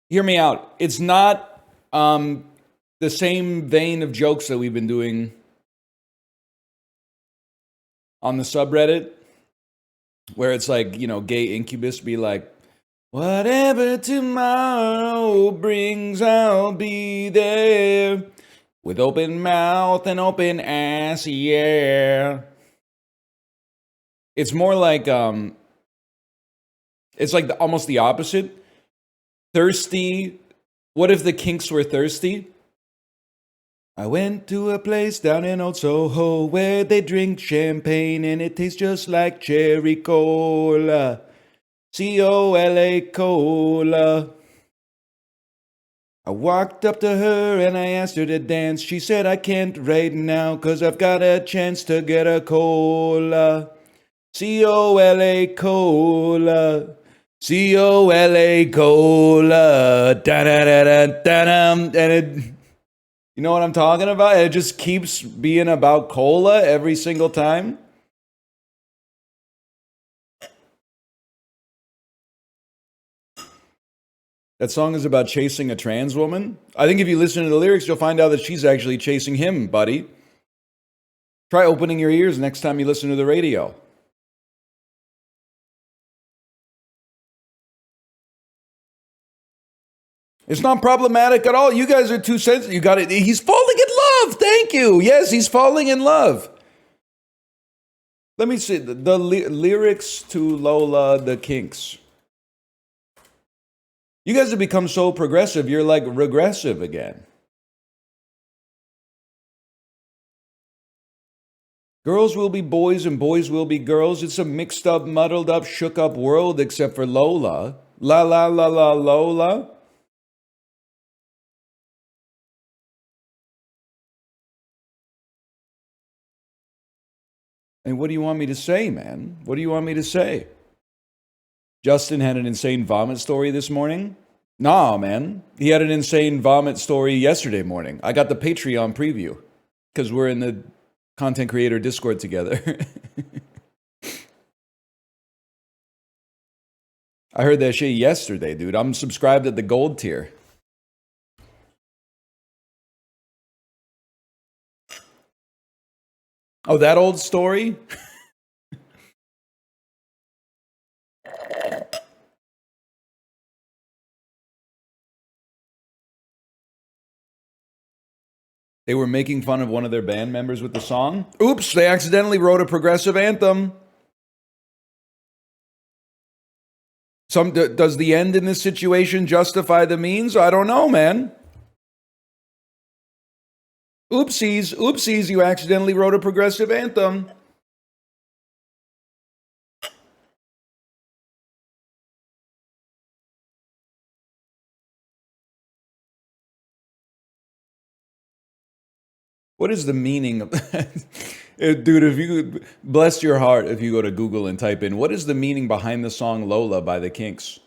Hear me out. It's not the same vein of jokes that we've been doing on the subreddit, where it's like, you know, gay incubus be like, whatever tomorrow brings, I'll be there with open mouth and open ass, yeah. It's more like, it's like almost the opposite. Thirsty. What if the Kinks were thirsty? I went to a place down in Old Soho where they drink champagne and it tastes just like cherry cola. C-O-L-A cola. I walked up to her and I asked her to dance. She said, I can't right now cause I've got a chance to get a cola. C-O-L-A cola. C-O-L-A cola. Da-da-da-da-da-dum. And it, you know what I'm talking about? It just keeps being about cola every single time. That song is about chasing a trans woman. I think if you listen to the lyrics, you'll find out that she's actually chasing him, buddy. Try opening your ears next time you listen to the radio. It's not problematic at all. You guys are too sensitive. You got it. He's falling in love. Thank you. Yes, he's falling in love. Let me see the lyrics to Lola the Kinks. You guys have become so progressive, you're like regressive again. Girls will be boys and boys will be girls. It's a mixed up, muddled up, shook up world except for Lola. La la la la Lola. And what do you want me to say, man? What do you want me to say? Justin had an insane vomit story this morning. Nah, man. He had an insane vomit story yesterday morning. I got the Patreon preview because we're in the content creator Discord together. I heard that shit yesterday, dude. I'm subscribed at the gold tier. Oh, that old story? They were making fun of one of their band members with the song. Oops, they accidentally wrote a progressive anthem. Does the end in this situation justify the means? I don't know, man. Oopsies, oopsies, you accidentally wrote a progressive anthem. What is the meaning of that? Dude, if you bless your heart if you go to Google and type in, what is the meaning behind the song Lola by the Kinks?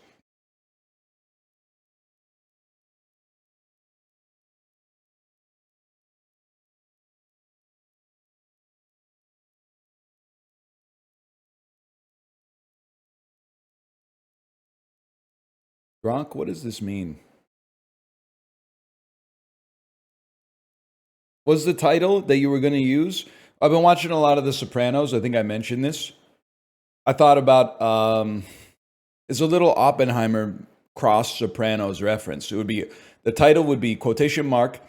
Gronk, what does this mean? Was the title that you were going to use? I've been watching a lot of The Sopranos. I think I mentioned this. I thought about it's a little Oppenheimer cross Sopranos reference. It would be the title would be quotation mark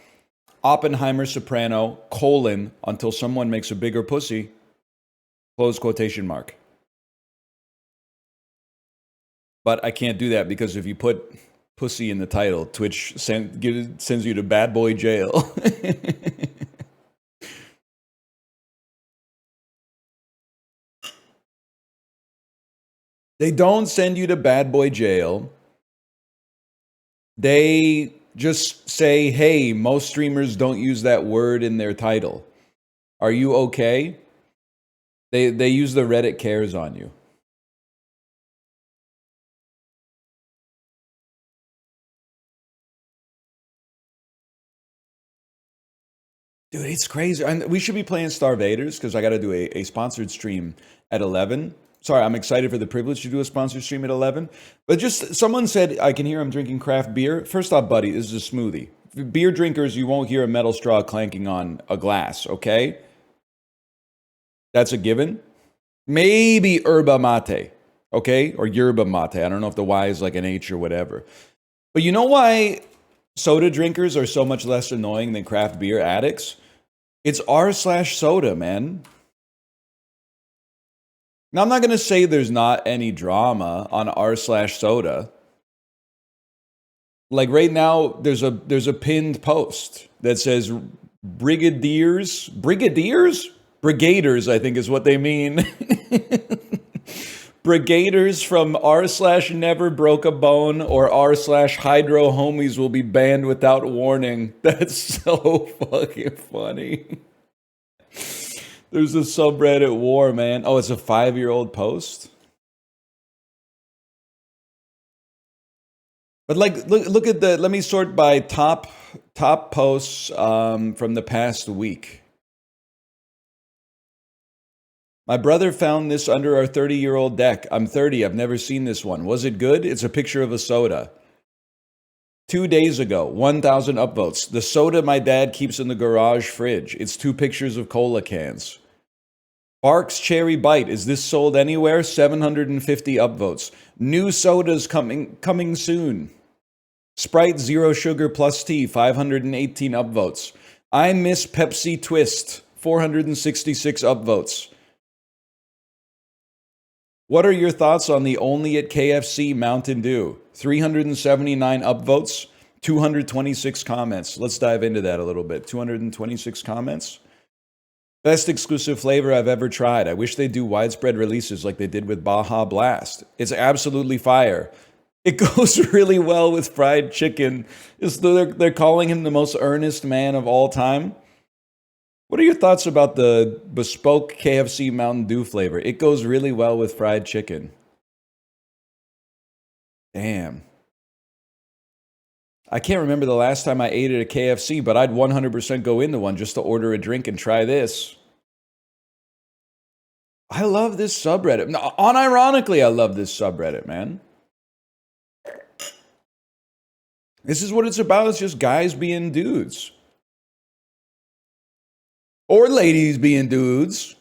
Oppenheimer Soprano colon until someone makes a bigger pussy close quotation mark. But I can't do that because if you put pussy in the title, Twitch sends you to bad boy jail. They don't send you to bad boy jail. They just say, hey, most streamers don't use that word in their title. Are you okay? They use the Reddit cares on you. Dude, it's crazy. And we should be playing StarVaders because I got to do a sponsored stream at 11. Sorry, I'm excited for the privilege to do a sponsor stream at 11. But just someone said, I can hear I'm drinking craft beer. First off, buddy, this is a smoothie. Beer drinkers, you won't hear a metal straw clanking on a glass, okay? That's a given. Maybe yerba mate, okay? Or yerba mate. I don't know if the Y is like an H or whatever. But you know why soda drinkers are so much less annoying than craft beer addicts? It's r/soda, man. Now, I'm not going to say there's not any drama on r/soda. Like right now, there's a pinned post that says brigaders, I think is what they mean. Brigaders from r/never broke a bone or r/hydro homies will be banned without warning. That's so fucking funny. There's a subreddit war, man. Oh, it's a 5-year-old post? But like, look at the. Let me sort by top posts from the past week. My brother found this under our 30-year-old deck. I'm 30. I've never seen this one. Was it good? It's a picture of a soda. 2 days ago, 1,000 upvotes. The soda my dad keeps in the garage fridge. It's 2 pictures of cola cans. Barks Cherry Bite. Is this sold anywhere? 750 upvotes. New sodas coming soon. Sprite Zero Sugar Plus Tea. 518 upvotes. I miss Pepsi Twist. 466 upvotes. What are your thoughts on the only at KFC Mountain Dew? 379 upvotes. 226 comments. Let's dive into that a little bit. 226 comments. Best exclusive flavor I've ever tried. I wish they'd do widespread releases like they did with Baja Blast. It's absolutely fire. It goes really well with fried chicken. They're calling him the most earnest man of all time. What are your thoughts about the bespoke KFC Mountain Dew flavor? It goes really well with fried chicken. Damn. I can't remember the last time I ate at a KFC, but I'd 100% go into one just to order a drink and try this. I love this subreddit. No, unironically, I love this subreddit, man. This is what it's about. It's just guys being dudes. Or ladies being dudes.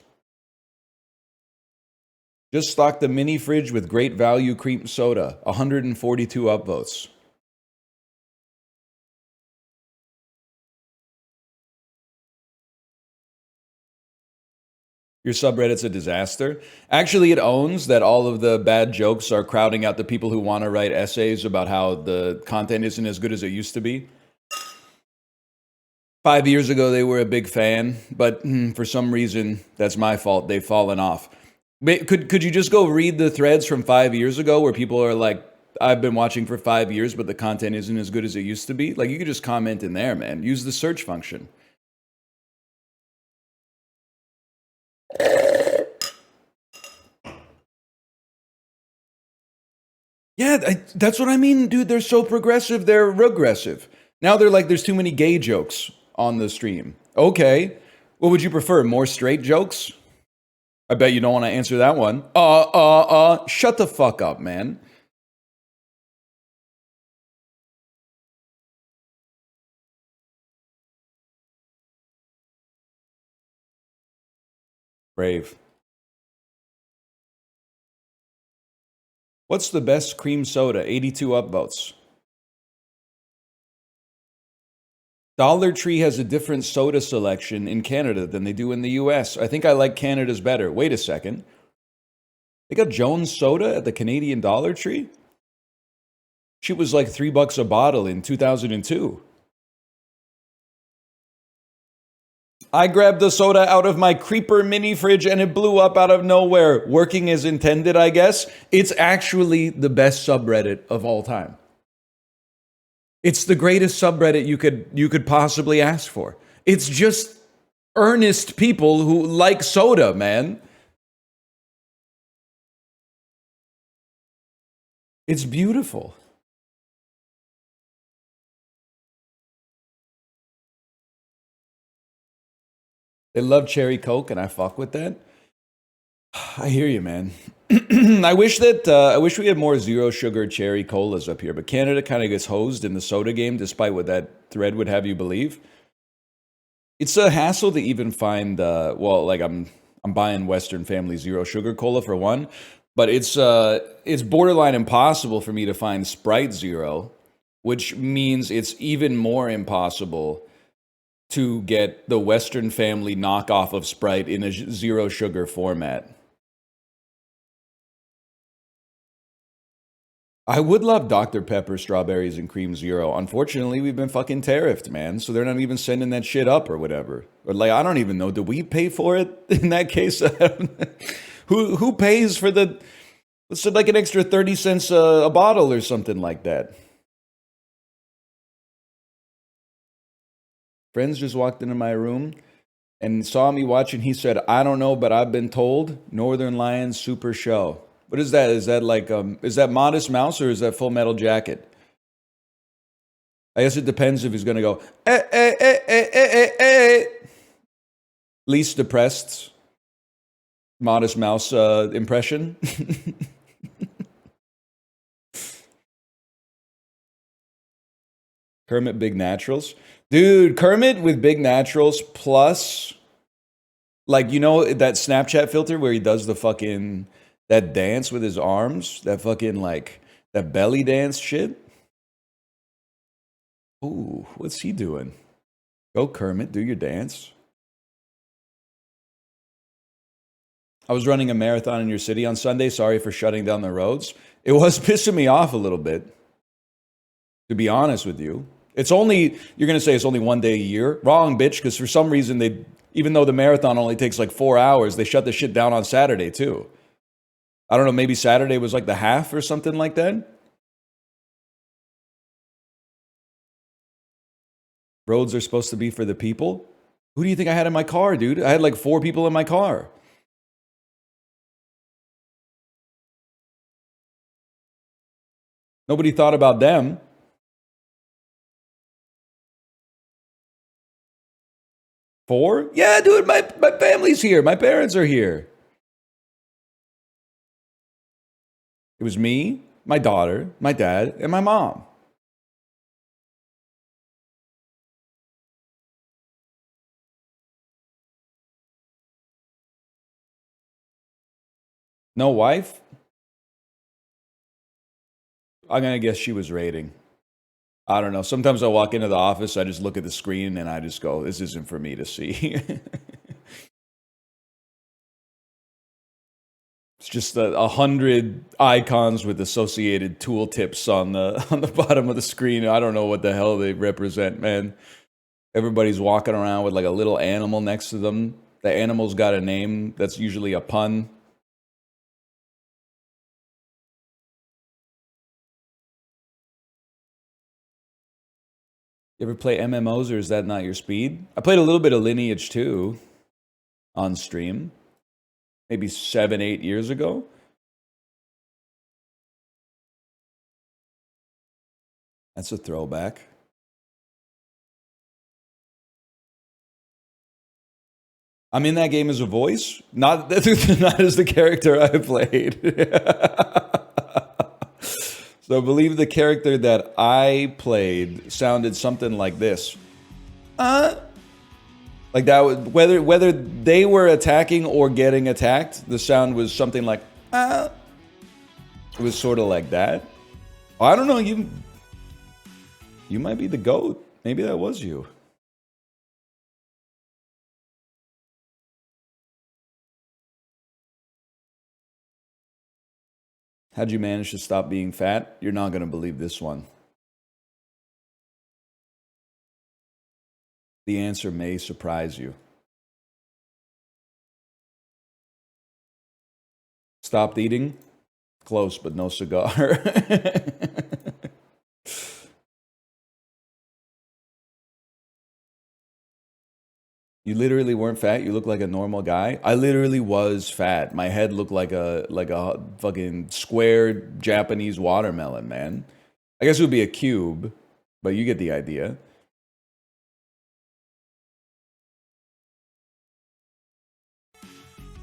Just stocked the mini fridge with great value cream soda. 142 upvotes. Your subreddit's a disaster. Actually, it owns that all of the bad jokes are crowding out the people who want to write essays about how the content isn't as good as it used to be. 5 years ago, they were a big fan, but for some reason, that's my fault. They've fallen off. Could you just go read the threads from 5 years ago where people are like, I've been watching for 5 years, but the content isn't as good as it used to be? Like, you could just comment in there, man. Use the search function. Yeah, that's what I mean, dude. They're so progressive, they're regressive. Now they're like, there's too many gay jokes on the stream. Okay. What would you prefer? More straight jokes? I bet you don't want to answer that one. Shut the fuck up, man. Brave. What's the best cream soda? 82 upvotes. Dollar Tree has a different soda selection in Canada than they do in the US. I think I like Canada's better. Wait a second. They got Jones Soda at the Canadian Dollar Tree? She was like $3 a bottle in 2002. I grabbed the soda out of my creeper mini fridge and it blew up out of nowhere. Working as intended, I guess. It's actually the best subreddit of all time. It's the greatest subreddit you could possibly ask for. It's just earnest people who like soda, man. It's beautiful. They love cherry Coke, and I fuck with that. I hear you, man. I wish we had more zero sugar cherry colas up here, but Canada kind of gets hosed in the soda game, despite what that thread would have you believe. It's a hassle to even find. Well, like I'm buying Western Family Zero Sugar Cola for one, but it's borderline impossible for me to find Sprite Zero, which means it's even more impossible to get the Western Family knockoff of Sprite in a zero sugar format. I would love Dr. Pepper, strawberries, and cream zero. Unfortunately, we've been fucking tariffed, man. So they're not even sending that shit up or whatever. Or like, I don't even know. Do we pay for it in that case? Who pays for the? Let's say like an extra 30 cents a bottle or something like that. Friends just walked into my room and saw me watching. He said, "I don't know, but I've been told Northern Lions Super Show." What is that? Is that like is that Modest Mouse or is that Full Metal Jacket? I guess it depends if he's gonna go least depressed Modest Mouse impression. Kermit Big Naturals. Dude, Kermit with Big Naturals plus like you know that Snapchat filter where he does the fucking that dance with his arms, that fucking like that belly dance shit. Ooh, what's he doing? Go Kermit, do your dance. I was running a marathon in your city on Sunday. Sorry for shutting down the roads. It was pissing me off a little bit, to be honest with you. It's only, you're going to say it's only one day a year. Wrong, bitch, because for some reason they, even though the marathon only takes like 4 hours, they shut the shit down on Saturday too. I don't know, maybe Saturday was like the half or something like that. Roads are supposed to be for the people. Who do you think I had in my car, dude? I had like 4 people in my car. Nobody thought about them. Four? Yeah, dude, my family's here. My parents are here. It was me, my daughter, my dad, and my mom. No wife? I'm going to guess she was raiding. I don't know. Sometimes I walk into the office, I just look at the screen, and I just go, this isn't for me to see. It's just 100 icons with associated tooltips on the bottom of the screen. I don't know what the hell they represent, man. Everybody's walking around with like a little animal next to them. The animal's got a name that's usually a pun. You ever play MMOs or is that not your speed? I played a little bit of Lineage 2 on stream. Maybe 7, 8 years ago. That's a throwback. I'm in that game as a voice, not as the character I played. So I believe the character that I played sounded something like this. Like that, whether they were attacking or getting attacked, the sound was something like It was sort of like that. I don't know, you might be the GOAT. Maybe that was you. How'd you manage to stop being fat? You're not going to believe this one. The answer may surprise you. Stopped eating? Close, but no cigar. You literally weren't fat. You look like a normal guy. I literally was fat. My head looked like a fucking square Japanese watermelon, man. I guess it would be a cube, but you get the idea.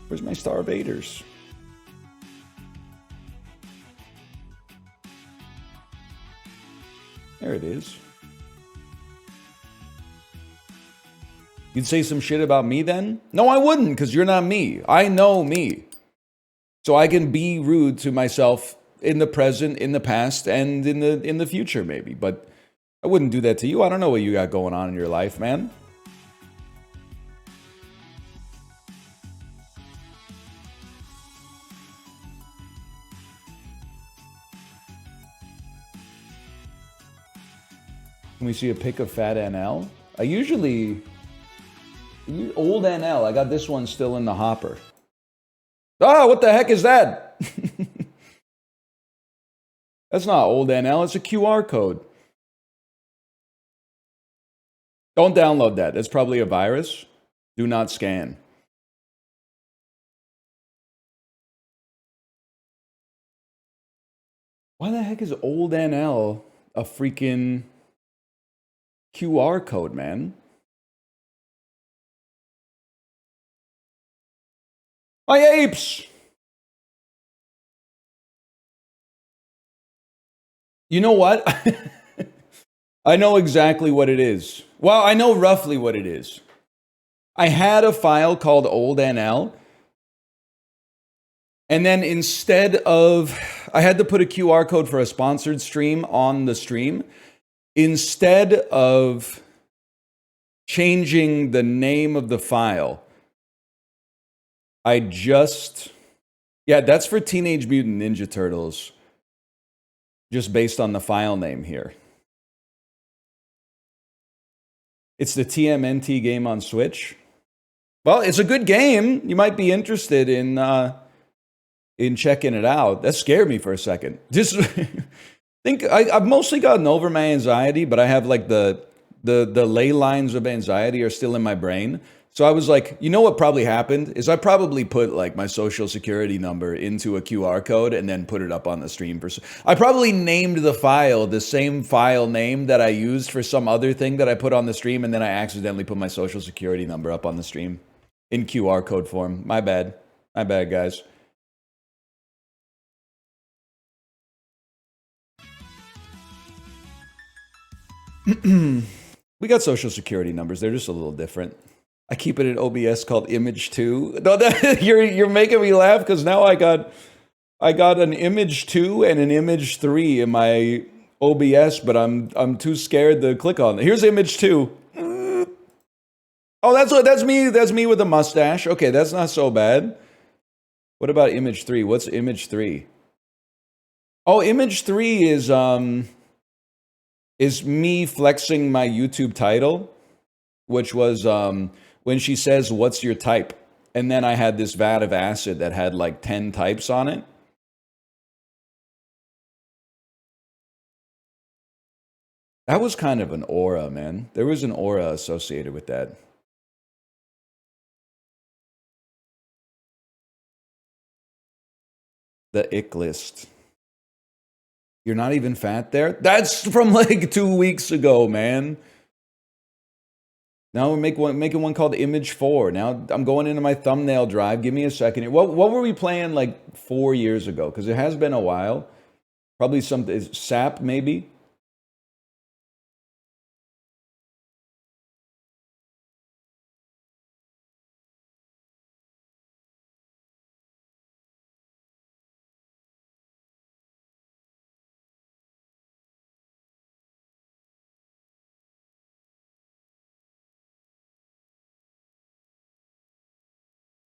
Where's my StarVaders? There it is. You'd say some shit about me then? No, I wouldn't, because you're not me. I know me. So I can be rude to myself in the present, in the past, and in the future, maybe. But I wouldn't do that to you. I don't know what you got going on in your life, man. Can we see a pic of Fat NL? I usually... Old NL. I got this one still in the hopper. Ah, what the heck is that? That's not old NL. It's a QR code. Don't download that. That's probably a virus. Do not scan. Why the heck is old NL a freaking QR code, man? My apes! You know what? I know exactly what it is. Well, I know roughly what it is. I had a file called old NL. And then instead of... I had to put a QR code for a sponsored stream on the stream. Instead of changing the name of the file, I just... Yeah, that's for Teenage Mutant Ninja Turtles. Just based on the file name here. It's the TMNT game on Switch. Well, it's a good game. You might be interested in checking it out. That scared me for a second. Just think I've mostly gotten over my anxiety, but I have like the ley lines of anxiety are still in my brain. So I was like, you know what probably happened is I probably put like my social security number into a QR code and then put it up on the stream. I probably named the file the same file name that I used for some other thing that I put on the stream, and then I accidentally put my social security number up on the stream in QR code form. My bad. My bad, guys. We got social security numbers. They're just a little different. I keep it in OBS called Image 2. No, you're making me laugh because now I got an Image 2 and an Image 3 in my OBS, but I'm too scared to click on it. Here's Image 2. Oh, that's me. That's me with a mustache. Okay, that's not so bad. What about Image 3? What's Image 3? Oh, Image 3 is me flexing my YouTube title, which was when she says, "What's your type?" And then I had this vat of acid that had like 10 types on it. That was kind of an aura, man. There was an aura associated with that. The ick list. You're not even fat there? That's from like 2 weeks ago, man. Now we're making one called Image 4. Now I'm going into my thumbnail drive. Give me a second here. What were we playing like 4 years ago? Because it has been a while. Probably something, SAP maybe?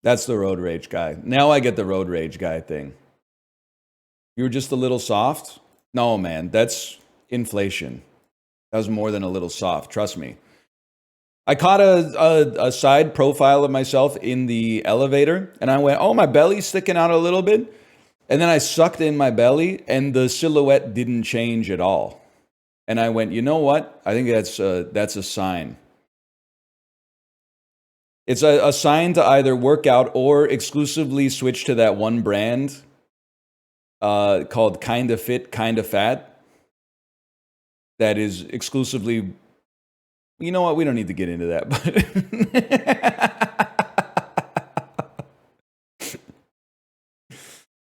That's the road rage guy. Now I get the road rage guy thing. You were just a little soft? No, man, that's inflation. That was more than a little soft, trust me. I caught a side profile of myself in the elevator, and I went, oh, my belly's sticking out a little bit. And then I sucked in my belly, and the silhouette didn't change at all. And I went, you know what? I think that's a sign. It's a sign to either work out or exclusively switch to that one brand called Kinda Fit, Kinda Fat. That is exclusively... You know what? We don't need to get into that, but...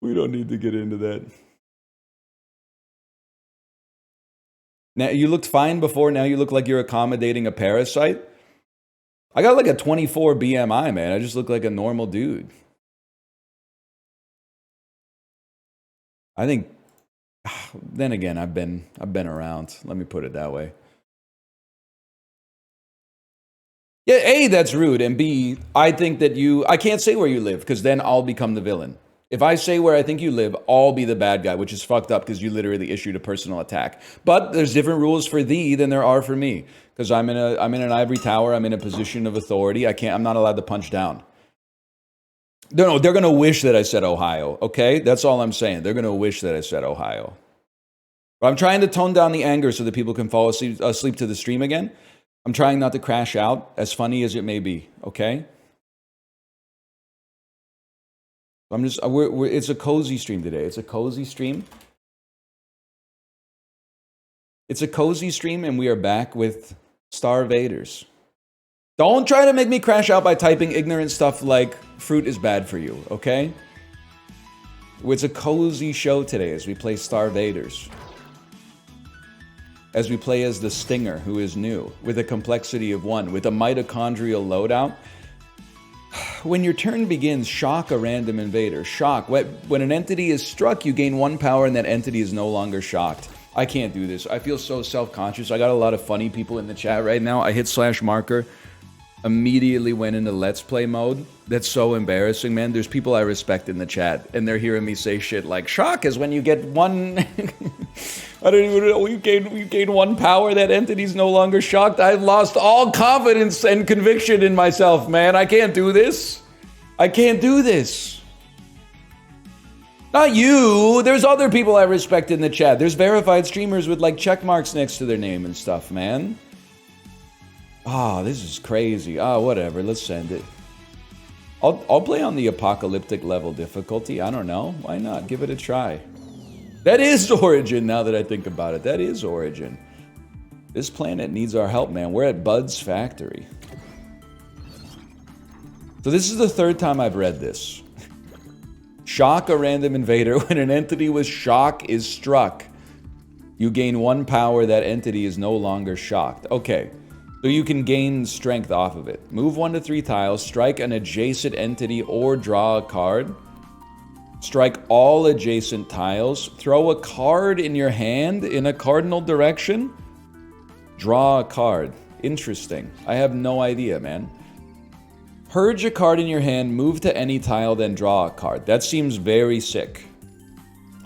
We don't need to get into that. Now, you looked fine before, now you look like you're accommodating a parasite? I got like a 24 BMI, man. I just look like a normal dude. I think, then again, I've been around. Let me put it that way. Yeah, A, that's rude, and B, I think that I can't say where you live, because then I'll become the villain. If I say where I think you live, I'll be the bad guy, which is fucked up because you literally issued a personal attack. But there's different rules for thee than there are for me, because I'm in an ivory tower. I'm in a position of authority. I'm not allowed to punch down. No, they're gonna wish that I said Ohio. Okay, that's all I'm saying. They're gonna wish that I said Ohio. But I'm trying to tone down the anger so that people can fall asleep to the stream again. I'm trying not to crash out, as funny as it may be. Okay. It's a cozy stream today. It's a cozy stream. It's a cozy stream, and we are back with StarVaders. Don't try to make me crash out by typing ignorant stuff like fruit is bad for you, okay? It's a cozy show today as we play StarVaders. As we play as the Stinger, who is new, with a complexity of 1, with a mitochondrial loadout. When your turn begins, shock a random invader. Shock. When an entity is struck, you gain 1 power and that entity is no longer shocked. I can't do this. I feel so self-conscious. I got a lot of funny people in the chat right now. I hit /marker. Immediately went into Let's Play mode. That's so embarrassing, man. There's people I respect in the chat, and they're hearing me say shit like, shock is when you get 1... I don't even know. You gain 1 power, that entity's no longer shocked. I've lost all confidence and conviction in myself, man. I can't do this. I can't do this. Not you. There's other people I respect in the chat. There's verified streamers with like check marks next to their name and stuff, man. Ah, this is crazy. Ah, whatever. Let's send it. I'll play on the apocalyptic level difficulty. I don't know. Why not? Give it a try. That is Origin, now that I think about it. That is Origin. This planet needs our help, man. We're at Bud's factory. So this is the 3rd time I've read this. Shock a random invader. When an entity with shock is struck, you gain 1 power. That entity is no longer shocked. Okay. So you can gain strength off of it. Move 1 to 3 tiles, strike an adjacent entity or draw a card. Strike all adjacent tiles. Throw a card in your hand in a cardinal direction. Draw a card. Interesting. I have no idea, man. Purge a card in your hand, move to any tile, then draw a card. That seems very sick.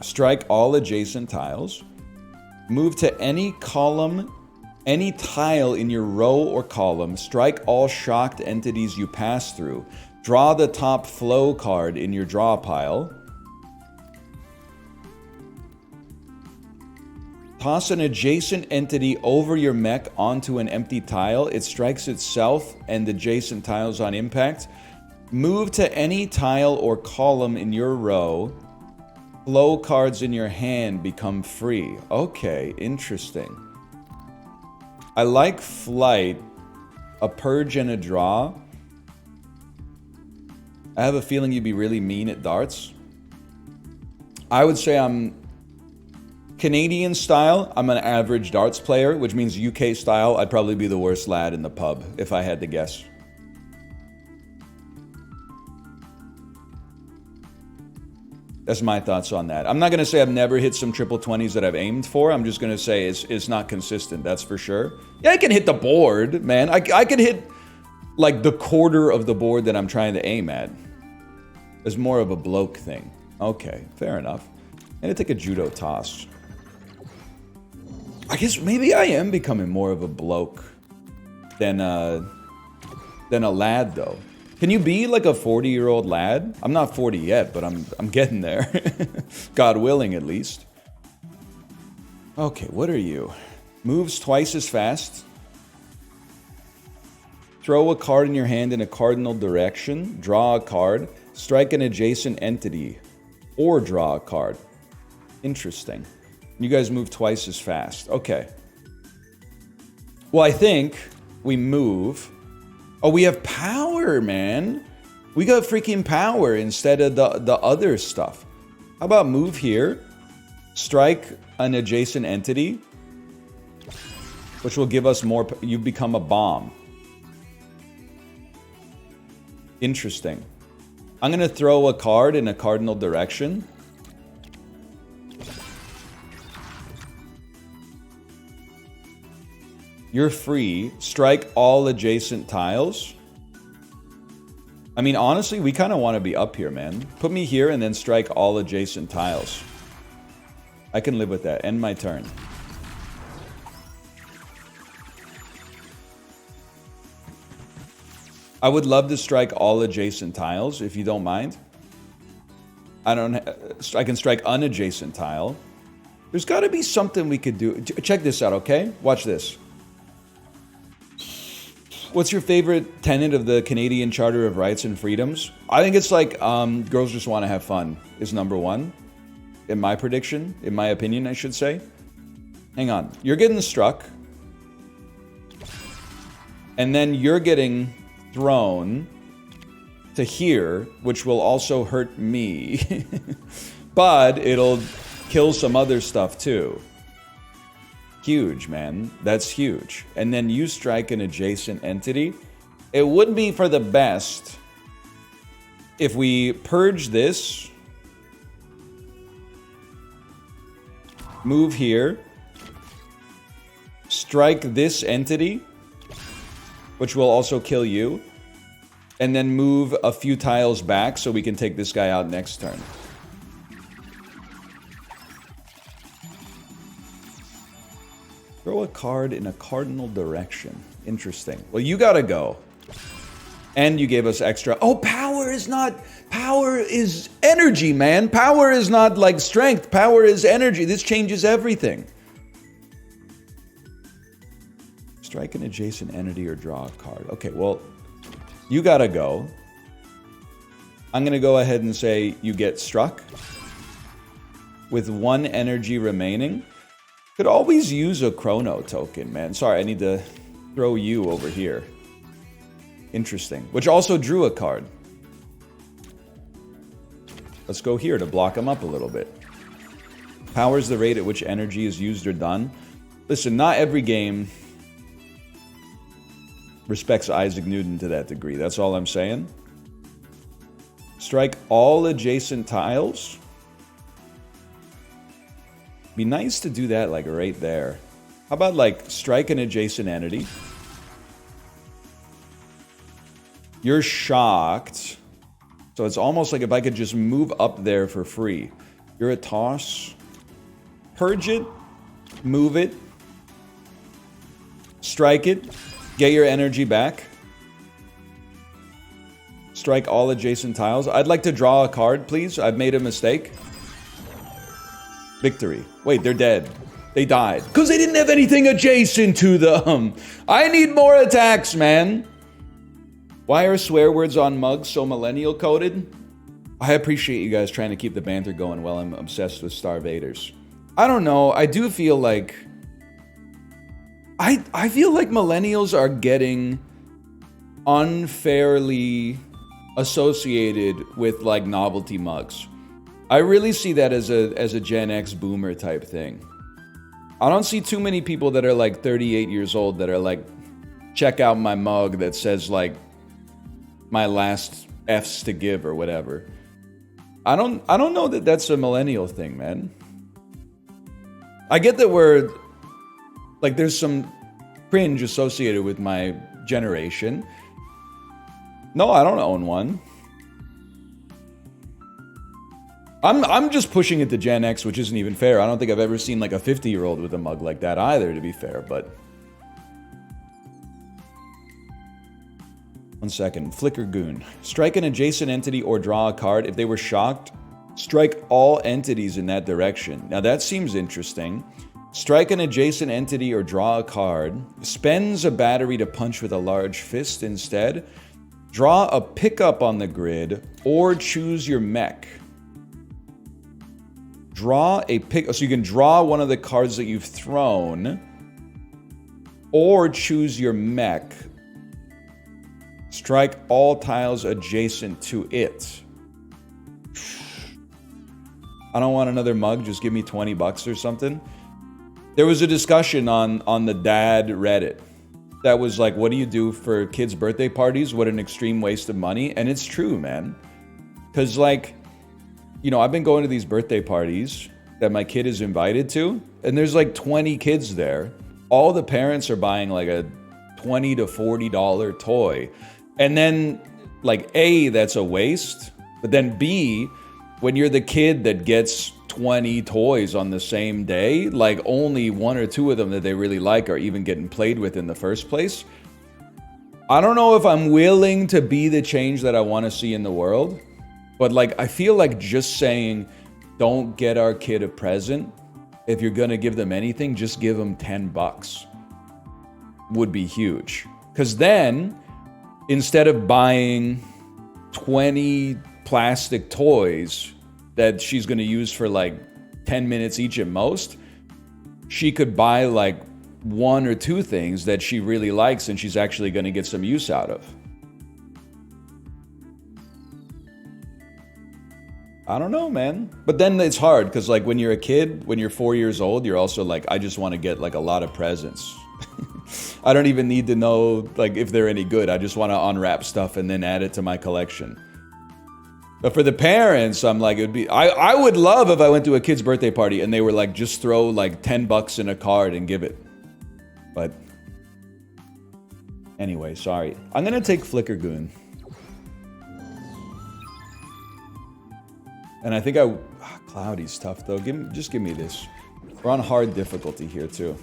Strike all adjacent tiles. Move to any column, any tile in your row or column. Strike all shocked entities you pass through. Draw the top flow card in your draw pile. Toss an adjacent entity over your mech onto an empty tile. It strikes itself and adjacent tiles on impact. Move to any tile or column in your row. Flow cards in your hand become free. Okay, interesting. I like flight, a purge, and a draw. I have a feeling you'd be really mean at darts. I would say I'm Canadian style, I'm an average darts player, which means UK style, I'd probably be the worst lad in the pub, if I had to guess. That's my thoughts on that. I'm not going to say I've never hit some triple 20s that I've aimed for. I'm just going to say it's not consistent, that's for sure. Yeah, I can hit the board, man. I could hit, like, the quarter of the board that I'm trying to aim at. It's more of a bloke thing. Okay, fair enough. And I take a judo toss. I guess maybe I am becoming more of a bloke than a lad, though. Can you be like a 40-year-old lad? I'm not 40 yet, but I'm getting there. God willing, at least. Okay, what are you? Moves twice as fast. Throw a card in your hand in a cardinal direction. Draw a card. Strike an adjacent entity. Or draw a card. Interesting. You guys move twice as fast. Okay. Well, I think we move. Oh, we have power, man. We got freaking power instead of the other stuff. How about move here? Strike an adjacent entity. which will give us more. You become a bomb. Interesting. I'm going to throw a card in a cardinal direction. You're free. Strike all adjacent tiles. I mean, honestly, we kind of want to be up here, man. Put me here and then strike all adjacent tiles. I can live with that. End my turn. I would love to strike all adjacent tiles, if you don't mind. I can strike unadjacent tile. There's got to be something we could do. Check this out, okay? Watch this. What's your favorite tenet of the Canadian Charter of Rights and Freedoms? I think it's like girls just want to have fun is number one. In my prediction, in my opinion, I should say. Hang on. You're getting struck. And then you're getting thrown to here, which will also hurt me. But it'll kill some other stuff too. Huge, man. That's huge. And then you strike an adjacent entity. It would be for the best if we purge this, move here, strike this entity, which will also kill you, and then move a few tiles back so we can take this guy out next turn. Throw a card in a cardinal direction. Interesting. Well, you gotta go. And you gave us extra. Oh, power is not... Power is energy, man. Power is not like strength. Power is energy. This changes everything. Strike an adjacent entity or draw a card. Okay, well, you gotta go. I'm gonna go ahead and say you get struck with 1 energy remaining. Could always use a chrono token, man. Sorry, I need to throw you over here. Interesting. Which also drew a card. Let's go here to block him up a little bit. Power is the rate at which energy is used or done. Listen, not every game respects Isaac Newton to that degree. That's all I'm saying. Strike all adjacent tiles. Be nice to do that like right there. How about like strike an adjacent entity? You're shocked. So it's almost like if I could just move up there for free. You're a toss. Purge it. Move it. Strike it. Get your energy back. Strike all adjacent tiles. I'd like to draw a card, please. I've made a mistake. Victory. Wait, they're dead. They died. Because they didn't have anything adjacent to them. I need more attacks, man. Why are swear words on mugs so millennial coded? I appreciate you guys trying to keep the banter going while I'm obsessed with StarVaders. I don't know. I do feel like... I feel like millennials are getting unfairly associated with like novelty mugs. I really see that as a Gen X boomer type thing. I don't see too many people that are like 38 years old that are like, check out my mug that says like my last F's to give or whatever. I don't know that that's a millennial thing, man. I get that we're like there's some cringe associated with my generation. No, I don't own one. I'm just pushing it to Gen X, which isn't even fair. I don't think I've ever seen like a 50-year-old with a mug like that either, to be fair, but... 1 second. Flicker Goon. Strike an adjacent entity or draw a card. If they were shocked, strike all entities in that direction. Now that seems interesting. Strike an adjacent entity or draw a card. Spends a battery to punch with a large fist instead. Draw a pickup on the grid or choose your mech. Draw a pick, so you can draw one of the cards that you've thrown, or choose your mech. Strike all tiles adjacent to it. I don't want another mug, just give me 20 bucks or something. There was a discussion on the dad Reddit that was like, what do you do for kids' birthday parties? What an extreme waste of money. And it's true, man. Because, like, you know, I've been going to these birthday parties that my kid is invited to, and there's like 20 kids there. All the parents are buying like a $20 to $40 toy. And then, like, A, that's a waste. But then B, when you're the kid that gets 20 toys on the same day, like only 1 or 2 of them that they really like are even getting played with in the first place. I don't know if I'm willing to be the change that I want to see in the world, but like I feel like just saying don't get our kid a present, if you're going to give them anything, just give them $10 would be huge. Because then instead of buying 20 plastic toys that she's going to use for like 10 minutes each at most, she could buy like 1 or 2 things that she really likes and she's actually going to get some use out of. I don't know, man. But then it's hard because like when you're a kid, when you're 4 years old, you're also like, I just want to get like a lot of presents. I don't even need to know like if they're any good. I just want to unwrap stuff and then add it to my collection. But for the parents, I'm like, it'd be. I would love if I went to a kid's birthday party and they were like, just throw like $10 in a card and give it. But anyway, sorry. I'm gonna take Flickergoon. And I think Cloudy's tough though. Just give me this. We're on hard difficulty here too.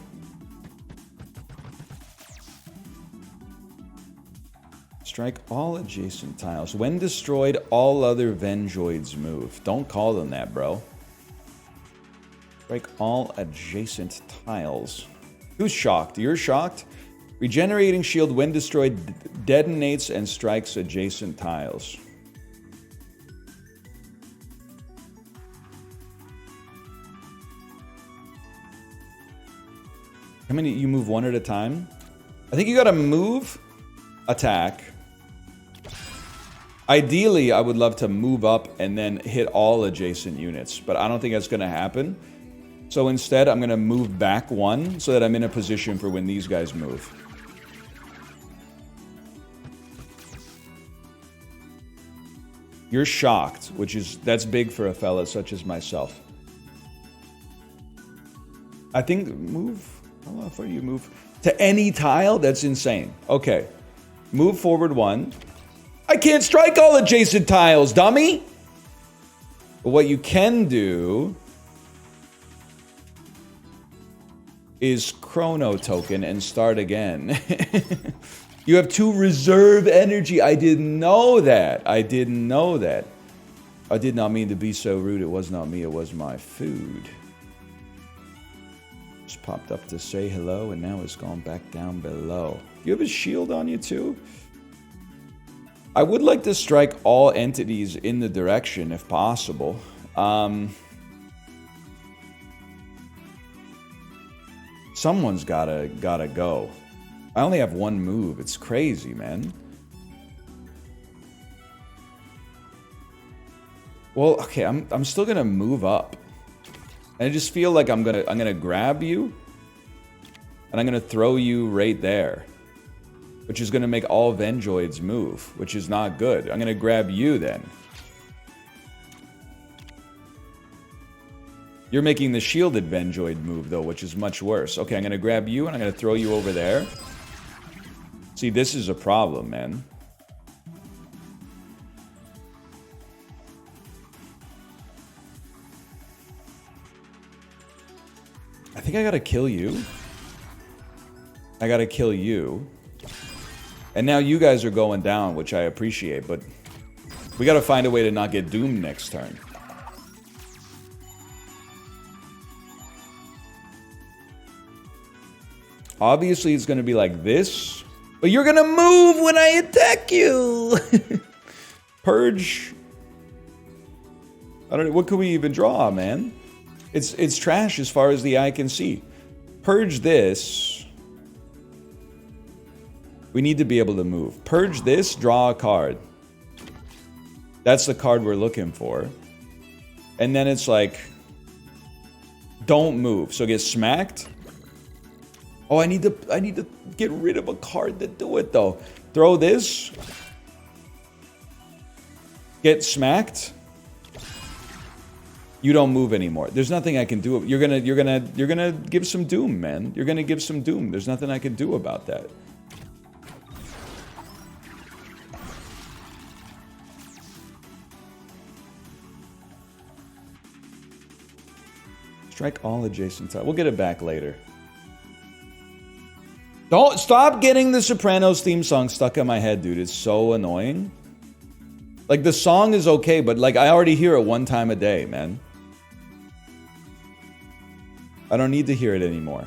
Strike all adjacent tiles. When destroyed, all other Venjoids move. Don't call them that, bro. Strike all adjacent tiles. Who's shocked? You're shocked? Regenerating shield when destroyed detonates and strikes adjacent tiles. How many? You move one at a time? I think you gotta move, attack. Ideally, I would love to move up and then hit all adjacent units, but I don't think that's going to happen. So instead, I'm going to move back 1 so that I'm in a position for when these guys move. You're shocked, that's big for a fella such as myself. I think move, how far do you move? To any tile? That's insane. Okay, move forward 1. I can't strike all adjacent tiles, dummy! But what you can do is chrono token and start again. You have 2 reserve energy. I didn't know that. I didn't know that. I did not mean to be so rude. It was not me. It was my food. Just popped up to say hello and now it's gone back down below. You have a shield on you too? I would like to strike all entities in the direction if possible. Someone's gotta go. I only have 1 move. It's crazy, man. Well, okay, I'm still gonna move up. And I just feel like I'm gonna grab you and I'm gonna throw you right there. Which is going to make all Venjoids move, which is not good. I'm going to grab you then. You're making the shielded Venjoid move, though, which is much worse. Okay, I'm going to grab you, and I'm going to throw you over there. See, this is a problem, man. I think I got to kill you. I got to kill you. And now you guys are going down, which I appreciate, but we gotta find a way to not get doomed next turn. Obviously, it's gonna be like this, but you're gonna move when I attack you! Purge. I don't know, what could we even draw, man? It's trash as far as the eye can see. Purge this. We need to be able to move. Purge this, draw a card. That's the card we're looking for. And then it's like, don't move. So get smacked, Oh, I need to get rid of a card to do it though. Throw this. Get smacked. You don't move anymore. There's nothing I can do. You're gonna give some doom, man. You're gonna give some doom. There's nothing I can do about that. Strike all adjacent tiles. We'll get it back later. Don't stop getting the Sopranos theme song stuck in my head, dude. It's so annoying. Like, the song is okay, but like I already hear it one time a day, man. I don't need to hear it anymore.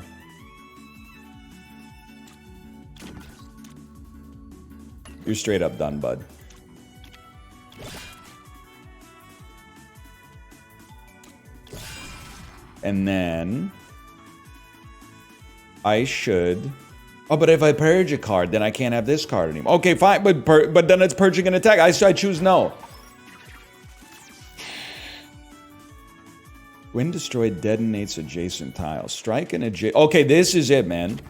You're straight up done, bud. And then I should... Oh, but if I purge a card, then I can't have this card anymore. Okay, fine, but then it's purging an attack. I choose no. When destroyed, detonates adjacent tiles. Strike an adjacent... Okay, this is it, man.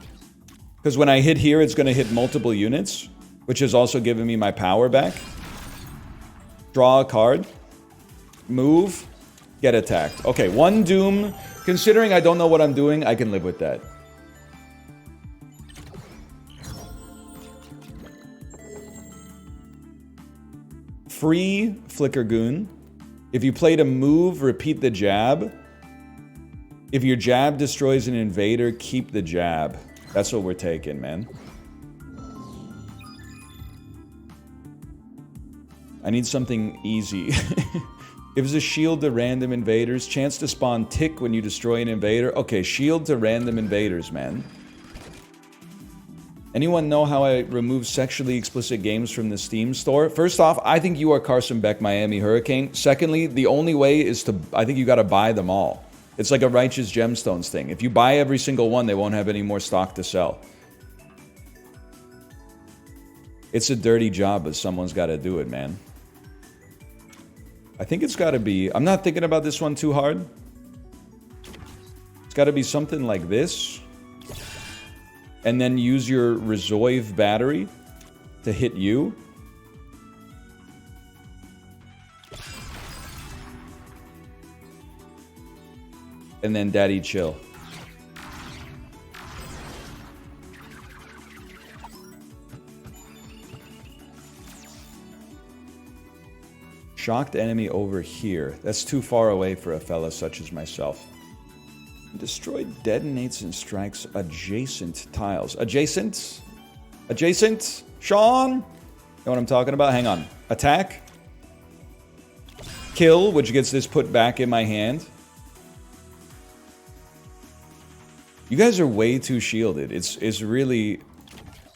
Because when I hit here, it's going to hit multiple units, which is also giving me my power back. Draw a card. Move. Get attacked. Okay, one doom. Considering I don't know what I'm doing, I can live with that. Free Flicker Goon. If you played a move, repeat the jab. If your jab destroys an invader, keep the jab. That's what we're taking, man. I need something easy. Gives a shield to random invaders. Chance to spawn tick when you destroy an invader. Okay, shield to random invaders, man. Anyone know how I remove sexually explicit games from the Steam store? First off, I think you are Carson Beck, Miami Hurricane. Secondly, the only way is to... I think you gotta buy them all. It's like a Righteous Gemstones thing. If you buy every single one, they won't have any more stock to sell. It's a dirty job, but someone's gotta do it, man. I think it's gotta be... I'm not thinking about this one too hard. It's gotta be something like this. And then use your Resolve battery to hit you. And then Daddy Chill. Shocked enemy over here. That's too far away for a fella such as myself. Destroyed detonates and strikes adjacent tiles. Adjacent? Adjacent? Sean? Know what I'm talking about? Hang on. Attack. Kill, which gets this put back in my hand. You guys are way too shielded. It's really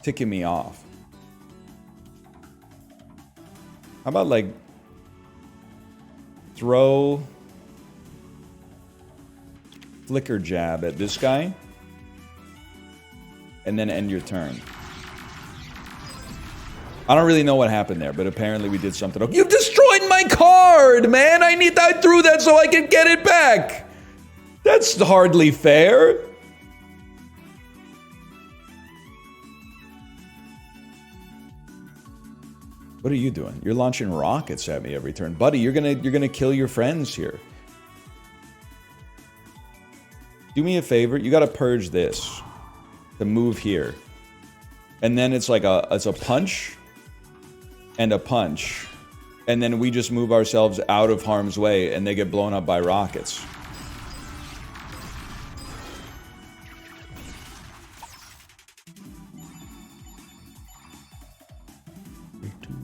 ticking me off. How about, like, throw... Flicker jab at this guy. And then end your turn. I don't really know what happened there, but apparently we did something. You destroyed my card, man! I threw that so I could get it back! That's hardly fair. What are you doing? You're launching rockets at me every turn. Buddy, you're gonna kill your friends here. Do me a favor, you gotta purge this to move here. And then it's like it's a punch and a punch. And then we just move ourselves out of harm's way and they get blown up by rockets.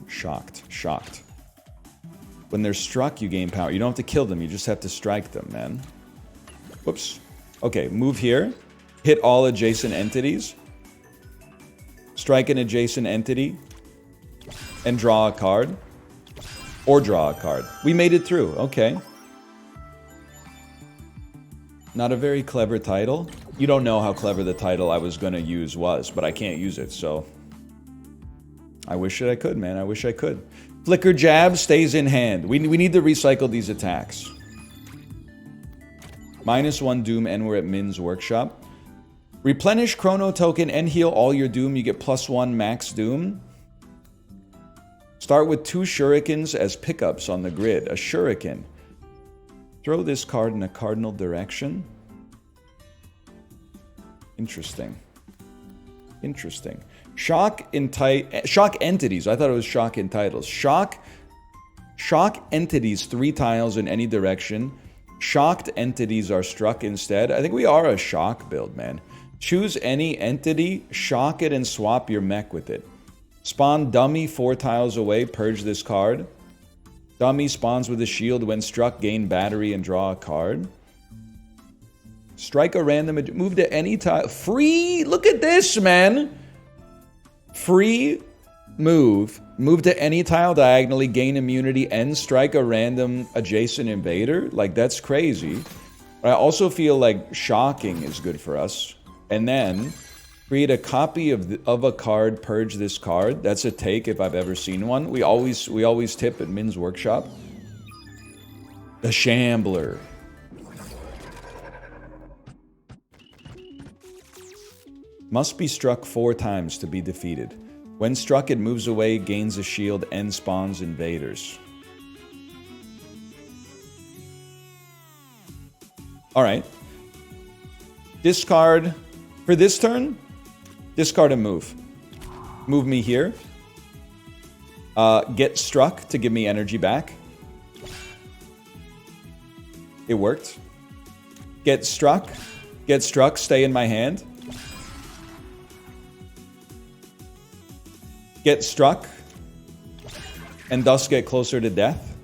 Shocked. Shocked. When they're struck, you gain power. You don't have to kill them, you just have to strike them, man. Whoops. Okay, move here. Hit all adjacent entities. Strike an adjacent entity. And draw a card. Or draw a card. We made it through. Okay. Not a very clever title. You don't know how clever the title I was going to use was, but I can't use it, so... I wish that I could, man. I wish I could. Flicker jab stays in hand. We need to recycle these attacks. -1 Doom, and we're at Min's workshop. Replenish Chrono Token and heal all your Doom. You get +1 max Doom. Start with 2 Shurikens as pickups on the grid. A Shuriken. Throw this card in a cardinal direction. Interesting. Interesting. Shock entities. I thought it was shock in titles. Shock entities 3 tiles in any direction. Shocked entities are struck instead. I think we are a shock build, man. Choose any entity, shock it, and swap your mech with it. Spawn dummy 4 tiles away. Purge this card. Dummy spawns with a shield. When struck, gain battery and draw a card. Strike a random... Move to any tile. Free... Look at this, man. Free move. Move to any tile diagonally. Gain immunity and strike a random adjacent invader. Like, that's crazy. But I also feel like shocking is good for us. And then... create a copy of a card, purge this card. That's a take if I've ever seen one. We always tip at Min's workshop. The Shambler. Must be struck 4 times to be defeated. When struck, it moves away, gains a shield, and spawns invaders. Alright. Discard for this turn. Discard a move. Move me here. Get struck to give me energy back. It worked. Get struck. Get struck, stay in my hand. Get struck. And thus get closer to death.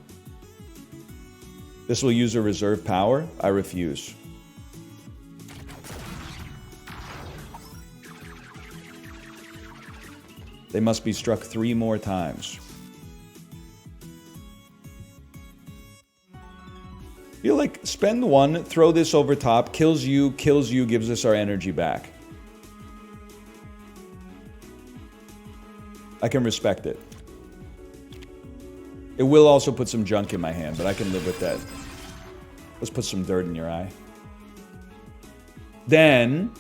This will use a reserve power. I refuse. They must be struck 3 more times. Feel like spend 1, throw this over top, kills you, gives us our energy back. I can respect it. It will also put some junk in my hand, but I can live with that. Let's put some dirt in your eye. Then,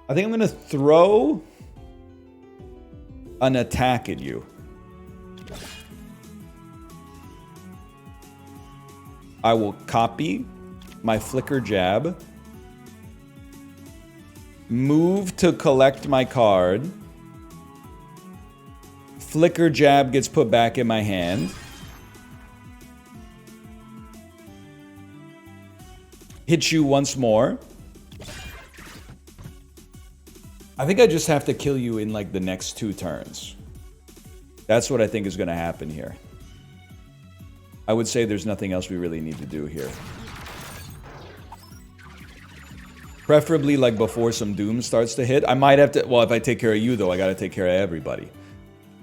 I think I'm going to throw an attack at you. I will copy my flicker jab, move to collect my card, flicker jab gets put back in my hand, hit you once more. I think I just have to kill you in like the next 2 turns. That's what I think is going to happen here. I would say there's nothing else we really need to do here. Preferably like before some doom starts to hit. I might have to... Well, if I take care of you though, I got to take care of everybody.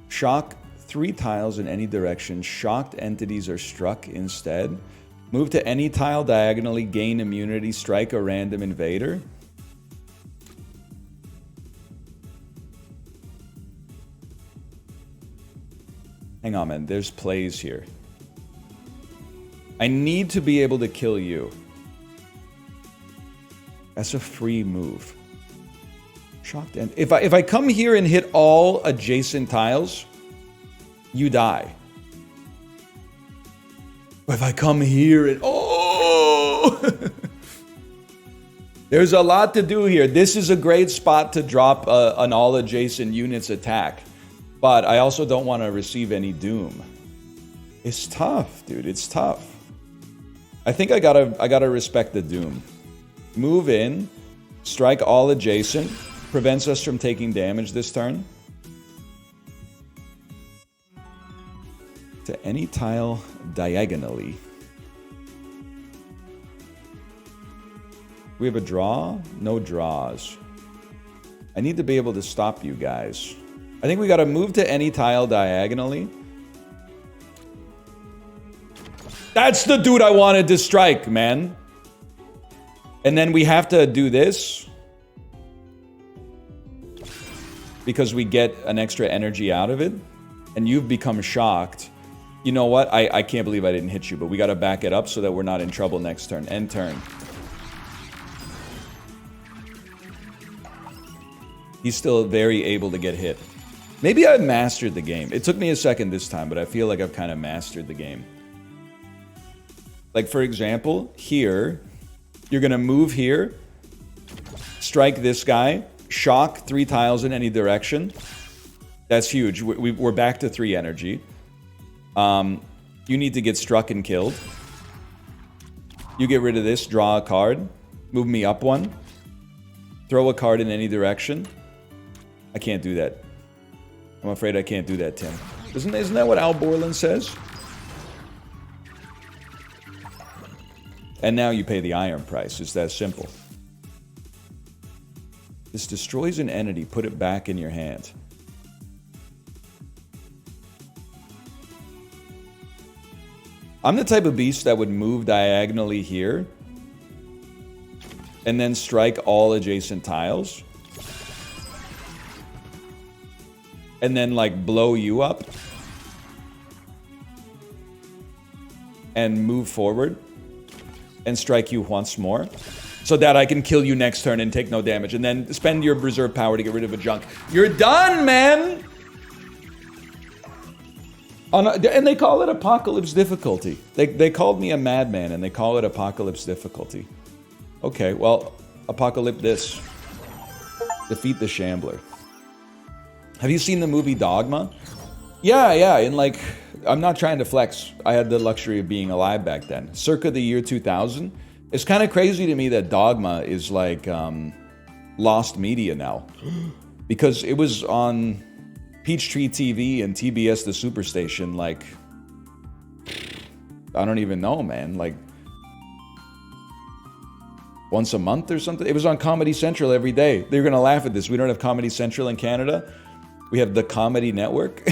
Shock 3 tiles in any direction. Shocked entities are struck instead. Move to any tile diagonally. Gain immunity. Strike a random invader. Hang on, man. There's plays here. I need to be able to kill you. That's a free move. Shocked end. If I come here and hit all adjacent tiles, you die. But if I come here and... Oh! There's a lot to do here. This is a great spot to drop an all adjacent units attack. But I also don't want to receive any doom. It's tough, dude. It's tough. I think I gotta respect the doom. Move in, strike all adjacent, prevents us from taking damage this turn. To any tile diagonally. We have a draw? No draws. I need to be able to stop you guys. I think we gotta move to any tile diagonally. That's the dude I wanted to strike, man. And then we have to do this. Because we get an extra energy out of it. And you've become shocked. You know what? I can't believe I didn't hit you. But we gotta back it up so that we're not in trouble next turn. End turn. He's still very able to get hit. Maybe I've mastered the game. It took me a second this time, but I feel like I've kind of mastered the game. Like, for example, here, you're going to move here, strike this guy, shock 3 tiles in any direction. That's huge. We're back to 3 energy. You need to get struck and killed. You get rid of this, draw a card, move me up 1, throw a card in any direction. I can't do that. I'm afraid I can't do that, Tim. Isn't that what Al Borland says? And now you pay the iron price. It's that simple. This destroys an entity. Put it back in your hand. I'm the type of beast that would move diagonally here and then strike all adjacent tiles. And then, like, blow you up. And move forward. And strike you once more. So that I can kill you next turn and take no damage. And then spend your reserve power to get rid of a junk. You're done, man! And they call it Apocalypse Difficulty. They called me a madman, and they call it Apocalypse Difficulty. Okay, well, Apocalypse this. Defeat the Shambler. Have you seen the movie Dogma? Yeah, and like, I'm not trying to flex. I had the luxury of being alive back then. Circa the year 2000. It's kind of crazy to me that Dogma is like lost media now. Because it was on Peachtree TV and TBS The Superstation, like, I don't even know, man. Like, once a month or something? It was on Comedy Central every day. They're going to laugh at this. We don't have Comedy Central in Canada. We have the Comedy Network.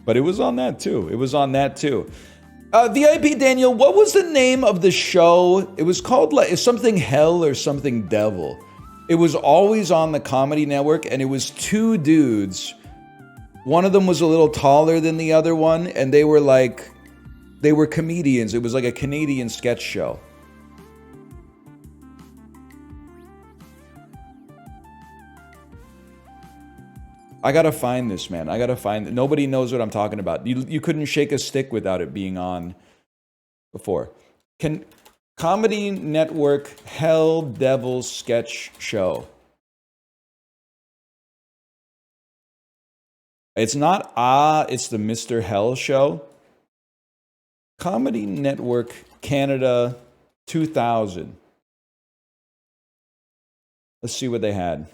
But it was on that too. VIP Daniel, what was the name of the show? It was called like something Hell or something Devil. It was always on the Comedy Network, and it was 2 dudes. One of them was a little taller than the other one, and they were comedians. It was like a Canadian sketch show. I gotta find this, man. Nobody knows what I'm talking about. You couldn't shake a stick without it being on before. Comedy Network Hell Devil Sketch Show. It's not it's the Mr. Hell Show. Comedy Network Canada 2000. Let's see what they had.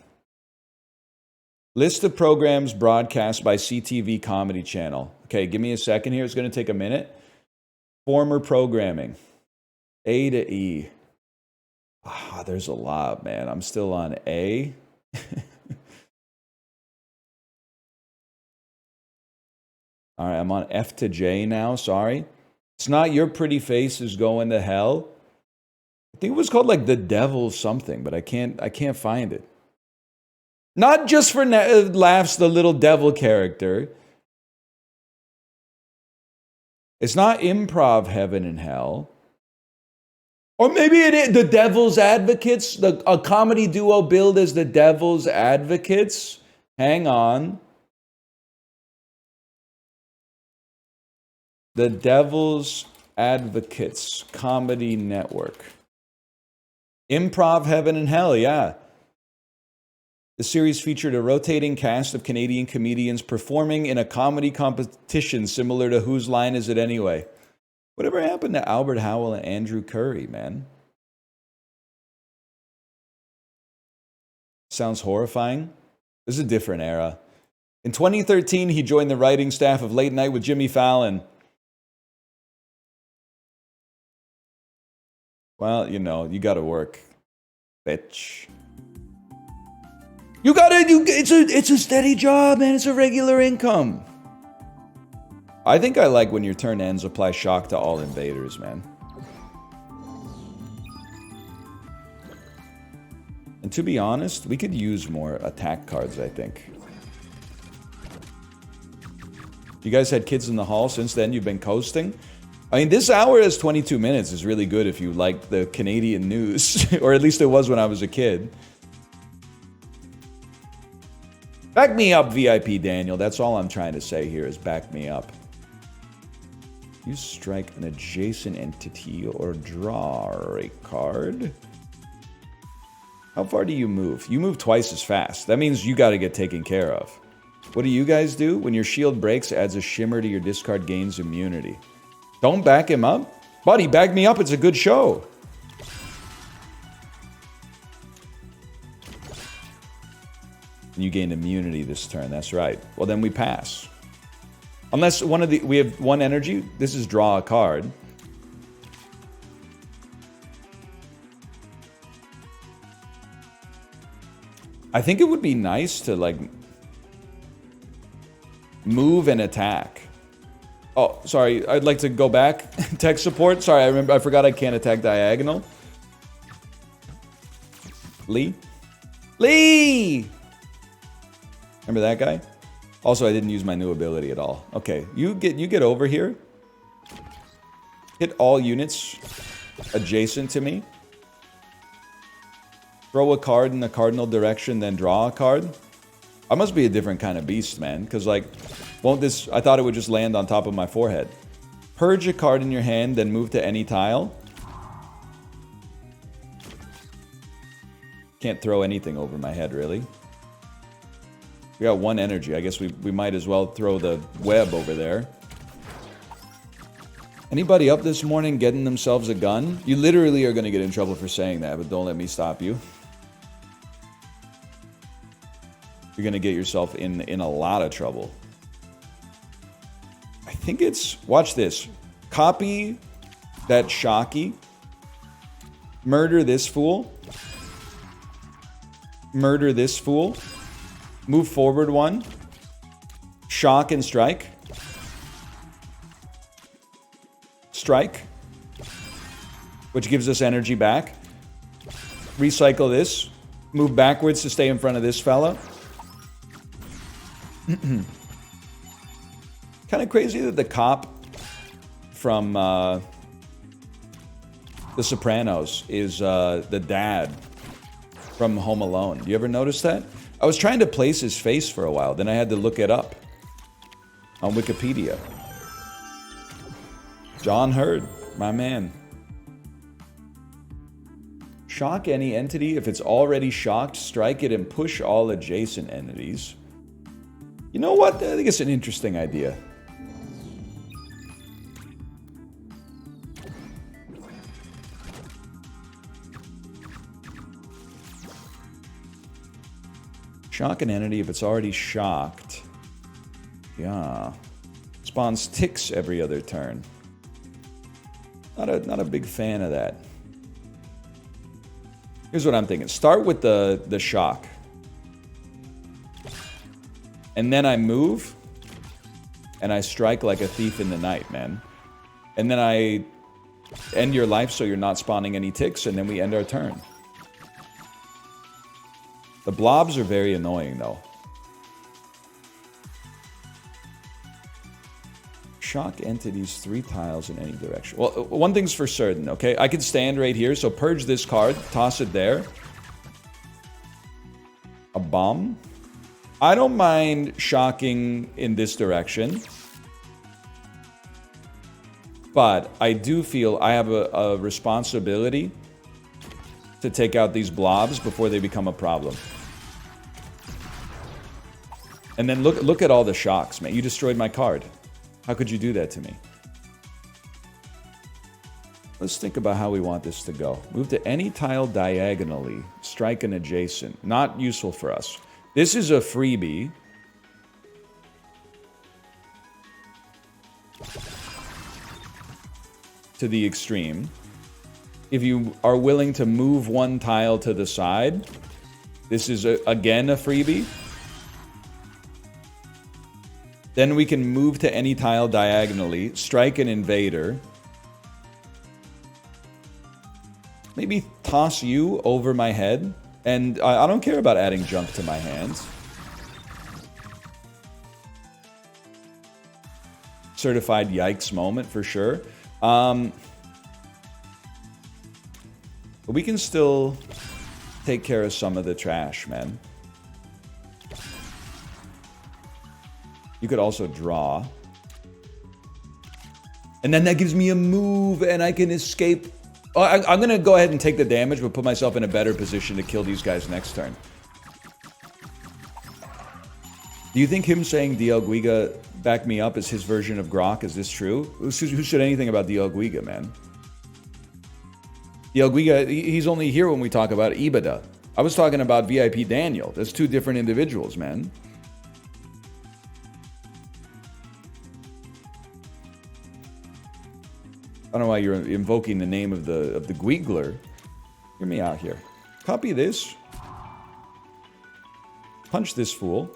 List of programs broadcast by CTV Comedy Channel. Okay, give me a second here. It's going to take a minute. Former programming. A to E. There's a lot, man. I'm still on A. All right, I'm on F to J now. Sorry. It's not Your Pretty Face Is Going to Hell. I think it was called like The Devil something, but I can't find it. Not just for laughs, the little devil character. It's not Improv Heaven and Hell. Or maybe it is The Devil's Advocates. A comedy duo billed as The Devil's Advocates. Hang on. The Devil's Advocates Comedy Network. Improv Heaven and Hell, yeah. The series featured a rotating cast of Canadian comedians performing in a comedy competition similar to Whose Line Is It Anyway? Whatever happened to Albert Howell and Andrew Curry, man? Sounds horrifying. This is a different era. In 2013, he joined the writing staff of Late Night with Jimmy Fallon. Well, you know, you gotta work, bitch. It's a steady job, man. It's a regular income. I think I like when your turn ends, apply shock to all invaders, man. And to be honest, we could use more attack cards, I think. You guys had kids in the hall since then, you've been coasting. I mean, this hour is 22 minutes is really good if you like the Canadian news. Or at least it was when I was a kid. Back me up, VIP Daniel. That's all I'm trying to say here is back me up. You strike an adjacent entity or draw a card. How far do you move? You move twice as fast. That means you got to get taken care of. What do you guys do? When your shield breaks, adds a shimmer to your discard, gains immunity. Don't back him up? Buddy, back me up. It's a good show. You gain immunity this turn. That's right. Well, then we pass. Unless we have one energy. This is draw a card. I think it would be nice to, like, move and attack. Oh, sorry. I'd like to go back. Tech support. Sorry, I forgot I can't attack diagonal. Lee? Remember that guy? Also, I didn't use my new ability at all. Okay, you get over here. Hit all units adjacent to me. Throw a card in the cardinal direction, then draw a card. I must be a different kind of beast, man. Because, like, won't this... I thought it would just land on top of my forehead. Purge a card in your hand, then move to any tile. Can't throw anything over my head, really. We got one energy. I guess we might as well throw the web over there. Anybody up this morning getting themselves a gun? You literally are going to get in trouble for saying that, but don't let me stop you. You're going to get yourself in a lot of trouble. I think it's... Watch this. Copy that Shocky. Murder this fool. Murder this fool. Move forward one. Shock and strike. Strike. Which gives us energy back. Recycle this. Move backwards to stay in front of this fella. Kind of crazy that the cop from The Sopranos is the dad from Home Alone. Do you ever notice that? I was trying to place his face for a while, then I had to look it up on Wikipedia. John Hurd, my man. Shock any entity. If it's already shocked, strike it and push all adjacent entities. You know what? I think it's an interesting idea. Shock an entity if it's already shocked. Yeah. Spawns ticks every other turn. Not a big fan of that. Here's what I'm thinking. Start with the shock. And then I move. And I strike like a thief in the night, man. And then I end your life so you're not spawning any ticks. And then we end our turn. The blobs are very annoying, though. Shock entities 3 tiles in any direction. Well, one thing's for certain, okay? I can stand right here, so purge this card, toss it there. A bomb. I don't mind shocking in this direction. But I do feel I have a responsibility to take out these blobs before they become a problem. And then look at all the shocks, man. You destroyed my card. How could you do that to me? Let's think about how we want this to go. Move to any tile diagonally. Strike an adjacent. Not useful for us. This is a freebie. To the extreme. If you are willing to move one tile to the side, this is again a freebie. Then we can move to any tile diagonally, strike an invader. Maybe toss you over my head. And I don't care about adding junk to my hands. Certified yikes moment for sure. But we can still take care of some of the trash, man. You could also draw. And then that gives me a move, and I can escape. Oh, I'm going to go ahead and take the damage, but put myself in a better position to kill these guys next turn. Do you think him saying DL Guiga back me up is his version of Grok? Is this true? Who said anything about DL Guiga, man? DL Guiga, he's only here when we talk about Ibada. I was talking about VIP Daniel. That's two different individuals, man. I don't know why you're invoking the name of the Guigler. Hear me out here. Copy this. Punch this fool.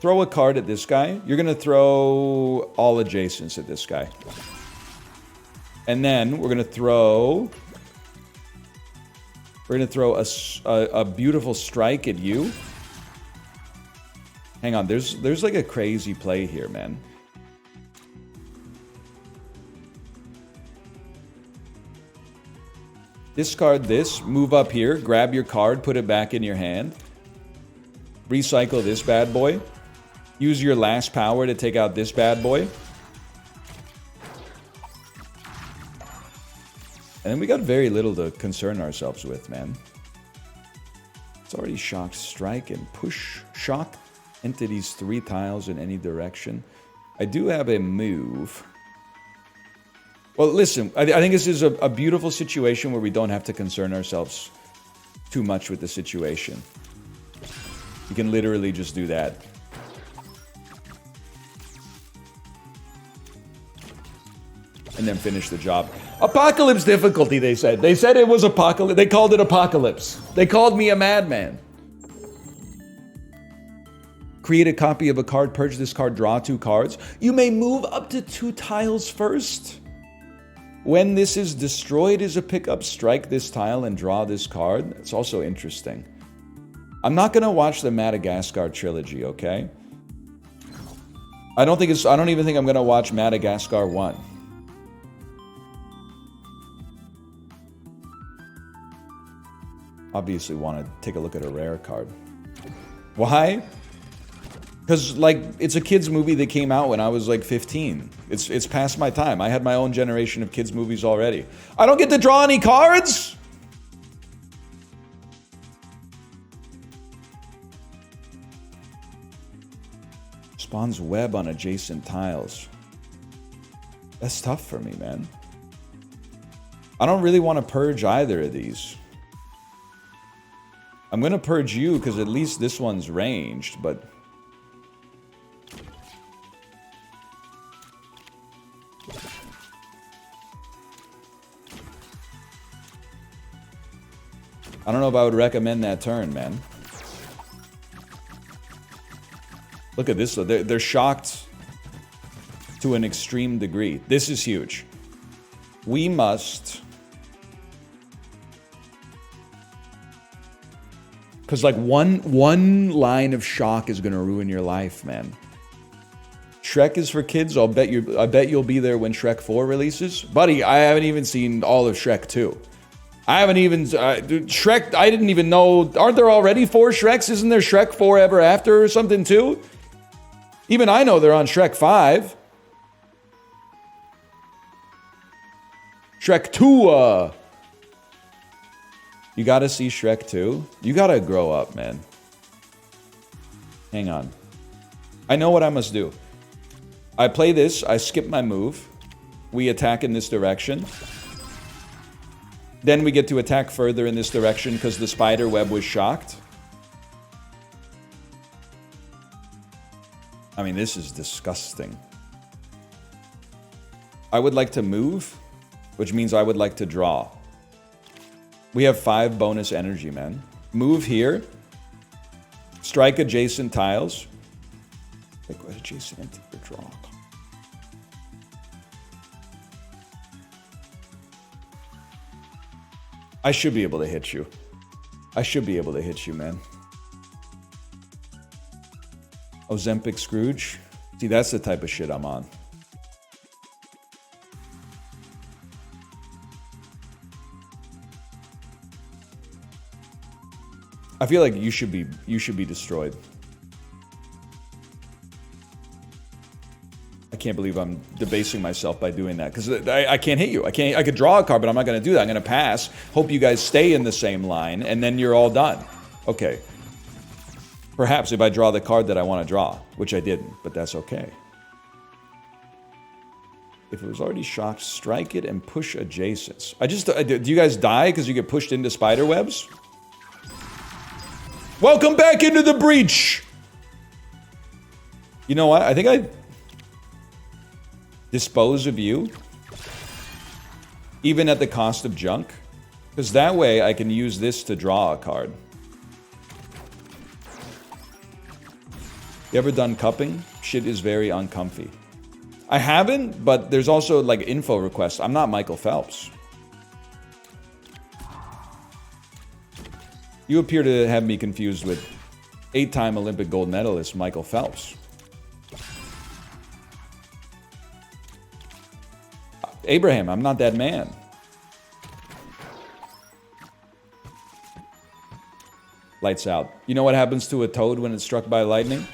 Throw a card at this guy. You're going to throw all adjacents at this guy. And then we're going to throw... We're going to throw a beautiful strike at you. Hang on. There's like a crazy play here, man. Discard this. Move up here. Grab your card. Put it back in your hand. Recycle this bad boy. Use your last power to take out this bad boy. And then we got very little to concern ourselves with, man. It's already shocked strike and push shock entities 3 tiles in any direction. I do have a move. Well, listen, I think this is a beautiful situation where we don't have to concern ourselves too much with the situation. You can literally just do that. And then finish the job. Apocalypse difficulty, they said. They said it was apocalypse. They called it apocalypse. They called me a madman. Create a copy of a card, purge this card, draw 2 cards. You may move up to 2 tiles first. When this is destroyed as a pickup, strike this tile and draw this card. It's also interesting. I'm not going to watch the Madagascar trilogy, okay? I don't even think I'm going to watch Madagascar 1. Obviously want to take a look at a rare card. Why? Because, like, it's a kid's movie that came out when I was, like, 15. It's past my time. I had my own generation of kids' movies already. I don't get to draw any cards? Spawns web on adjacent tiles. That's tough for me, man. I don't really want to purge either of these. I'm going to purge you because at least this one's ranged, but... I don't know if I would recommend that turn, man. Look at this, though. They're shocked to an extreme degree. This is huge. We must... Because, like, one line of shock is going to ruin your life, man. Shrek is for kids. I bet you'll be there when Shrek 4 releases. Buddy, I haven't even seen all of Shrek 2. I haven't even... Shrek, I didn't even know... Aren't there already 4 Shreks? Isn't there Shrek 4 Ever After or something, too? Even I know they're on Shrek 5. Shrek 2, You gotta see Shrek 2. You gotta grow up, man. Hang on. I know what I must do. I play this, I skip my move. We attack in this direction. Then we get to attack further in this direction because the spider web was shocked. I mean, this is disgusting. I would like to move, which means I would like to draw. We have 5 bonus energy, man. Move here. Strike adjacent tiles. Like adjacent entity for draw. I should be able to hit you. I should be able to hit you, man. Ozempic Scrooge. See, that's the type of shit I'm on. I feel like you should be destroyed. I can't believe I'm debasing myself by doing that, because I can't hit you. I could draw a card, but I'm not going to do that. I'm going to pass, hope you guys stay in the same line, and then you're all done. Okay. Perhaps if I draw the card that I want to draw, which I didn't, but that's okay. If it was already shocked, strike it and push adjacents. Do you guys die because you get pushed into spider webs? Welcome back into the breach! You know what? I think I dispose of you, even at the cost of junk, because that way I can use this to draw a card. You ever done cupping? Shit is very uncomfy. I haven't, but there's also like info requests. I'm not Michael Phelps. You appear to have me confused with 8-time Olympic gold medalist Michael Phelps. Abraham, I'm not that man. Lights out. You know what happens to a toad when it's struck by lightning?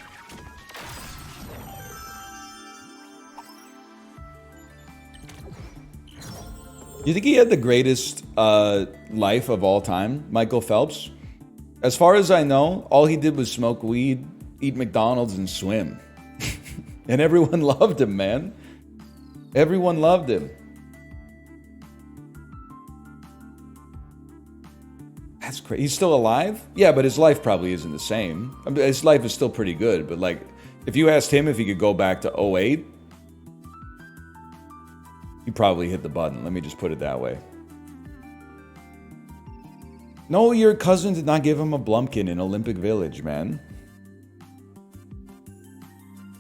You think he had the greatest life of all time, Michael Phelps? As far as I know, all he did was smoke weed, eat McDonald's, and swim. And everyone loved him, man. Everyone loved him. That's crazy. He's still alive? Yeah, but his life probably isn't the same. I mean, his life is still pretty good, but like, if you asked him if he could go back to 08, he probably hit the button. Let me just put it that way. No, your cousin did not give him a Blumpkin in Olympic Village, man.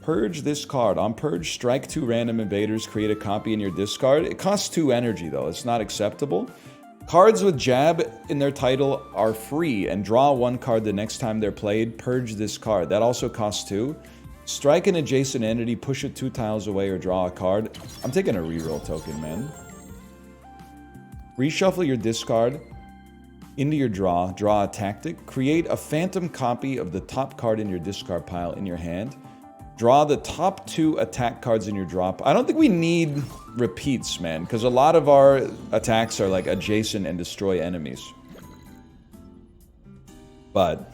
Purge this card. On purge, strike 2 random invaders, create a copy in your discard. It costs 2 energy, though. It's not acceptable. Cards with jab in their title are free, and draw 1 card the next time they're played. Purge this card. That also costs 2. Strike an adjacent entity, push it 2 tiles away, or draw a card. I'm taking a reroll token, man. Reshuffle your discard into your draw. Draw a tactic. Create a phantom copy of the top card in your discard pile in your hand. Draw the top 2 attack cards in your drop. I don't think we need repeats, man, because a lot of our attacks are like adjacent and destroy enemies. But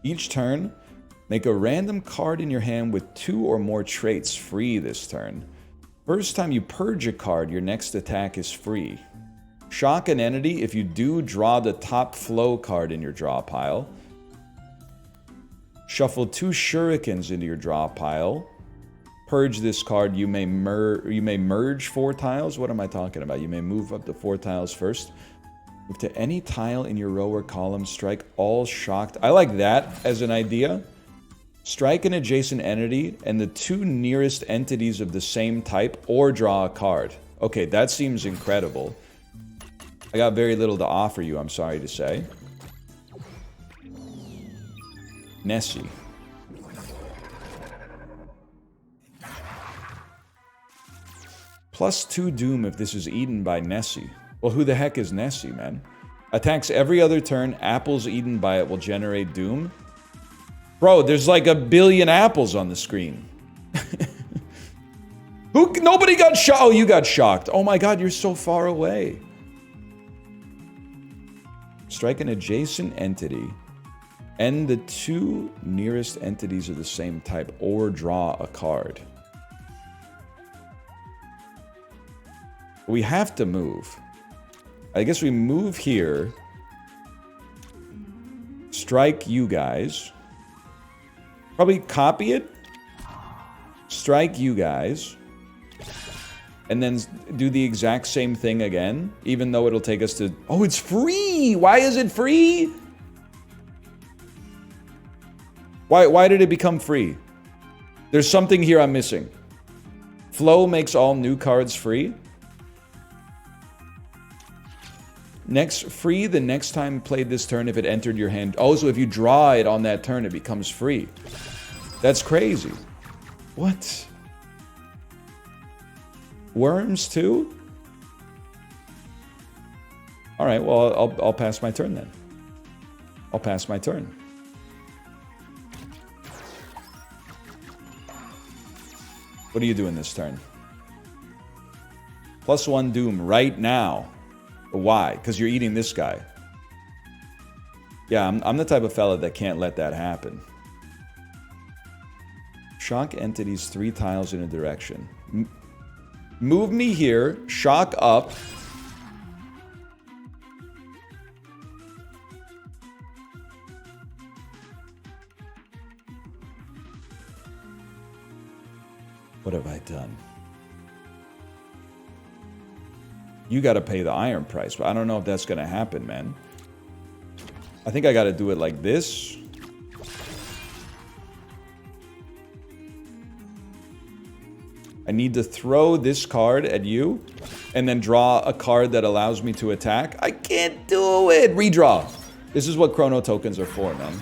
each turn, make a random card in your hand with 2 or more traits free this turn. First time you purge a card, your next attack is free. Shock an entity. If you do, draw the top flow card in your draw pile. Shuffle 2 shurikens into your draw pile. Purge this card. You may merge 4 tiles. What am I talking about? You may move up to 4 tiles first. Move to any tile in your row or column. Strike all shocked. I like that as an idea. Strike an adjacent entity and the 2 nearest entities of the same type, or draw a card. Okay, that seems incredible. I got very little to offer you, I'm sorry to say. Nessie. Plus 2 doom if this is eaten by Nessie. Well, who the heck is Nessie, man? Attacks every other turn. Apples eaten by it will generate doom. Bro, there's like a billion apples on the screen. Nobody got shocked. Oh, you got shocked. Oh my god, you're so far away. Strike an adjacent entity and the 2 nearest entities of the same type, or draw a card. We have to move. I guess we move here. Strike you guys. Probably copy it. Strike you guys. And then do the exact same thing again, even though it'll take us to... Oh, it's free! Why is it free? Why did it become free? There's something here I'm missing. Flow makes all new cards free. Free the next time played this turn if it entered your hand. Oh, so if you draw it on that turn, it becomes free. That's crazy. What? Worms too? All right, well, I'll pass my turn then. I'll pass my turn. What are you doing this turn? +1 Doom right now. Why? Because you're eating this guy. Yeah, I'm the type of fella that can't let that happen. Shock entities 3 tiles in a direction. Move me here. Shock up. What have I done? You got to pay the iron price, but I don't know if that's going to happen, man. I think I got to do it like this. I need to throw this card at you and then draw a card that allows me to attack. I can't do it. Redraw. This is what chrono tokens are for, man.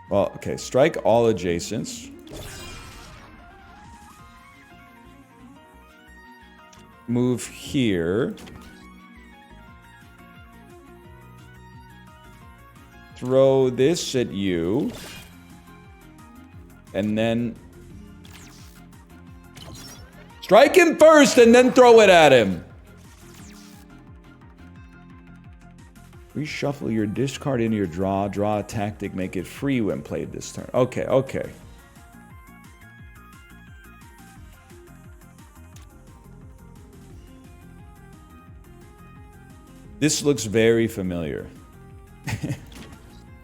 Well, okay, strike all adjacents. Move here. Throw this at you. And then strike him first and then throw it at him. Reshuffle your discard into your draw. Draw a tactic. Make it free when played this turn. Okay, okay. This looks very familiar.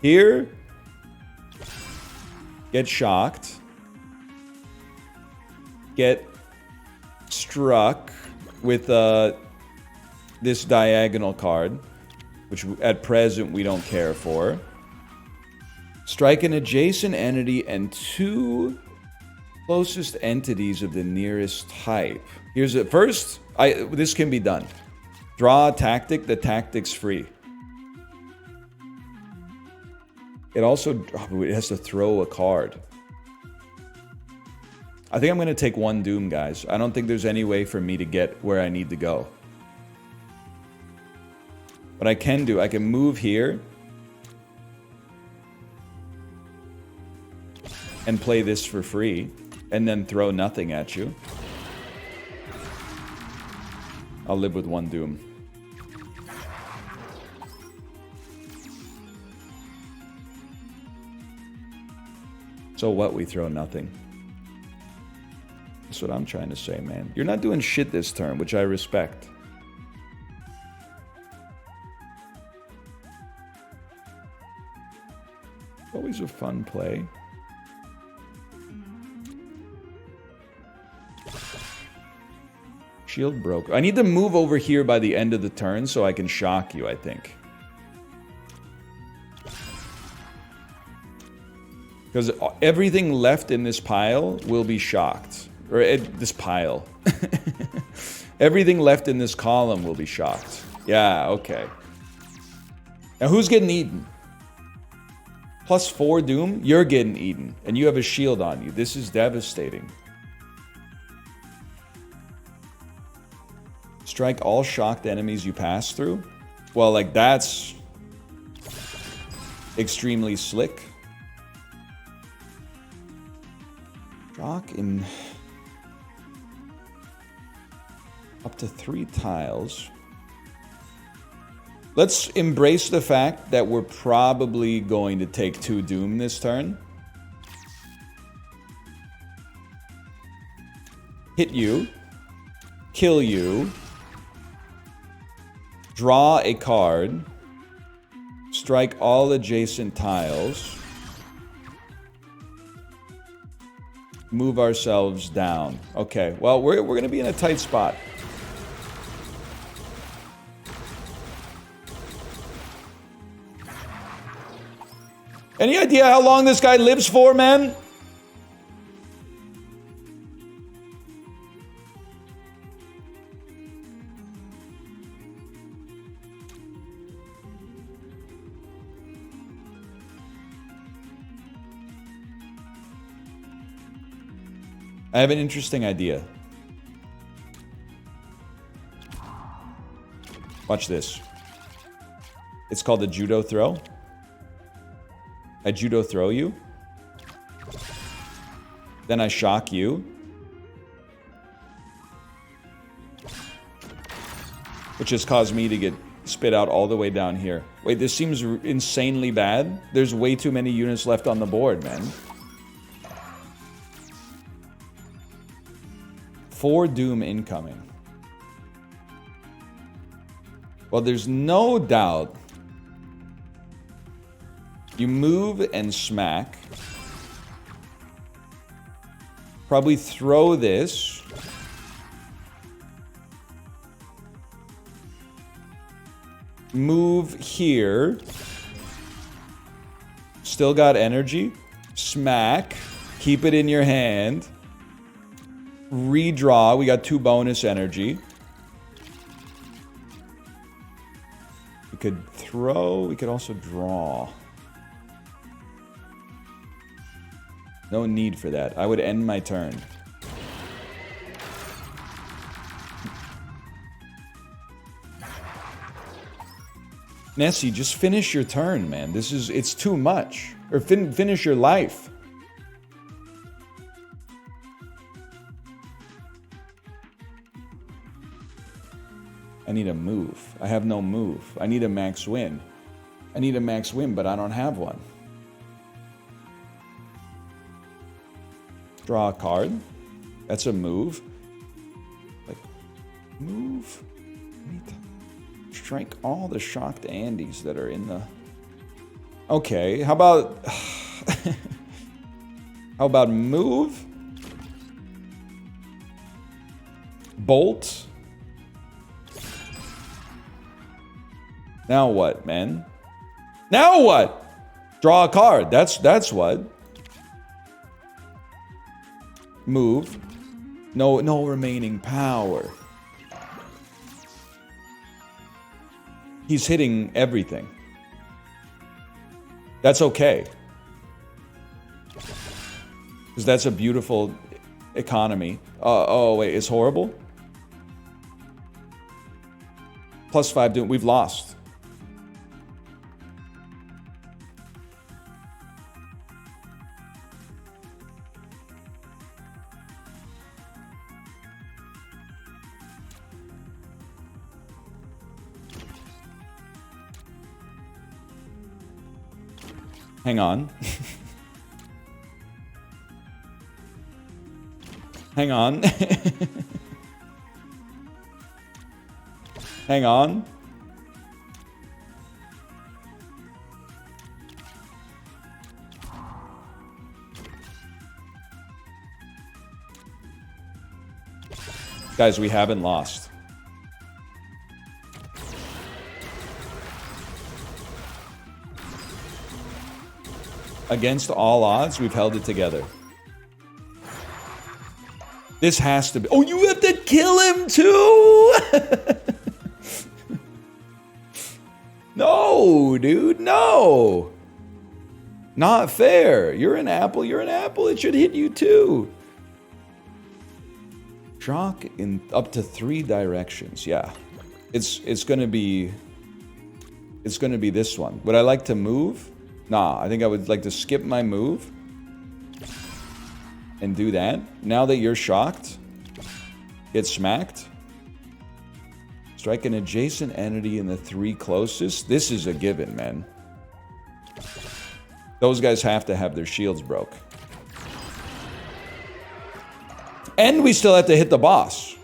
Here. Get shocked. Get struck with this diagonal card, which at present we don't care for. Strike an adjacent entity and 2 closest entities of the nearest type. Here's it. First, this can be done. Draw a tactic. The tactic's free. It also it has to throw a card. I think I'm going to take 1 Doom, guys. I don't think there's any way for me to get where I need to go. What I can do, I can move here and play this for free and then throw nothing at you. I'll live with 1 Doom. So what? We throw nothing. That's what I'm trying to say, man. You're not doing shit this turn, which I respect. Always a fun play. Shield broke. I need to move over here by the end of the turn so I can shock you, I think. Because everything left in this pile will be shocked. Or this pile. Everything left in this column will be shocked. Yeah, okay. Now who's getting eaten? +4 Doom? You're getting eaten. And you have a shield on you. This is devastating. Strike all shocked enemies you pass through? Well, like, that's extremely slick. Shock in up to 3 tiles. Let's embrace the fact that we're probably going to take 2 Doom this turn. Hit you. Kill you. Draw a card. Strike all adjacent tiles. Move ourselves down. Okay, well, we're going to be in a tight spot. Any idea how long this guy lives for, man? I have an interesting idea. Watch this. It's called the judo throw. I judo throw you. Then I shock you. Which has caused me to get spit out all the way down here. Wait, this seems insanely bad. There's way too many units left on the board, man. 4 Doom incoming. Well, there's no doubt. You move and smack. Probably throw this. Move here. Still got energy. Smack. Keep it in your hand. Redraw. We got 2 bonus energy. We could throw. We could also draw. No need for that. I would end my turn. Nessie, just finish your turn, man. It's too much. Or finish your life. I need a move. I have no move. I need a max win. I need a max win, but I don't have one. Draw a card. That's a move. Like, move. I need to strike all the shocked Andes that are in the... Okay, how about... how about move? Bolt. Now what, man? Now what? Draw a card. That's what. Move. No remaining power. He's hitting everything. That's okay. Because that's a beautiful economy. Oh, wait, it's horrible? +5 doom. We've lost. Hang on. Hang on. Hang on. Guys, we haven't lost. Against all odds, we've held it together. This has to be... Oh, you have to kill him too? No, dude, no. Not fair. You're an apple, you're an apple. It should hit you too. Shock in up to 3 directions. Yeah. It's gonna be... It's gonna be this one. Would I like to move? Nah, I think I would like to skip my move and do that. Now that you're shocked, get smacked. Strike an adjacent entity in the 3 closest. This is a given, man. Those guys have to have their shields broke. And we still have to hit the boss.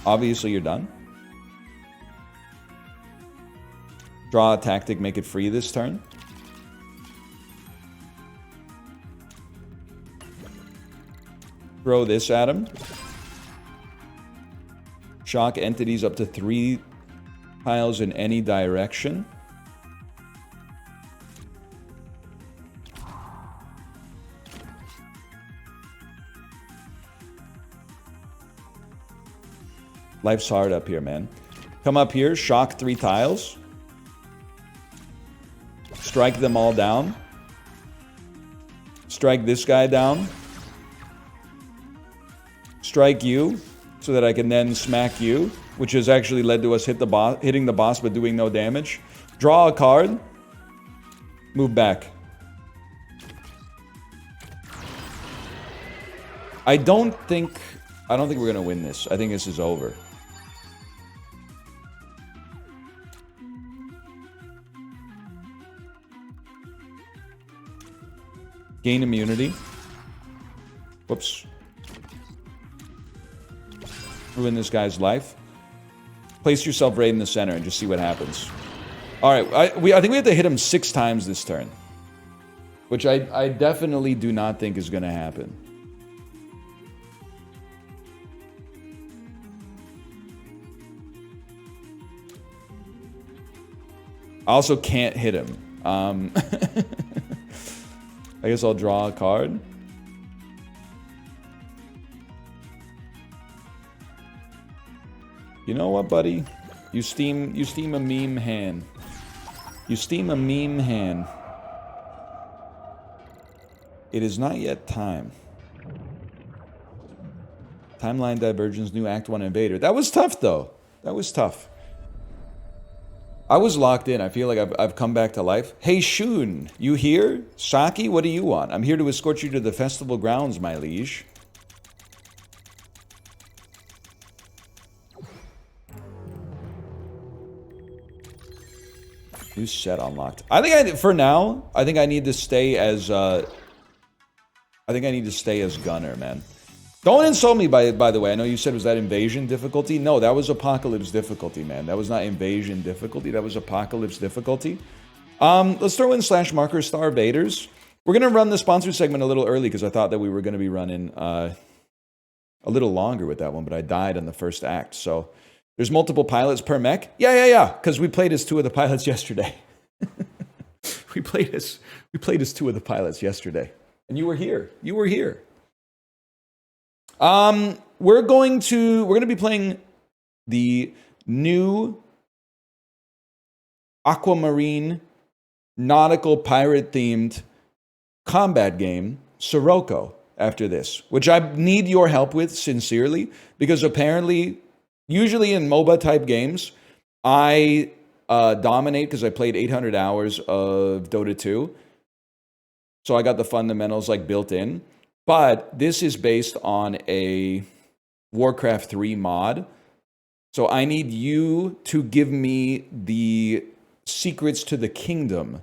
Obviously, you're done. Draw a tactic, make it free this turn. Throw this at him. Shock entities up to 3 tiles in any direction. Life's hard up here, man. Come up here, shock 3 tiles. Strike them all down. Strike this guy down. Strike you, so that I can then smack you, which has actually led to us hitting the boss but doing no damage. Draw a card. Move back. I don't think we're gonna win this. I think this is over. Gain immunity. Whoops. Ruin this guy's life. Place yourself right in the center and just see what happens. Alright, I think we have to hit him 6 times this turn. Which I definitely do not think is gonna happen. I also can't hit him. I guess I'll draw a card. You know what, buddy? You steam a meme hand. You steam a meme hand. It is not yet time. Timeline divergence, new Act 1 Invader. That was tough, though. That was tough. I was locked in. I feel like I've come back to life. Hey, Shun, you here? Saki, what do you want? I'm here to escort you to the festival grounds, my liege. New set unlocked. I think for now, I think I need to stay as Gunner, man. Don't insult me, by the way. I know you said, was that invasion difficulty? No, that was apocalypse difficulty, man. That was not invasion difficulty. That was apocalypse difficulty. Let's throw in /marker StarVaders. We're going to run the sponsored segment a little early because I thought that we were going to be running a little longer with that one, but I died in the first act. So there's multiple pilots per mech. Yeah. Because we played as 2 of the pilots yesterday. we played as 2 of the pilots yesterday. And you were here. You were here. We're going to be playing the new aquamarine nautical pirate themed combat game, Sirocco, after this, which I need your help with sincerely, because apparently, usually in Moba type games, I dominate because I played 800 hours of Dota 2. So I got the fundamentals like built in. But this is based on a Warcraft 3 mod. So I need you to give me the secrets to the kingdom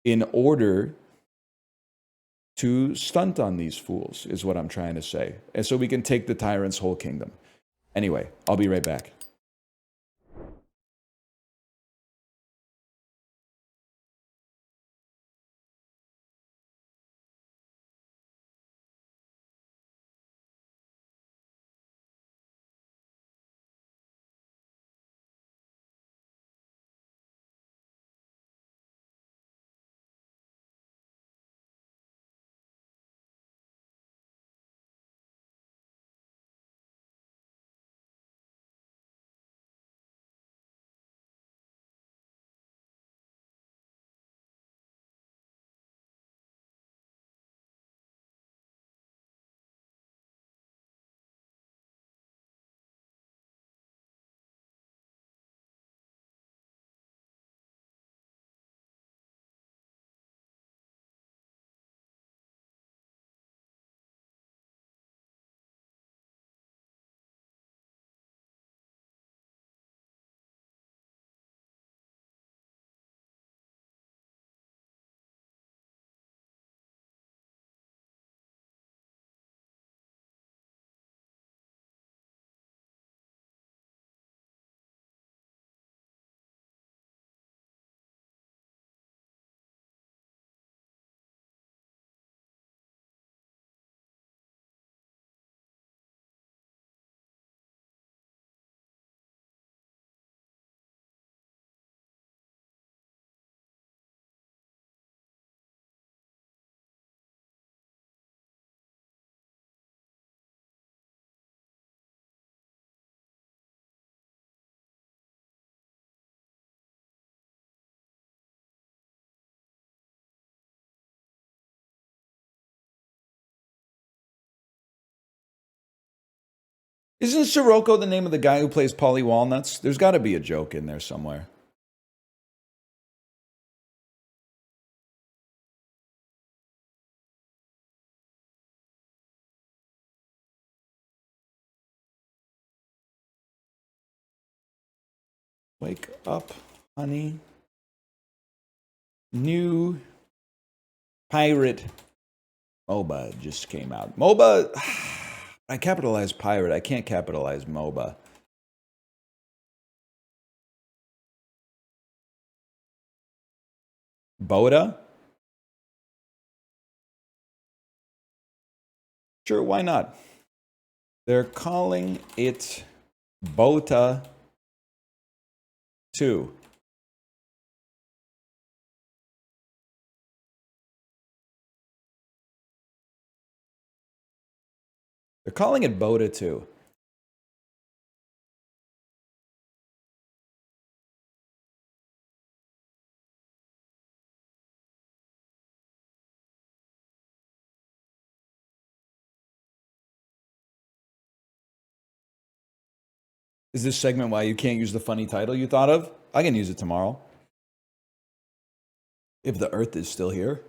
in order to stunt on these fools, is what I'm trying to say. And so we can take the tyrant's whole kingdom. Anyway, I'll be right back. Isn't Sirocco the name of the guy who plays Polly Walnuts? There's got to be a joke in there somewhere. Wake up, honey. New pirate Moba just came out. Moba, I capitalized pirate. I can't capitalize Moba. Boda? Sure, why not? They're calling it Bota 2. They're calling it Boda 2. Is this segment why you can't use the funny title you thought of? I can use it tomorrow. If the Earth is still here.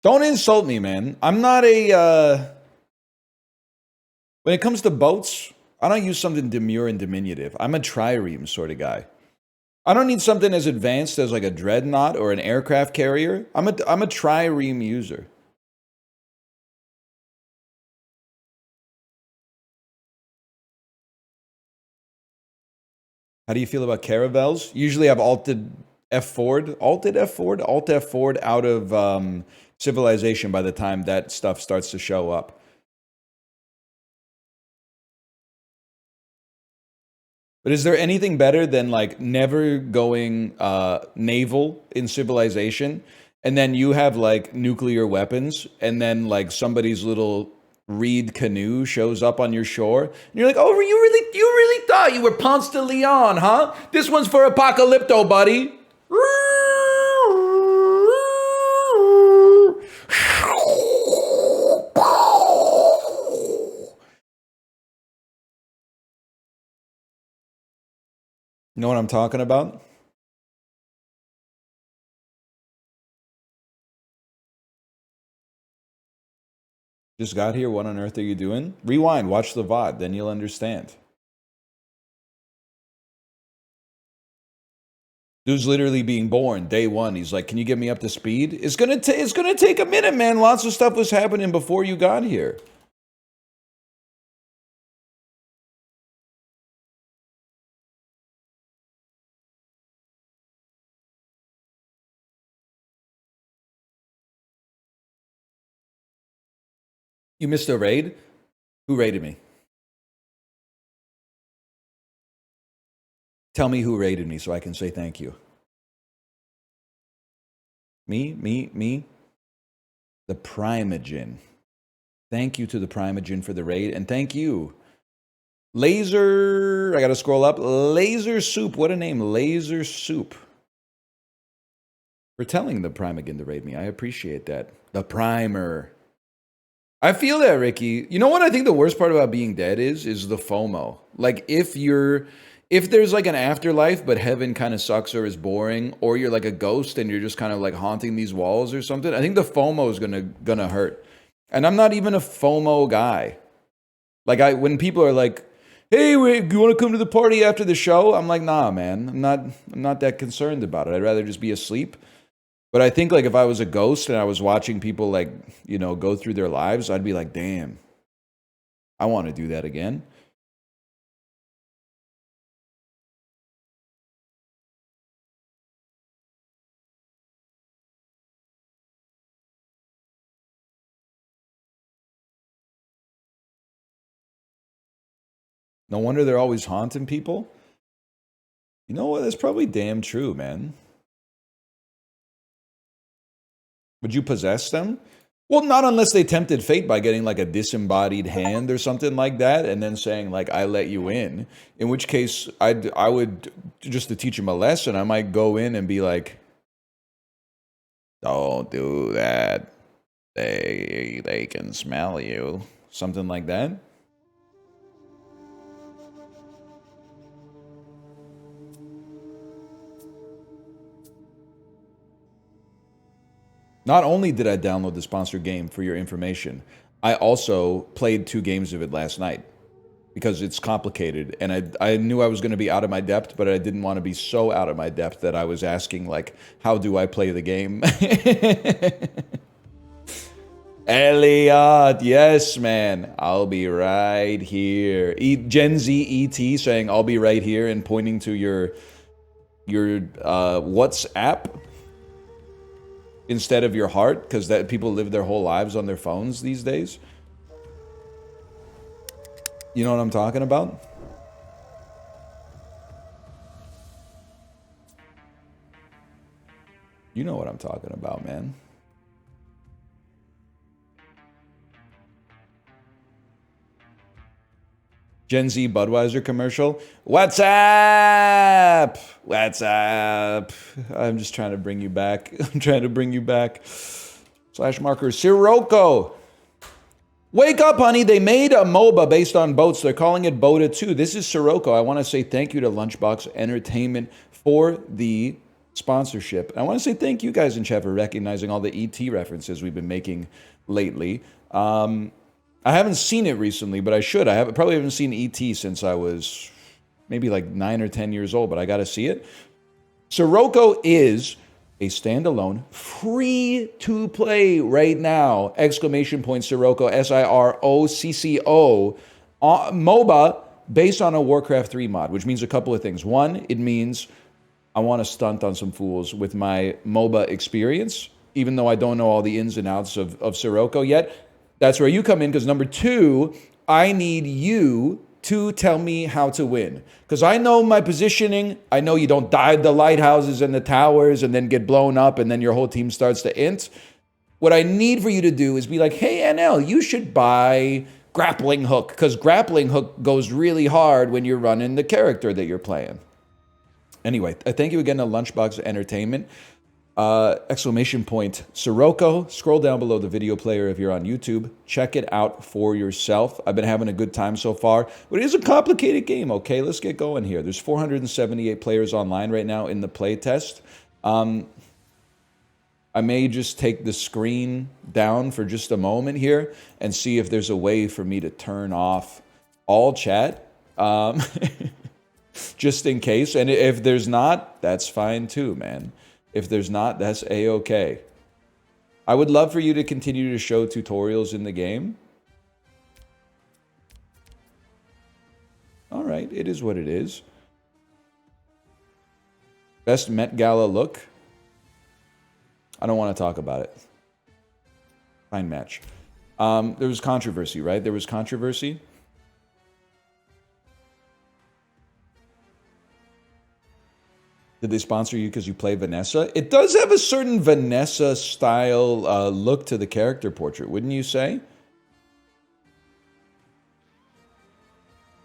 Don't insult me, man. I'm not a... When it comes to boats, I don't use something demure and diminutive. I'm a trireme sort of guy. I don't need something as advanced as like a dreadnought or an aircraft carrier. I'm a trireme user. How do you feel about caravels? Usually I've alted F forward out of Civilization by the time that stuff starts to show up. But is there anything better than like never going naval in Civilization, and then you have like nuclear weapons, and then like somebody's little reed canoe shows up on your shore, and you're like, oh, you really thought you were Ponce de Leon, huh? This one's for Apocalypto, buddy. You know what I'm talking about? Just got here. What on earth are you doing? Rewind, watch the VOD, then you'll understand. Dude's literally being born day one. He's like, "Can you get me up to speed?" It's gonna take a minute, man. Lots of stuff was happening before you got here. You missed a raid? Who raided me? Tell me who raided me so I can say thank you. Me? The Primogen. Thank you to the Primogen for the raid, and thank you. Laser, I gotta scroll up. Laser Soup, what a name, Laser Soup. For telling the Primogen to raid me, I appreciate that. The Primer. I feel that, Ricky. You know what I think the worst part about being dead is the FOMO. Like if there's like an afterlife, but heaven kind of sucks or is boring, or you're like a ghost and you're just kind of like haunting these walls or something, I think the FOMO is gonna hurt. And I'm not even a FOMO guy. Like when people are like, "Hey, you want to come to the party after the show?" I'm like, "Nah, man. I'm not that concerned about it. I'd rather just be asleep." But I think like if I was a ghost and I was watching people like, you know, go through their lives, I'd be like, "Damn. I want to do that again." No wonder they're always haunting people. You know what? That's probably damn true, man. Would you possess them? Well, not unless they tempted fate by getting like a disembodied hand or something like that, and then saying like, "I let you in." In which case, I would just to teach them a lesson. I might go in and be like, Don't do that. They can smell you. Something like that. Not only did I download the sponsored game for your information, I also played 2 games of it last night because it's complicated, and I knew I was going to be out of my depth, but I didn't want to be so out of my depth that I was asking, like, how do I play the game? Elliot, yes, man. I'll be right here. Gen Z ET saying, I'll be right here, and pointing to your WhatsApp instead of your heart, because that people live their whole lives on their phones these days. You know what I'm talking about? You know what I'm talking about, man. Gen Z Budweiser commercial. What's up? What's up? I'm just trying to bring you back. I'm trying to bring you back. Slash marker Sirocco. Wake up, honey. They made a Moba based on boats. They're calling it Boda 2. This is Sirocco. I want to say thank you to Lunchbox Entertainment for the sponsorship. I want to say thank you guys in chat for recognizing all the ET references we've been making lately. I haven't seen it recently, but I should. Probably haven't seen ET since I was maybe like 9 or 10 years old, but I got to see it. Sirocco is a standalone, free to play right now, exclamation point Sirocco, Sirocco, MOBA based on a Warcraft 3 mod, which means a couple of things. One, it means I want to stunt on some fools with my MOBA experience, even though I don't know all the ins and outs of Sirocco yet. That's where you come in, because number 2, I need you to tell me how to win. Because I know my positioning. I know you don't dive the lighthouses and the towers and then get blown up and then your whole team starts to int. What I need for you to do is be like, hey, NL, you should buy Grappling Hook, because Grappling Hook goes really hard when you're running the character that you're playing. Anyway, thank you again to Lunchbox Entertainment. Exclamation point Sirocco. Scroll down below the video player if you're on YouTube. Check it out for yourself. I've been having a good time so far, but it is a complicated game. Okay, let's get going here. There's 478 players online right now in the playtest. I may just take the screen down for just a moment here and see if there's a way for me to turn off all chat, just in case. And if there's not, that's fine too, man. If there's not, that's A-okay. I would love for you to continue to show tutorials in the game. All right, it is what it is. Best Met Gala look. I don't want to talk about it. Fine match. There was controversy, right? There was controversy. Did they sponsor you because you play Vanessa? It does have a certain Vanessa style look to the character portrait, wouldn't you say?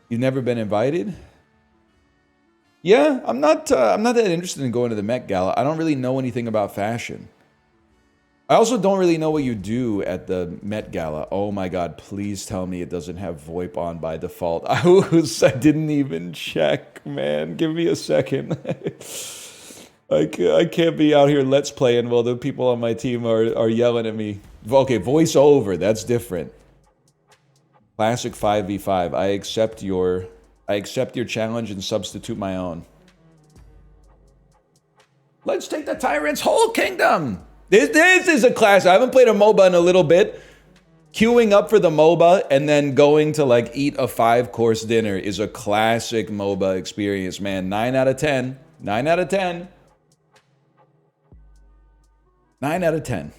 You've never been invited? Yeah, I'm not that interested in going to the Met Gala. I don't really know anything about fashion. I also don't really know what you do at the Met Gala. Oh my God, please tell me it doesn't have VoIP on by default. I didn't even check, man. Give me a second. I can't be out here let's playing while the people on my team are yelling at me. Okay, voice over, that's different. Classic 5v5. I accept your challenge and substitute my own. Let's take the tyrant's whole kingdom. This is a class. I haven't played a MOBA in a little bit. Queuing up for the MOBA and then going to like eat a 5-course dinner is a classic MOBA experience, man. 9 out of 10. 9 out of 10. 9 out of 10.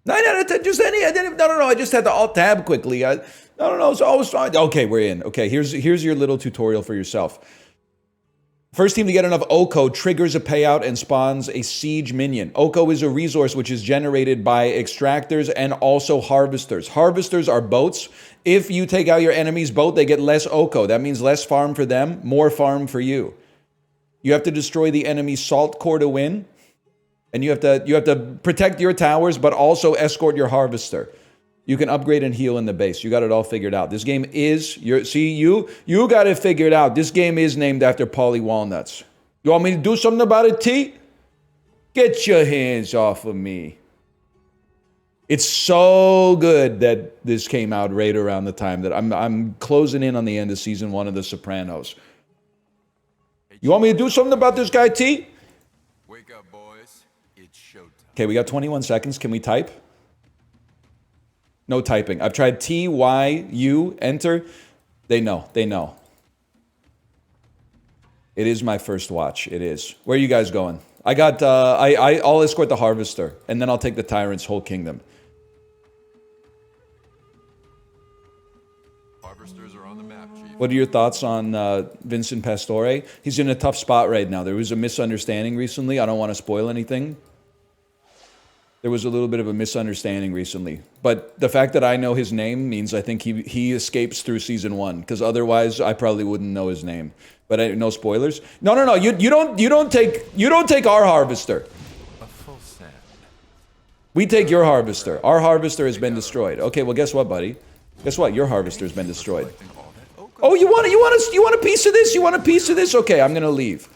9 out of 10. Just any. I didn't. No. I just had to alt tab quickly. No. It's always fine. Okay, we're in. Okay, here's your little tutorial for yourself. First team to get enough Oko triggers a payout and spawns a siege minion. Oko is a resource which is generated by extractors and also harvesters. Harvesters are boats. If you take out your enemy's boat, they get less Oko. That means less farm for them, more farm for you. You have to destroy the enemy's salt core to win. And you have to protect your towers, but also escort your harvester. You can upgrade and heal in the base. You got it all figured out. This game is you got it figured out. This game is named after Paulie Walnuts. You want me to do something about it, T? Get your hands off of me. It's so good that this came out right around the time that I'm closing in on the end of season 1 of The Sopranos. You want me to do something about this guy, T? Wake up, boys. It's showtime. Okay, we got 21 seconds. Can we type? No typing. I've tried T, Y, U, enter. They know. They know. It is my first watch. It is. Where are you guys going? I got, I'll escort the Harvester, and then I'll take the Tyrant's whole kingdom. Harvesters are on the map, Chief. What are your thoughts on Vincent Pastore? He's in a tough spot right now. There was a misunderstanding recently. I don't want to spoil anything. There was a little bit of a misunderstanding recently. But the fact that I know his name means I think he escapes through season 1, because otherwise I probably wouldn't know his name. But no spoilers. No. You don't take our Harvester. A full send. We take your Harvester. Our Harvester has been destroyed. Okay, well guess what, buddy? Guess what? Your Harvester has been destroyed. Oh, you want a piece of this? You want a piece of this? Okay, I'm gonna leave.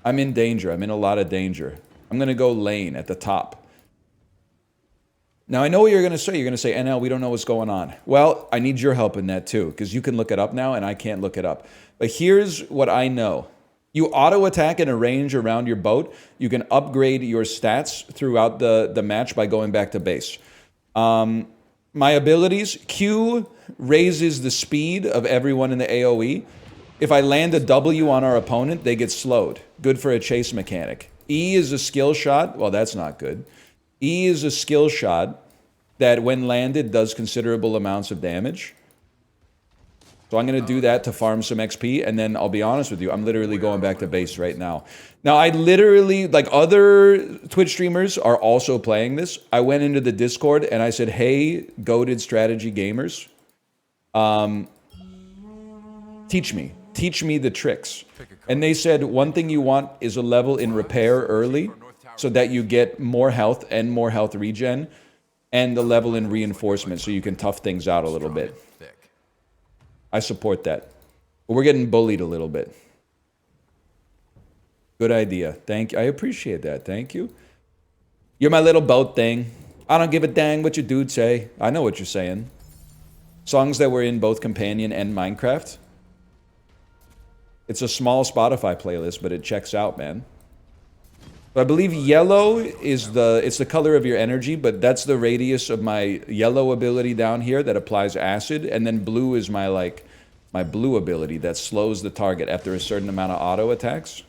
I'm in danger. I'm in a lot of danger. I'm gonna go lane at the top. Now, I know what you're going to say. You're going to say, NL, we don't know what's going on. Well, I need your help in that too, because you can look it up now, and I can't look it up. But here's what I know. You auto-attack in a range around your boat. You can upgrade your stats throughout the match by going back to base. My abilities, Q raises the speed of everyone in the AoE. If I land a W on our opponent, they get slowed. Good for a chase mechanic. E is a skill shot. Well, that's not good. E is a skill shot that, when landed, does considerable amounts of damage. So I'm going to do that to farm some XP, and then I'll be honest with you, I'm literally going back to base right now. Now, I literally, like other Twitch streamers are also playing this. I went into the Discord and I said, hey, goated strategy gamers, teach me the tricks. And they said, one thing you want is a level in repair early, so that you get more health and more health regen, and the level in reinforcement so you can tough things out a little bit. I support that. But we're getting bullied a little bit. Good idea. Thank you. I appreciate that. Thank you. You're my little boat thing. I don't give a dang what your dude say. I know what you're saying. Songs that were in both Companion and Minecraft. It's a small Spotify playlist, but it checks out, man. I believe yellow is it's the color of your energy, but that's the radius of my yellow ability down here that applies acid, and then blue is my blue ability that slows the target after a certain amount of auto attacks.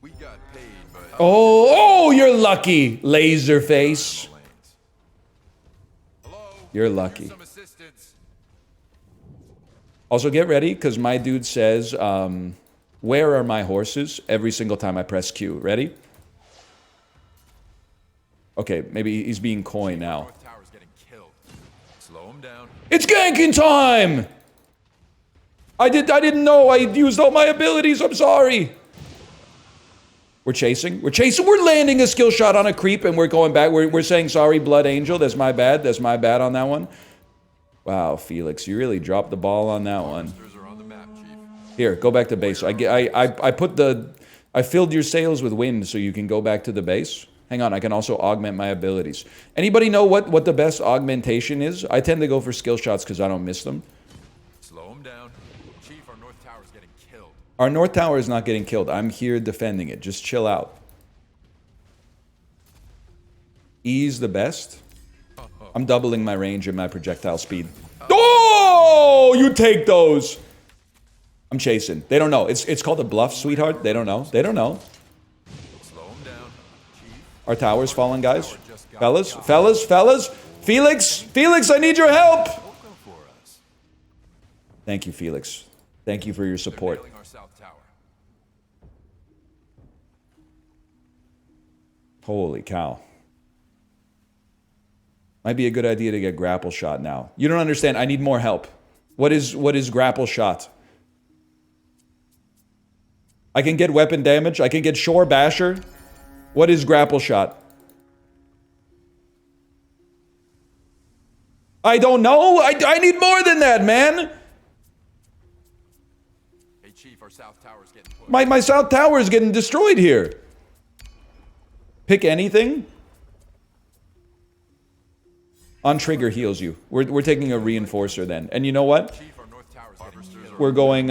We got paid, but Oh, you're lucky, laser face. hello. You're lucky. Some assistance. Also, get ready, because my dude says, where are my horses? Every single time I press Q. Ready? Okay, maybe he's being coy now. North Tower's getting killed. Slow him down. It's ganking time! I didn't know I used all my abilities. I'm sorry. We're chasing. We're landing a skill shot on a creep, and we're going back. We're saying sorry, Blood Angel. That's my bad. That's my bad on that one. Wow, Felix, you really dropped the ball on that one. Harvesters are on the map, Chief. Here, go back to base. I filled your sails with wind so you can go back to the base. Hang on, I can also augment my abilities. Anybody know what the best augmentation is? I tend to go for skill shots because I don't miss them. Slow him down. Chief, our North Tower's getting killed. Our North Tower is not getting killed. I'm here defending it. Just chill out. E's the best. I'm doubling my range and my projectile speed. Oh, you take those. I'm chasing. They don't know. It's called a bluff, sweetheart. They don't know. They don't know. Slow him down. Chief. Our tower's falling, guys. Fellas. Felix, I need your help. Welcome for us. Thank you, Felix. Thank you for your support. Nailing our South Tower. Holy cow. Might be a good idea to get grapple shot now. You don't understand. I need more help. What is grapple shot? I can get weapon damage. I can get shore basher. What is grapple shot? I don't know. I need more than that, man. Hey, Chief, our south tower's getting pushed. My south tower is getting destroyed here. Pick anything. On trigger heals you. We're taking a reinforcer then. And you know what? Chief, our north tower's getting killed. We're going,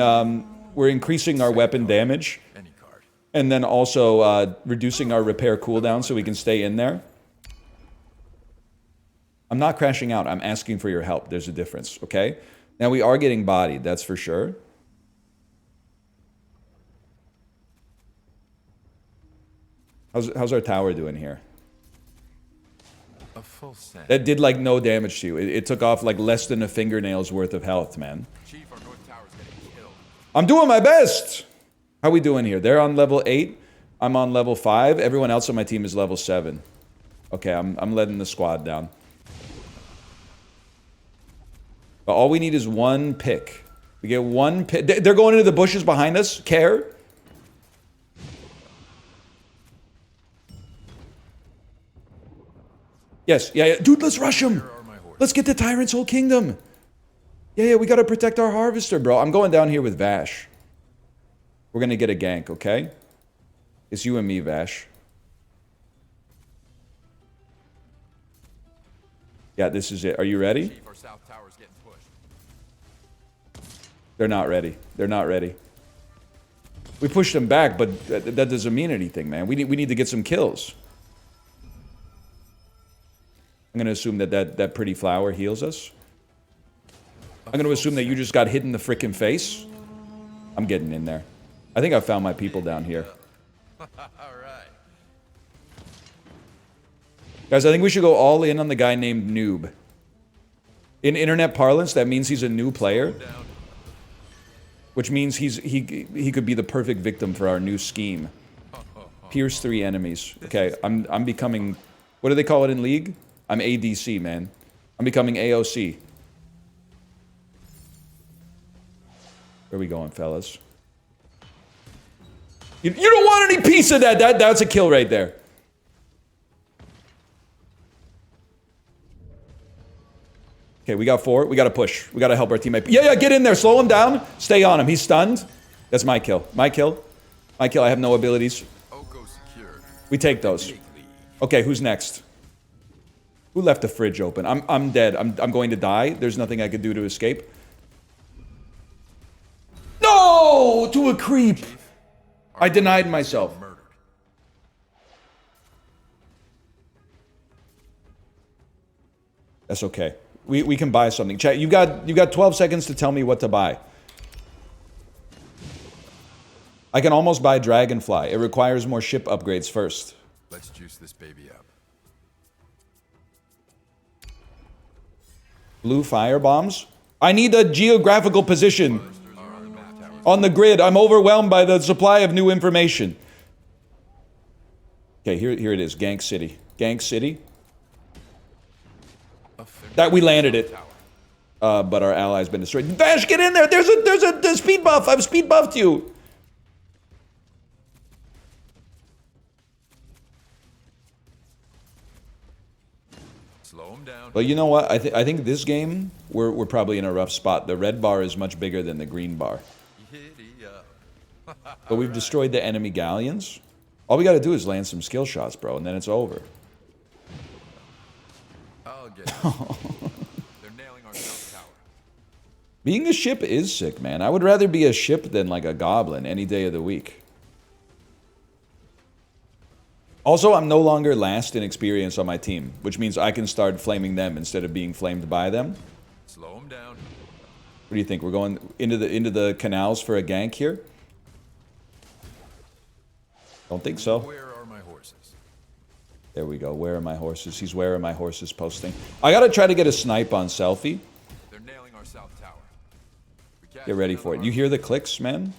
we're increasing our weapon damage. Any card. And then also reducing our repair cooldown so we can stay in there. I'm not crashing out. I'm asking for your help. There's a difference, okay? Now, we are getting bodied, that's for sure. How's our tower doing here? A full set. That did, like, no damage to you. It took off, like, less than a fingernail's worth of health, man. Chief, our north tower's getting killed. I'm doing my best! How we doing here? They're on level 8. I'm on level 5. Everyone else on my team is level 7. Okay, I'm letting the squad down. But all we need is one pick. We get one pick. They're going into the bushes behind us. Care? Yes, yeah. Dude, let's rush him. Let's get the Tyrant's whole kingdom. Yeah, we gotta protect our harvester, bro. I'm going down here with Vash. We're gonna get a gank, okay? It's you and me, Vash. Yeah, this is it. Are you ready? Chief, our south tower's getting pushed. They're not ready. They're not ready. We pushed them back, but that doesn't mean anything, man. We need to get some kills. I'm going to assume that pretty flower heals us. I'm going to assume that you just got hit in the frickin' face. I'm getting in there. I think I found my people down here. All right. Guys, I think we should go all in on the guy named Noob. In internet parlance, that means he's a new player. Which means he could be the perfect victim for our new scheme. Pierce 3 enemies. Okay, I'm becoming... What do they call it in League? I'm ADC, man. I'm becoming AOC. Where are we going, fellas? You don't want any piece of that. That's a kill right there. Okay, we got 4. We got to push. We got to help our teammate. Yeah, get in there. Slow him down. Stay on him. He's stunned. That's my kill. My kill. My kill. I have no abilities. Oko secured. We take those. Okay, who's next? Who left the fridge open? I'm dead. I'm going to die. There's nothing I could do to escape. No! To a creep. I denied myself. Murdered. That's okay. We can buy something. Chat, you got 12 seconds to tell me what to buy. I can almost buy Dragonfly. It requires more ship upgrades first. Let's juice this baby up. Blue fire bombs? I need a geographical position on the grid. I'm overwhelmed by the supply of new information. Okay, here it is. Gank City. Gank City. That we landed it. But our ally's been destroyed. Vash, get in there! There's a speed buff! I've speed buffed you! Slow him down. Well, you know what? I think this game, we're probably in a rough spot. The red bar is much bigger than the green bar. Giddy up. But we've destroyed the enemy galleons. All we gotta do is land some skill shots, bro, and then it's over. I'll get it. They're nailing our south tower. Being a ship is sick, man. I would rather be a ship than like a goblin any day of the week. Also, I'm no longer last in experience on my team, which means I can start flaming them instead of being flamed by them. Slow him down. What do you think? We're going into the canals for a gank here? Don't think so. Where are my horses? There we go. Where are my horses? He's where are my horses posting. I gotta try to get a snipe on Selfie. They're nailing our south tower. Get ready for it. You hear the clicks, man?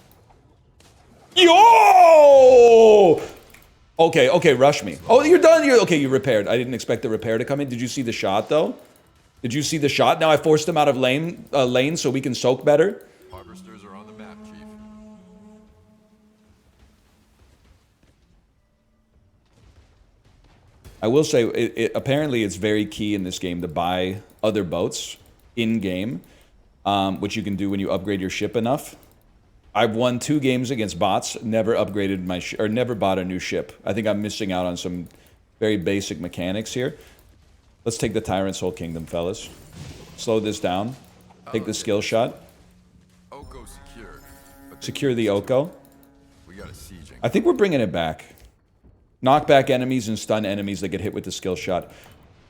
Yo! Okay, rush me. Oh, you're done. Okay, you repaired. I didn't expect the repair to come in. Did you see the shot, though? Did you see the shot? Now I forced him out of lane so we can soak better. Harvesters are on the map, Chief. I will say, apparently it's very key in this game to buy other boats in-game, which you can do when you upgrade your ship enough. I've won 2 games against bots, never upgraded my or never bought a new ship. I think I'm missing out on some very basic mechanics here. Let's take the Tyrant's Whole Kingdom, fellas. Slow this down. Take the skill shot. Oko secured. Secure the Oko. We got a sieging. I think we're bringing it back. Knock back enemies and stun enemies that get hit with the skill shot.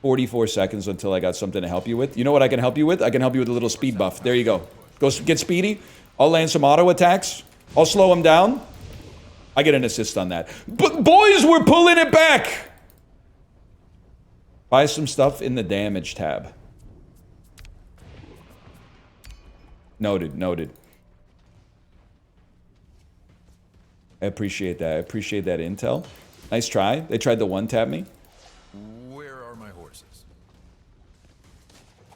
44 seconds until I got something to help you with. You know what I can help you with? I can help you with a little speed buff. There you go. Go get speedy. I'll land some auto attacks. I'll slow them down. I get an assist on that. But boys, we're pulling it back! Buy some stuff in the damage tab. Noted, noted. I appreciate that. I appreciate that intel. Nice try. They tried to one-tap me. Where are my horses?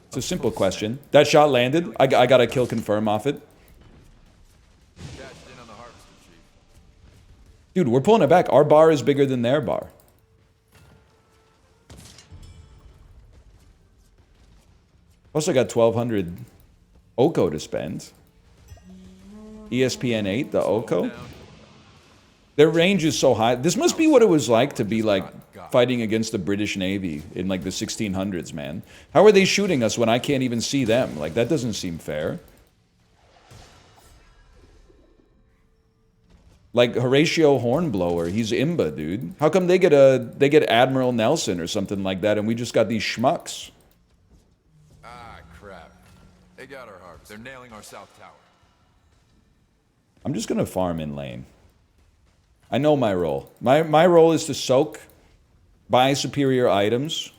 It's a simple question. That shot landed. I got a kill confirm off it. Cashed in on the harvester, Chief. Dude, we're pulling it back. Our bar is bigger than their bar. Also got 1,200 Oko to spend. ESPN 8, the Oko. Their range is so high. This must be what it was like to be like fighting against the British Navy in like the 1600s, man. How are they shooting us when I can't even see them? Like, that doesn't seem fair. Like Horatio Hornblower, he's Imba, dude. How come they get Admiral Nelson or something like that, and we just got these schmucks? Ah, crap. They got our harvest. They're nailing our south tower. I'm just gonna farm in lane. I know my role. My role is to soak, buy superior items.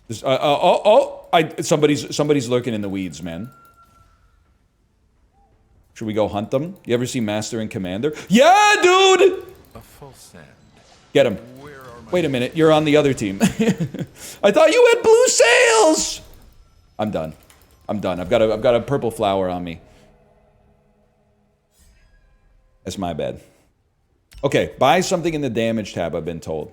Somebody's lurking in the weeds, man. Should we go hunt them? You ever see Master and Commander? Yeah, dude! A full send. Get him. Where are my... Wait a minute, you're on the other team. I thought you had blue sails! I'm done. I'm done. I've got a purple flower on me. That's my bad. Okay, buy something in the damage tab, I've been told.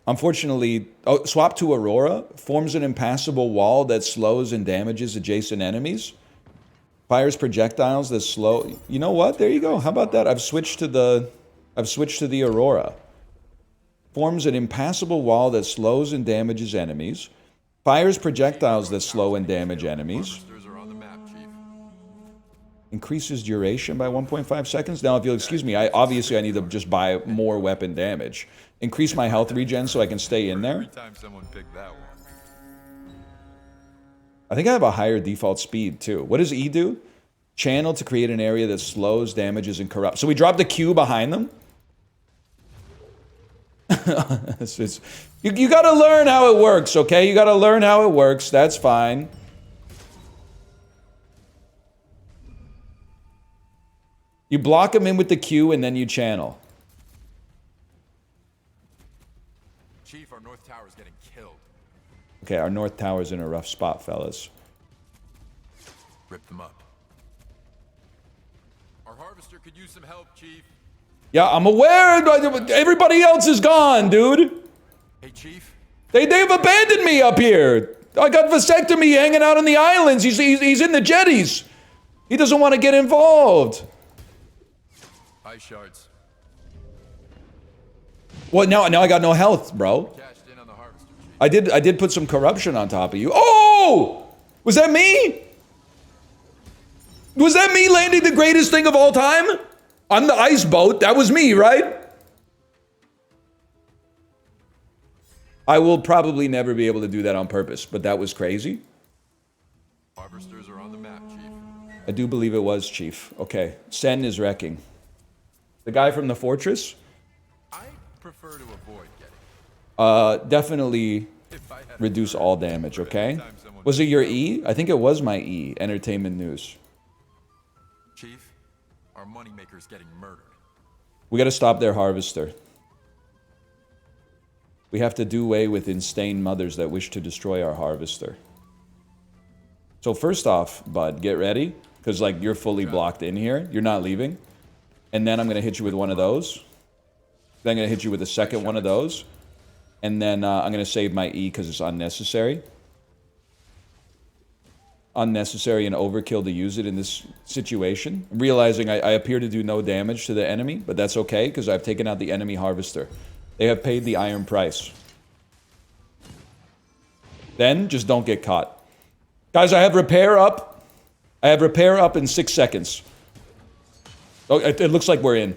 Unfortunately, swap to Aurora. Forms an impassable wall that slows and damages adjacent enemies. Fires projectiles that slow... You know what? There you go. How about that? I've switched to the Aurora. Forms an impassable wall that slows and damages enemies. Fires projectiles that slow and damage enemies. Harvesters are on the map, Chief. Increases duration by 1.5 seconds. Now, if you'll excuse me, obviously I need to just buy more weapon damage. Increase my health regen so I can stay in there. Every time someone picked that one. I think I have a higher default speed, too. What does E do? Channel to create an area that slows, damages, and corrupts. So we drop the Q behind them? You gotta learn how it works, okay? You gotta learn how it works. That's fine. You block them in with the Q and then you channel. Chief, our north tower is getting killed. Okay, our north tower's in a rough spot, fellas. Rip them up. Our harvester could use some help, Chief. Yeah, I'm aware. Everybody else is gone, dude. Hey, Chief. They've abandoned me up here. I got vasectomy hanging out on the islands. He's in the jetties. He doesn't want to get involved. Ice shards. Well, now I got no health, bro. Cashed in on the harvester, Chief. I did put some corruption on top of you. Oh! Was that me? Was that me landing the greatest thing of all time? On the ice boat. That was me, right? I will probably never be able to do that on purpose, but that was crazy. Harvesters are on the map, Chief. I do believe it was, Chief. Okay. Sen is wrecking. The guy from the fortress? I prefer to avoid getting. Definitely If I had reduce all damage, okay? anytime someone- Was it your E? I think it was my E. Entertainment news. Chief, our moneymaker's getting murdered. We gotta stop their harvester. We have to do away with insane mothers that wish to destroy our harvester. So first off, bud, get ready. Because, like, you're fully blocked in here. You're not leaving. And then I'm gonna hit you with one of those. Then I'm going to hit you with a second one of those. And then I'm going to save my E because it's unnecessary. Unnecessary and overkill to use it in this situation. I'm realizing I appear to do no damage to the enemy, but that's okay because I've taken out the enemy harvester. They have paid the iron price. Then, just don't get caught. Guys, I have repair up. I have repair up in 6 seconds. Oh, it looks like we're in.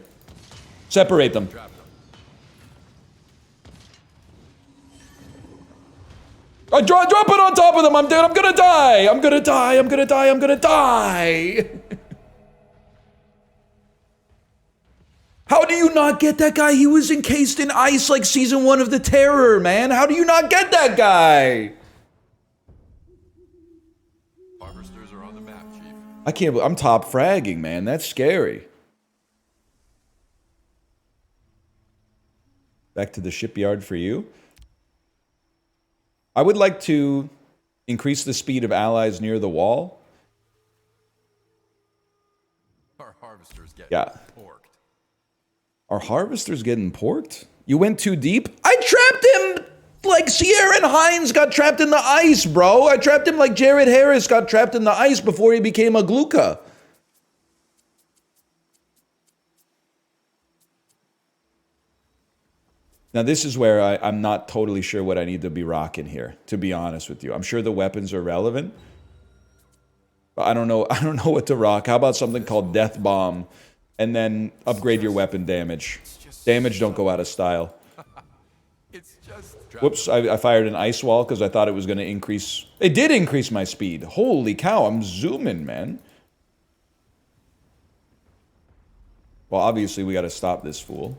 Separate them. I drop it on top of them. I'm dead. I'm gonna die. I'm gonna die. I'm gonna die. I'm gonna die. How do you not get that guy? He was encased in ice like season 1 of The Terror, man. How do you not get that guy? Harvesters are on the map, Chief. I can't. I'm top fragging, man. That's scary. Back to the shipyard for you. I would like to increase the speed of allies near the wall. Our harvesters get porked. Our harvester's getting porked? You went too deep? I trapped him like Sierra and Hines got trapped in the ice, bro. I trapped him like Jared Harris got trapped in the ice before he became a Gluka. Now, this is where I'm not totally sure what I need to be rocking here, to be honest with you. I'm sure the weapons are relevant, but I don't know what to rock. How about something called Death Bomb, and then upgrade your weapon damage. Damage don't go out of style. Whoops, I fired an ice wall because I thought it was going to increase. It did increase my speed. Holy cow, I'm zooming, man. Well, obviously, we got to stop this fool.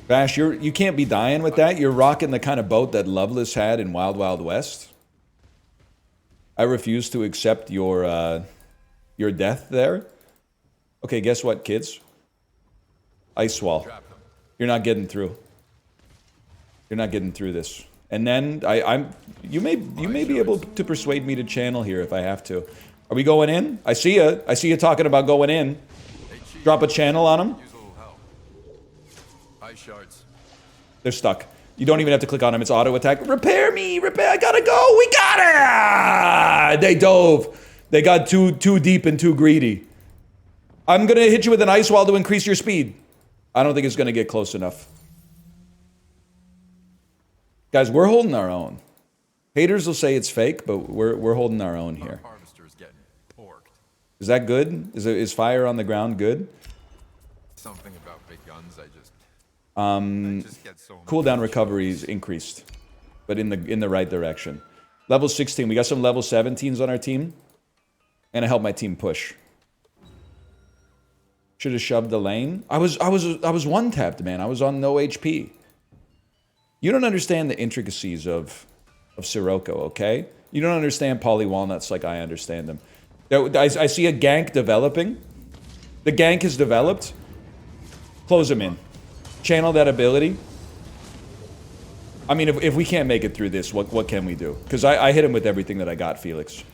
Bash, you can't be dying with that. You're rocking the kind of boat that Loveless had in Wild Wild West. I refuse to accept your death there. Okay, guess what, kids? Ice wall. You're not getting through. You're not getting through this. And then you may be able to persuade me to channel here if I have to. Are we going in? I see you. I see you talking about going in. Drop a channel on them. Shards. They're stuck. You don't even have to click on them. It's auto attack. Repair me. Repair. I gotta go. We got it. They dove. They got too deep and too greedy. I'm gonna hit you with an ice wall to increase your speed. I don't think it's gonna get close enough. Guys, we're holding our own. Haters will say it's fake, but we're holding our own here. Our harvester's getting porked. Is that good? Is fire on the ground good? Something about big guns. I just get so cooldown recovery is increased, but in the right direction. Level 16. We got some level 17s on our team, and I helped my team push. Should have shoved the lane. I was one tapped, man. I was on no HP. You don't understand the intricacies of Sirocco, okay? You don't understand poly walnuts like I understand them. I see a gank developing. The gank is developed. Close him in. Channel that ability. I mean, if we can't make it through this, what can we do? Because I hit him with everything that I got, Felix.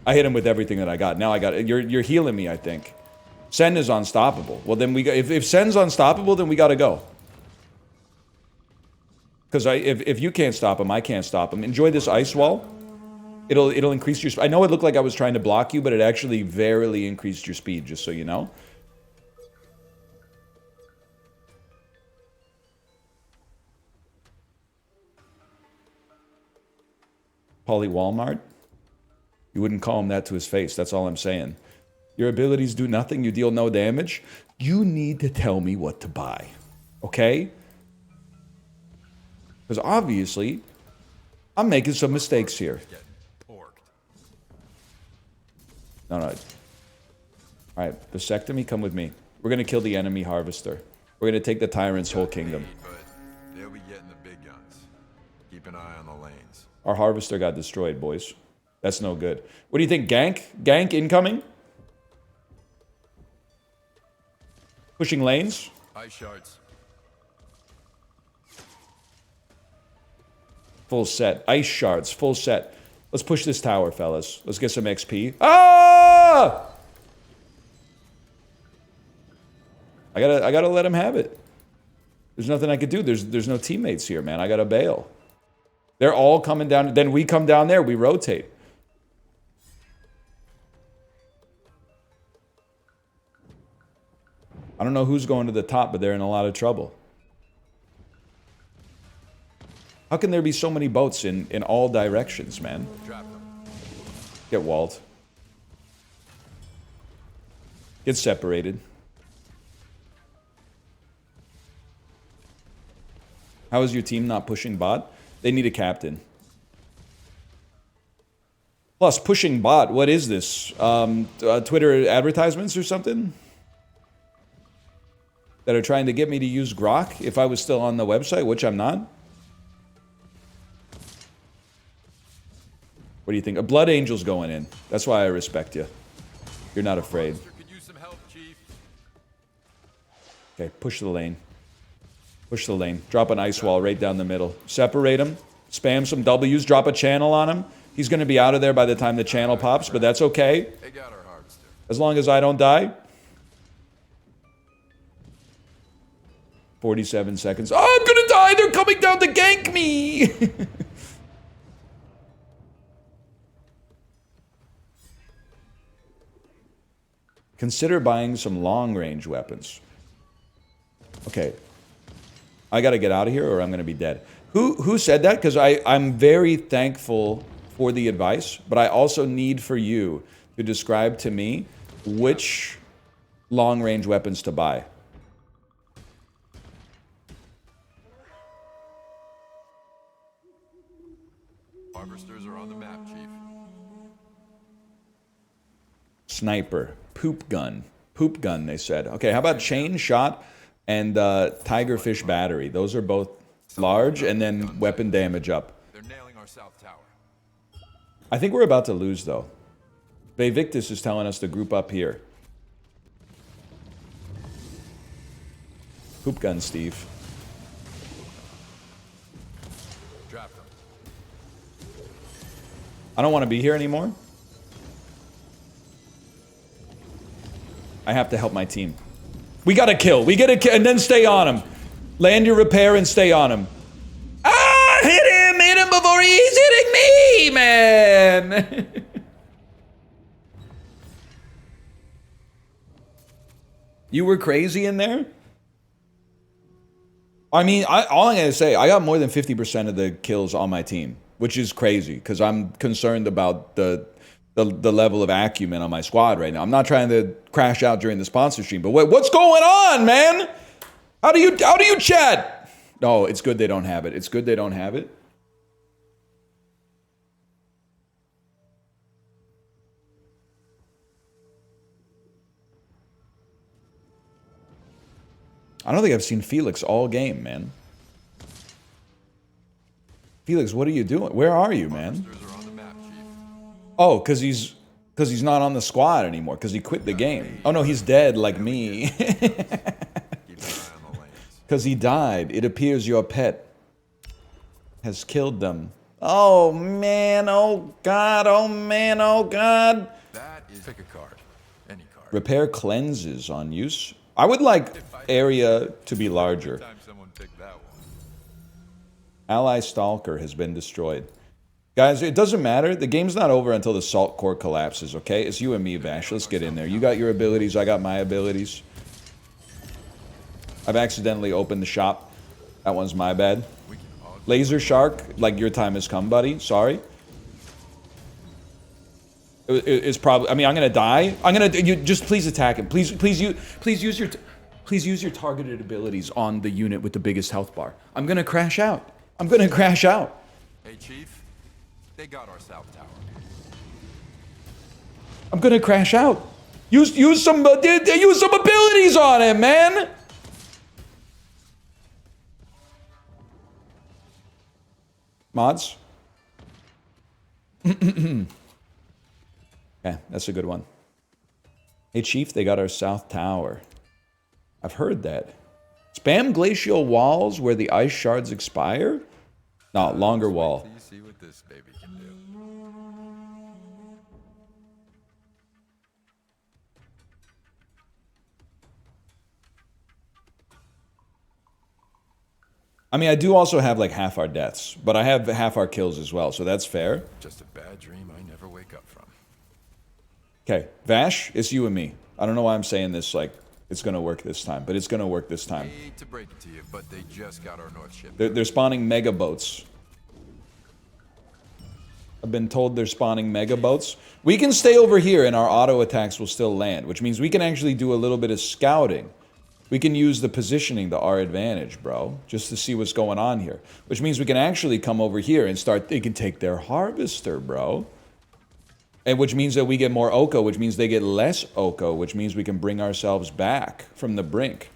I hit him with everything that I got. Now I got it. You're healing me, I think. Sen is unstoppable. Well, then if Sen's unstoppable, then we got to go. Because if you can't stop him, I can't stop him. Enjoy this ice wall. It'll increase your. I know it looked like I was trying to block you, but it actually verily increased your speed. Just so you know. Polly Walmart? You wouldn't call him that to his face. That's all I'm saying. Your abilities do nothing. You deal no damage. You need to tell me what to buy. Okay? Because obviously, I'm making some mistakes here. No. Alright, vasectomy, come with me. We're going to kill the enemy harvester. We're going to take the tyrant's whole kingdom. But they'll be getting the big guns. Keep an eye on the lanes. Our harvester got destroyed, boys. That's no good. What do you think, gank? Gank incoming? Pushing lanes? Ice shards. Full set. Ice shards, full set. Let's push this tower, fellas. Let's get some XP. Ah! I gotta let him have it. There's nothing I could do. There's no teammates here, man. I gotta bail. They're all coming down. Then we come down there. We rotate. I don't know who's going to the top, but they're in a lot of trouble. How can there be so many boats in all directions, man? Get walled. Get separated. How is your team not pushing bot? They need a captain. Plus, pushing bot, what is this? Twitter advertisements or something? That are trying to get me to use Grok if I was still on the website, which I'm not? What do you think? A Blood Angel's going in. That's why I respect you. You're not afraid. Okay, push the lane. Push the lane. Drop an ice wall right down the middle. Separate him. Spam some W's. Drop a channel on him. He's going to be out of there by the time the channel pops, but that's okay. As long as I don't die. 47 seconds. Oh, I'm going to die. They're coming down to gank me. Consider buying some long-range weapons. Okay. I got to get out of here or I'm going to be dead. Who said that? Because I'm very thankful for the advice, but I also need for you to describe to me which long-range weapons to buy. Harvesters are on the map, Chief. Sniper. Poop gun. Poop gun, they said. Okay, how about chain shot and tigerfish battery? Those are both large, and then weapon damage up. They're nailing our south tower. I think we're about to lose, though. Vevictus is telling us to group up here. Poop gun, Steve. Drop them. I don't want to be here anymore. I have to help my team. We got to kill. We get a kill, and then stay on him. Land your repair and stay on him. Ah! Hit him before he's hitting me, man! You were crazy in there? I mean, all I'm going to say, I got more than 50% of the kills on my team, which is crazy, because I'm concerned about the level of acumen on my squad right now. I'm not trying to crash out during the sponsor stream, but what's going on, man? How do you chat? No, it's good they don't have it. It's good they don't have it. I don't think I've seen Felix all game, man. Felix, what are you doing? Where are you, man? Oh, because he's not on the squad anymore, because he quit the game. Oh no, he's dead like me. Because he died. It appears your pet has killed them. Oh man, oh god, oh man, oh god. That is pick a card. Any card. Repair cleanses on use. I would like area to be larger. Ally Stalker has been destroyed. Guys, it doesn't matter. The game's not over until the Salt Core collapses, okay? It's you and me, Bash. Let's get in there. You got your abilities, I got my abilities. I've accidentally opened the shop. That one's my bad. Laser Shark, like your time has come, buddy. Sorry. It's probably. I mean, I'm gonna die. You just please attack him. Please use your targeted abilities on the unit with the biggest health bar. I'm gonna crash out. I'm gonna crash out. Hey, Chief. They got our south tower. I'm gonna crash out. Use some abilities on him, man. Mods. Yeah, that's a good one. Hey, Chief, they got our south tower. I've heard that. Spam glacial walls where the ice shards expire? No, longer wall. You see what this baby can do. I mean, I do also have like half our deaths, but I have half our kills as well, so that's fair. Just a bad dream I never wake up from. Okay, Vash, it's you and me. I don't know why I'm saying this like it's gonna work this time, but it's gonna work this time. I hate to break it to you, but they just got our north ship. They're spawning mega boats. I've been told they're spawning mega boats. We can stay over here and our auto attacks will still land, which means we can actually do a little bit of scouting. We can use the positioning to our advantage, bro, just to see what's going on here. Which means we can actually come over here and start, they can take their harvester, bro. And which means that we get more Oko, which means they get less Oko, which means we can bring ourselves back from the brink.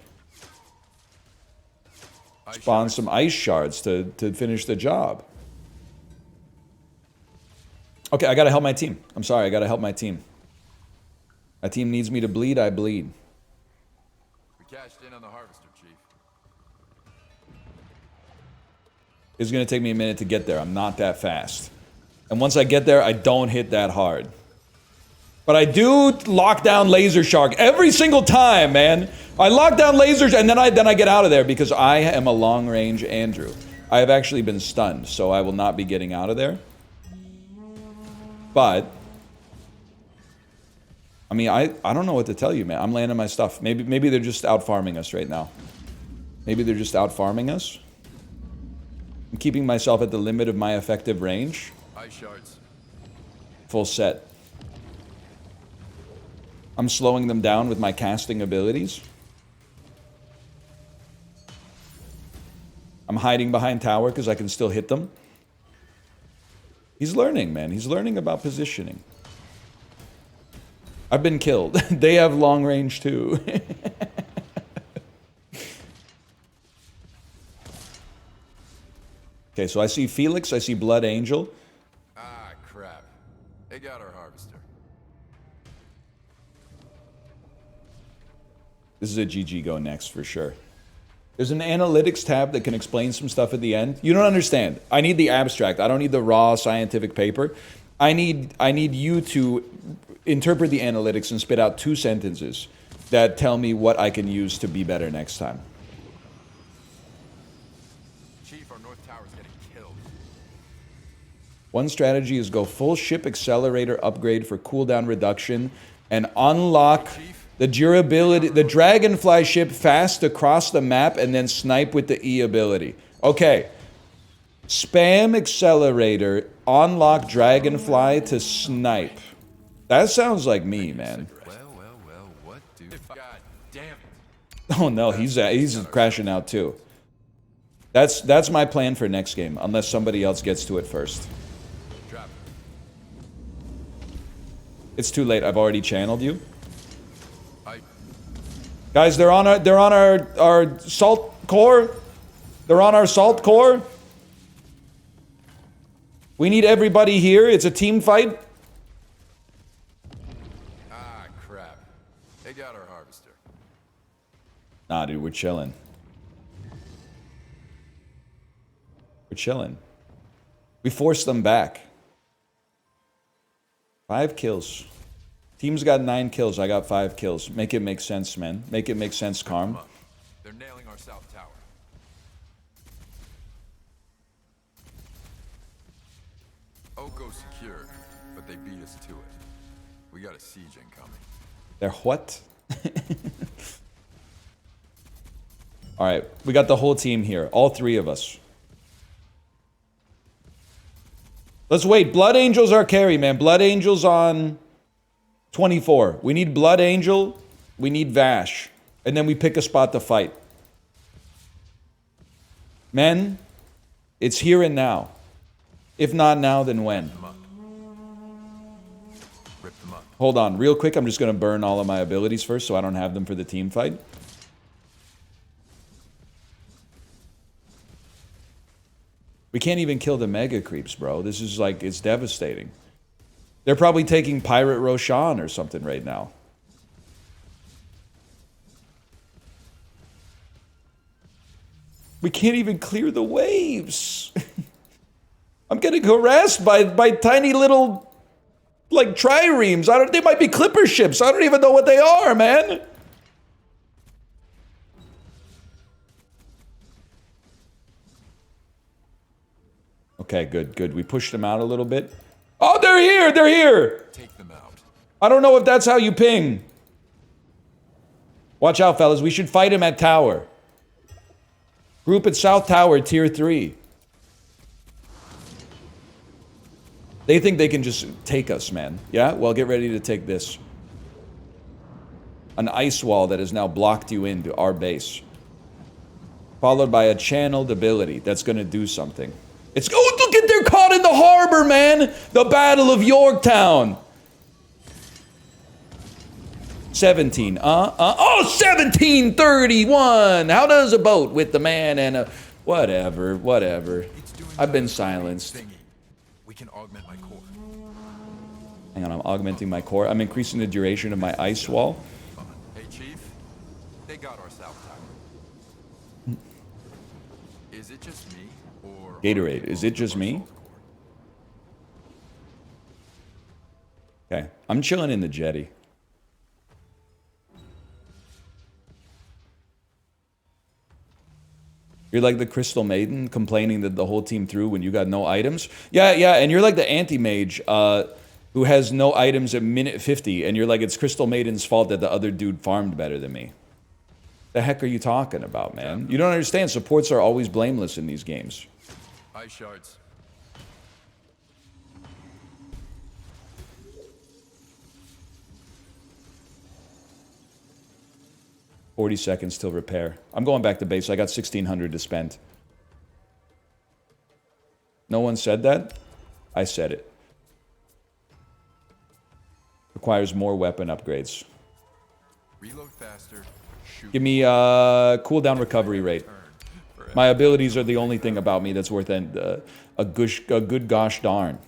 Spawn some ice shards to finish the job. Okay, I gotta help my team. I'm sorry, I gotta help my team. My team needs me to bleed, I bleed. We cashed in on the harvester, Chief. It's gonna take me a minute to get there. I'm not that fast. And once I get there, I don't hit that hard. But I do lock down Laser Shark every single time, man. I lock down lasers and then I get out of there because I am a long-range Andrew. I have actually been stunned, so I will not be getting out of there. But I mean, I don't know what to tell you, man. I'm landing my stuff. Maybe they're just out farming us right now. Maybe they're just out farming us. I'm keeping myself at the limit of my effective range. Ice shards. Full set. I'm slowing them down with my casting abilities. I'm hiding behind tower because I can still hit them. He's learning, man. He's learning about positioning. I've been killed. They have long range too. Okay, so I see Felix, I see Blood Angel. Ah, crap. They got our harvester. This is a GG go next for sure. There's an analytics tab that can explain some stuff at the end. You don't understand. I need the abstract. I don't need the raw scientific paper. I need you to interpret the analytics and spit out 2 sentences that tell me what I can use to be better next time. Chief, our north tower's getting killed. One strategy is go full ship accelerator upgrade for cooldown reduction and unlock the durability, the dragonfly ship fast across the map and then snipe with the E ability. Okay. Spam accelerator, unlock dragonfly to snipe. That sounds like me, man. Well, what do... God damn it. Oh no, he's crashing out too. That's my plan for next game, unless somebody else gets to it first. Drop. It's too late. I've already channeled you. Guys, they're on our salt core. They're on our salt core. We need everybody here. It's a team fight. Ah, crap. They got our harvester. Nah, dude, we're chilling. We're chilling. We forced them back. 5 kills. Team's got 9 kills. I got 5 kills. Make it make sense, man. Make it make sense, Carm. They're nailing our south tower. Oko secured, but they beat us to it. We got a siege incoming. They're what? Alright, we got the whole team here. All 3 of us. Let's wait. Blood Angel's our carry, man. Blood Angel's on 24. We need Blood Angel. We need Vash. And then we pick a spot to fight. Men, it's here and now. If not now, then when? Rip them up. Hold on. Real quick, I'm just going to burn all of my abilities first so I don't have them for the team fight. We can't even kill the mega creeps, bro. This is like, it's devastating. They're probably taking Pirate Roshan or something right now. We can't even clear the waves. I'm getting harassed by tiny little, like, triremes. They might be clipper ships. I don't even know what they are, man. Okay, good, good. We pushed them out a little bit. Oh, they're here! They're here! Take them out. I don't know if that's how you ping. Watch out, fellas. We should fight him at tower. Group at South Tower, tier 3. They think they can just take us, man. Yeah? Well, get ready to take this. An ice wall that has now blocked you into our base. Followed by a channeled ability that's going to do something. It's... Oh, look at... They're caught in the harbor, man! The Battle of Yorktown! 17. Oh, 1731! How does a boat with the man and a... Whatever, whatever. I've been silenced. We can augment my core. Hang on, I'm augmenting my core. I'm increasing the duration of my ice wall. Hey, Chief. They got our south tower. Is it just me, or... Gatorade, is it just me? Okay, I'm chilling in the jetty. You're like the Crystal Maiden complaining that the whole team threw when you got no items? Yeah, yeah, and you're like the anti-mage who has no items at minute 50, and you're like, it's Crystal Maiden's fault that the other dude farmed better than me. The heck are you talking about, man? You don't understand. Supports are always blameless in these games. Ice shards. 40 seconds till repair. I'm going back to base. I got 1,600 to spend. No one said that? I said it. Requires more weapon upgrades. Reload faster. Shoot. Give me cooldown recovery rate. My abilities are the only thing about me that's worth a good gosh darn.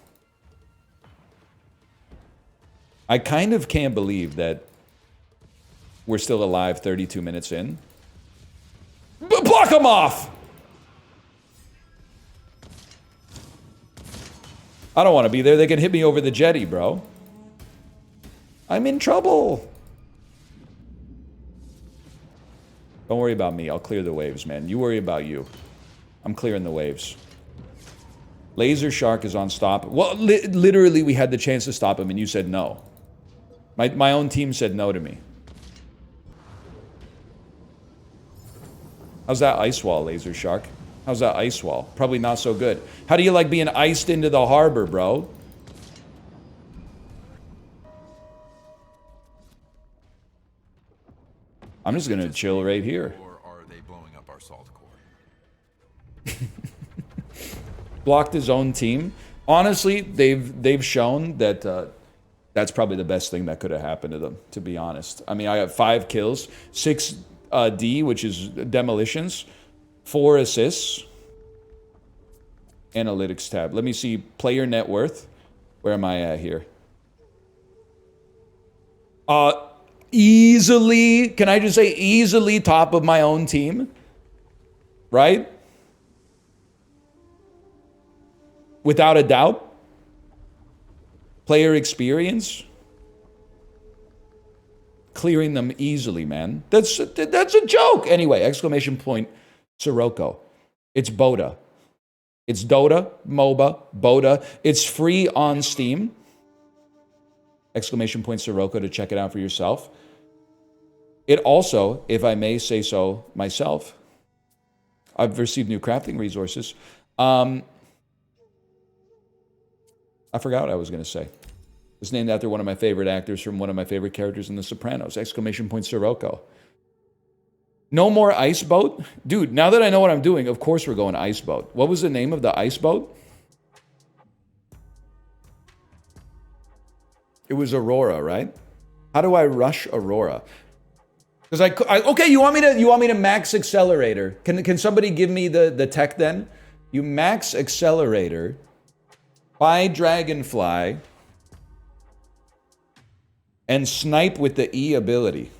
I kind of can't believe that we're still alive 32 minutes in. Block them off! I don't want to be there. They can hit me over the jetty, bro. I'm in trouble. Don't worry about me. I'll clear the waves, man. You worry about you. I'm clearing the waves. Laser Shark is on stop. Well, literally, we had the chance to stop him, and you said no. My own team said no to me. How's that ice wall, Laser Shark? How's that ice wall? Probably not so good. How do you like being iced into the harbor, bro? I'm just gonna chill right here. Or are they blowing up our salt core? Blocked his own team. Honestly, they've shown that that's probably the best thing that could have happened to them, to be honest. I mean, I got 5 kills, 6 D, which is demolitions, 4 assists. Analytics tab. Let me see player net worth. Where am I at here? Easily, can I just say easily top of my own team? Right? Without a doubt. Player experience. Clearing them easily, man. That's a joke. Anyway, exclamation point, Sirocco. It's Boda. It's Dota, Moba, Boda. It's free on Steam. Exclamation point, Sirocco, to check it out for yourself. It also, if I may say so myself, I've received new crafting resources. I forgot what I was going to say. It's named after one of my favorite actors from one of my favorite characters in The Sopranos. Exclamation point, Sirocco. No more ice boat? Dude, now that I know what I'm doing, of course we're going ice boat. What was the name of the ice boat? It was Aurora, right? How do I rush Aurora? Because okay, you want me to max accelerator? Can somebody give me the tech then? You max accelerator by Dragonfly and snipe with the E ability.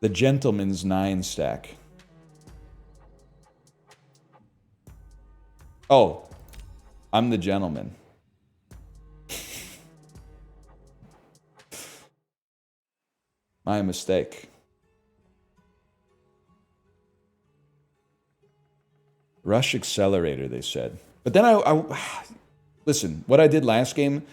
The Gentleman's 9 stack. Oh, I'm the gentleman. My mistake. Rush Accelerator, they said. But then listen, what I did last game,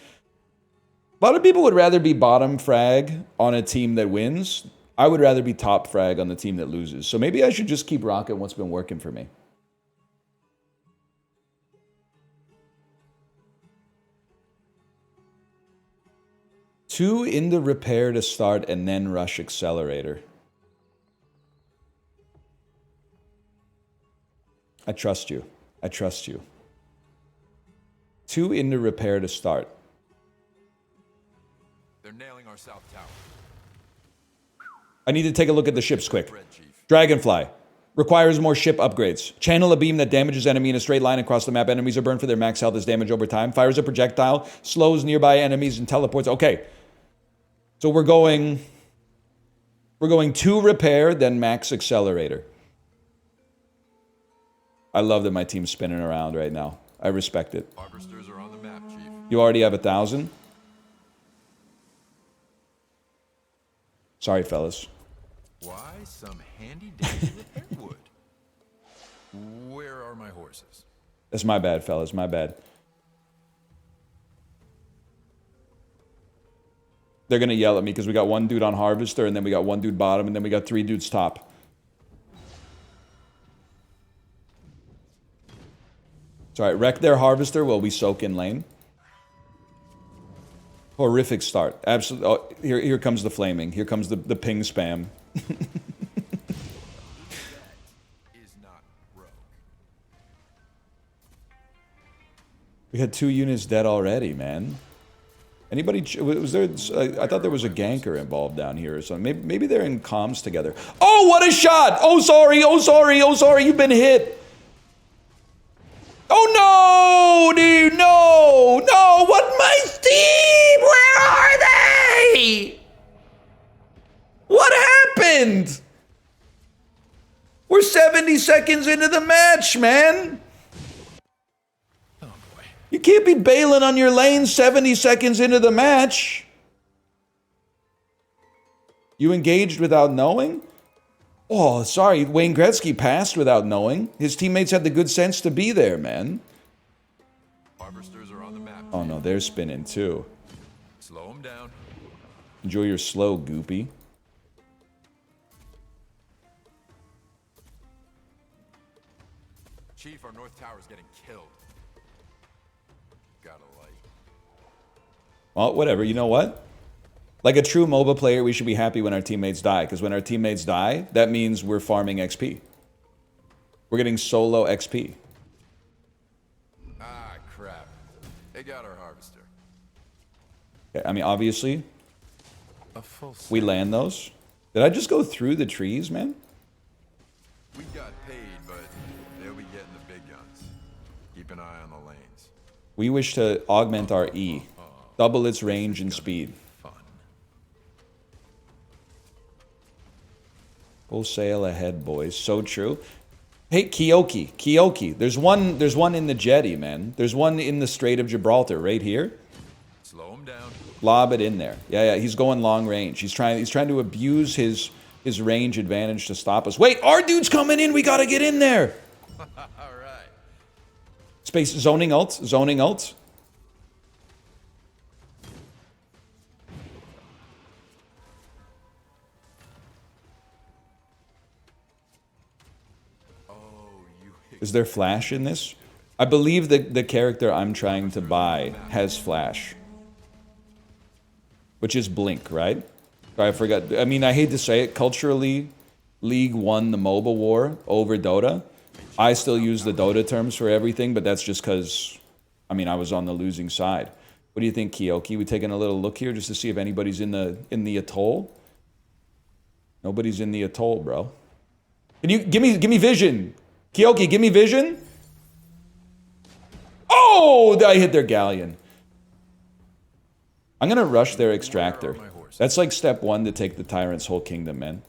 a lot of people would rather be bottom frag on a team that wins. I would rather be top frag on the team that loses. So maybe I should just keep rocking what's been working for me. Two in the repair to start and then rush accelerator. I trust you. I trust you. Two in the repair to start. They're nailing our south tower. I need to take a look at the ships quick. Dragonfly. Requires more ship upgrades. Channel a beam that damages enemy in a straight line across the map. Enemies are burned for their max health as damage over time. Fires a projectile. Slows nearby enemies and teleports. Okay. So we're going two repair, then max accelerator. I love that my team's spinning around right now. I respect it. Harvesters are on the map, Chief. You already have 1,000? Sorry, fellas. Why some handy dandy repair wood? Where are my horses? That's my bad, fellas. My bad. They're going to yell at me because we got one dude on Harvester, and then we got one dude bottom, and then we got 3 dudes top. It's alright. Wreck their Harvester while we soak in lane. Horrific start. Absolutely. Oh, here comes the flaming. Here comes the ping spam. Is not broke. We had 2 units dead already, man. Anybody? Was there? I thought there was a ganker involved down here or something. Maybe they're in comms together. Oh, what a shot! Oh, sorry. Oh, sorry. Oh, sorry. You've been hit. Oh, no, dude. No. No. What? My team? Where are they? What happened? We're 70 seconds into the match, man. You can't be bailing on your lane 70 seconds into the match. You engaged without knowing? Oh, sorry. Wayne Gretzky passed without knowing. His teammates had the good sense to be there, man. Harvesters are on the map. Oh, no, they're spinning too. Slow them down. Enjoy your slow, Goopy. Chief, our north tower's getting killed. Gotta light. Well, whatever. You know what? Like a true Moba player, we should be happy when our teammates die. Because when our teammates die, that means we're farming XP. We're getting solo XP. Ah, crap. They got our harvester. I mean, obviously, A full we land those. Did I just go through the trees, man? We got paid, but they'll be getting the big guns. Keep an eye on the lanes. We wish to augment our E. Double its range and speed. Fun. Full sail ahead, boys. So true. Hey, Kyoki. There's one in the jetty, man. There's one in the Strait of Gibraltar, right here. Slow him down. Lob it in there. Yeah, he's going long range. He's trying to abuse his range advantage to stop us. Wait, our dude's coming in. We gotta get in there. All right. Space zoning ult. Is there flash in this? I believe that the character I'm trying to buy has flash. Which is Blink, right? I forgot. I mean, I hate to say it. Culturally, League won the MOBA war over Dota. I still use the Dota terms for everything, but that's just because, I mean, I was on the losing side. What do you think, Kyoki? We taking a little look here just to see if anybody's in the atoll? Nobody's in the atoll, bro. Can you give me vision? Kyoki, give me vision. Oh, I hit their galleon. I'm gonna rush their extractor. That's like step 1 to take the tyrant's whole kingdom, man.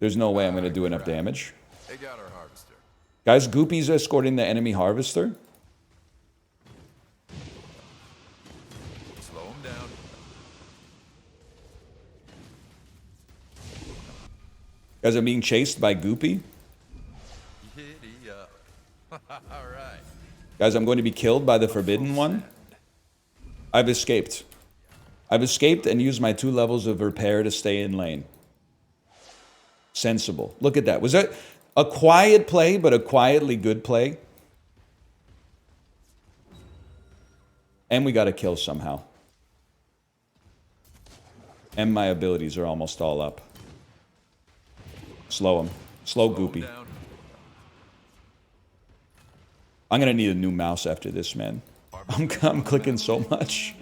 There's no way I'm gonna do enough damage. They got our harvester. Guys, Goopy's escorting the enemy harvester. Slow him down. Guys, I'm being chased by Goopy. Giddy up. Alright. Guys, I'm going to be killed by the Forbidden One. I've escaped. I've escaped and used my 2 levels of repair to stay in lane. Sensible. Look at that. Was that a quiet play, but a quietly good play? And we got a kill somehow. And my abilities are almost all up. Slow him. Slow Goopy. I'm gonna need a new mouse after this, man. I'm clicking so much.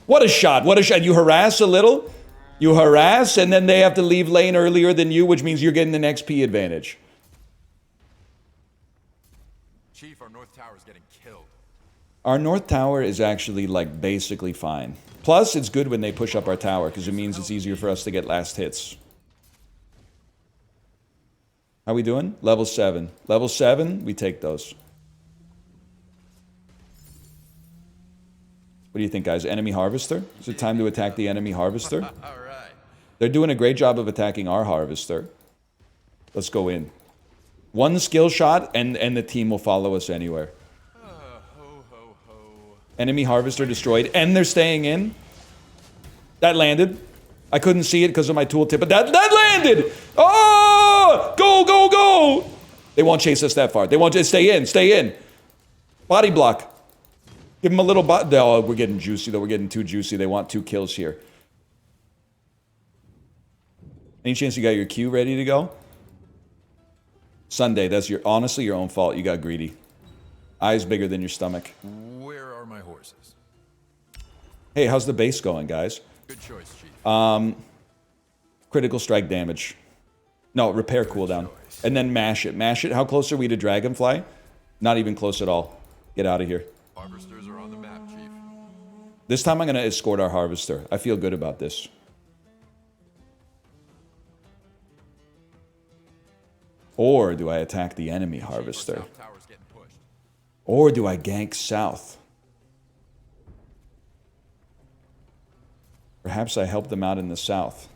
What a shot. What a shot. You harass a little. You harass, and then they have to leave lane earlier than you, which means you're getting an XP advantage. Chief, our North Tower is getting killed. Our North Tower is actually, like, basically fine. Plus, it's good when they push up our tower, because it means it's easier for us to get last hits. How we doing? Level 7. Level 7, we take those. What do you think, guys? Enemy Harvester? Is it time to attack the enemy Harvester? Alright. They're doing a great job of attacking our Harvester. Let's go in. 1 skill shot, and the team will follow us anywhere. Ho, ho, ho. Enemy Harvester destroyed, and they're staying in. That landed. I couldn't see it because of my tooltip, but that landed! Oh! Go, go, go! They won't chase us that far. They won't just stay in, stay in. Body block. Give them a little bot. Oh, we're getting juicy, though. We're getting too juicy. They want 2 kills here. Any chance you got your Q ready to go? Sunday, that's honestly your own fault. You got greedy. Eyes bigger than your stomach. Where are my horses? Hey, how's the base going, guys? Good choice, Chief. Critical strike damage. No, repair cooldown. And then mash it. Mash it. How close are we to Dragonfly? Not even close at all. Get out of here. Harvesters are on the map, Chief. This time I'm going to escort our Harvester. I feel good about this. Or do I attack the enemy Harvester? South Tower's getting pushed. Or do I gank south? Perhaps I help them out in the south.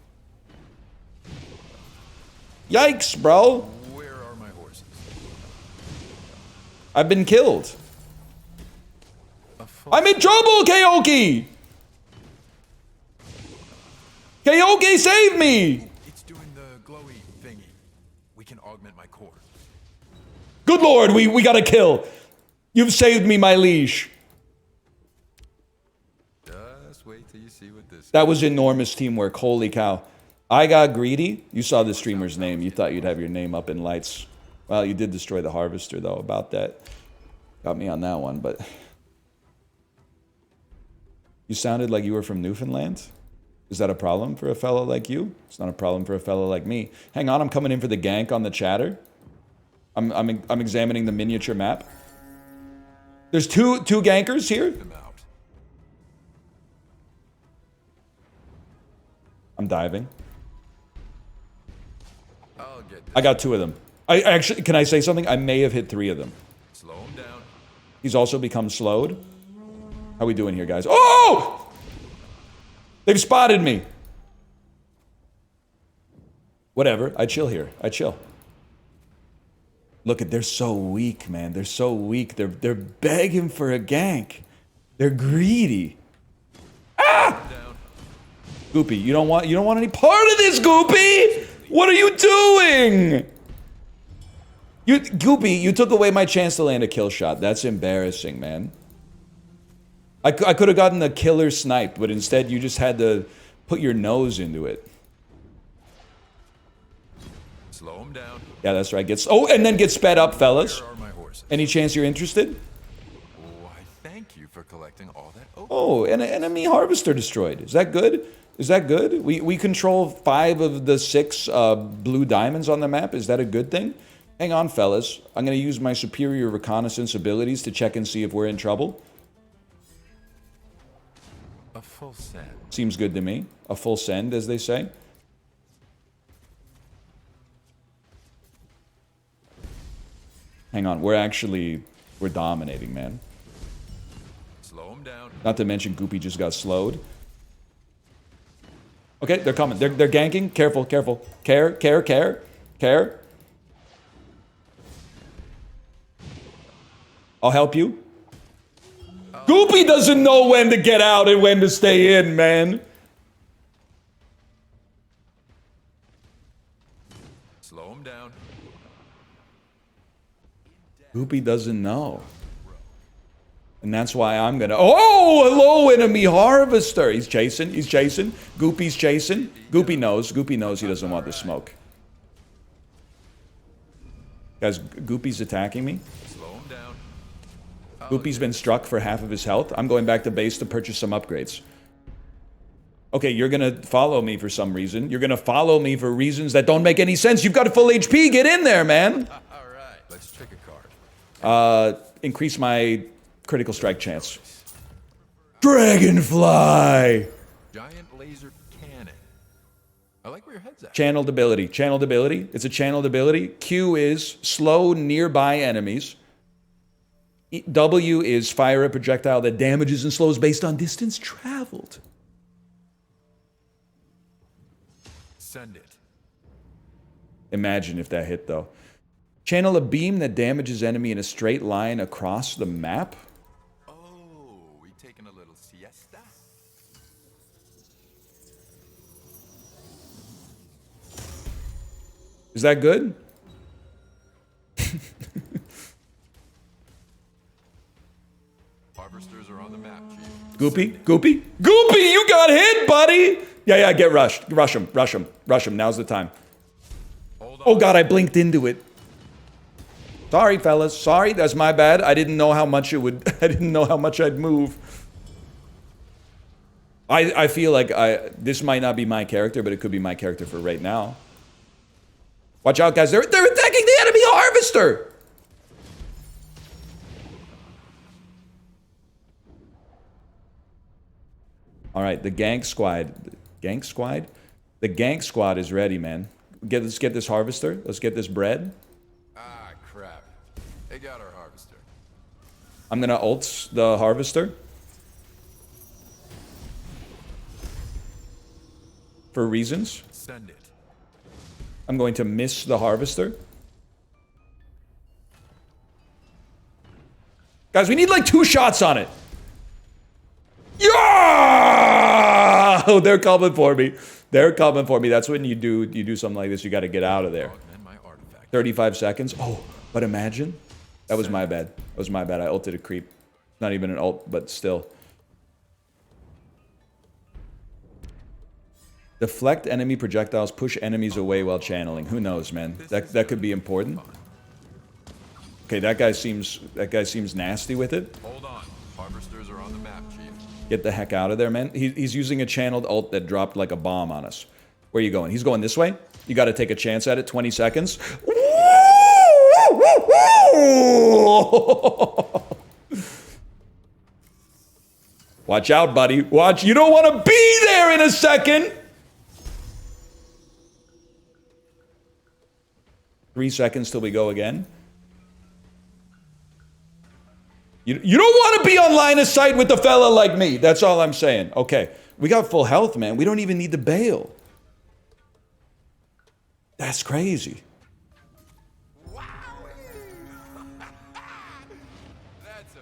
Yikes, bro! Where are my horses? I've been killed. I'm in trouble, Kaoki! Kaoki, save me! It's doing the glowy thingy. We can augment my core. Good lord, we got a kill. You've saved me, my liege. Just wait till you see what this. That was enormous teamwork. Holy cow. I got greedy. You saw the streamer's name. You thought you'd have your name up in lights. Well, you did destroy the Harvester, though, about that. Got me on that one, but... You sounded like you were from Newfoundland? Is that a problem for a fellow like you? It's not a problem for a fellow like me. Hang on, I'm coming in for the gank on the chatter. I'm examining the miniature map. There's two gankers here. Them out. I'm diving. I'll get this. I got 2 of them. I actually, can I say something? I may have hit 3 of them. Slow him down. He's also become slowed. How we doing here, guys? Oh! They've spotted me. Whatever. I chill here. I chill. Look at, they're so weak, man. They're so weak. They're begging for a gank. They're greedy. Ah! Down. Goopy, you don't want any part of this, Goopy! What are you doing? Goopy, you took away my chance to land a kill shot. That's embarrassing, man. I could have gotten a killer snipe, but instead you just had to put your nose into it. Slow him down. Yeah, that's right. And then get sped up, fellas. Where are my horses? Any chance you're interested? Why, thank you for collecting all that oak. Oh, an enemy Harvester destroyed. Is that good? Is that good? We control 5 of the 6 blue diamonds on the map. Is that a good thing? Hang on, fellas. I'm going to use my superior reconnaissance abilities to check and see if we're in trouble. A full send. Seems good to me. A full send, as they say. Hang on. We're dominating, man. Slow him down. Not to mention Goopy just got slowed. Okay, they're coming. They're ganking. Careful, careful. Care. I'll help you. Goopy doesn't know when to get out and when to stay in, man. Slow him down. Goopy doesn't know. And that's why I'm gonna... Oh, hello, enemy harvester. He's chasing. He's chasing. Goopy's chasing. Goopy knows. Goopy knows he doesn't want the smoke. Guys, Goopy's attacking me. Slow him down. Goopy's been struck for half of his health. I'm going back to base to purchase some upgrades. Okay, you're gonna follow me for some reason. You're gonna follow me for reasons that don't make any sense. You've got full HP. Get in there, man. All right, let's trick a card. Increase my critical strike chance. Dragonfly! Giant laser cannon. I like where your head's at. Channeled ability. Channeled ability. It's a channeled ability. Q is slow nearby enemies. W is fire a projectile that damages and slows based on distance traveled. Send it. Imagine if that hit, though. Channel a beam that damages enemy in a straight line across the map. Oh, we taking a little siesta? Is that good? Harvesters are on the map, Chief. Goopy? Goopy? Goopy, you got hit, buddy! Yeah, get rushed. Rush him, rush him, rush him. Now's the time. Hold on. Oh god, I blinked into it. Sorry, fellas. Sorry, that's my bad. I didn't know how much it would... I didn't know how much I'd move. I feel like this might not be my character, but it could be my character for right now. Watch out, guys. They're attacking the enemy harvester! Alright, the gank squad. Gank squad? The gank squad is ready, man. Let's get this harvester. Let's get this bread. Ah, crap. They got our harvester. I'm gonna ult the harvester. For reasons. Send it. I'm going to miss the harvester. Guys, we need like 2 shots on it. Yeah! Oh, they're coming for me. They're coming for me. That's when you do something like this. You got to get out of there. Augment my artifact. 35 seconds. Oh, but imagine. That was my bad. That was my bad. I ulted a creep. Not even an ult, but still. Deflect enemy projectiles. Push enemies away while channeling. Who knows, man? That could be important. Okay, that guy seems nasty with it. Hold on. Harvesters are on the map, Chief. Get the heck out of there, man. He's using a channeled ult that dropped like a bomb on us. Where are you going? He's going this way? You got to take a chance at it. 20 seconds. Watch out, buddy. Watch. You don't want to be there in a second. 3 seconds till we go again. You don't want to be on line of sight with a fella like me. That's all I'm saying. Okay. We got full health, man. We don't even need to bail. That's crazy.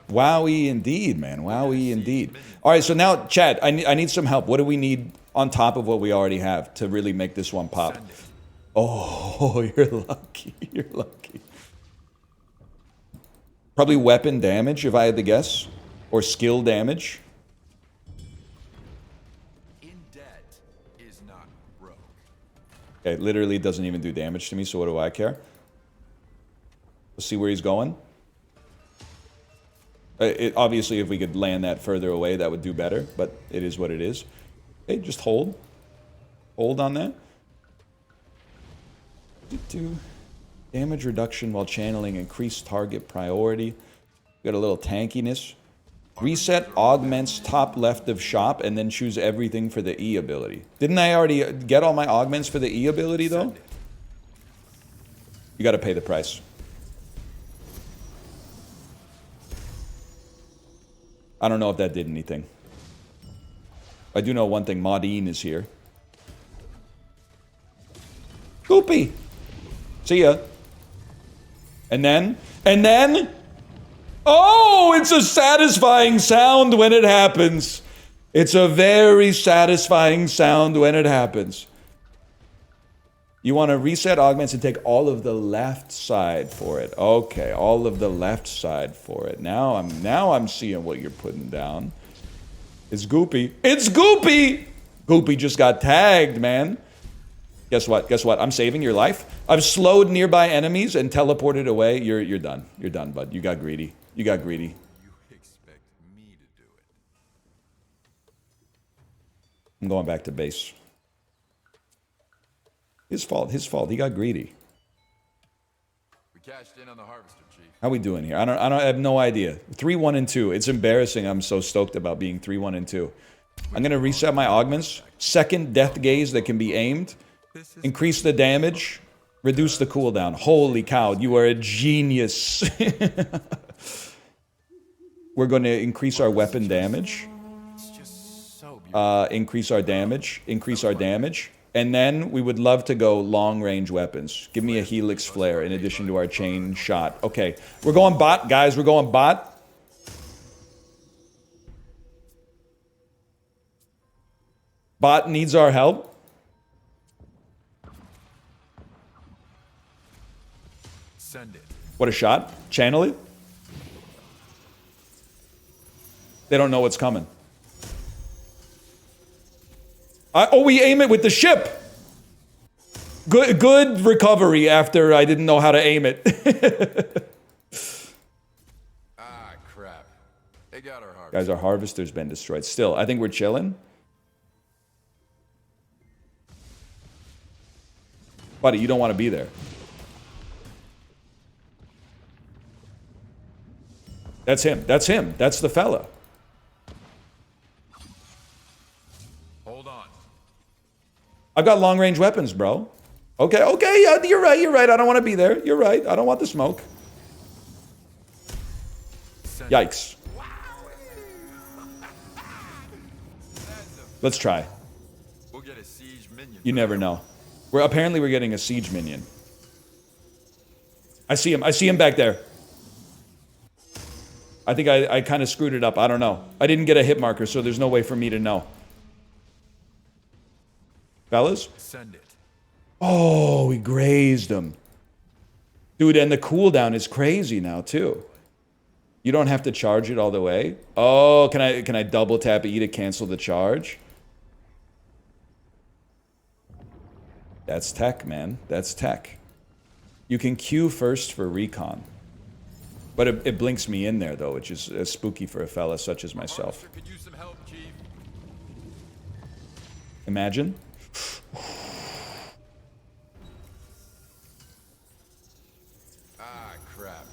Wowie indeed, man. Wowie indeed. All right, so now, Chad, I need some help. What do we need on top of what we already have to really make this one pop? Oh, you're lucky. You're lucky. Probably weapon damage, if I had to guess. Or skill damage. In debt is not broke. Okay, literally doesn't even do damage to me, so what do I care? Let's see where he's going. Obviously, if we could land that further away, that would do better, but it is what it is. Okay, just hold. Hold on that. Damage reduction while channeling, increased target priority. Got a little tankiness. Reset augments top left of shop and then choose everything for the E ability. Didn't I already get all my augments for the E ability though? You gotta pay the price. I don't know if that did anything. I do know one thing, Maudine is here. Goopy! See ya. And then, Oh, it's a satisfying sound when it happens. It's a very satisfying sound when it happens. You want to reset augments and take all of the left side for it. Okay, all of the left side for it. Now I'm seeing what you're putting down. It's Goopy. It's Goopy! Goopy just got tagged, man. Guess what? Guess what? I'm saving your life. I've slowed nearby enemies and teleported away. You're done. You're done, bud. You got greedy. You got greedy. You expect me to do it. I'm going back to base. His fault. His fault. He got greedy. We cashed in on the harvester, Chief. How we doing here? I have no idea. 3-1-2. It's embarrassing. I'm so stoked about being 3-1-2. I'm gonna reset my augments. Second death gaze that can be aimed. Increase the damage. Reduce the cooldown. Holy cow, you are a genius. We're going to increase our weapon damage. Increase our damage. Increase our damage. And then we would love to go long-range weapons. Give me a Helix Flare in addition to our chain shot. Okay, we're going bot, guys. We're going bot. Bot needs our help. Send it. What a shot. Channel it. They don't know what's coming. Oh, we aim it with the ship. Good recovery after I didn't know how to aim it. Ah, crap. They got our harvester. Guys, our harvester's been destroyed. Still, I think we're chilling. Buddy, you don't want to be there. That's him. That's him. That's the fella. Hold on. I've got long-range weapons, bro. Okay, okay, yeah, you're right, you're right. I don't want to be there. You're right. I don't want the smoke. Yikes. Let's try. We'll get a siege minion. You never know. Apparently we're getting a siege minion. I see him. I see him back there. I think I kind of screwed it up. I don't know. I didn't get a hit marker, so there's no way for me to know. Fellas? Send it. Oh, we grazed him. Dude, and the cooldown is crazy now, too. You don't have to charge it all the way. Oh, can I double tap E to cancel the charge? That's tech, man. That's tech. You can queue first for recon. But it blinks me in there, though, which is spooky for a fella such as myself. Harvester could use some help, Chief. Imagine. Ah, crap.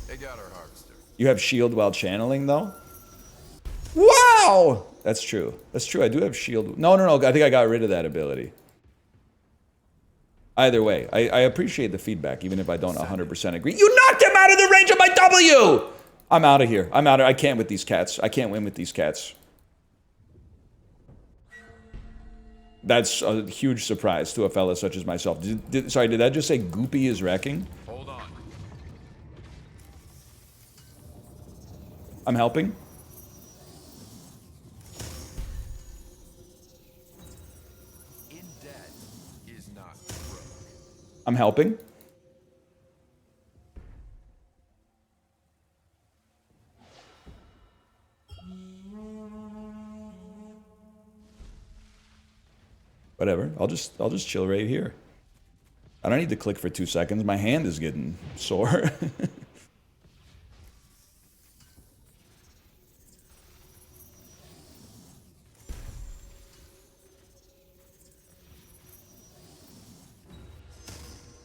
They got our harvester. You have shield while channeling, though? Wow! That's true. That's true. I do have shield. No. I think I got rid of that ability. Either way, I appreciate the feedback, even if I don't 100% agree. You knocked him out of the range of my W! I'm out of here. I'm out of I can't with these cats. I can't win with these cats. That's a huge surprise to a fella such as myself. Sorry, did that just say Goopy is wrecking? Hold on. I'm helping. In debt is not broke. I'm helping. Whatever. I'll just chill right here. I don't need to click for 2 seconds. My hand is getting sore.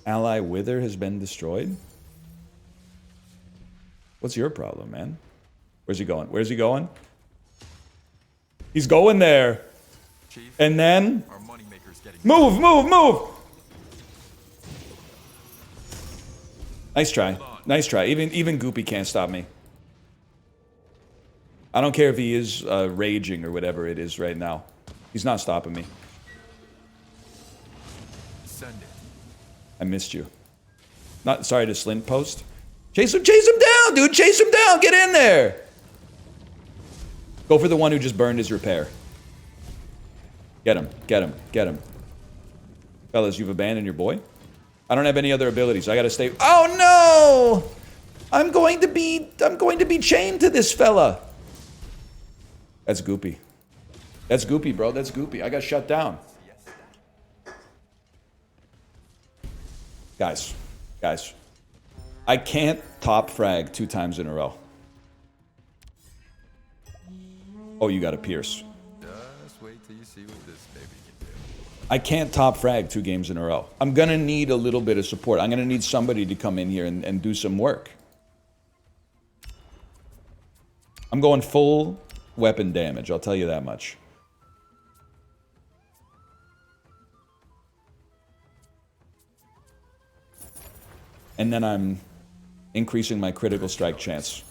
Ally Wither has been destroyed? What's your problem, man? Where's he going? Where's he going? He's going there. Chief, And then... our moneymaker's getting... Move, move, move! Nice try. Nice try. Even Goopy can't stop me. I don't care if he is raging or whatever it is right now. He's not stopping me. Send it. I missed you. Not sorry to slint post. Chase him down, dude. Chase him down. Get in there. Go for the one who just burned his repair. Get him. Get him. Get him. Fellas, you've abandoned your boy? I don't have any other abilities. I gotta stay. Oh no! I'm going to be chained to this fella. That's goopy. That's goopy, bro. That's goopy. I got shut down. Guys. I can't top frag 2 times in a row. Oh, you got a pierce. Just wait till you see what this baby can do. I can't top frag 2 games in a row. I'm gonna need a little bit of support. I'm gonna need somebody to come in here and do some work. I'm going full weapon damage, I'll tell you that much. And then I'm increasing my critical strike chance.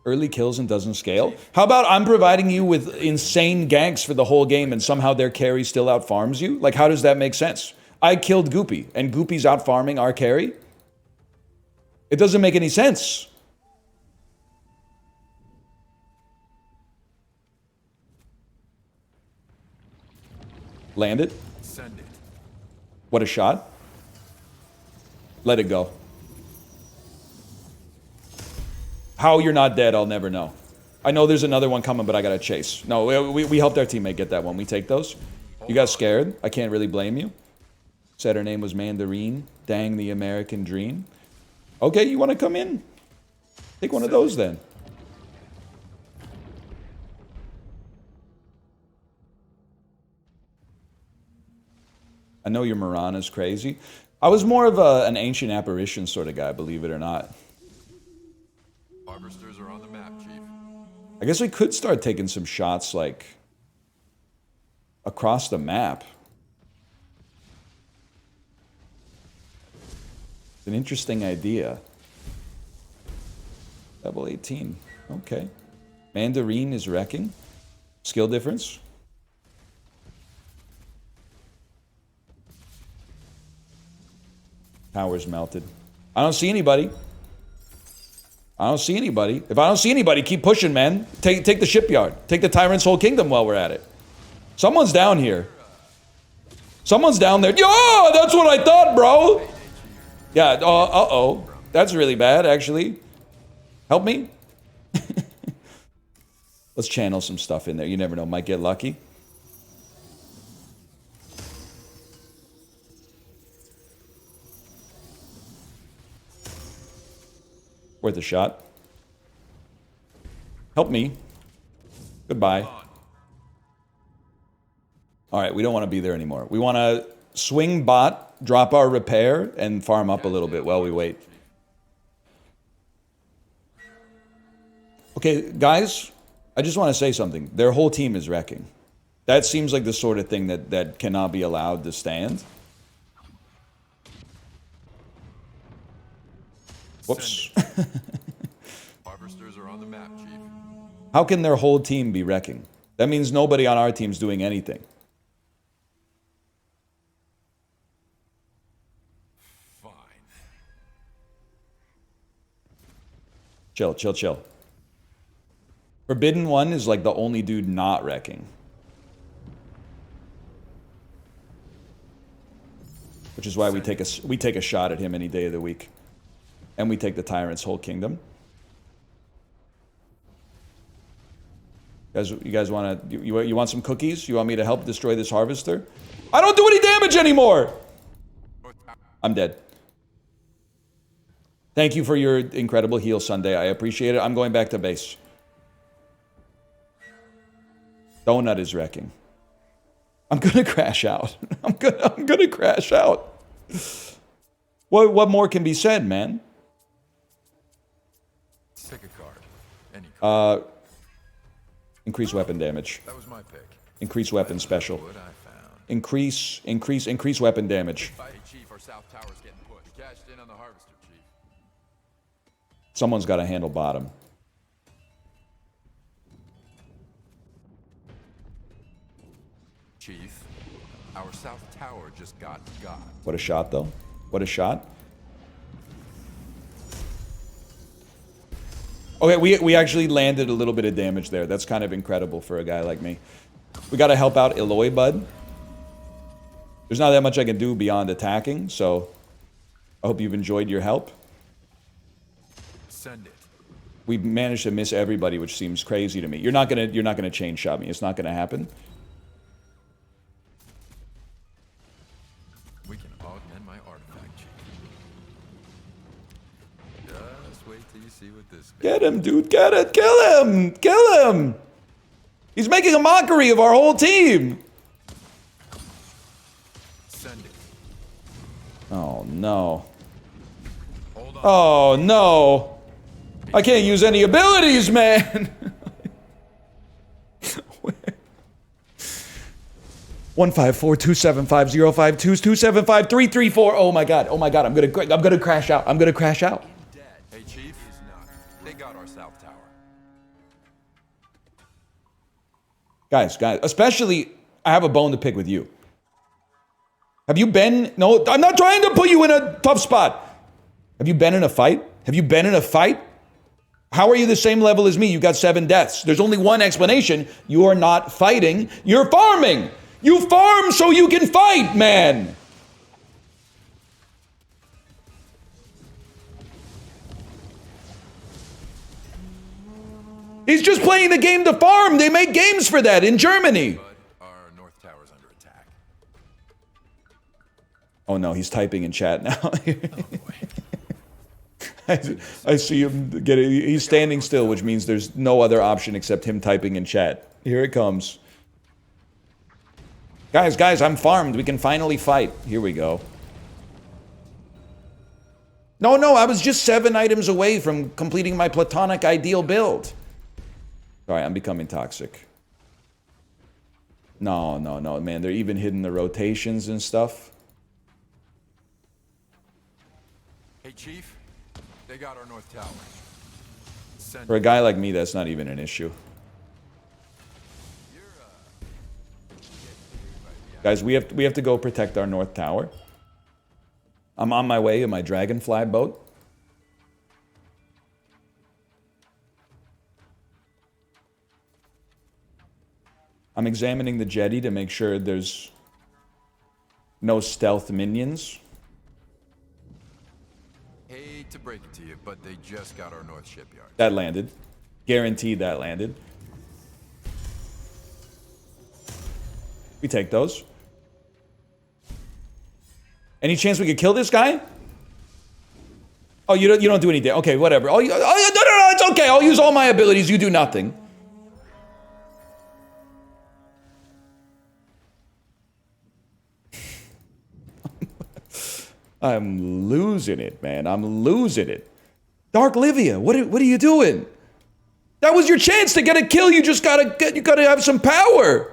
Early kills and doesn't scale? How about I'm providing you with insane ganks for the whole game and somehow their carry still out farms you? Like, how does that make sense? I killed Goopy and Goopy's out farming our carry? It doesn't make any sense. Land it. Send it. What a shot. Let it go. How you're not dead, I'll never know. I know there's another one coming, but I gotta chase. No, we helped our teammate get that one. We take those. You got scared. I can't really blame you. Said her name was Mandarine. Dang the American dream. Okay, you want to come in? Take one of those then. I know your Marana's crazy. I was more of an ancient apparition sort of guy, believe it or not. Harvesters are on the map, Chief. I guess we could start taking some shots, like, across the map. It's an interesting idea. Level 18. Okay. Mandarine is wrecking. Skill difference. Power's melted. I don't see anybody. I don't see anybody. If I don't see anybody, keep pushing, man. Take the shipyard. Take the Tyrant's whole kingdom while we're at it. Someone's down here. Someone's down there. Yo, that's what I thought, bro. Yeah, uh-oh. That's really bad, actually. Help me. Let's channel some stuff in there. You never know. Might get lucky. Worth a shot. Help me. Goodbye. Alright, we don't want to be there anymore. We want to swing bot, drop our repair, and farm up a little bit while we wait. Okay, guys, I just want to say something. Their whole team is wrecking. That seems like the sort of thing that cannot be allowed to stand. Whoops. Harvesters are on the map, Chief. How can their whole team be wrecking? That means nobody on our team's doing anything. Fine. Chill, chill, chill. Forbidden One is like the only dude not wrecking. Which is why we take a shot at him any day of the week. And we take the Tyrant's whole kingdom. You guys want to... You want some cookies? You want me to help destroy this harvester? I don't do any damage anymore! I'm dead. Thank you for your incredible heal, Sunday. I appreciate it. I'm going back to base. Donut is wrecking. I'm gonna crash out. I'm gonna crash out. What more can be said, man? Pick a card. Any card. Increase weapon damage. That was my pick. Increase weapon special. What I found. Increase weapon damage. Hey, Chief, our south tower's getting pushed. We cashed in on the harvester, Chief. Someone's got to handle bottom. Chief, our south tower just got. What a shot, though. What a shot. Okay, we actually landed a little bit of damage there. That's kind of incredible for a guy like me. We gotta help out Eloy, bud. There's not that much I can do beyond attacking, so I hope you've enjoyed your help. Send it. We managed to miss everybody, which seems crazy to me. You're not gonna chain shot me. It's not gonna happen. We can augment my artifact chief. Just wait till you see what this. Get him, dude. Get it. Kill him. Kill him. He's making a mockery of our whole team. Send it. Oh no. Hold on. Oh no. I can't use any abilities, man. 154-275-052-275-334. Oh my god. Oh my god. I'm gonna crash out. I'm gonna crash out. Dead. Hey, Chief. He's not. They got our south tower. Guys, especially I have a bone to pick with you. Have you been? No, I'm not trying to put you in a tough spot. Have you been in a fight? Have you been in a fight? How are you the same level as me? You got 7 deaths. There's only one explanation. You are not fighting. You're farming. You farm so you can fight, man. He's just playing the game to farm. They make games for that in Germany. But our north tower's under attack. Oh no, he's typing in chat now. Oh boy. I see him getting. He's standing still, which means there's no other option except him typing in chat. Here it comes. Guys, I'm farmed. We can finally fight. Here we go. No, I was just 7 items away from completing my platonic ideal build. Sorry, I'm becoming toxic. No, man. They're even hitting the rotations and stuff. Hey, Chief. They got our north tower. Send For a guy like me, that's not even an issue. Guys, we have to go protect our north tower. I'm on my way in my dragonfly boat. I'm examining the jetty to make sure there's no stealth minions. Hate to break it to you, but they just got our north shipyard. That landed. Guaranteed that landed. We take those. Any chance we could kill this guy? Oh, you don't do anything. Okay, whatever. No, it's okay. I'll use all my abilities. You do nothing. I'm losing it, man. I'm losing it. Dark Livia, what are you doing? That was your chance to get a kill. You just gotta have some power.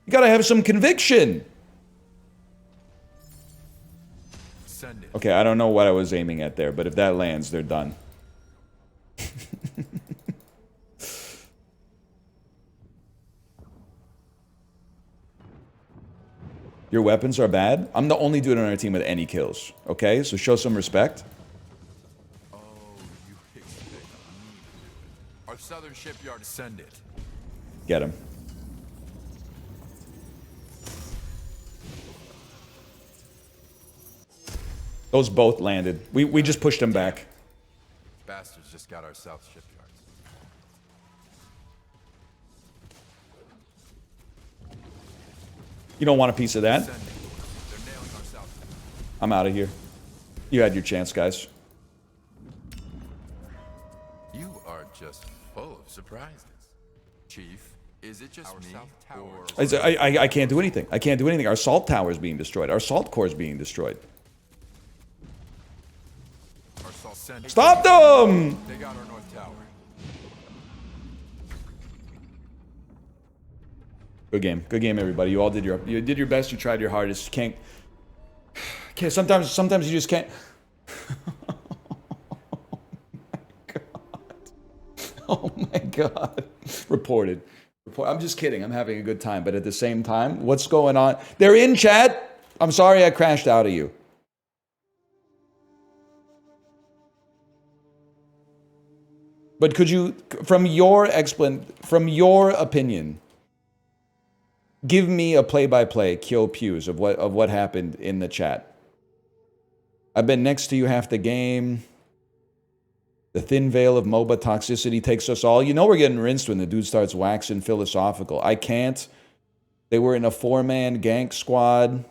You gotta have some conviction. Send it. Okay, I don't know what I was aiming at there, but if that lands, they're done. Your weapons are bad? I'm the only dude on our team with any kills. Okay, so show some respect. Oh, you expect me to do it. Our southern shipyard. Send it. Get him. Those both landed. We just pushed them back. Bastards just got our south shipyards. You don't want a piece of that? Send it. They're nailing our south. I'm out of here. You had your chance, guys. You are just full of surprises. Chief, is it just me? Or I can't do anything. I can't do anything. Our salt tower is being destroyed. Our salt core is being destroyed. our salt send it. Stop them! They got our north tower. Good game, everybody. You all did your best. You tried your hardest. Can't. Sometimes you just can't. Oh my god. Reported. I'm just kidding. I'm having a good time, but at the same time, what's going on? They're in chat. I'm sorry I crashed out of you. But could you, from your opinion, give me a play-by-play, Kyo Pews, of what happened in the chat? I've been next to you half the game. The thin veil of Moba toxicity takes us all. You know we're getting rinsed when the dude starts waxing philosophical. I can't. They were in a 4-man gank squad.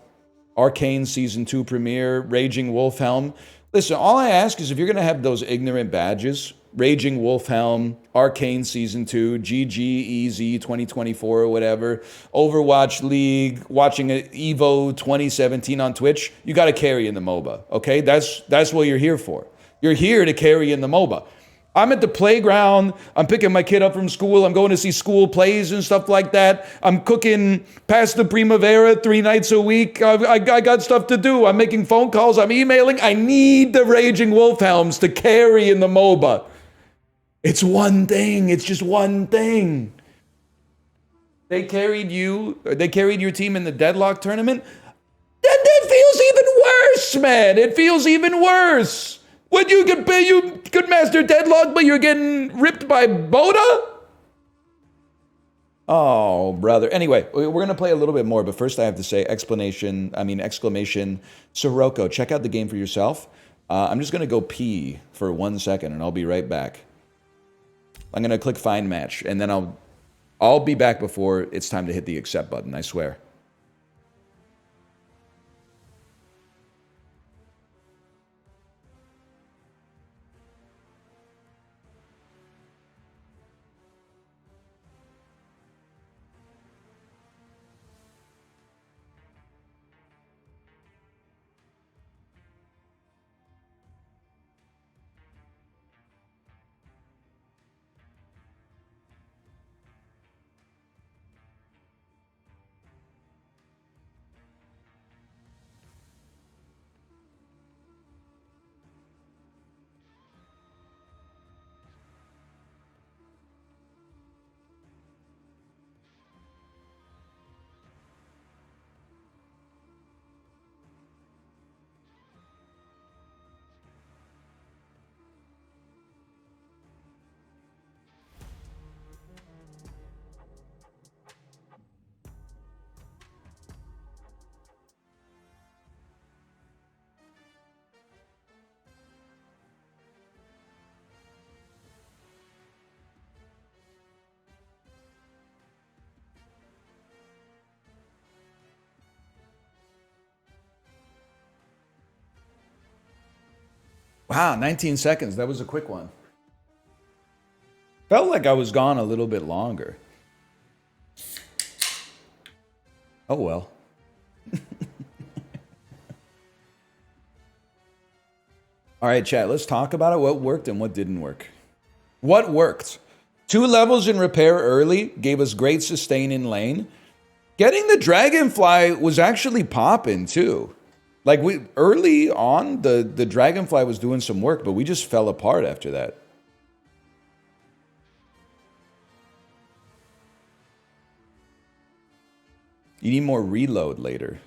Arcane Season 2 premiere. Raging Wolfhelm. Listen, all I ask is if you're going to have those ignorant badges, Raging Wolfhelm, Arcane Season 2, GGEZ 2024 or whatever, Overwatch League, watching EVO 2017 on Twitch, you got to carry in the MOBA, okay? That's what you're here for. You're here to carry in the MOBA. I'm at the playground. I'm picking my kid up from school. I'm going to see school plays and stuff like that. I'm cooking pasta primavera 3 nights a week. I got stuff to do. I'm making phone calls. I'm emailing. I need the Raging Wolfhelms to carry in the MOBA. It's one thing. It's just one thing. They carried your team in the Deadlock tournament. That feels even worse, man. It feels even worse. When you could master Deadlock, but you're getting ripped by Boda? Oh, brother. Anyway, we're going to play a little bit more, but first I have to say exclamation, Sirocco. Check out the game for yourself. I'm just going to go pee for 1 second, and I'll be right back. I'm going to click Find Match, and then I'll be back before it's time to hit the accept button, I swear. Wow, 19 seconds. That was a quick one. Felt like I was gone a little bit longer. Oh, well. All right, chat, let's talk about it. What worked and what didn't work? What worked? 2 levels in repair early gave us great sustain in lane. Getting the Dragonfly was actually popping, too. Like, early on, the Dragonfly was doing some work, but we just fell apart after that. You need more reload later.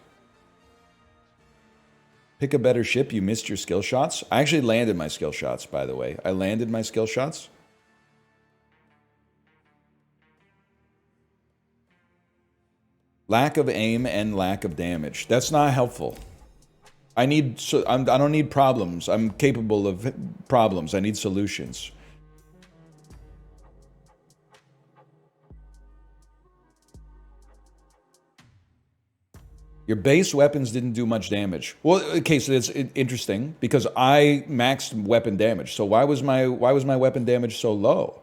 Pick a better ship. You missed your skill shots. I actually landed my skill shots, by the way. I landed my skill shots. Lack of aim and lack of damage. That's not helpful. I don't need problems. I'm capable of problems. I need solutions. Your base weapons didn't do much damage. Well, okay, so it's interesting because I maxed weapon damage. So why was my weapon damage so low?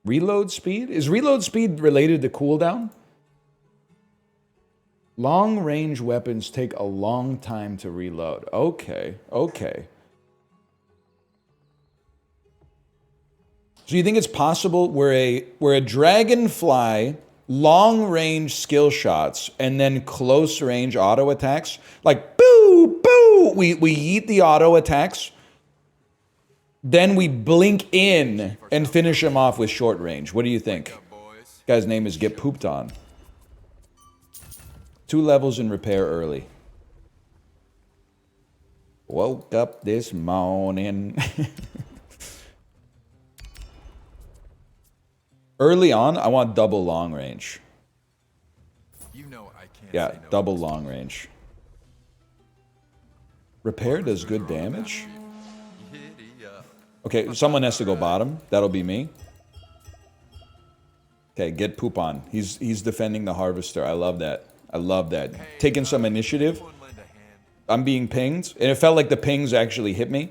Reload speed? Is reload speed related to cooldown? Long-range weapons take a long time to reload. Okay, okay. So you think it's possible where a Dragonfly long-range skill shots and then close-range auto attacks, like boo, boo, we yeet the auto attacks, Then we blink in and finish him off with short range. What do you think? Up, boys. Guy's name is Get Pooped On. 2 levels in repair early. Woke up this morning. Early on, I want double long range. You know I can't Yeah, say no double to long range. Repair does good damage. Giddy up. Okay, someone has to go bottom. That'll be me. Okay, Get Poop On. He's defending the Harvester. I love that. I love that. Taking some initiative. Someone lend a hand. I'm being pinged, and it felt like the pings actually hit me.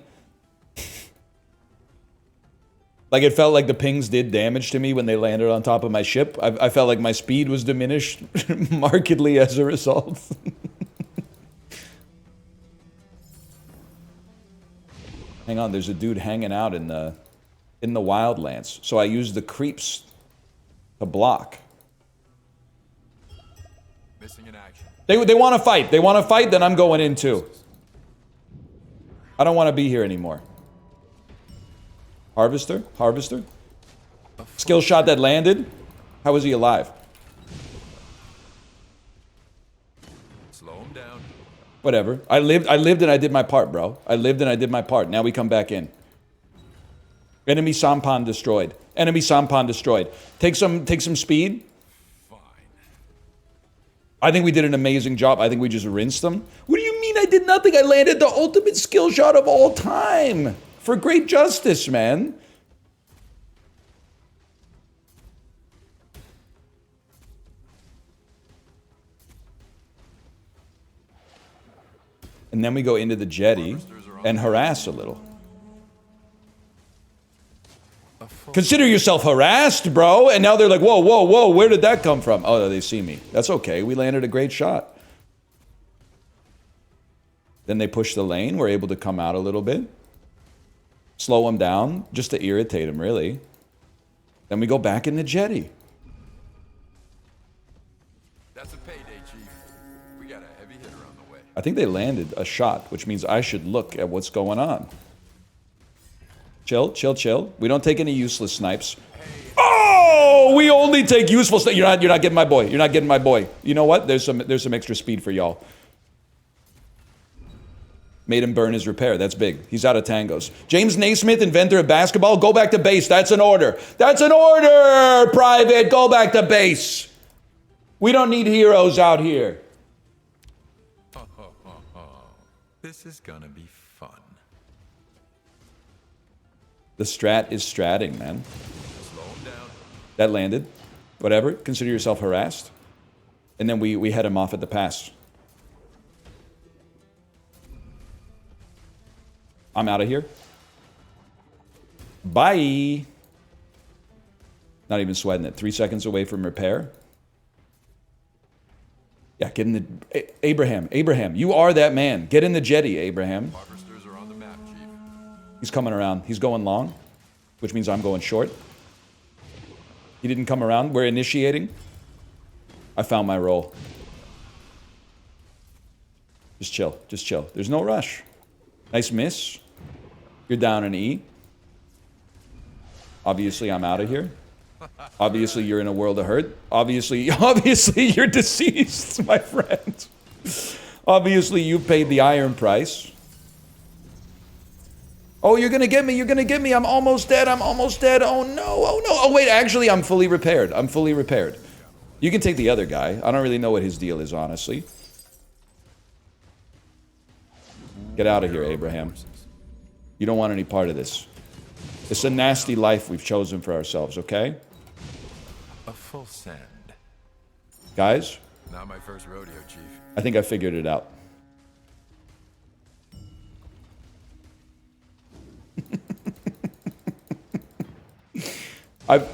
Like, it felt like the pings did damage to me when they landed on top of my ship. I felt like my speed was diminished markedly as a result. Hang on, there's a dude hanging out in the wildlands. So I used the creeps to block. Missing in action. They want to fight. They want to fight, then I'm going in too. I don't want to be here anymore. Harvester? Harvester? Skill shot that landed? How was he alive? Slow him down. Whatever. I lived and I did my part, bro. I lived and I did my part. Now we come back in. Enemy sampan destroyed. Enemy sampan destroyed. Take some speed. Fine. I think we did an amazing job. I think we just rinsed them. What do you mean I did nothing? I landed the ultimate skill shot of all time. For great justice, man. And then we go into the jetty and harass a little. Consider yourself harassed, bro. And now they're like, whoa, whoa, whoa, where did that come from? Oh, they see me. That's okay. We landed a great shot. Then they push the lane. We're able to come out a little bit. Slow them down, just to irritate them, really. Then we go back in the jetty. That's a payday, Chief. We got a heavy hitter on the way. I think they landed a shot, which means I should look at what's going on. Chill, chill, chill. We don't take any useless snipes. Oh, we only take useful snipes. You're not getting my boy. You're not getting my boy. You know what? There's some extra speed for y'all. Made him burn his repair. That's big. He's out of tangos. James Naismith, inventor of basketball. Go back to base. That's an order. That's an order, Private. Go back to base. We don't need heroes out here. This is gonna be fun. The strat is stratting, man. Slow him down. That landed. Whatever. Consider yourself harassed. And then we head him off at the pass. I'm out of here. Bye. Not even sweating it. 3 seconds away from repair. Yeah, get in the... Abraham, you are that man. Get in the jetty, Abraham. Harvesters are on the map, Chief. He's coming around. He's going long, which means I'm going short. He didn't come around. We're initiating. I found my role. Just chill. Just chill. There's no rush. Nice miss. You're down an E. Obviously, I'm out of here. Obviously, you're in a world of hurt. Obviously, you're deceased, my friend. Obviously, you paid the iron price. Oh, you're gonna get me. You're gonna get me. I'm almost dead. I'm almost dead. Oh, no. Oh, no. Oh, wait. Actually, I'm fully repaired. I'm fully repaired. You can take the other guy. I don't really know what his deal is, honestly. Get out of here, Abraham. You don't want any part of this. It's a nasty life we've chosen for ourselves, okay? A full send. Guys, Not my first rodeo, Chief. I think I figured it out.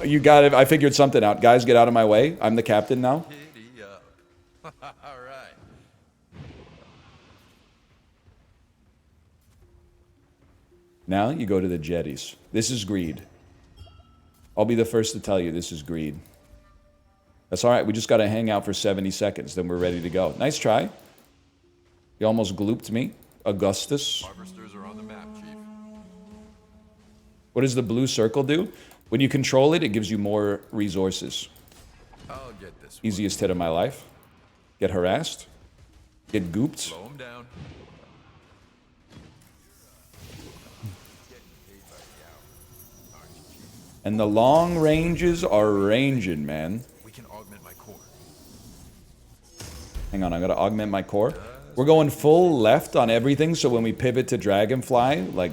You got it. I figured something out. Guys, get out of my way. I'm the captain now. Giddy up. All right. Now you go to the jetties. This is greed. I'll be the first to tell you this is greed. That's all right. We just got to hang out for 70 seconds. Then we're ready to go. Nice try. You almost glooped me. Augustus. Harvesters are on the map, Chief. What does the blue circle do? When you control it, it gives you more resources. I'll get this one. Easiest hit of my life. Get harassed. Get gooped. Slow him down. And the long ranges are ranging, man. We can augment my core. Hang on, I gotta augment my core. We're going full left on everything, so when we pivot to Dragonfly, like,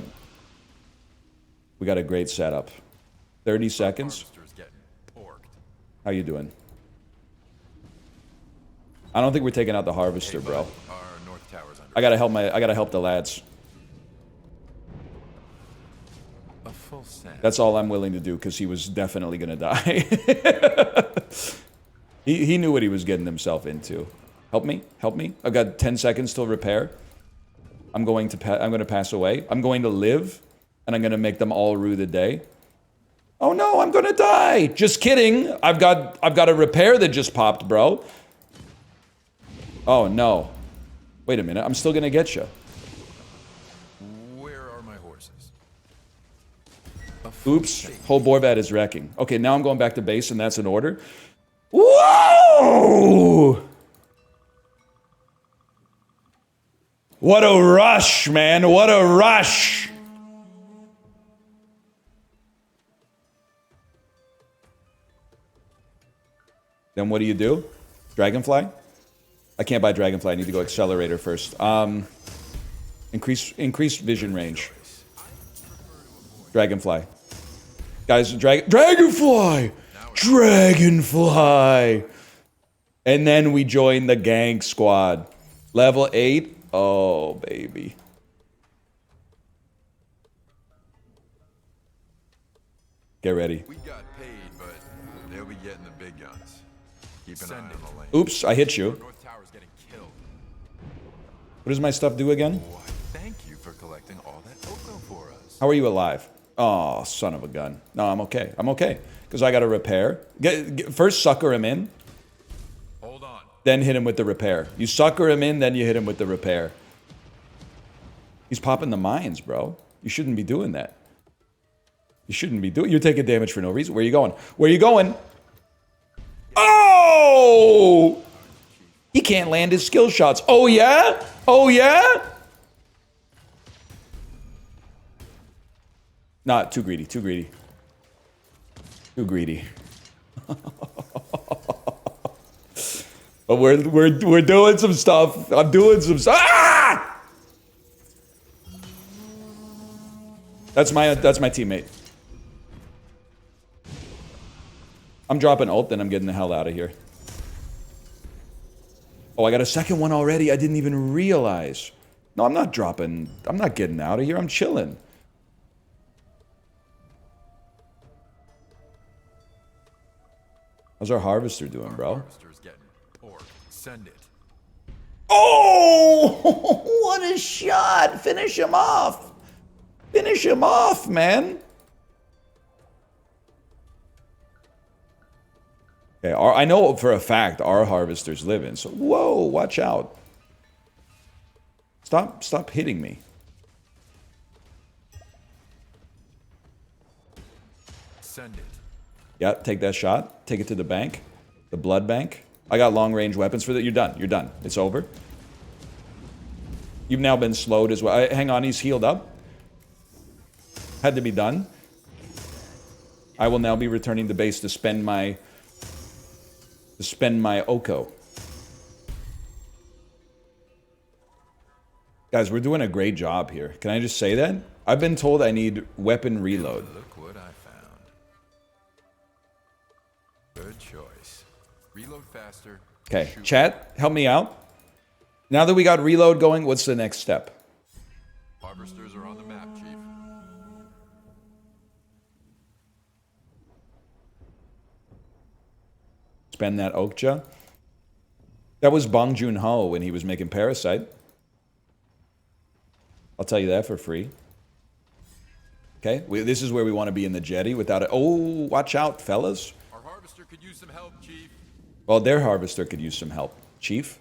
we got a great setup. 30 seconds. Harvester's getting porked. How you doing? I don't think we're taking out the Harvester, bro. Our north tower's under. I gotta help the lads. A full send. That's all I'm willing to do, because he was definitely gonna die. he knew what he was getting himself into. Help me, help me. I've got 10 seconds till repair. I'm going to pass away. I'm going to live, and I'm gonna make them all rue the day. Oh no, I'm gonna die. Just kidding. I've got a repair that just popped, bro. Oh no. Wait a minute. I'm still gonna get you. Where are my horses? Oops. Whole Boaba is wrecking. Okay, now I'm going back to base, and that's an order. Whoa! What a rush, man. What a rush. Then what do? Dragonfly? I can't buy Dragonfly. I need to go Accelerator first. Increase vision range. Dragonfly. Guys, Dragonfly! Dragonfly! And then we join the gang squad. Level 8. Oh, baby. Get ready. We got paid, but they'll be getting the big guns. Keep an eye on the lane. Oops, I hit you. North tower's getting killed. What does my stuff do again? Why, thank you for collecting all that Oko for us. How are you alive? Oh, son of a gun. No, I'm okay. I'm okay. Because I got to repair. First, sucker him in. Hold on. Then hit him with the repair. You sucker him in, then you hit him with the repair. He's popping the mines, bro. You shouldn't be doing that. You shouldn't be doing... You're taking damage for no reason. Where are you going? Where are you going? Oh! He can't land his skill shots. Oh, yeah? Oh, yeah? Not too greedy. Too greedy. Too greedy. But we're doing some stuff. I'm doing some stuff. Ah! That's my teammate. I'm dropping ult, then I'm getting the hell out of here. Oh, I got a second one already. I didn't even realize. No, I'm not dropping. I'm not getting out of here. I'm chilling. How's our Harvester doing, bro? Harvester's getting porked. Send it. Oh, what a shot. Finish him off. Finish him off, man. Okay, I know for a fact our Harvester's living, so whoa, watch out. Stop hitting me. Send it. Yeah, take that shot. Take it to the bank. The blood bank. I got long-range weapons for that. You're done. You're done. It's over. You've now been slowed as well. Hang on, he's healed up. Had to be done. I will now be returning to base to spend my Oko. Guys, we're doing a great job here. Can I just say that? I've been told I need weapon reload. Look what I found. Good choice. Reload faster. Okay, chat, help me out. Now that we got reload going, what's the next step? Harvesters are on the map, Chief. Spend that Okja. That was Bong Joon-ho when he was making Parasite. I'll tell you that for free. Okay, this is where we want to be in the jetty without it. Oh, watch out, fellas. Our Harvester could use some help, Chief. Well, their Harvester could use some help. Chief?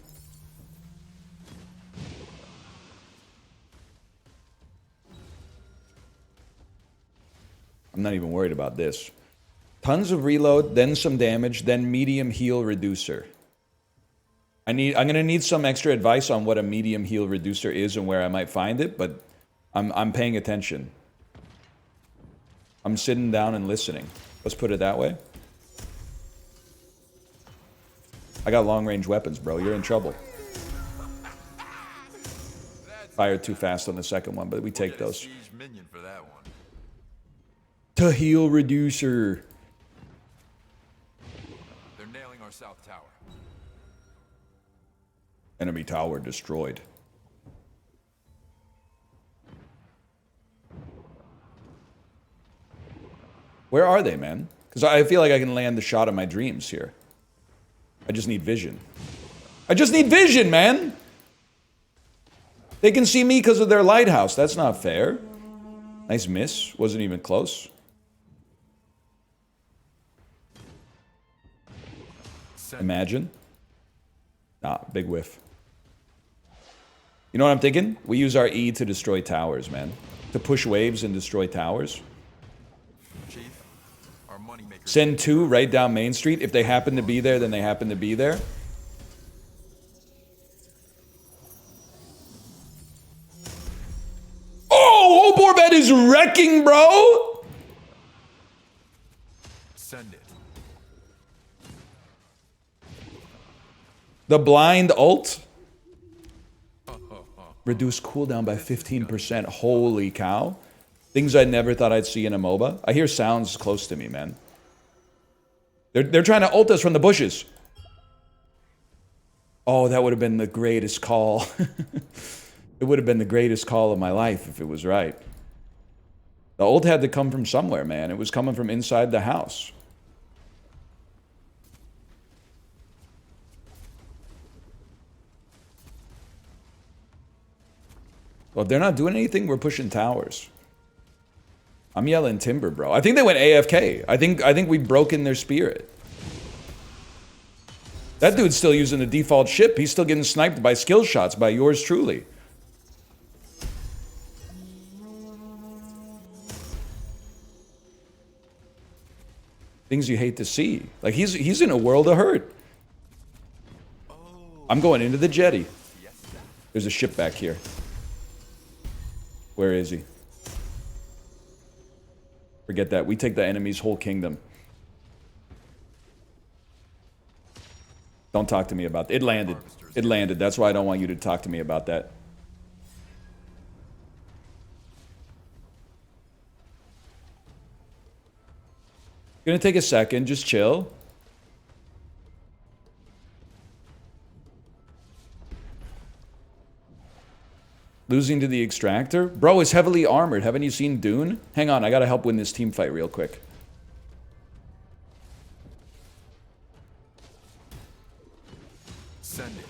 I'm not even worried about this. Tons of reload, then some damage, then medium heal reducer. I'm gonna need some extra advice on what a medium heal reducer is and where I might find it, but I'm paying attention. I'm sitting down and listening. Let's put it that way. I got long-range weapons, bro. You're in trouble. Fired too fast on the second one, but we take those. Siege minion for that one. To heal reducer. They're nailing our south tower. Enemy tower destroyed. Where are they, man? Because I feel like I can land the shot of my dreams here. I just need vision. I just need vision, man! They can see me because of their lighthouse. That's not fair. Nice miss. Wasn't even close. Imagine. Nah, big whiff. You know what I'm thinking? We use our E to destroy towers, man. To push waves and destroy towers. Chief, our moneymaker. Send 2 right down Main Street. If they happen to be there, then they happen to be there. Oh, Boaba is wrecking, bro! Send it. The blind ult. Reduce cooldown by 15%. Holy cow. Things I never thought I'd see in a Moba. I hear sounds close to me, man. They're trying to ult us from the bushes. Oh, that would have been the greatest call. It would have been the greatest call of my life if it was right. The ult had to come from somewhere, man. It was coming from inside the house. Well, if they're not doing anything, we're pushing towers. I'm yelling timber, bro. I think they went AFK. I think we've broken their spirit. That dude's still using the default ship. He's still getting sniped by skill shots by yours truly. Things you hate to see. Like, he's in a world of hurt. I'm going into the jetty. There's a ship back here. Where is he? Forget that. We take the enemy's whole kingdom. Don't talk to me about that. It landed. It landed. That's why I don't want you to talk to me about that. Gonna take a second. Just chill. Losing to the extractor? Bro is heavily armored. Haven't you seen Dune? Hang on, I gotta help win this team fight real quick. Send it.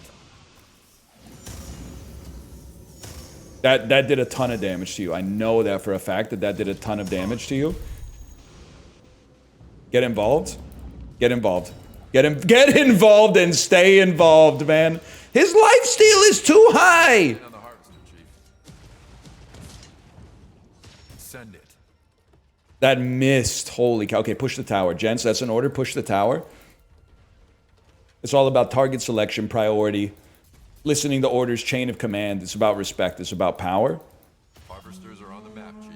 That did a ton of damage to you. I know that for a fact that did a ton of damage to you. Get involved. Get involved. Get involved and stay involved, man. His lifesteal is too high. Send it. That missed. Holy cow. Okay, push the tower. Gents, that's an order. Push the tower. It's all about target selection, priority, listening to orders, chain of command. It's about respect. It's about power. Harvesters are on the map, Chief.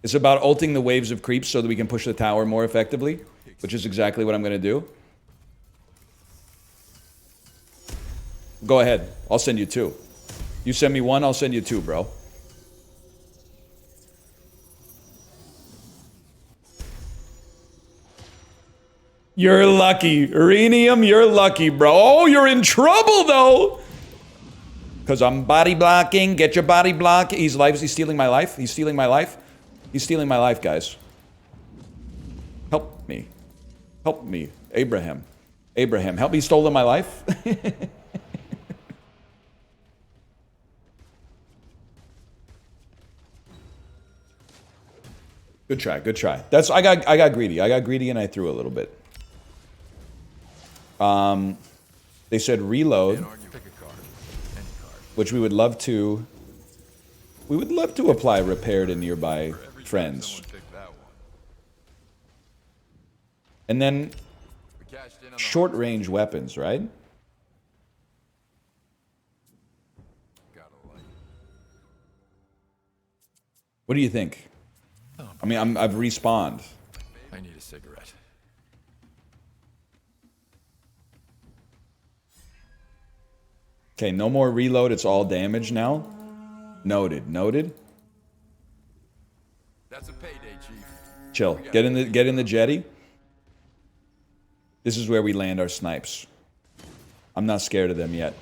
It's about ulting the waves of creeps so that we can push the tower more effectively, which is exactly what I'm going to do. Go ahead. I'll send you 2. You send me 1, I'll send you 2, bro. You're lucky. Uranium, you're lucky, bro. Oh, you're in trouble, though. Because I'm body blocking. Get your body block. He's stealing my life. He's stealing my life. He's stealing my life, guys. Help me. Help me. Abraham. Abraham, help me. He's stolen my life. Good try, good try. That's I got greedy. I got greedy and I threw a little bit. They said reload, which we would love to. We would love to apply repair to nearby friends. Someone picked that one. And then We cashed in on the short-range weapons, right? Gotta like. What do you think? I mean, I've respawned. I need a cigarette. Okay, no more reload. It's all damage now. Noted. Noted. That's a payday, Chief. Chill. Get in the jetty. This is where we land our snipes. I'm not scared of them yet.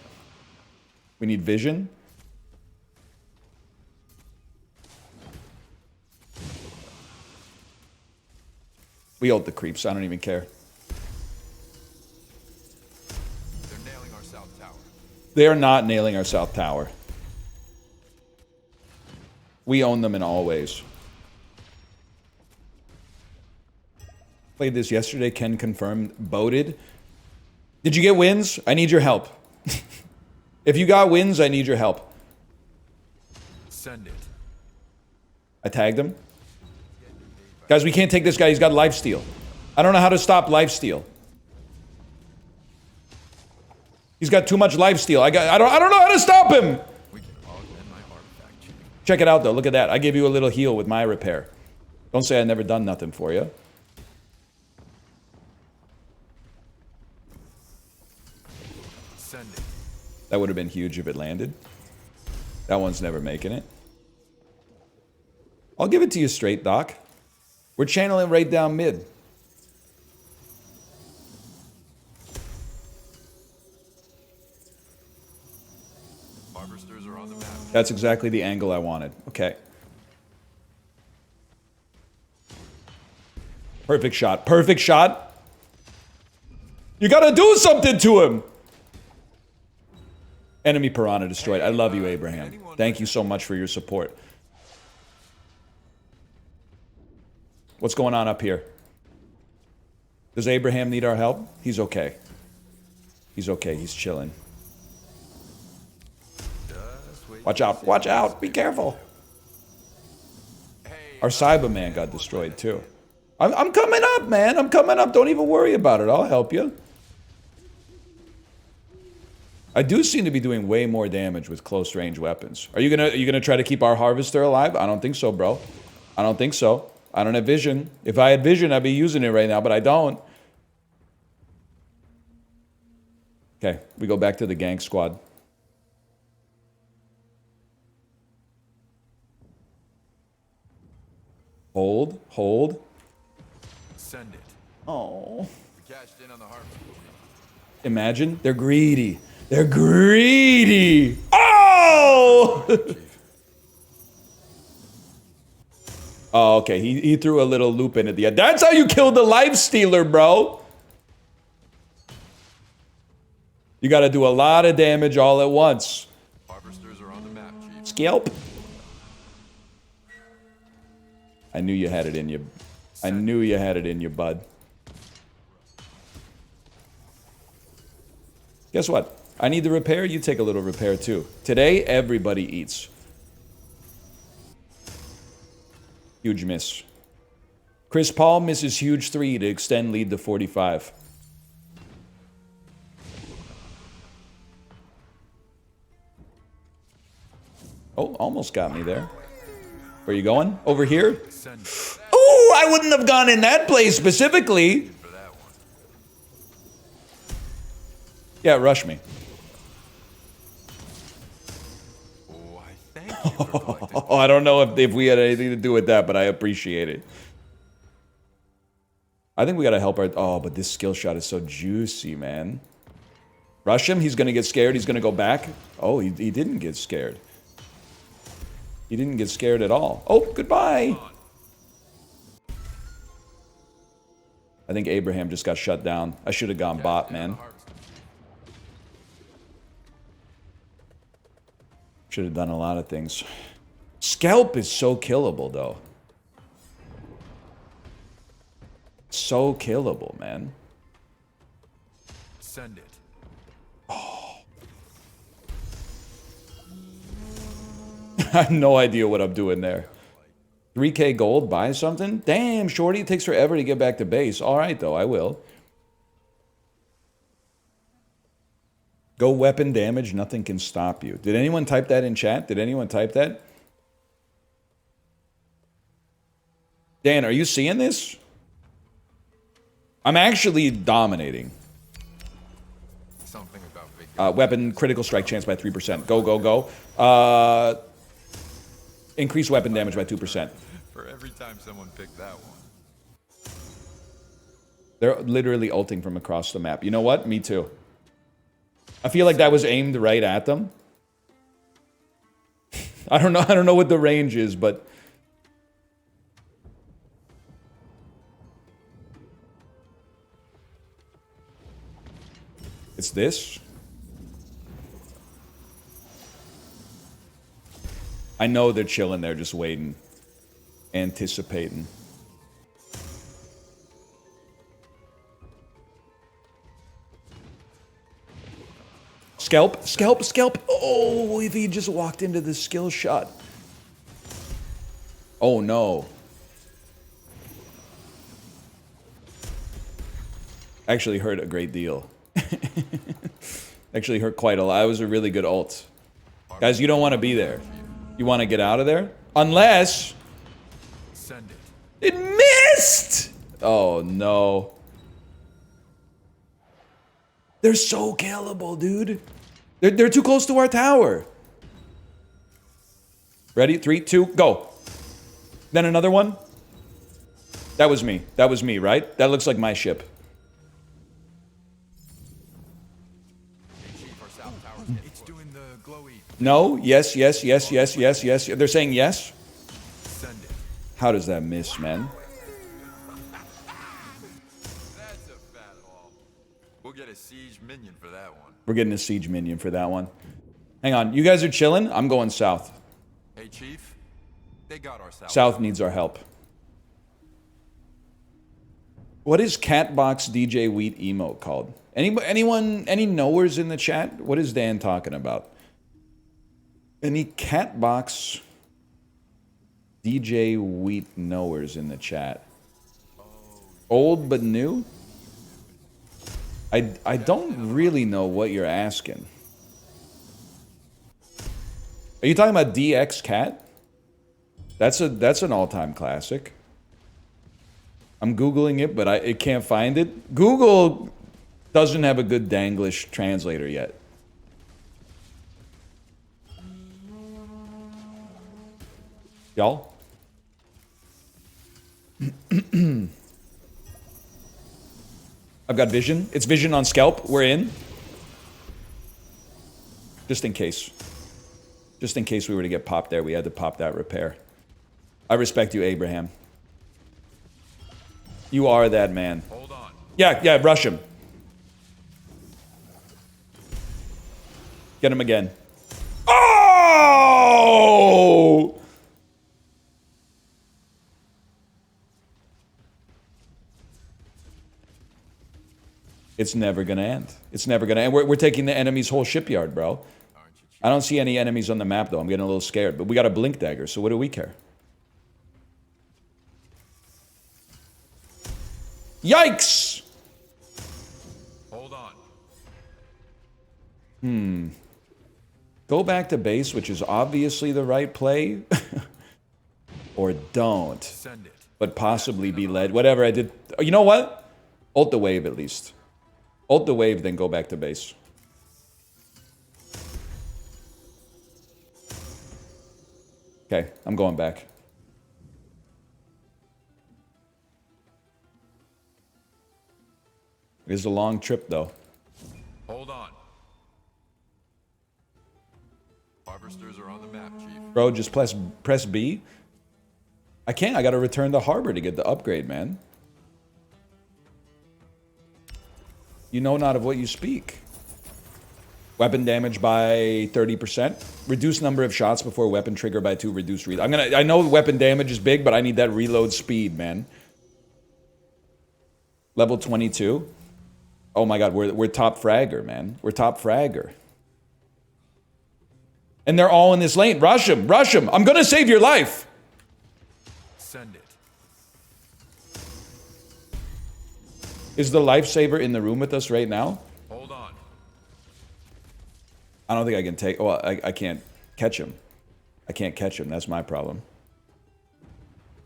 We need vision. We ult the creeps. I don't even care. They're nailing our south tower. They are not nailing our south tower. We own them in all ways. Played this yesterday. Ken confirmed. Boated. Did you get wins? I need your help. If you got wins, I need your help. Send it. I tagged him. Guys, we can't take this guy. He's got lifesteal. I don't know how to stop lifesteal. He's got too much lifesteal. I don't know how to stop him. We can augment my artifact, Chief. Check it out though. Look at that. I gave you a little heal with my repair. Don't say I never done nothing for you. Send it. That would have been huge if it landed. That one's never making it. I'll give it to you straight, Doc. We're channeling right down mid. Harvesters are on the map. That's exactly the angle I wanted. Okay. Perfect shot. Perfect shot. You gotta do something to him. Enemy piranha destroyed. I love you, Abraham. Thank you so much for your support. What's going on up here? Does Abraham need our help? He's okay. He's okay. He's chilling. Watch out. Watch out. Be careful. Our Cyberman got destroyed too. I'm coming up, man. I'm coming up. Don't even worry about it. I'll help you. I do seem to be doing way more damage with close range weapons. Are you gonna try to keep our harvester alive? I don't think so, bro. I don't think so. I don't have vision. If I had vision, I'd be using it right now, but I don't. Okay, we go back to the gang squad. Hold, hold. Send it. Oh. We cashed in on the harvest. Imagine. They're greedy. They're greedy. Oh! Oh, okay. He threw a little loop in at the end. That's how you kill the life stealer, bro. You got to do a lot of damage all at once. Harvesters are on the map, Chief. Scalp. I knew you had it in you. I knew you had it in you, bud. Guess what? I need the repair. You take a little repair too. Today, everybody eats. Huge miss. Chris Paul misses huge 3 to extend lead to 45. Oh, almost got me there. Where are you going? Over here? Send it. Ooh, I wouldn't have gone in that place specifically. For that one. Yeah, rush me. Oh, I thank you for collecting. Oh, I don't know if we had anything to do with that, but I appreciate it. I think we gotta help our... Oh, but this skill shot is so juicy, man. Rush him. He's gonna get scared. He's gonna go back. Oh, he didn't get scared. He didn't get scared at all. Oh, goodbye. I think Abraham just got shut down. I should have gone bot, man. Should have done a lot of things. Scalp is so killable, though. So killable, man. Send it. have no idea what I'm doing there. 3k gold, buy something? Damn, shorty, it takes forever to get back to base. All right, though, I will. Go weapon damage, nothing can stop you. Did anyone type that in chat? Did anyone type that? Dan, are you seeing this? I'm actually dominating. Something about big Weapon critical strike chance by 3%. Go, go, go. Increase weapon damage by 2%. For every time someone picked that one. They're literally ulting from across the map. You know what? Me too. I feel like that was aimed right at them. I don't know what the range is, but it's this. I know they're chilling there, just waiting, anticipating. Scalp, scalp, scalp. Oh, if he just walked into the skill shot. Oh, no. Actually hurt a great deal. Actually hurt quite a lot. It was a really good ult. Guys, you don't want to be there. You want to get out of there? Unless... Send it. It missed! Oh, no. They're so killable, dude. They're too close to our tower. Ready? 3, 2, go. Then another one. That was me. That was me, right? That looks like my ship. It's doing the glowy. No? Yes, yes, yes, yes, yes, yes. They're saying yes? Send it. How does that miss, man? That's a fat haul. We'll get a siege minion for that one. We're getting a siege minion for that one. Hang on. You guys are chilling? I'm going south. Hey, Chief. They got our south. South needs our help. What is Catbox DJ Wheat emote called? Any knowers in the chat? What is Dan talking about? Any Catbox DJ Wheat knowers in the chat? Old but new? I don't really know what you're asking. Are you talking about DX Cat? That's an all-time classic. I'm Googling it, but I can't find it. Google doesn't have a good Danglish translator yet. Y'all? I've got vision. It's vision on scalp. We're in. Just in case. Just in case we were to get popped there, we had to pop that repair. I respect you, Abraham. You are that man. Hold on. Yeah, rush him. Get him again. Oh! It's never gonna end. It's never gonna end. We're taking the enemy's whole shipyard, bro. I don't see any enemies on the map, though. I'm getting a little scared. But we got a blink dagger, so what do we care? Yikes! Hold on. Go back to base, which is obviously the right play. Or don't. Send it. But possibly be led. Whatever I did. You know what? Ult the wave, at least. Ult the wave, then go back to base. Okay, I'm going back. It is a long trip, though. Hold on. Harvesters are on the map, Chief. Bro, just press B? I can't. I gotta return to harbor to get the upgrade, man. You know not of what you speak. Weapon damage by 30%. Reduce number of shots before weapon trigger by 2. Reduce reload. I know weapon damage is big, but I need that reload speed, man. Level 22. Oh my god, we're top fragger, man. We're top fragger. And they're all in this lane. Rush him. Rush him. I'm going to save your life. Send it. Is the lifesaver in the room with us right now? Hold on. I don't think I can take... Well, I can't catch him. I can't catch him. That's my problem.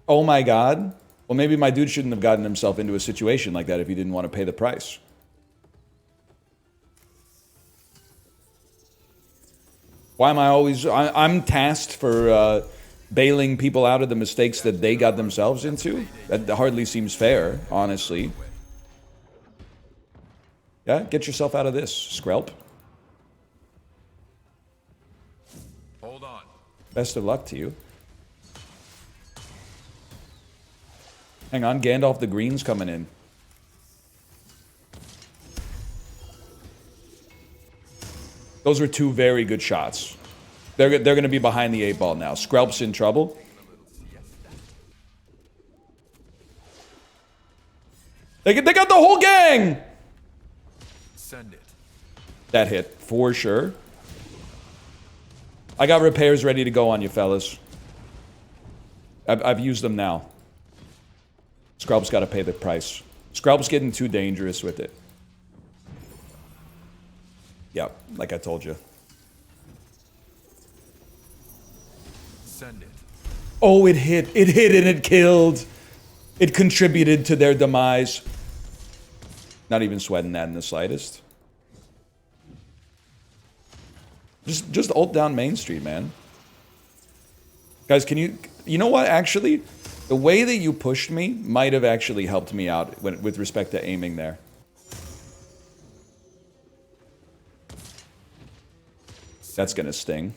Oh my god. Well, maybe my dude shouldn't have gotten himself into a situation like that if he didn't want to pay the price. Why am I always... I'm tasked for bailing people out of the mistakes that they got themselves into? That hardly seems fair, honestly. Yeah, get yourself out of this, Skrelp. Hold on. Best of luck to you. Hang on, Gandalf the Green's coming in. Those were two very good shots. They're going to be behind the 8 ball now. Skrelp's in trouble. They got the whole gang! Send it. That hit, for sure. I got repairs ready to go on you, fellas. I've used them now. Skrelp's got to pay the price. Skrelp's getting too dangerous with it. Yep, like I told you. Send it. Oh, it hit. It hit and it killed. It contributed to their demise. Not even sweating that in the slightest. Just ult down Main Street, man. Guys, can you... You know what, actually? The way that you pushed me might have actually helped me out with respect to aiming there. That's gonna sting.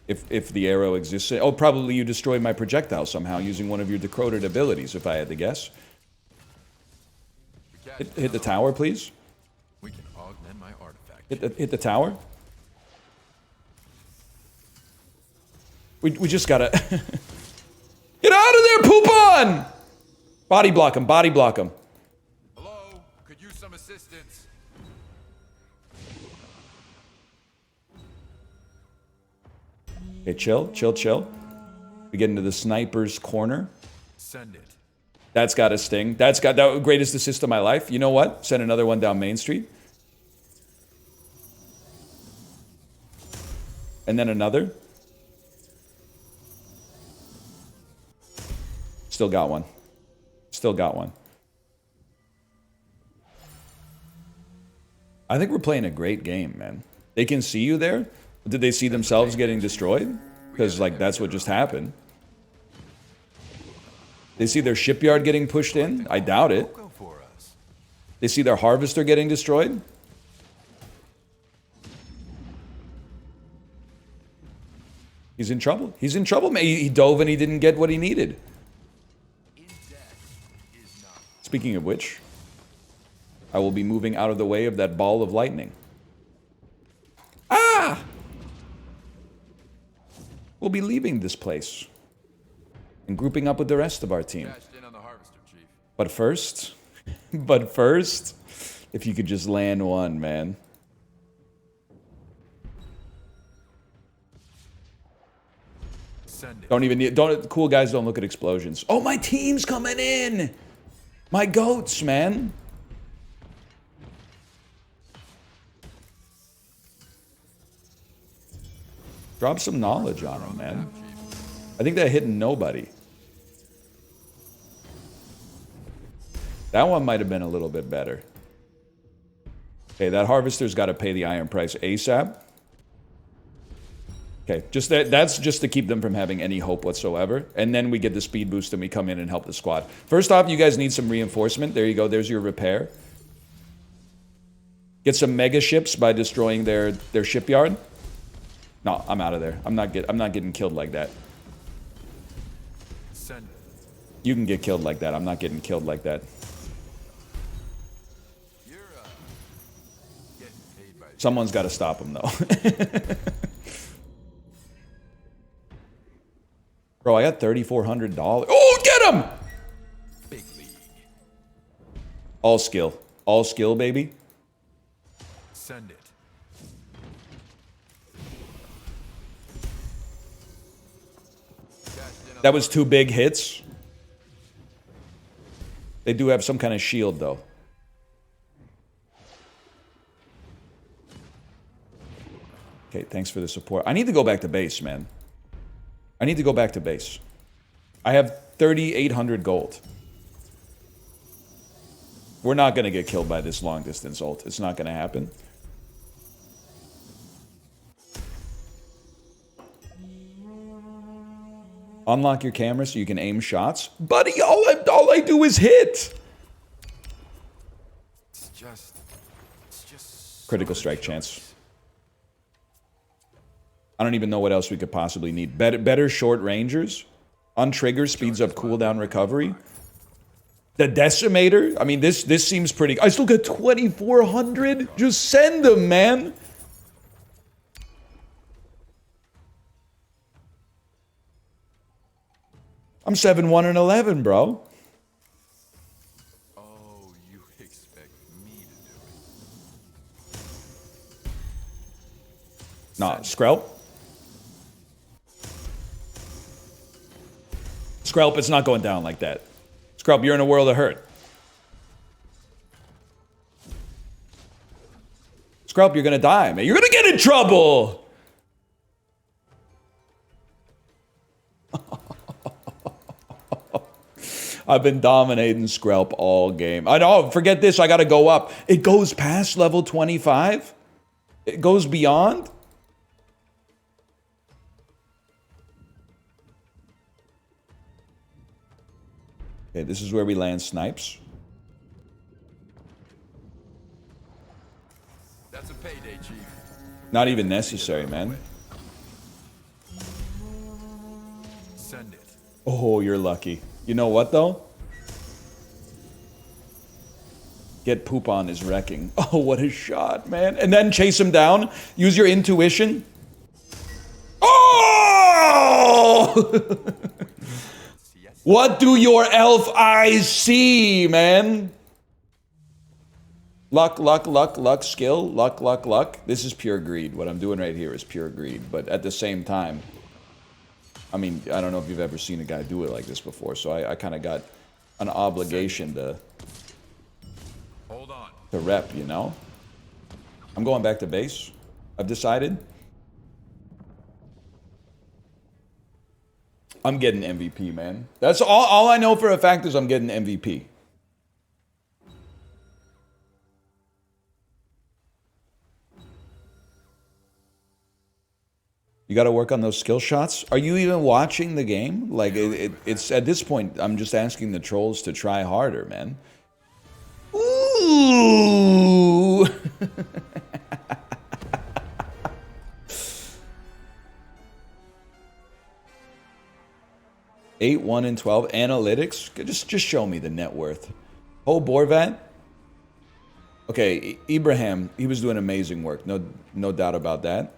If the arrow exists. Oh, probably you destroyed my projectile somehow using one of your decoded abilities, if I had to guess. Hit the tower, please. We can augment my artifact. Hit the tower. We just gotta... Get out of there, poop on! Body block him, body block him. Hello? Could use some assistance. Okay, chill, chill, chill. We get into the sniper's corner. Send it. That's got a sting. That's got the greatest assist of my life. You know what? Send another one down Main Street. And then another. Still got one. Still got one. I think we're playing a great game, man. They can see you there. Did they see themselves getting destroyed? Because, like, that's what just happened. They see their shipyard getting pushed in? I doubt it. They see their harvester getting destroyed? He's in trouble. He's in trouble. He dove and he didn't get what he needed. Speaking of which, I will be moving out of the way of that ball of lightning. Ah! We'll be leaving this place and grouping up with the rest of our team. But first, if you could just land one, man. Don't even need, cool guys don't look at explosions. Oh, my team's coming in! My goats, man. Drop some knowledge on them, man. I think they're hitting nobody. That one might have been a little bit better. Okay, that harvester's got to pay the iron price ASAP. Okay, just that's just to keep them from having any hope whatsoever. And then we get the speed boost and we come in and help the squad. First off, you guys need some reinforcement. There you go. There's your repair. Get some mega ships by destroying their shipyard. No, I'm out of there. I'm not getting killed like that. You can get killed like that. I'm not getting killed like that. Someone's got to stop him, though. Bro, I got $3,400. Oh, get him! Big league. All skill. All skill, baby. Send it. That was 2 big hits. They do have some kind of shield, though. Okay, thanks for the support. I need to go back to base, man. I need to go back to base. I have 3,800 gold. We're not going to get killed by this long-distance ult. It's not going to happen. Unlock your camera so you can aim shots. Buddy, all I do is hit. It's just Critical strike chance. I don't even know what else we could possibly need. Better short rangers. Untrigger speeds up cooldown recovery. The Decimator. I mean, this seems pretty... I still got 2,400. Just send them, man. I'm 7-1 and 11, bro. Oh, you expect me to do it? Nah, Skrelp. Skrelp, it's not going down like that. Skrelp, you're in a world of hurt. Skrelp, you're gonna die, man. You're gonna get in trouble! I've been dominating Skrelp all game. I know, forget this, I gotta go up. It goes past level 25? It goes beyond? Okay, this is where we land snipes. That's a payday, Chief. Not even necessary, man. Send it. Oh, you're lucky. You know what, though? Get poop on is wrecking. Oh, what a shot, man. And then chase him down. Use your intuition. Oh! What do your elf eyes see, man? Luck, luck, luck, luck, skill. Luck, luck, luck. This is pure greed. What I'm doing right here is pure greed. But at the same time, I mean, I don't know if you've ever seen a guy do it like this before, so I kind of got an obligation to rep, you know? I'm going back to base. I've decided. I'm getting MVP, man. That's all I know for a fact is I'm getting MVP. You got to work on those skill shots. Are you even watching the game? Like, it's at this point, I'm just asking the trolls to try harder, man. Ooh! 8, 1, and 12. Analytics. Just show me the net worth. Oh, Borvat. Okay, Ibrahim. He was doing amazing work. No doubt about that.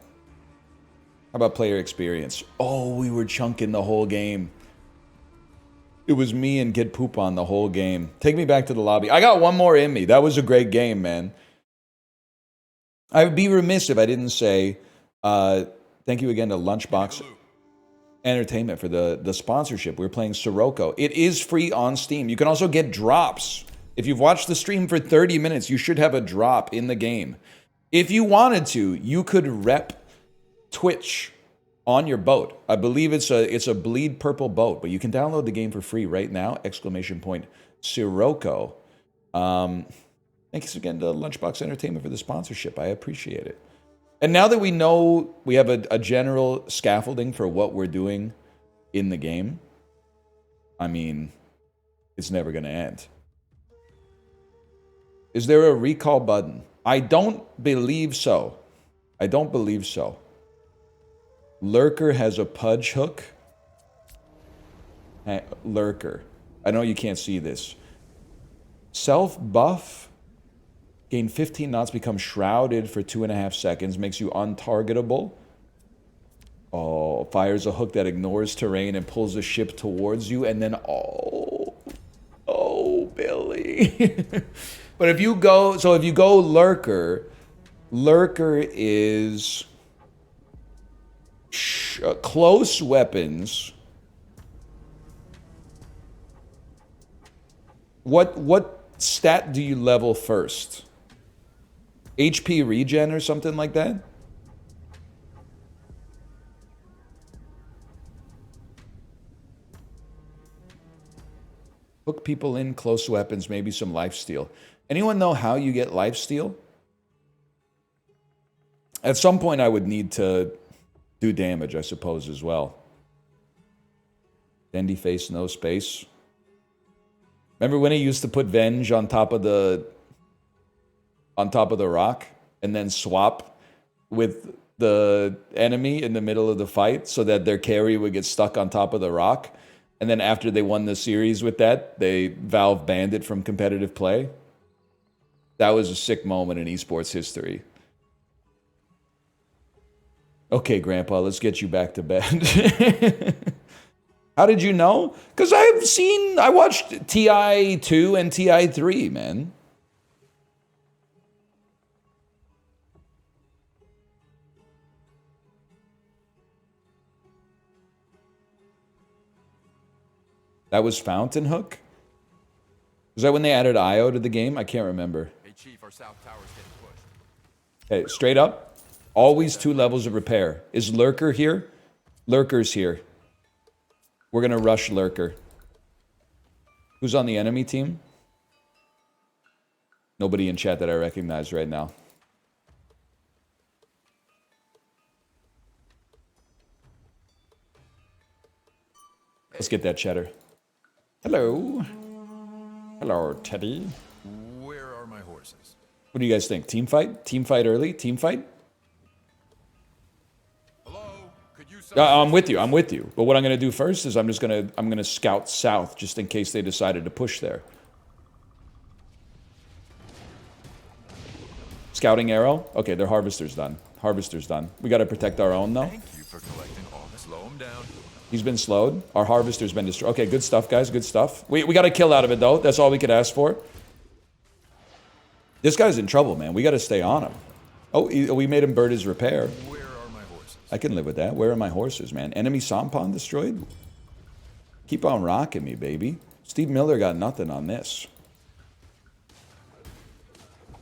How about player experience? Oh, we were chunking the whole game. It was me and Get Poop on the whole game. Take me back to the lobby. I got one more in me. That was a great game, man. I would be remiss if I didn't say thank you again to Lunchbox Entertainment for the sponsorship. We're playing Sirocco. It is free on Steam. You can also get drops. If you've watched the stream for 30 minutes, you should have a drop in the game. If you wanted to, you could rep Twitch on your boat. I believe it's a bleed purple boat, but you can download the game for free right now. Exclamation point Sirocco. Thanks again to Lunchbox Entertainment for the sponsorship. I appreciate it. And now that we know we have a general scaffolding for what we're doing in the game, I mean, it's never going to end. Is there a recall button? I don't believe so. I don't believe so. Lurker has a pudge hook. Lurker. I know you can't see this. Self-buff. Gain 15 knots, become shrouded for 2.5 seconds. Makes you untargetable. Oh, fires a hook that ignores terrain and pulls the ship towards you. And then, oh, Billy. But if you go, Lurker, Lurker is... close weapons What stat do you level first? HP regen or something like that? Hook people in, close weapons, maybe some lifesteal. Anyone know how you get lifesteal? At some point I would need to do damage, I suppose, as well. Bendy face, no space. Remember when he used to put Venge on top of the rock and then swap with the enemy in the middle of the fight so that their carry would get stuck on top of the rock? And then after they won the series with that, Valve banned it from competitive play. That was a sick moment in esports history. Okay, Grandpa, let's get you back to bed. How did you know? Because I watched TI 2 and TI 3, man. That was Fountain Hook? Was that when they added IO to the game? I can't remember. Hey, Chief, our south tower's getting pushed. Hey, straight up, always 2 levels of repair. Is Lurker here? Lurker's here. We're going to rush Lurker. Who's on the enemy team? Nobody in chat that I recognize right now. Let's get that cheddar. Hello. Hello, Teddy. Where are my horses? What do you guys think? Team fight? Team fight early? Team fight? Hello? Could you I'm with you. I'm with you. But what I'm going to do first is I'm going to scout south just in case they decided to push there. Scouting arrow? Okay, their harvester's done. Harvester's done. We got to protect our own, though. Thank you for collecting all this. Slow him down. He's been slowed. Our harvester's been destroyed. Okay, good stuff, guys. Good stuff. We got a kill out of it, though. That's all we could ask for. This guy's in trouble, man. We got to stay on him. Oh, we made him bird his repair. Where are my horses? I can live with that. Where are my horses, man? Enemy sampan destroyed? Keep on rocking me, baby. Steve Miller got nothing on this.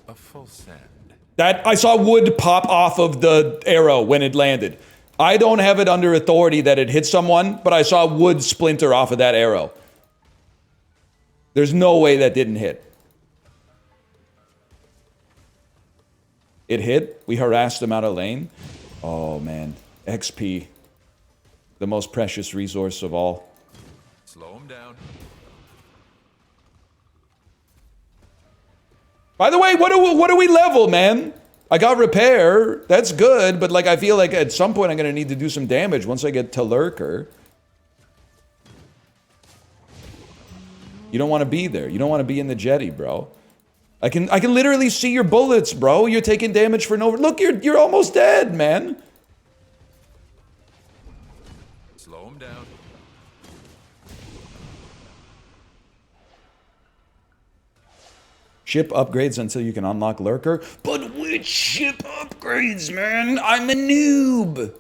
A full send. That I saw wood pop off of the arrow when it landed. I don't have it under authority that it hit someone, but I saw wood splinter off of that arrow. There's no way that didn't hit. It hit. We harassed them out of lane. Oh, man. XP. The most precious resource of all. Slow him down. By the way, what do we level, man? I got repair. That's good, but like I feel like at some point I'm going to need to do some damage once I get to Lurker. You don't want to be there. You don't want to be in the jetty, bro. I can literally see your bullets, bro. You're taking damage for no... Look, you're almost dead, man. Slow him down. Ship upgrades until you can unlock Lurker. But which ship upgrades, man? I'm a noob.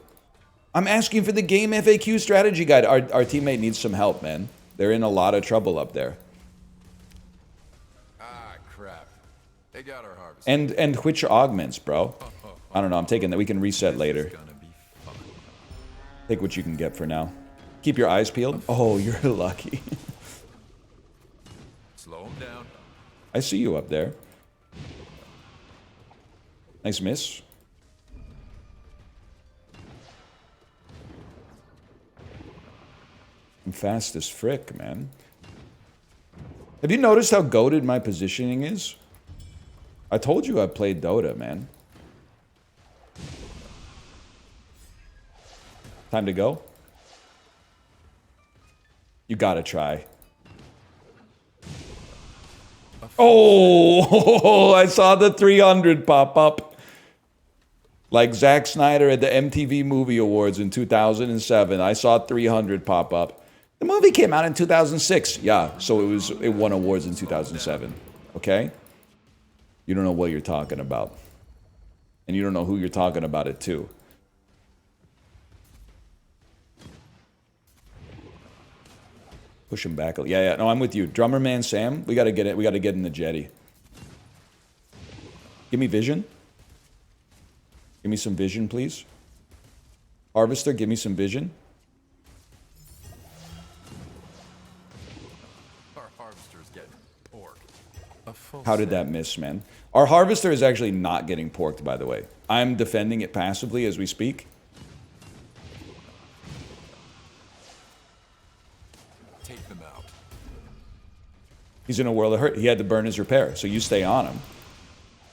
I'm asking for the game FAQ strategy guide. Our teammate needs some help, man. They're in a lot of trouble up there. Ah, crap. They got our harvest. And which augments, bro? I don't know. I'm taking that. We can reset later. It's gonna be fun. Take what you can get for now. Keep your eyes peeled. Oh, you're lucky. Slow him down. I see you up there. Nice miss. I'm fast as frick, man. Have you noticed how goated my positioning is? I told you I played Dota, man. Time to go? You gotta try. Oh, I saw the 300 pop up. Like Zack Snyder at the MTV Movie Awards in 2007. I saw 300 pop up. The movie came out in 2006. Yeah, so it won awards in 2007. Okay? You don't know what you're talking about. And you don't know who you're talking about it to. Push him back. Yeah. No, I'm with you. Drummer Man Sam, we gotta get it. We gotta get in the jetty. Give me vision. Give me some vision, please. Harvester, give me some vision. Our harvester's getting porked. How did that miss, man? Our harvester is actually not getting porked, by the way. I'm defending it passively as we speak. Take them out. He's in a world of hurt. He had to burn his repair, so you stay on him.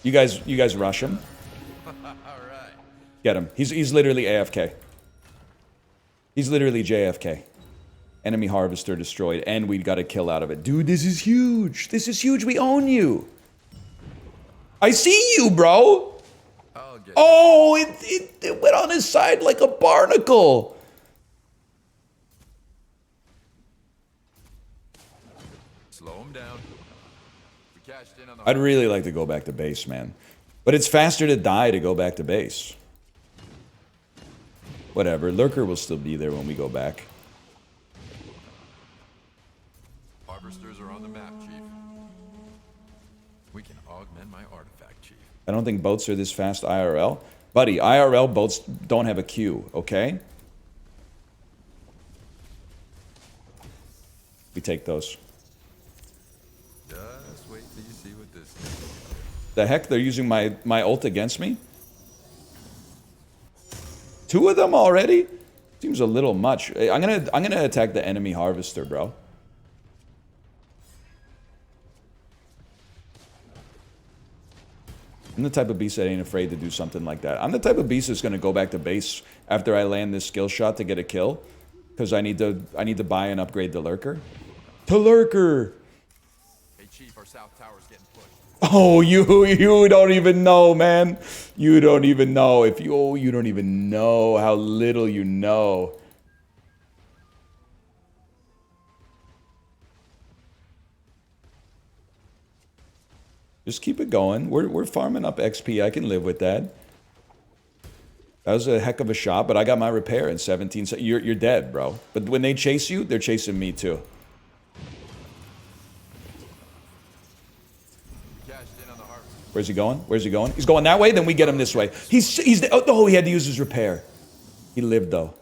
You guys rush him. All right. Get him. He's literally AFK. He's literally JFK. Enemy harvester destroyed, and we got a kill out of it. Dude, this is huge. This is huge. We own you. I see you, bro. I'll get Oh, it went on his side like a barnacle. slow him down. We cashed in on the I'd really like to go back to base, man. But it's faster to die to go back to base. Whatever. Lurker will still be there when we go back. harvesters are on the map, Chief. We can augment my artifact, Chief. I don't think boats are this fast IRL. Buddy, IRL boats don't have a queue, okay? We take those. Just wait till you see what this is. The heck? They're using my ult against me? 2 of them already? Seems a little much. I'm gonna attack the enemy harvester, bro. I'm the type of beast that ain't afraid to do something like that. I'm the type of beast that's gonna go back to base after I land this skill shot to get a kill, because I need to buy and upgrade the lurker. To lurker. Hey, Chief, our south tower's getting pushed. Oh, you don't even know, man. You don't even know if you don't even know how little you know. Just keep it going. We're farming up XP. I can live with that. That was a heck of a shot, but I got my repair in 17 seconds. You're dead, bro. But when they chase you, they're chasing me too. Cashed in on the harvest. Where's he going? Where's he going? He's going that way. Then we get him this way. Oh, he had to use his repair. He lived though.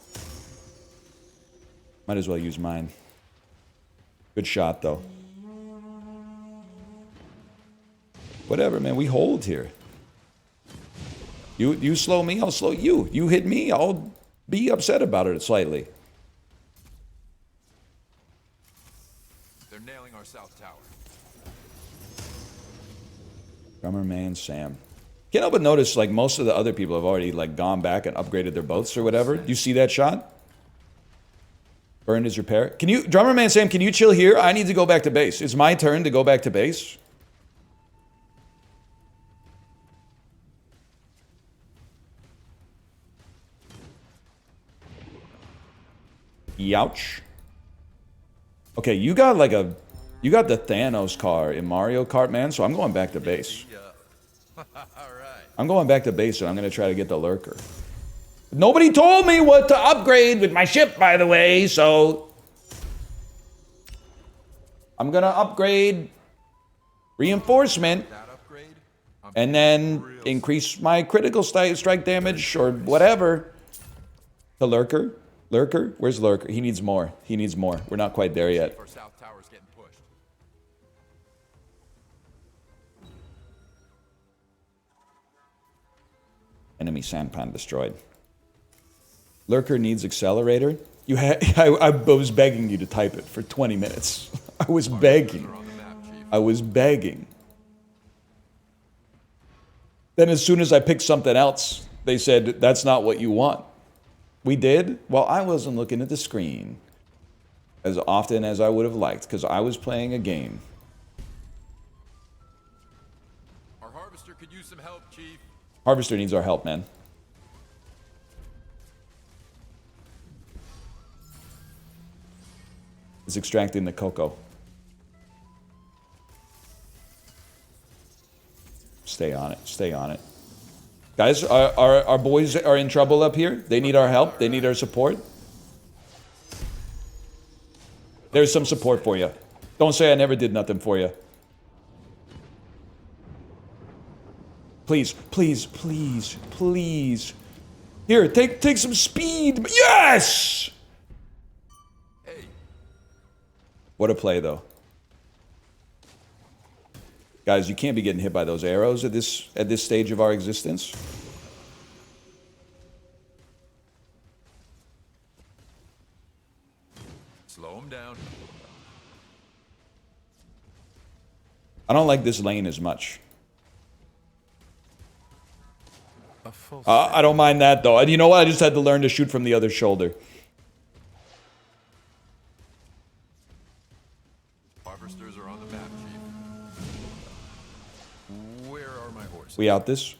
Might as well use mine. Good shot though. Whatever, man. We hold here. You slow me, I'll slow you. You hit me, I'll be upset about it slightly. They're nailing our south tower. Drummer Man Sam. Can't help but notice, like, most of the other people have already, like, gone back and upgraded their boats or whatever. Do you see that shot? Burned his repair. Can you, Drummer Man Sam, can you chill here? I need to go back to base. It's my turn to go back to base. Youch. Okay, you got like you got the Thanos car in Mario Kart, man, so I'm going back to base. All right. I'm going back to base and I'm going to try to get the lurker. Nobody told me what to upgrade with my ship, by the way, so I'm going to upgrade reinforcement That upgrade? and then increase my critical strike damage or whatever. The lurker? Lurker? Where's lurker? He needs more. He needs more. We're not quite there yet. Our south tower's getting pushed. Enemy sampan destroyed. Lurker needs accelerator. I was begging you to type it for 20 minutes. I was begging. They're on the map, Chief. I was begging. Then as soon as I picked something else, they said, that's not what you want. We did? Well, I wasn't looking at the screen as often as I would have liked because I was playing a game. Our harvester could use some help, Chief. Harvester needs our help, man. It's extracting the cocoa. Stay on it. Stay on it. Guys, our boys are in trouble up here. They need our help. They need our support. There's some support for you. Don't say I never did nothing for you. Please, please, please, please. Here, take some speed. Yes! Hey, What a play, though. Guys, you can't be getting hit by those arrows at this stage of our existence. slow him down. I don't like this lane as much. A full I don't mind that, though. And you know what? I just had to learn to shoot from the other shoulder. Harvesters are on the map, Chief. Where are my horses? We out this?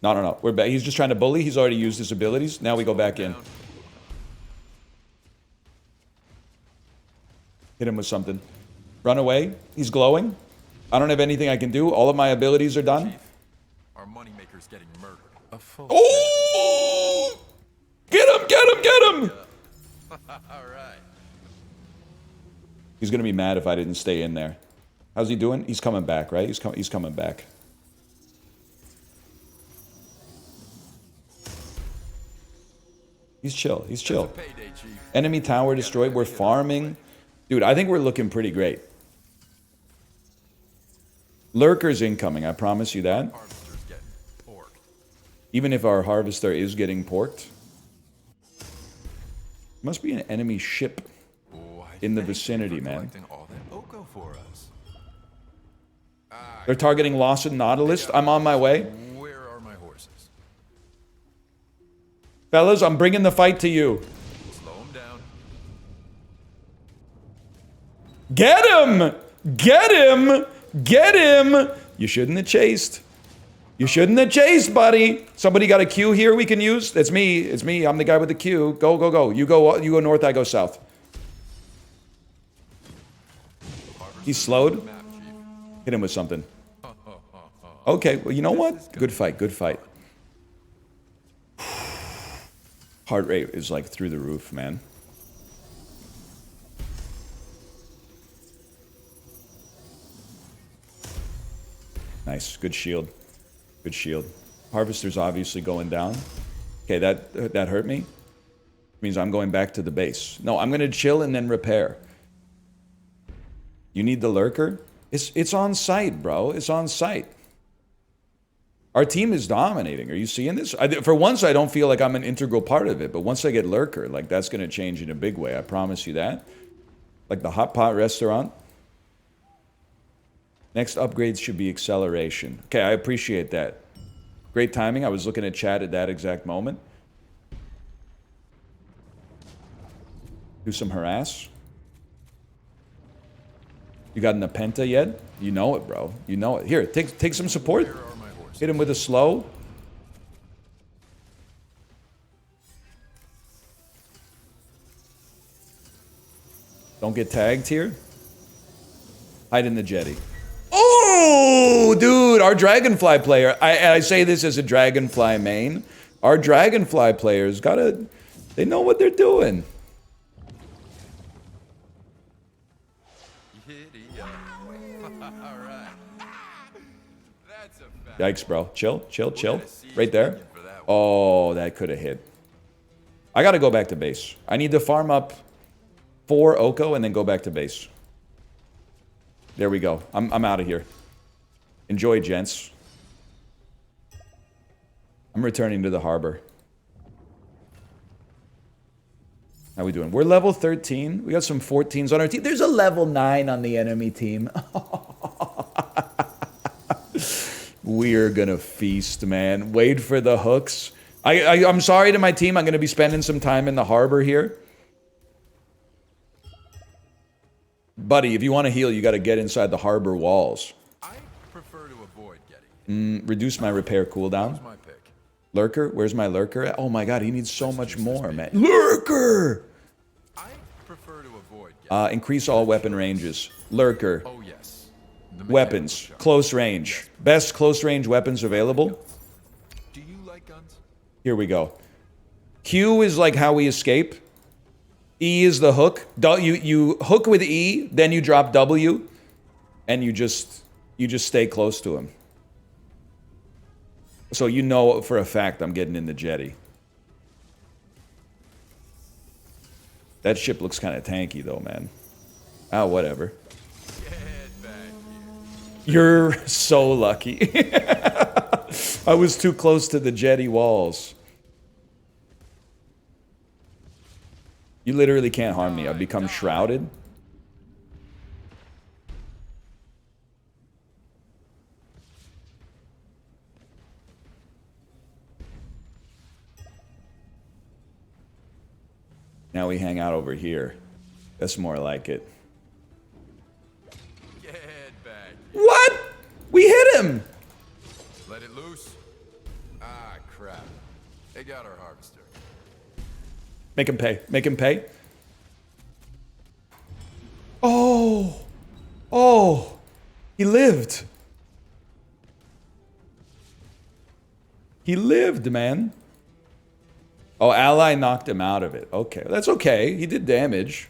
No. We're back. He's just trying to bully. He's already used his abilities. Now we go back in. Hit him with something. Run away. He's glowing. I don't have anything I can do. All of my abilities are done. Chief, our moneymaker's getting murdered. A full Oh! Get him! Get him! Get him! All right. He's gonna be mad if I didn't stay in there. How's he doing? He's coming back, right? He's coming back. He's chill. He's chill. Payday, Chief. Enemy tower destroyed. We're farming. Dude, I think we're looking pretty great. Lurker's incoming, I promise you that. Harvester's getting porked. Even if our harvester is getting porked. Must be an enemy ship Why, in the thank you vicinity, for man. collecting all that Oko for us. They're targeting Lawson Nautilus. I'm on my way. Where are my horses? Fellas, I'm bringing the fight to you. Slow him down. Get him! Get him! Get him! You shouldn't have chased. You shouldn't have chased, buddy. Somebody got a Q here we can use? It's me. It's me. I'm the guy with the Q. Go, go, go. You go north, I go south. He's slowed. Map, Chief. Hit him with something. Okay, well, you know what? Good fight, good fight. Heart rate is like through the roof, man. Nice, good shield. Good shield. Harvester's obviously going down. Okay, that hurt me. Means I'm going back to the base. No, I'm gonna chill and then repair. You need the lurker? It's on site, bro. It's on site. Our team is dominating. Are you seeing this? For once, I don't feel like I'm an integral part of it, but once I get lurker, like that's gonna change in a big way. I promise you that. Like the hot pot restaurant. Next upgrades should be acceleration. Okay, I appreciate that. Great timing. I was looking at chat at that exact moment. Do some harass. You got an Apenta yet? You know it, bro. You know it. Here, take some support. Where are my horses? Hit him with a slow. Don't get tagged here. Hide in the jetty. Oh, dude, our Dragonfly player. I say this as a Dragonfly main. Our Dragonfly players they know what they're doing. Giddy up. All right. That's a fact. Yikes, bro. Chill, chill, chill. Right there. Oh, that could have hit. I got to go back to base. I need to farm up 4 Oko and then go back to base. There we go. I'm out of here. Enjoy, gents. I'm returning to the harbor. How we doing? We're level 13. We got some 14s on our team. There's a level 9 on the enemy team. We're gonna feast, man. Wait for the hooks. I'm sorry to my team. I'm gonna be spending some time in the harbor here. Buddy, if you want to heal, you got to get inside the harbor walls. I prefer to avoid getting. Reduce my repair cooldown. Here's my pick. Lurker? Where's my lurker at? Oh my god, he needs so much more, man. Lurker! I prefer to avoid getting. Increase all weapon ranges. Lurker. Oh yes. The Weapons. mechanical shop. Close range. Best close range weapons available. Do you like guns? Here we go. Q is like how we escape. E is the hook. You hook with E, then you drop W, and you just stay close to him. So you know for a fact I'm getting in the jetty. That ship looks kind of tanky though, man. Ah, whatever. Get back here. You're so lucky. I was too close to the jetty walls. You literally can't harm me. I've become shrouded. Now we hang out over here. That's more like it. Get back. What? We hit him! Let it loose. Ah, crap. They got our harvester. Make him pay. Make him pay. Oh! Oh! He lived. He lived, man. Oh, ally knocked him out of it. Okay, that's okay. He did damage.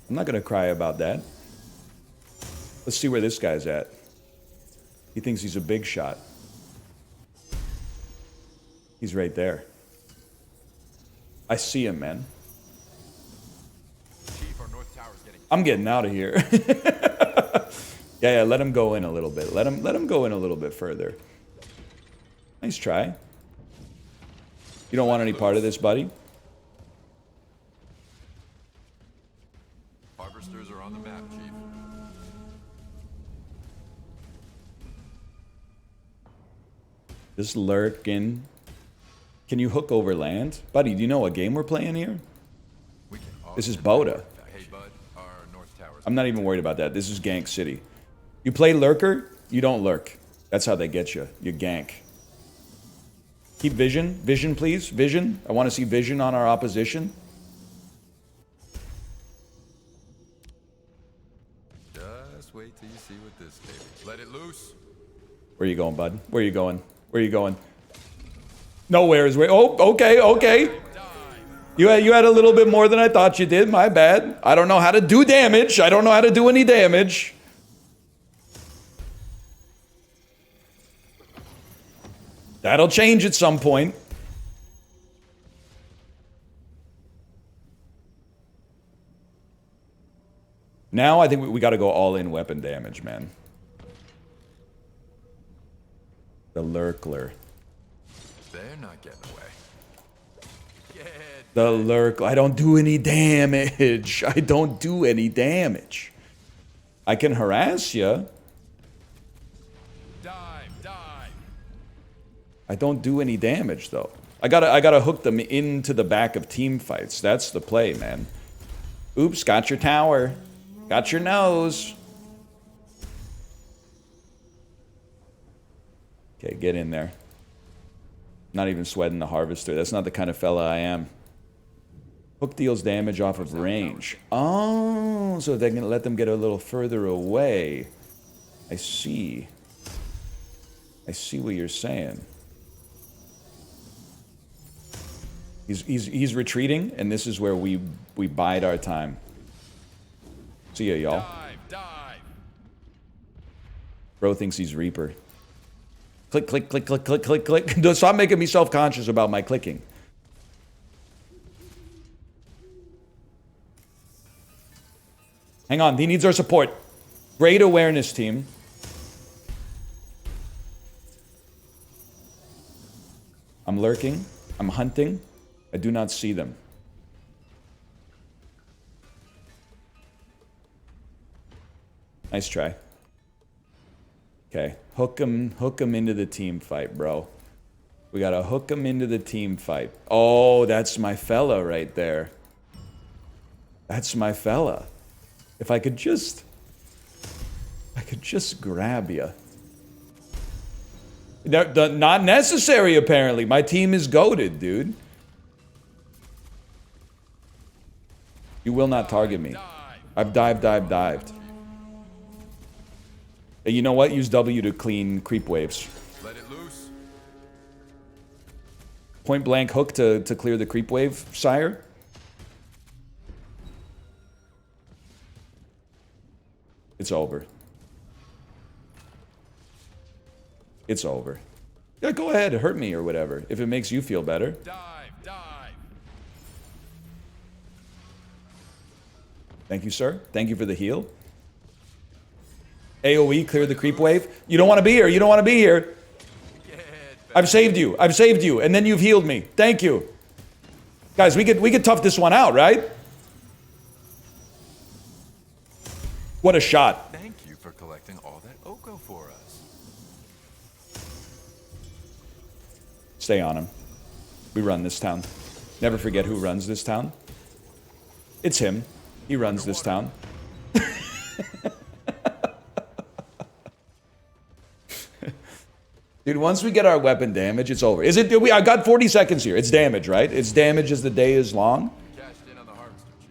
I'm not gonna cry about that. Let's see where this guy's at. He thinks he's a big shot. He's right there. I see him, man. Chief, our north tower's getting... I'm getting out of here. Yeah, let him go in a little bit. Let him go in a little bit further. Nice try. You don't want any part of this, buddy? Harvesters are on the map, Chief. Just lurking. Can you hook over land? Buddy, do you know what game we're playing here? We can This is Boda. Hey, bud, our north tower's... I'm not even worried about that. This is Gank City. You play lurker, you don't lurk. That's how they get you. You gank. Keep vision. Vision, please. Vision. I want to see vision on our opposition. Just wait till you see what this is. Let it loose. Where you going, bud? Where you going? Where you going? Nowhere is where. Oh, okay, okay. You had a little bit more than I thought you did. My bad. I don't know how to do damage. I don't know how to do any damage. That'll change at some point. Now I think we got to go all in weapon damage, man. The Lurkler. They're not getting away. Get... The Lurk. I don't do any damage. I don't do any damage. I can harass you. Dive, dive. I don't do any damage though. I gotta hook them into the back of team fights. That's the play, man. Oops, got your tower. Got your nose. Okay, get in there. Not even sweating the harvester. That's not the kind of fella I am. Hook deals damage off of range. Oh, so they can let them get a little further away. I see. I see what you're saying. He's retreating, and this is where we bide our time. See ya, y'all. Dive, dive. Bro thinks he's Reaper. Click, click, click, click, click, click, click. Don't stop making me self-conscious about my clicking. Hang on, he needs our support. Great awareness, team. I'm lurking. I'm hunting. I do not see them. Nice try. Okay, hook him into the team fight, bro. We gotta hook him into the team fight. Oh, that's my fella right there. That's my fella. If I could just grab you. Not necessary, apparently. My team is goated, dude. You will not target me. I've dived. And you know what? Use W to clean creep waves. Let it loose. Point blank hook to clear the creep wave, sire. It's over. It's over. Yeah, go ahead, hurt me or whatever, if it makes you feel better. Dive, dive. Thank you, sir. Thank you for the heal. AoE, clear the creep wave. You don't want to be here. You don't want to be here. I've saved you. I've saved you. And then you've healed me. Thank you. Guys, we could tough this one out, right? What a shot. Thank you for collecting all that Oko for us. Stay on him. We run this town. Never forget who runs this town. It's him. He runs this town. Dude, once we get our weapon damage, it's over. Is it? I got 40 seconds here. It's damage, right? It's damage as the day is long. Cashed in on the harvester, Chief.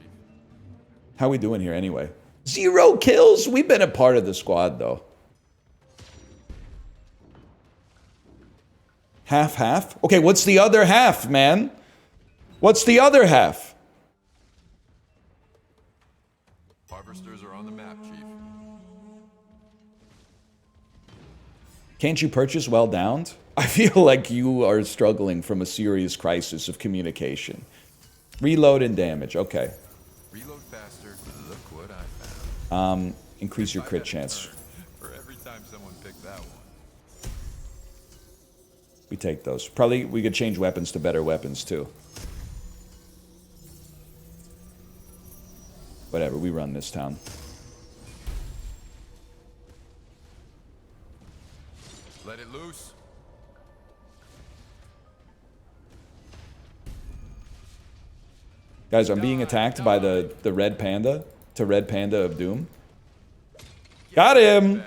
How we doing here anyway? 0 kills. We've been a part of the squad, though. Half? Okay, what's the other half, man? What's the other half? Harvesters are on the map, Chief. Can't you purchase well downed? I feel like you are struggling from a serious crisis of communication. Reload and damage. Okay. Reload faster. Look what I found. Increase your crit chance. For every time someone picked that one. We take those. Probably we could change weapons to better weapons too. Whatever, we run this town. Let it loose. Guys, I'm being attacked by the red panda. To red panda of doom. Got him! Back here.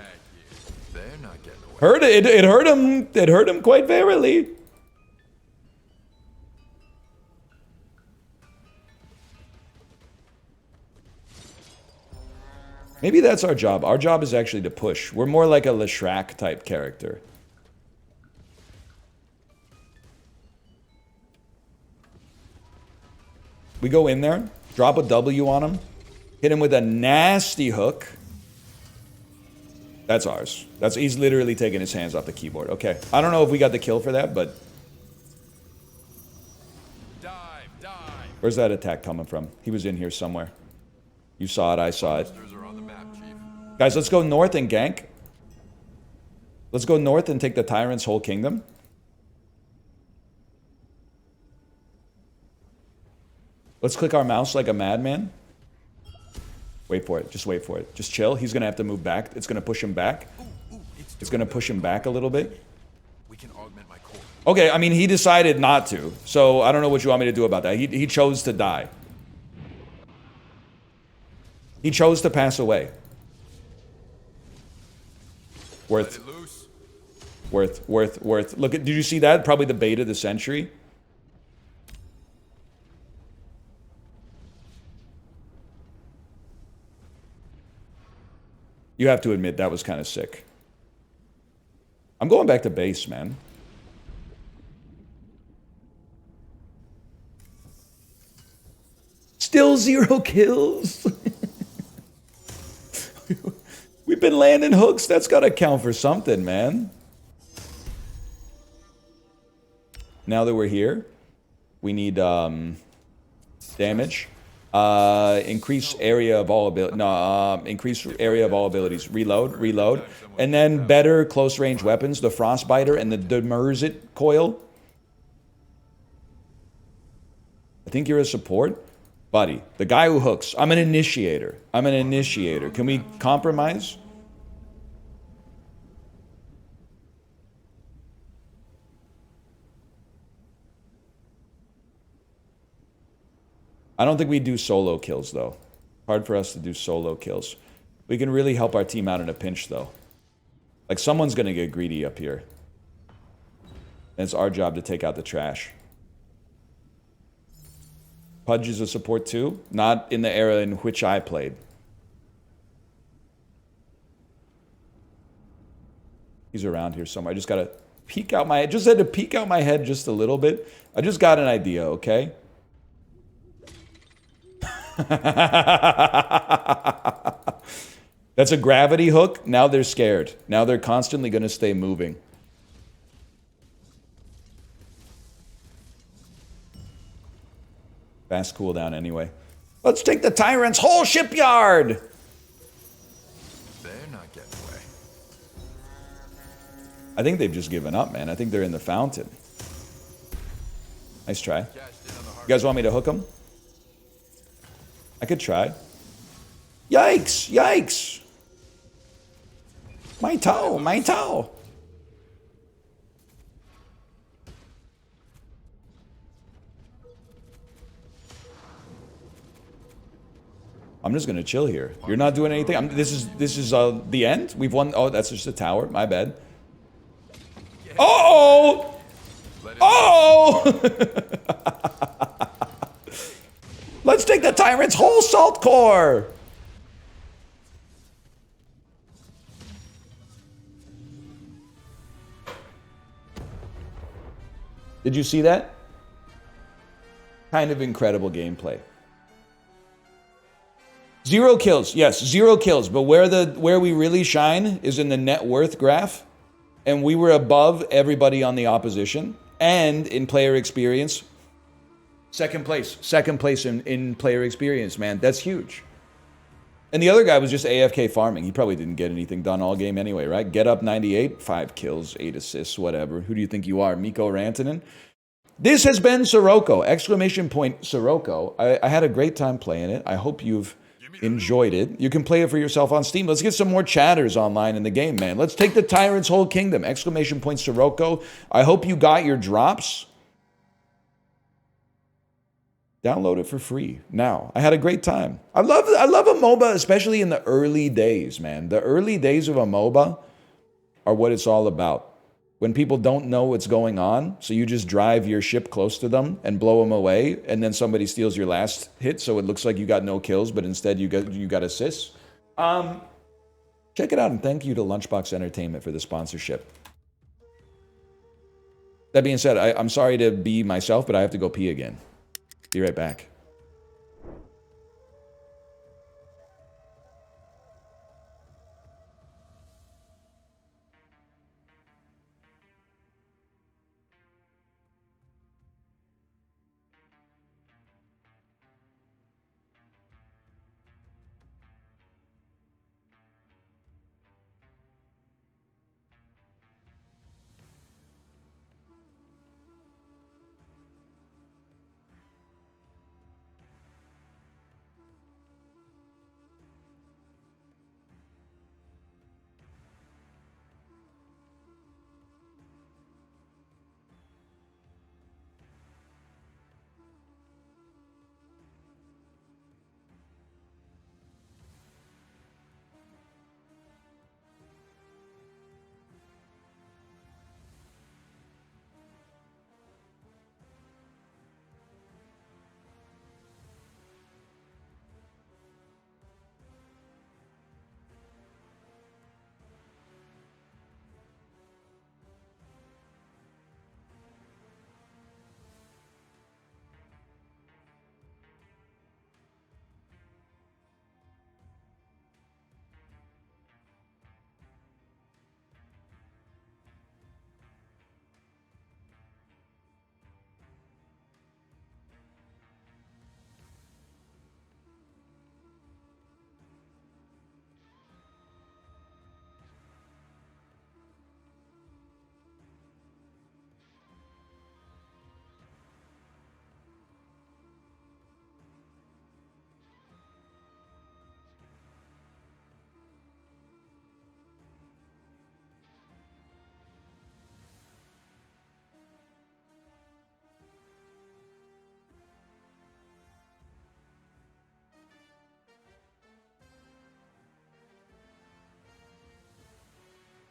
They're not getting away. Hurt it, it hurt him. It hurt him quite verily. Maybe that's our job. Our job is actually to push. We're more like a Leshrac type character. We go in there, drop a W on him, hit him with a nasty hook. That's ours. He's literally taking his hands off the keyboard. Okay. I don't know if we got the kill for that, but Dive, dive. where's that attack coming from? He was in here somewhere. You saw it, I saw it. Harvesters are on the map, Chief. Guys, let's go north and gank. Let's go north and take the Tyrant's whole kingdom. Let's click our mouse like a madman. Wait for it. Just wait for it. Just chill. He's going to have to move back. It's going to push him back. It's going to push him back a little bit. We can augment my core. Okay, I mean, he decided not to. So I don't know what you want me to do about that. He chose to die. He chose to pass away. Let it loose. Worth. Look at, did you see that? Probably the bait of the century. You have to admit, that was kind of sick. I'm going back to base, man. Still 0 kills. We've been landing hooks. That's got to count for something, man. Now that we're here, we need damage. Increase area of all abilities. No, increase area of all abilities. Reload. And then better close range weapons. The Frostbiter and the Demersit coil. I think you're a support. Buddy, the guy who hooks. I'm an initiator. Can we compromise? I don't think we do solo kills, though. Hard for us to do solo kills. We can really help our team out in a pinch, though. Like, someone's going to get greedy up here. And it's our job to take out the trash. Pudge is a support, too. Not in the era in which I played. He's around here somewhere. I just got to peek out my head. Just had to peek out my head just a little bit. I just got an idea, okay? That's a gravity hook. Now they're scared. Now they're constantly going to stay moving. Fast cooldown anyway. Let's take the Tyrant's whole shipyard! They're not getting away. I think they've just given up, man. I think they're in the fountain. Nice try. You guys want me to hook them? I could try. Yikes! Yikes! My toe! My toe! I'm just gonna chill here. You're not doing anything. This is the end. We've won. Oh, that's just a tower. My bad. Oh! Oh! Let's take the Tyrant's whole salt core. Did you see that? Kind of incredible gameplay. 0 kills, yes, 0 kills. But where we really shine is in the net worth graph, and we were above everybody on the opposition, and in player experience, second place in player experience, man. That's huge. And the other guy was just AFK farming. He probably didn't get anything done all game anyway, right? Get up 98, 5 kills, 8 assists, whatever. Who do you think you are, Mikko Rantanen? This has been Sirocco! Exclamation point Sirocco. I had a great time playing it. I hope you've enjoyed it. You can play it for yourself on Steam. Let's get some more chatters online in the game, man. Let's take the Tyrant's whole kingdom. Exclamation point Sirocco. I hope you got your drops. Download it for free now. I had a great time. I love a MOBA, especially in the early days, man. The early days of a MOBA are what it's all about. When people don't know what's going on, so you just drive your ship close to them and blow them away, and then somebody steals your last hit, so it looks like you got no kills, but instead you got assists. Check it out, and thank you to Lunchbox Entertainment for the sponsorship. That being said, I'm sorry to be myself, but I have to go pee again. Be right back.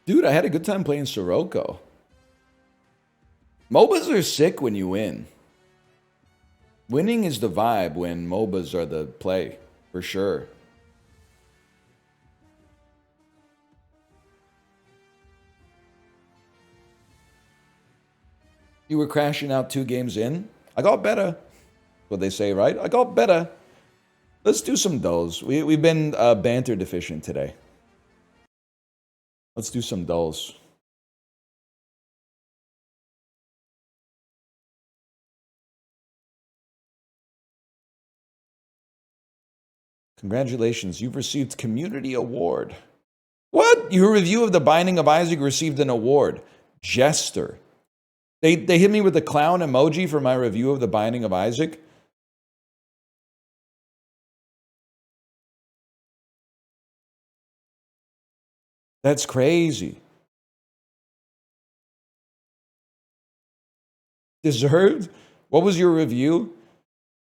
Dude, I had a good time playing Sirocco. MOBAs are sick when you win. Winning is the vibe when MOBAs are the play, for sure. You were crashing out 2 games in. I got better. What they say, right? I got better. Let's do some dulls. We've been banter deficient today. Let's do some dulls. Congratulations, you've received Community Award. What? Your review of The Binding of Isaac received an award. Jester. They hit me with the clown emoji for my review of The Binding of Isaac. That's crazy. Deserved? What was your review?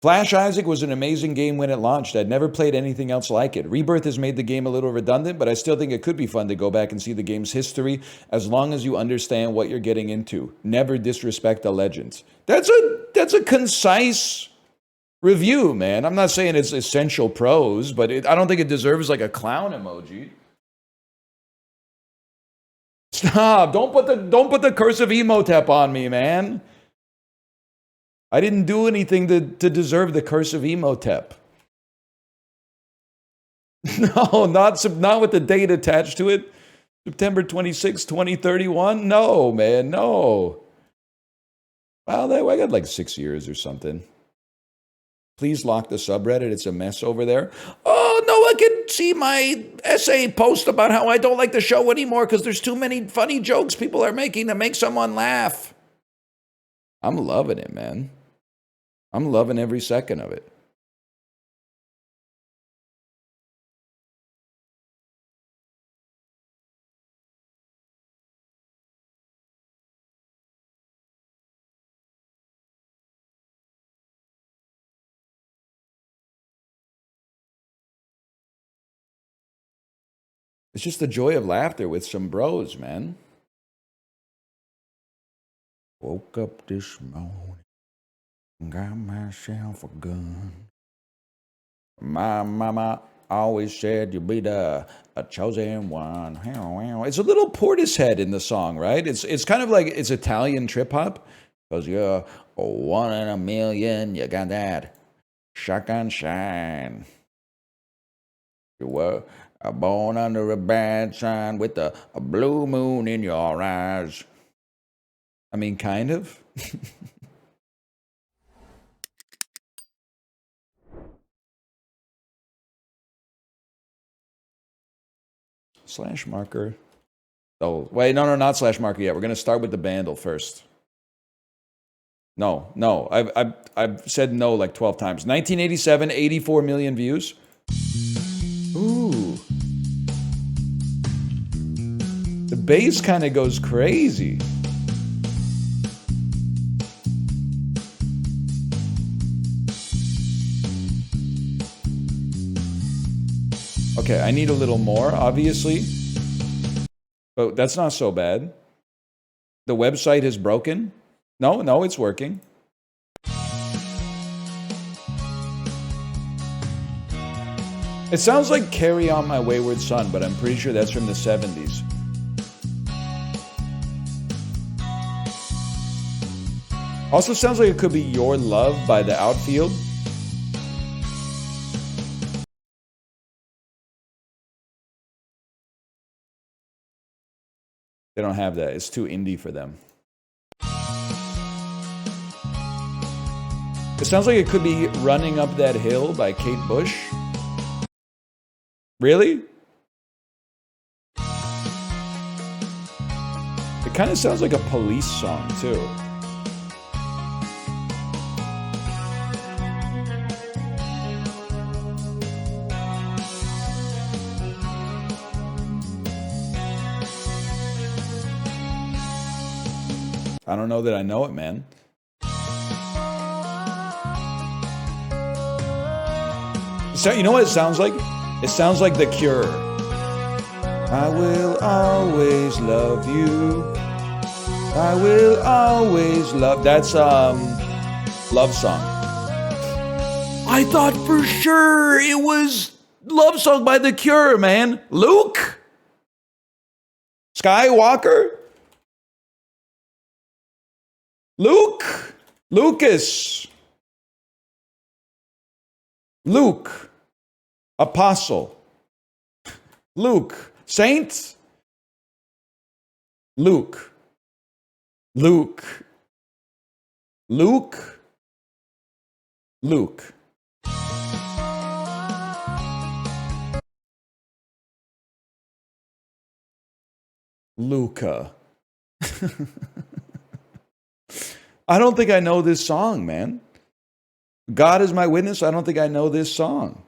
Flash Isaac was an amazing game when it launched. I'd never played anything else like it. Rebirth has made the game a little redundant, but I still think it could be fun to go back and see the game's history as long as you understand what you're getting into. Never disrespect the legends. That's a concise review, man. I'm not saying it's essential prose, but I don't think it deserves like a clown emoji. Stop! Don't put the cursive emotep on me, man. I didn't do anything to deserve the cursive emotep. No, not with the date attached to it. September 26, 2031? No, man, no. Well, I got like 6 years or something. Please lock the subreddit. It's a mess over there. Oh, no one can see my essay post about how I don't like the show anymore because there's too many funny jokes people are making to make someone laugh. I'm loving it, man. I'm loving every second of it. It's just the joy of laughter with some bros, man. Woke up this morning, got myself a gun. My mama always said you'll be a chosen one. It's a little Portishead in the song, right? It's kind of like it's Italian trip hop. Because you're a 1 in a million, you got that shotgun shine. You were born under a bad sign with a blue moon in your eyes. I mean, kind of. Slash marker. Oh, wait, no, not slash marker yet. We're going to start with the bandle first. No. I've said no like 12 times. 1987, 84 million views. Ooh. The bass kind of goes crazy. Okay, I need a little more, obviously. But that's not so bad. The website is broken. No, it's working. It sounds like Carry On My Wayward Son, but I'm pretty sure that's from the 70s. Also sounds like it could be Your Love by The Outfield. They don't have that. It's too indie for them. It sounds like it could be Running Up That Hill by Kate Bush. Really? It kind of sounds like a Police song, too. I don't know that I know it, man. So, you know what it sounds like? It sounds like The Cure. I will always love you. I will always love... That's, Love Song. I thought for sure it was Love Song by The Cure, man. Luke? Skywalker? Luke. Lucas. Luke. Apostle. Luke. Saint. Luke. Luke. Luke. Luke. Luca. I don't think I know this song, man. God is my witness. I don't think I know this song.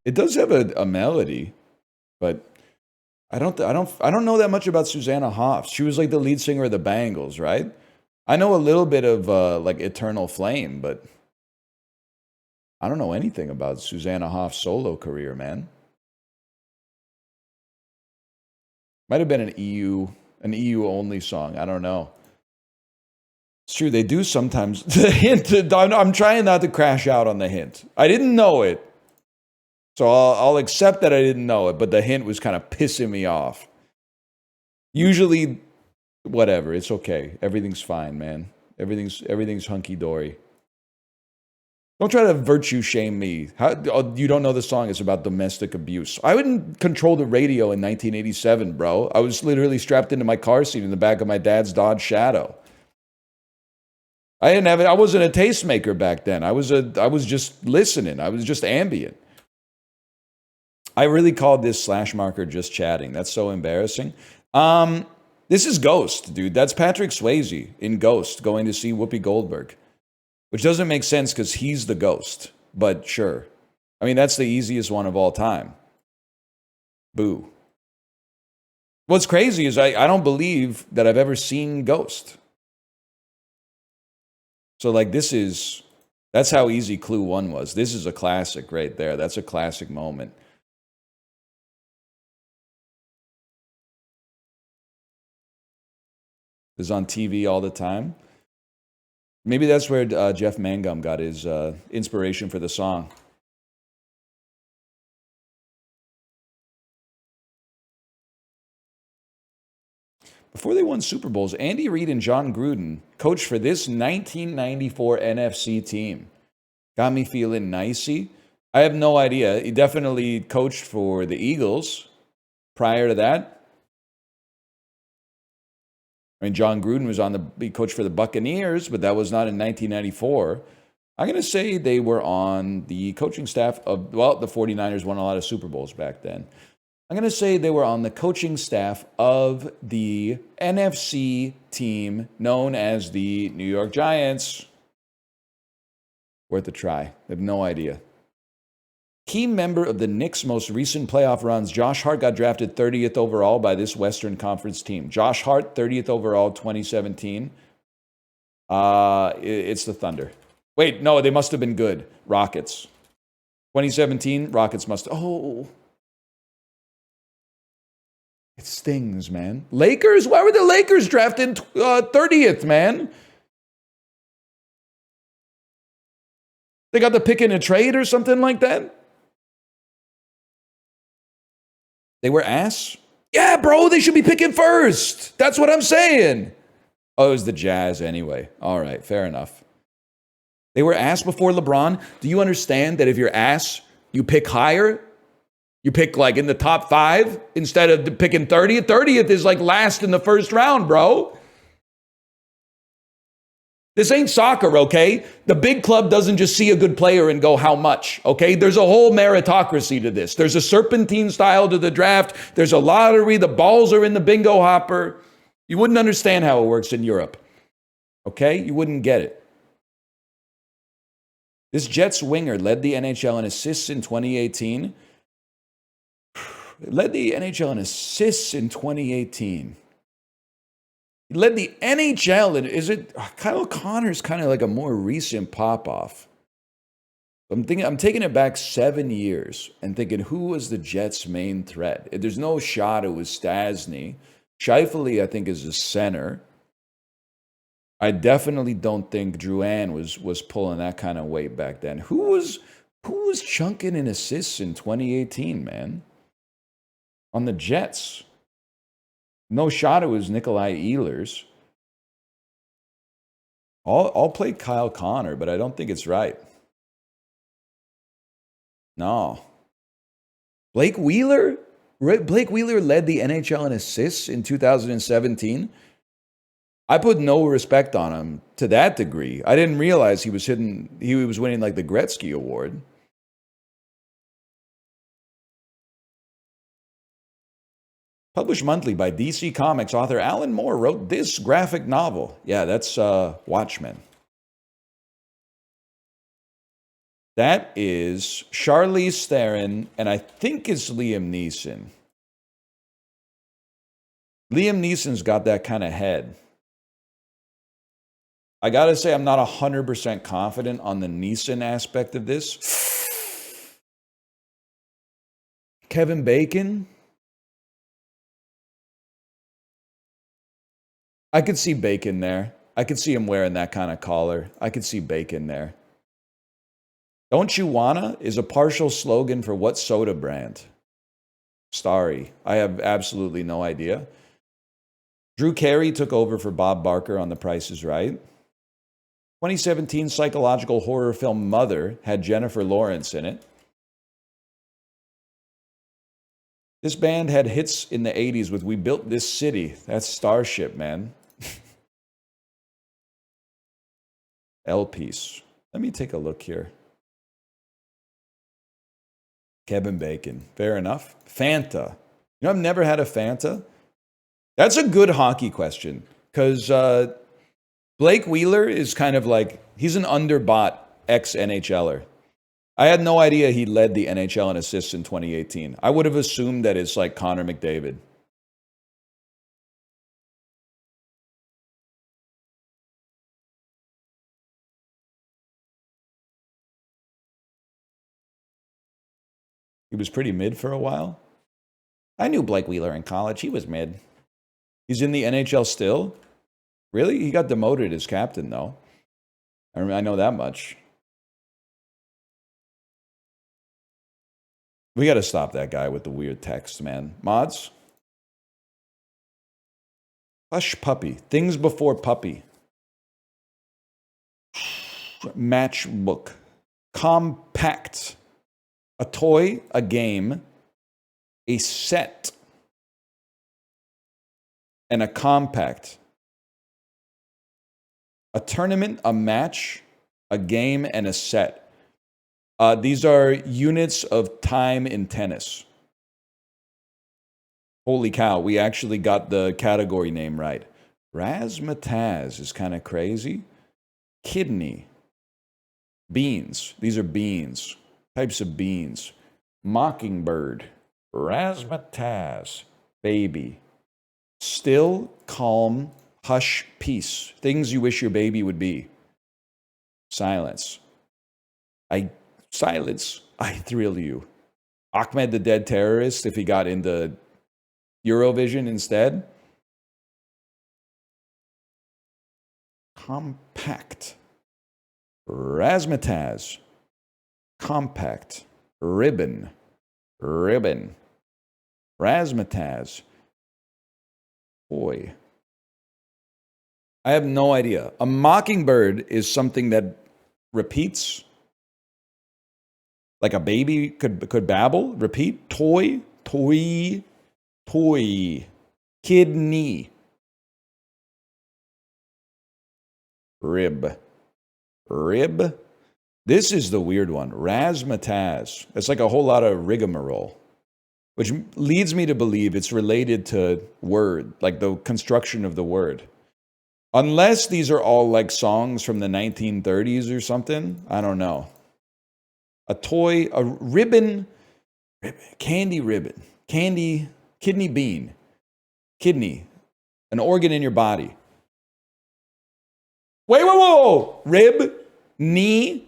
It does have a melody, but I don't know that much about Susanna Hoffs. She was like the lead singer of the Bangles, right? I know a little bit of like Eternal Flame, but I don't know anything about Susanna Hoffs' solo career, man. Might have been an EU only song. I don't know. It's true, they do sometimes. The hint, I'm trying not to crash out on the hint. I didn't know it. So I'll accept that I didn't know it, but the hint was kind of pissing me off. Usually, whatever, it's okay. Everything's fine, man. Everything's hunky-dory. Don't try to virtue shame me. You don't know the song. It's about domestic abuse. I wouldn't control the radio in 1987, bro. I was literally strapped into my car seat in the back of my dad's Dodge Shadow. I wasn't a tastemaker back then. I was just listening. I was just ambient. I really called this slash marker just chatting. That's so embarrassing. This is Ghost, dude. That's Patrick Swayze in Ghost going to see Whoopi Goldberg. Which doesn't make sense because he's the ghost. But sure. I mean, that's the easiest one of all time. Boo. What's crazy is I don't believe that I've ever seen Ghost. So like that's how easy Clue 1 was. This is a classic right there. That's a classic moment. Is on TV all the time. Maybe that's where Jeff Mangum got his inspiration for the song. Before they won Super Bowls, Andy Reid and John Gruden coached for this 1994 NFC team. Got me feeling nicey. I have no idea. He definitely coached for the Eagles prior to that. I mean, John Gruden he coached for the Buccaneers, but that was not in 1994. I'm going to say they were on the coaching staff of, well, the 49ers won a lot of Super Bowls back then. I'm going to say they were on the coaching staff of the NFC team known as the New York Giants. Worth a try. I have no idea. Key member of the Knicks' most recent playoff runs, Josh Hart got drafted 30th overall by this Western Conference team. Josh Hart, 30th overall, 2017. It's the Thunder. Wait, no, they must have been good. Rockets. 2017, Rockets must... Oh. It stings, man. Lakers? Why were the Lakers drafted 30th, man? They got the pick in a trade or something like that? They were ass? Yeah, bro, they should be picking first. That's what I'm saying. Oh, it was the Jazz anyway. All right, fair enough. They were ass before LeBron. Do you understand that if you're ass, you pick higher? You pick like in the top 5 instead of picking 30th. 30th is like last in the first round, bro. This ain't soccer, okay? The big club doesn't just see a good player and go, how much, okay? There's a whole meritocracy to this. There's a serpentine style to the draft. There's a lottery. The balls are in the bingo hopper. You wouldn't understand how it works in Europe, okay? You wouldn't get it. This Jets winger led the NHL in assists in 2018. Led the NHL in assists in 2018. He led the NHL, and is it Kyle Connor's kind of like a more recent pop-off? I'm taking it back 7 years and thinking, who was the Jets' main threat? If there's no shot, it was Stasny. Scheifele, I think, is the center. I definitely don't think Drouin was pulling that kind of weight back then. Who was chunking in assists in 2018, man? On the Jets. No shot it was Nikolai Ehlers. I'll play Kyle Connor, but I don't think it's right. No. Blake Wheeler? Blake Wheeler led the NHL in assists in 2017. I put no respect on him to that degree. I didn't realize he was winning like the Gretzky Award. Published monthly by DC Comics, author Alan Moore wrote this graphic novel. Yeah, that's Watchmen. That is Charlize Theron, and I think it's Liam Neeson. Liam Neeson's got that kind of head. I gotta say, I'm not 100% confident on the Neeson aspect of this. Kevin Bacon? I could see Bacon there. I could see him wearing that kind of collar. I could see Bacon there. Don't you wanna is a partial slogan for what soda brand? Starry. I have absolutely no idea. Drew Carey took over for Bob Barker on The Price is Right. 2017 psychological horror film Mother had Jennifer Lawrence in it. This band had hits in the 80s with We Built This City. That's Starship, man. L-Piece. Let me take a look here. Kevin Bacon. Fair enough. Fanta. You know, I've never had a Fanta. That's a good hockey question. Because Blake Wheeler is kind of like, he's an underbought ex-NHLer. I had no idea he led the NHL in assists in 2018. I would have assumed that it's like Connor McDavid. He was pretty mid for a while. I knew Blake Wheeler in college. He was mid. He's in the NHL still? Really? He got demoted as captain, though. I know that much. We got to stop that guy with the weird text, man. Mods? Hush Puppy. Things Before Puppy. Matchbook. Compact. A toy, a game, a set, and a compact. A tournament, a match, a game, and a set. These are units of time in tennis. Holy cow, we actually got the category name right. Razzmatazz is kind of crazy. Kidney. Beans. These are beans. Types of beans. Mockingbird. Razzmatazz. Baby. Still, calm, hush, peace. Things you wish your baby would be. Silence. Silence. I thrill you. Ahmed the Dead Terrorist, if he got into Eurovision instead. Compact. Razzmatazz. Compact. Ribbon. Ribbon. Razzmatazz. Boy. I have no idea. A mockingbird is something that repeats. Like a baby could babble. Repeat. Toy. Toy. Toy. Kidney. Rib. Rib. This is the weird one. Razzmatazz. It's like a whole lot of rigmarole, which leads me to believe it's related to word, like the construction of the word. Unless these are all like songs from the 1930s or something. I don't know. A toy, a ribbon, candy ribbon, candy, kidney bean, kidney, an organ in your body. Wait, whoa, whoa, rib, knee,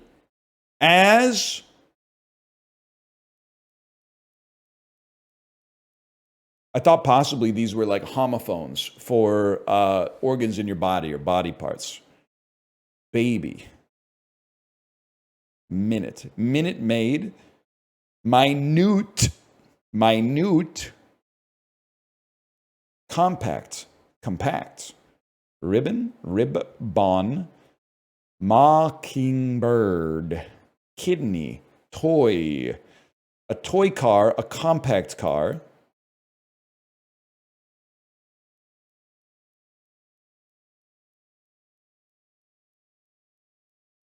as, I thought possibly these were like homophones for organs in your body or body parts. Baby. Minute. Minute Maid. Minute. Compact. Ribbon. Ribbon. Mockingbird. Kidney. Toy. A toy car. A compact car.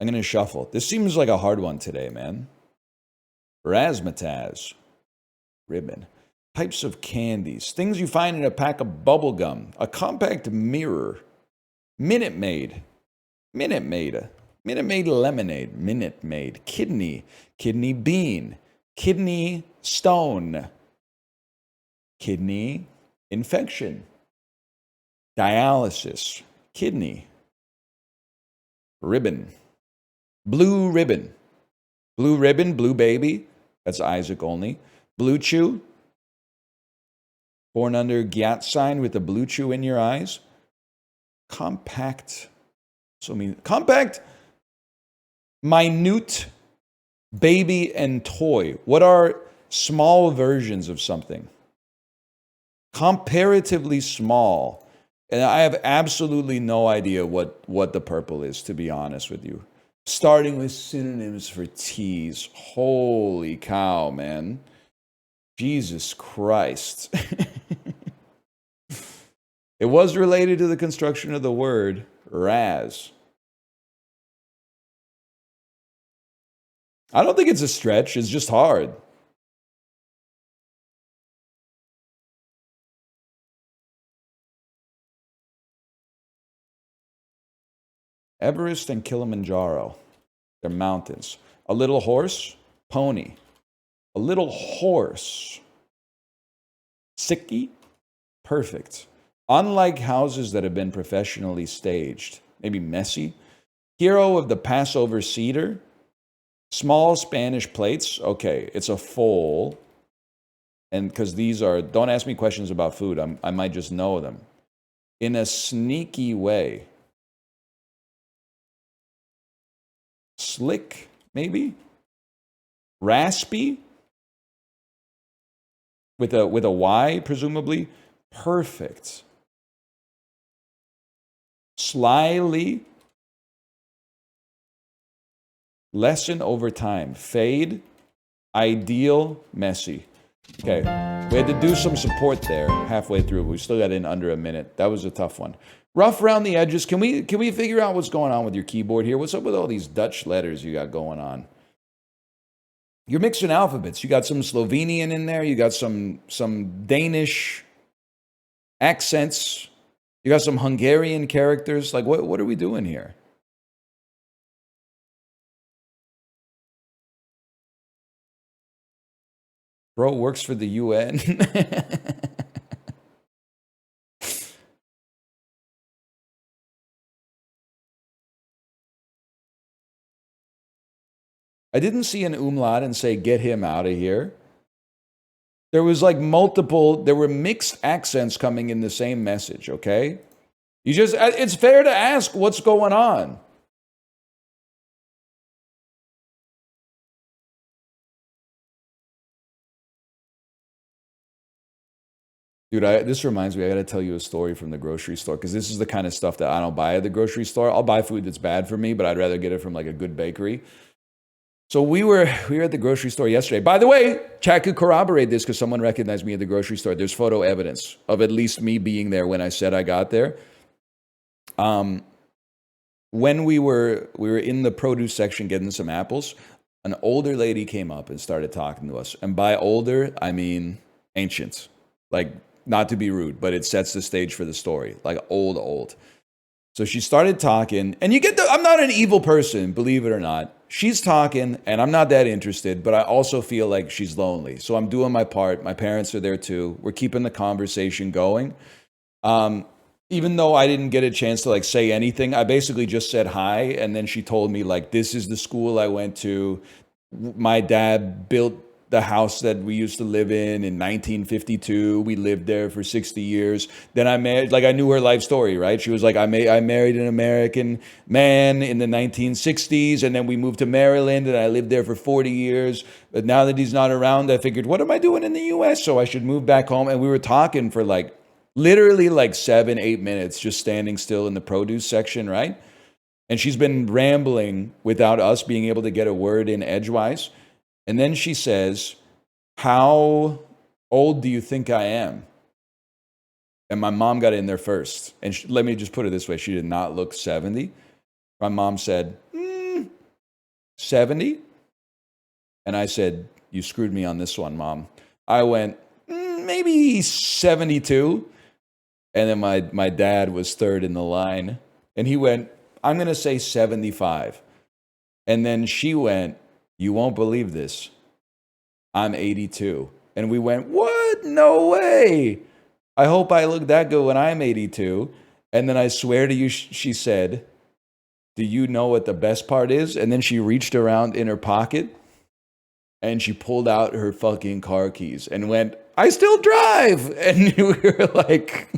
I'm going to shuffle. This seems like a hard one today, man. Razzmatazz. Ribbon. Types of candies. Things you find in a pack of bubble gum. A compact mirror. Minute Maid. Minute Maid lemonade. Minute Maid. Kidney. Kidney bean. Kidney stone. Kidney infection. Dialysis. Kidney. Ribbon. Blue ribbon. Blue ribbon, blue baby. That's Isaac only. Blue chew. Born under Gyat sign with the blue chew in your eyes. Compact. Compact, minute, baby, and toy. What are small versions of something? Comparatively small. And I have absolutely no idea what the purple is, to be honest with you. Starting with synonyms for T's. Holy cow, man. Jesus Christ. It was related to the construction of the word Raz. I don't think it's a stretch. It's just hard. Everest and Kilimanjaro. They're mountains. A little horse, pony. A little horse. Sicky, perfect. Unlike houses that have been professionally staged, maybe messy. Hero of the Passover cedar. Small Spanish plates. Okay, it's a full. And because these are, don't ask me questions about food. I might just know them. In a sneaky way. Slick, maybe? Raspy? With a Y, presumably. Perfect. Slyly. Lesson over time. Fade. Ideal. Messy. Okay. We had to do some support there halfway through. We still got in under a minute. That was a tough one. Rough around the edges. Can we figure out what's going on with your keyboard here? What's up with all these Dutch letters you got going on? You're mixing alphabets. You got some Slovenian in there. You got some Danish accents. You got some Hungarian characters. Like, what are we doing here? Bro works for the UN. I didn't see an umlaut and say, get him out of here. There was like there were mixed accents coming in the same message, okay? It's fair to ask what's going on. Dude, this reminds me, I got to tell you a story from the grocery store, because this is the kind of stuff that I don't buy at the grocery store. I'll buy food that's bad for me, but I'd rather get it from like a good bakery. So we were at the grocery store yesterday. By the way, chat could corroborate this because someone recognized me at the grocery store. There's photo evidence of at least me being there when I said I got there. When we were in the produce section getting some apples, an older lady came up and started talking to us. And by older, I mean ancient. Like, not to be rude, but it sets the stage for the story. Like old. So she started talking, and I'm not an evil person, believe it or not. She's talking, and I'm not that interested, but I also feel like she's lonely. So I'm doing my part. My parents are there too. We're keeping the conversation going. Even though I didn't get a chance to like say anything, I basically just said hi, and then she told me like, this is the school I went to. My dad built the house that we used to live in 1952. We lived there for 60 years. Then I married, like I knew her life story, right? She was like, I married an American man in the 1960s, and then we moved to Maryland, and I lived there for 40 years. But now that he's not around, I figured, what am I doing in the US? So I should move back home. And we were talking for like literally like 7-8 minutes, just standing still in the produce section, right? And she's been rambling without us being able to get a word in edgewise. And then she says, how old do you think I am? And my mom got in there first. And let me just put it this way. She did not look 70. My mom said, 70? And I said, you screwed me on this one, Mom. I went, maybe 72. And then my dad was third in the line. And he went, I'm going to say 75. And then she went, you won't believe this. I'm 82. And we went, what? No way. I hope I look that good when I'm 82. And then I swear to you, she said, do you know what the best part is? And then she reached around in her pocket and she pulled out her fucking car keys and went, I still drive. And we were like,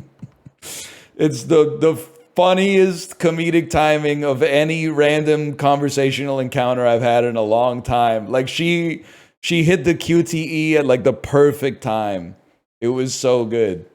it's the funniest comedic timing of any random conversational encounter I've had in a long time. Like she hit the QTE at like the perfect time. It was so good.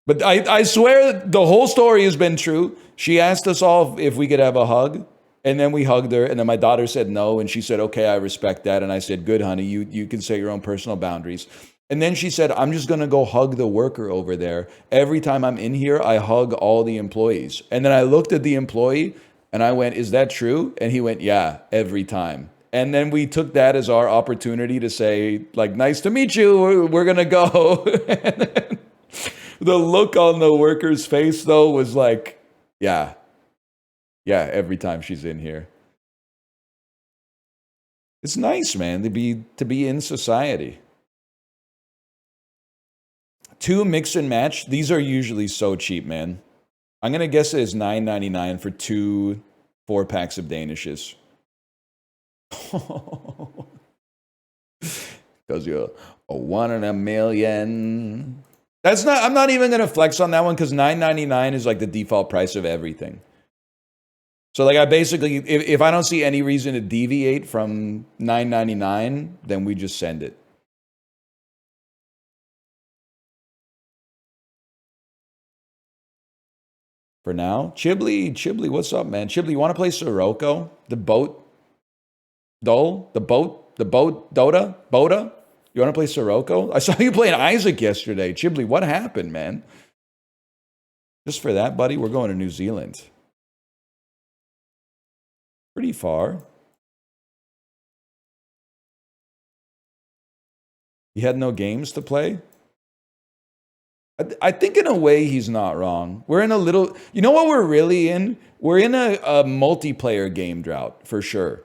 But I swear the whole story has been true. She asked us all if we could have a hug, and then we hugged her, and then my daughter said no, and she said, okay, I respect that. And I said, good, honey, you can set your own personal boundaries. And then she said, I'm just going to go hug the worker over there. Every time I'm in here, I hug all the employees. And then I looked at the employee and I went, is that true? And he went, yeah, every time. And then we took that as our opportunity to say, like, nice to meet you. We're going to go. And then the look on the worker's face, though, was like, yeah, every time she's in here. It's nice, man, to be in society. 2 mix and match. These are usually so cheap, man. I'm going to guess it is $9.99 for 2 4-packs of Danishes. Because you're a 1 in a million. I'm not even going to flex on that one because $9.99 is like the default price of everything. So like I basically, if I don't see any reason to deviate from $9.99, then we just send it. For now, Chibli, what's up, man? Chibli, you want to play Sirocco? The boat, Dota? You want to play Sirocco? I saw you playing Isaac yesterday. Chibli, what happened, man? Just for that, buddy, we're going to New Zealand. Pretty far. You had no games to play? I think in a way he's not wrong. We're in a little, you know what we're really in? We're in a multiplayer game drought, for sure.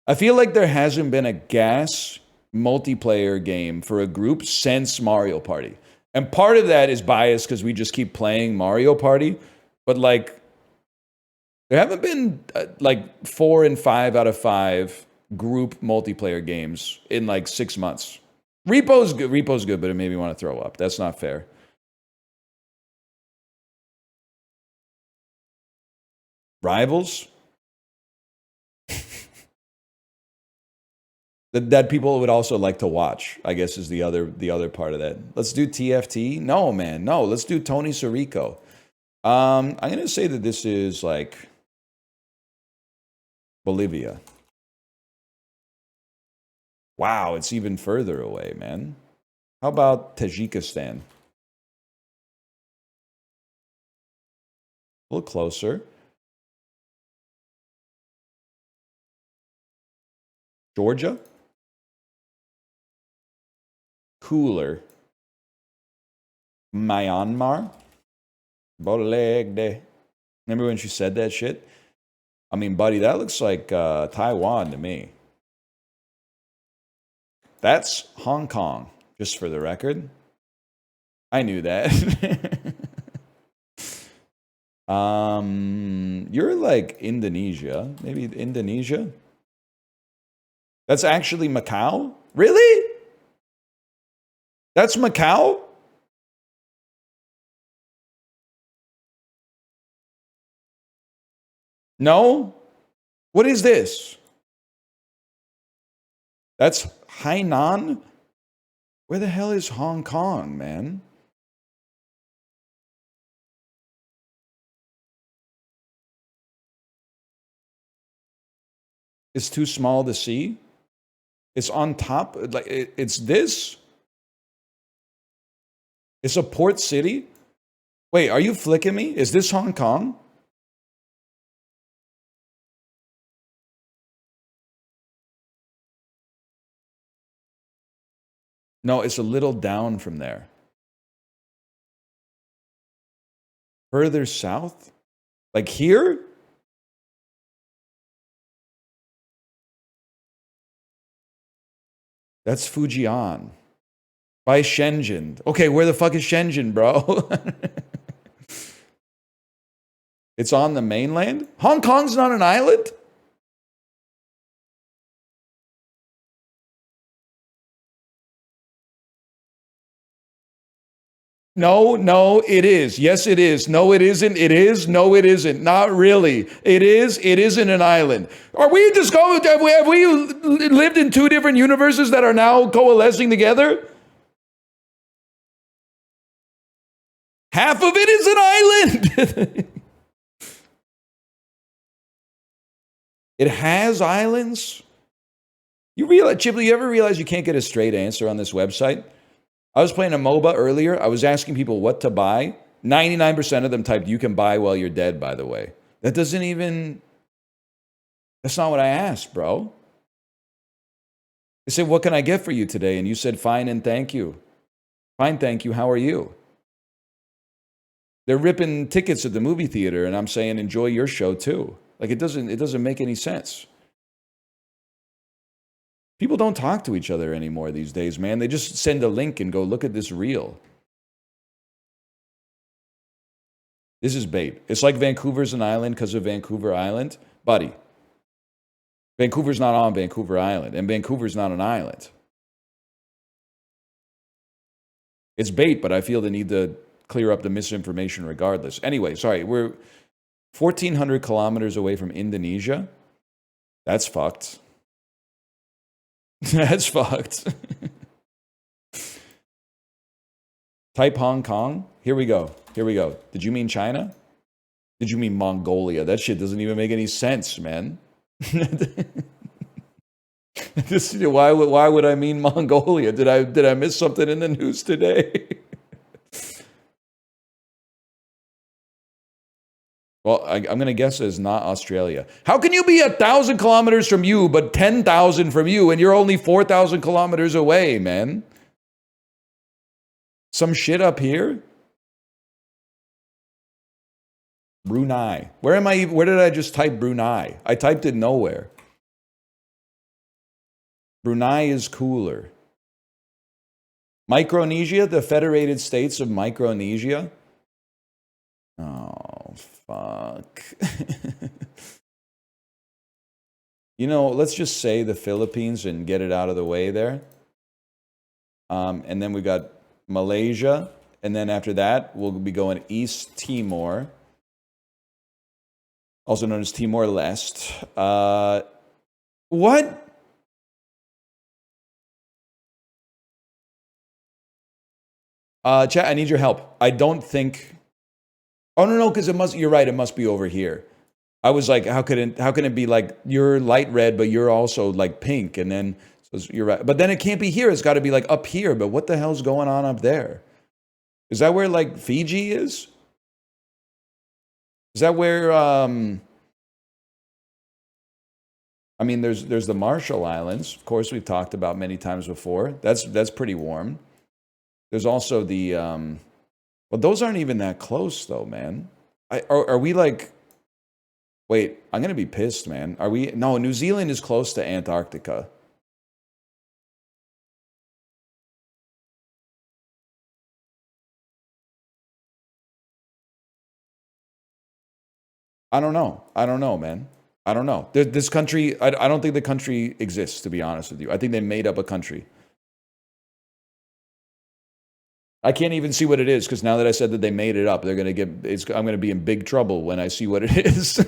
I feel like there hasn't been a gas multiplayer game for a group since Mario Party. And part of that is biased because we just keep playing Mario Party. But like, there haven't been like 4 and 5 out of 5 group multiplayer games in like 6 months. Repo's good, but it made me want to throw up. That's not fair. Rivals? that people would also like to watch, I guess, is the other part of that. Let's do TFT. No, man, no. Let's do Tony Sirico. I'm gonna say that this is like Bolivia. Wow, it's even further away, man. How about Tajikistan? A little closer. Georgia? Cooler. Myanmar? Boleg de. Remember when she said that shit? I mean, buddy, that looks like Taiwan to me. That's Hong Kong, just for the record. I knew that. You're like Indonesia. Maybe Indonesia? That's actually Macau? Really? That's Macau? No? What is this? That's Hainan? Where the hell is Hong Kong, man? It's too small to see? It's on top? Like it's this? It's a port city? Wait, are you flicking me? Is this Hong Kong? No, it's a little down from there. Further south? Like here? That's Fujian. By Shenzhen. Okay, where the fuck is Shenzhen, bro? It's on the mainland? Hong Kong's not an island? No, no, it is. Yes, it is. No, it isn't. It is. No, it isn't. Not really. It is. It isn't an island. Are we just going? Have we lived in two different universes that are now coalescing together? Half of it is an island. It has islands. You realize, Chipley, you ever realize you can't get a straight answer on this website? I was playing a Moba earlier. I was asking people what to buy. 99% of them typed, "You can buy while you're dead," by the way. That doesn't even... That's not what I asked, bro. I said, "What can I get for you today?" And you said, "Fine and thank you." Fine, thank you. How are you? They're ripping tickets at the movie theater, and I'm saying, enjoy your show too. Like, it doesn't make any sense. People don't talk to each other anymore these days, man. They just send a link and go, look at this reel. This is bait. It's like Vancouver's an island because of Vancouver Island. Buddy, Vancouver's not on Vancouver Island, and Vancouver's not an island. It's bait, but I feel the need to clear up the misinformation regardless. Anyway, sorry, we're 1,400 kilometers away from Indonesia. That's fucked. That's fucked. Type Hong Kong. Here we go. Here we go. Did you mean China? Did you mean Mongolia? That shit doesn't even make any sense, man. Why would I mean Mongolia? Did I miss something in the news today? Well, I'm going to guess it's not Australia. How can you be 1,000 kilometers from you, but 10,000 from you, and you're only 4,000 kilometers away, man? Some shit up here? Brunei. Where did I just type Brunei? I typed it nowhere. Brunei is cooler. Micronesia, the Federated States of Micronesia. Oh, fuck. You know, let's just say the Philippines and get it out of the way there. And then we got Malaysia. And then after that, we'll be going East Timor. Also known as Timor-Leste. What? Chat, I need your help. I don't think... Oh, no, because you're right, it must be over here. I was like, how can it be like, you're light red, but you're also like pink, and then, so you're right. But then it can't be here, it's got to be like up here, but what the hell's going on up there? Is that where like Fiji is? Is that where, I mean, there's the Marshall Islands, of course, we've talked about many times before. That's pretty warm. There's also the, well, those aren't even that close, though, man. Are we like... Wait, I'm going to be pissed, man. Are we... No, New Zealand is close to Antarctica. I don't know. I don't know, man. I don't know. This country, I don't think the country exists, to be honest with you. I think they made up a country. I can't even see what it is because now that I said that they made it up, they're gonna get. I'm gonna be in big trouble when I see what it is.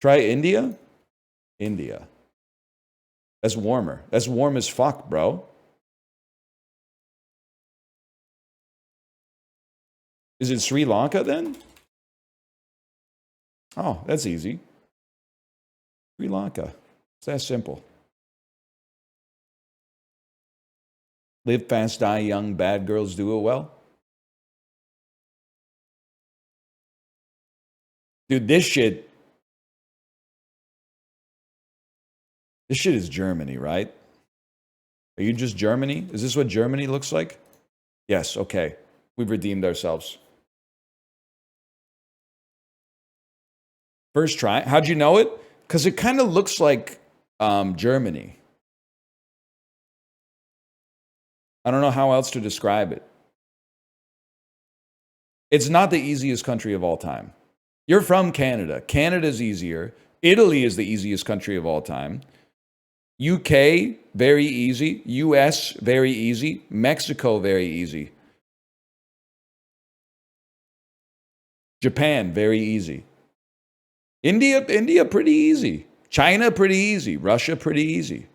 Try India. India. That's warmer. That's warm as fuck, bro. Is it Sri Lanka then? Oh, that's easy. Sri Lanka. It's that simple. Live fast, die young, bad girls do it well. Dude, this shit is Germany, right? Are you just Germany? Is this what Germany looks like? Yes, okay. We've redeemed ourselves. First try. How'd you know it? Because it kind of looks like Germany. I don't know how else to describe it. It's not the easiest country of all time. You're from Canada. Canada's easier. Italy is the easiest country of all time. UK, very easy. US, very easy. Mexico, very easy. Japan, very easy. India, pretty easy. China, pretty easy. Russia, pretty easy.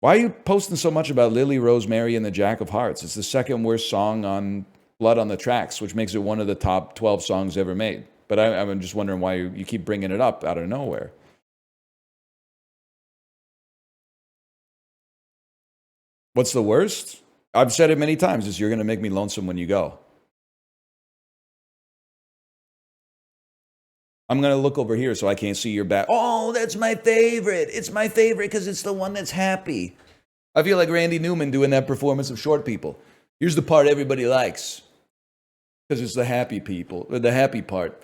Why are you posting so much about Lily, Rosemary, and the Jack of Hearts? It's the second worst song on Blood on the Tracks, which makes it one of the top 12 songs ever made. But I'm just wondering why you keep bringing it up out of nowhere. What's the worst? I've said it many times, is you're going to make me lonesome when you go. I'm going to look over here so I can't see your back. Oh, that's my favorite. It's my favorite because it's the one that's happy. I feel like Randy Newman doing that performance of Short People. Here's the part everybody likes because it's the happy people, or the happy part.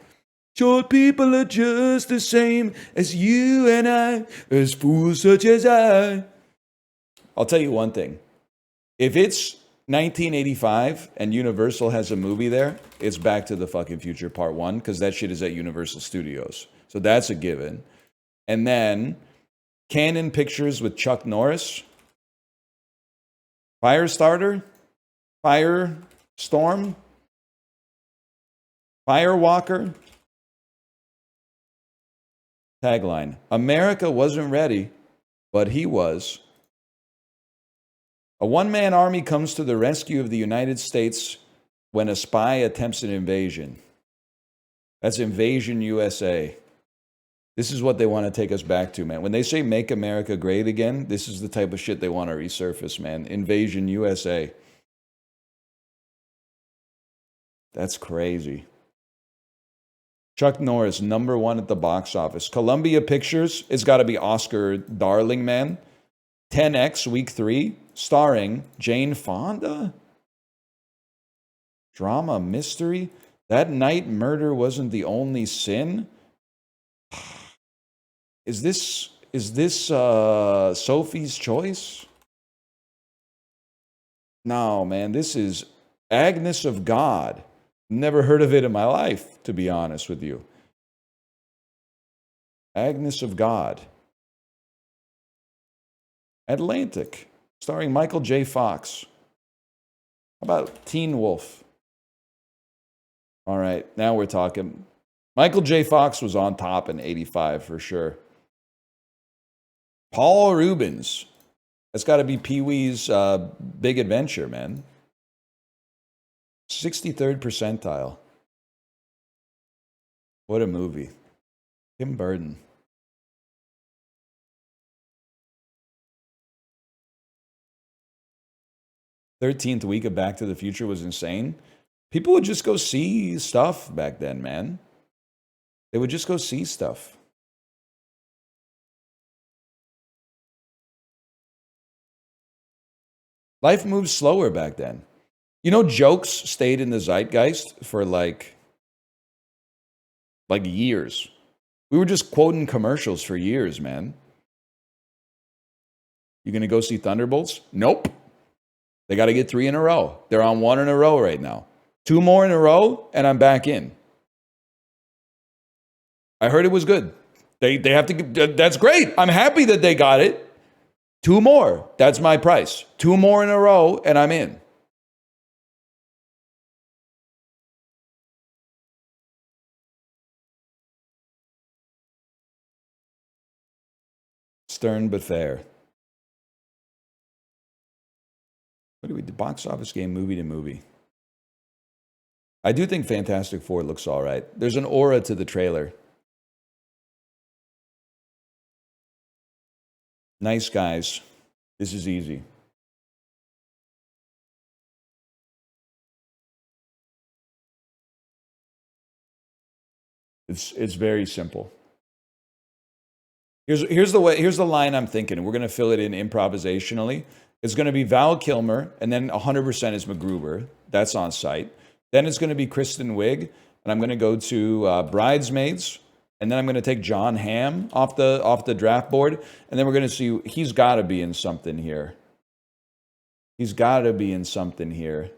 Short people are just the same as you and I, as fools such as I. I'll tell you one thing. If it's 1985 and Universal has a movie there, it's Back to the fucking Future Part 1 because that shit is at Universal Studios. So that's a given. And then Canon Pictures with Chuck Norris. Firestarter? Firestorm? Firewalker? Tagline. America wasn't ready, but he was. A one-man army comes to the rescue of the United States when a spy attempts an invasion. That's Invasion USA. This is what they want to take us back to, man. When they say make America great again, this is the type of shit they want to resurface, man. Invasion USA. That's crazy. Chuck Norris, #1 at the box office. Columbia Pictures, it's got to be Oscar darling, man. 10X, week 3, starring Jane Fonda. Drama, mystery. That night, murder wasn't the only sin. Is this Sophie's Choice? No, man, this is Agnes of God. Never heard of it in my life, to be honest with you. Agnes of God. Atlantic, starring Michael J. Fox. How about Teen Wolf? All right, now we're talking. Michael J. Fox was on top in 85 for sure. Paul Rubens. That's got to be Pee-wee's Big Adventure, man. 63rd percentile. What a movie. Tim Burton. '13th week of Back to the Future was insane. People would just go see stuff back then, man. They would just go see stuff. Life moves slower back then. You know, jokes stayed in the zeitgeist for like years. We were just quoting commercials for years, man. You gonna go see Thunderbolts? Nope. They got to get 3 in a row. They're on 1 in a row right now. 2 more in a row, and I'm back in. I heard it was good. They have to. That's great. I'm happy that they got it. 2 more. That's my price. 2 more in a row, and I'm in. Stern but fair. What do we do? Box office game, movie to movie. I do think Fantastic Four looks all right. There's an aura to the trailer. Nice guys. This is easy. It's very simple. Here's the line I'm thinking. We're gonna fill it in improvisationally. It's gonna be Val Kilmer, and then 100% is MacGruber. That's on site. Then it's gonna be Kristen Wiig, and I'm gonna go to Bridesmaids, and then I'm gonna take John Hamm off the draft board, and then we're gonna see he's got to be in something here. He's got to be in something here.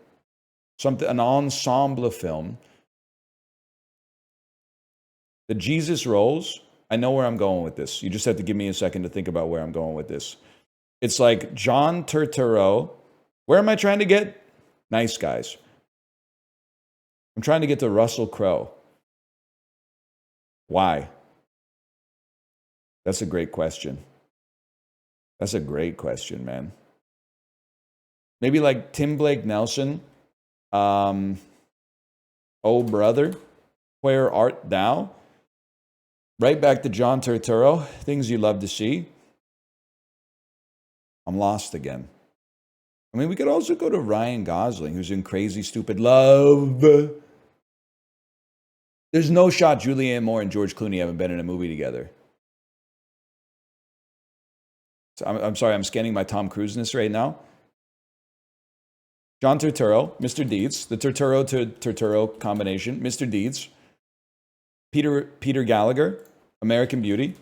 An ensemble film. The Jesus Rolls. I know where I'm going with this. You just have to give me a second to think about where I'm going with this. It's like John Turturro. Where am I trying to get? Nice guys. I'm trying to get to Russell Crowe. Why? That's a great question. That's a great question, man. Maybe like Tim Blake Nelson. Oh, brother, where art thou? Right back to John Turturro. Things you love to see. I'm lost again. I mean, we could also go to Ryan Gosling, who's in Crazy Stupid Love. There's no shot Julianne Moore and George Clooney haven't been in a movie together. So I'm sorry, I'm scanning my Tom Cruise-ness right now. John Turturro, Mr. Deeds, the Turturro to Turturro combination, Mr. Deeds. Peter Gallagher, American Beauty.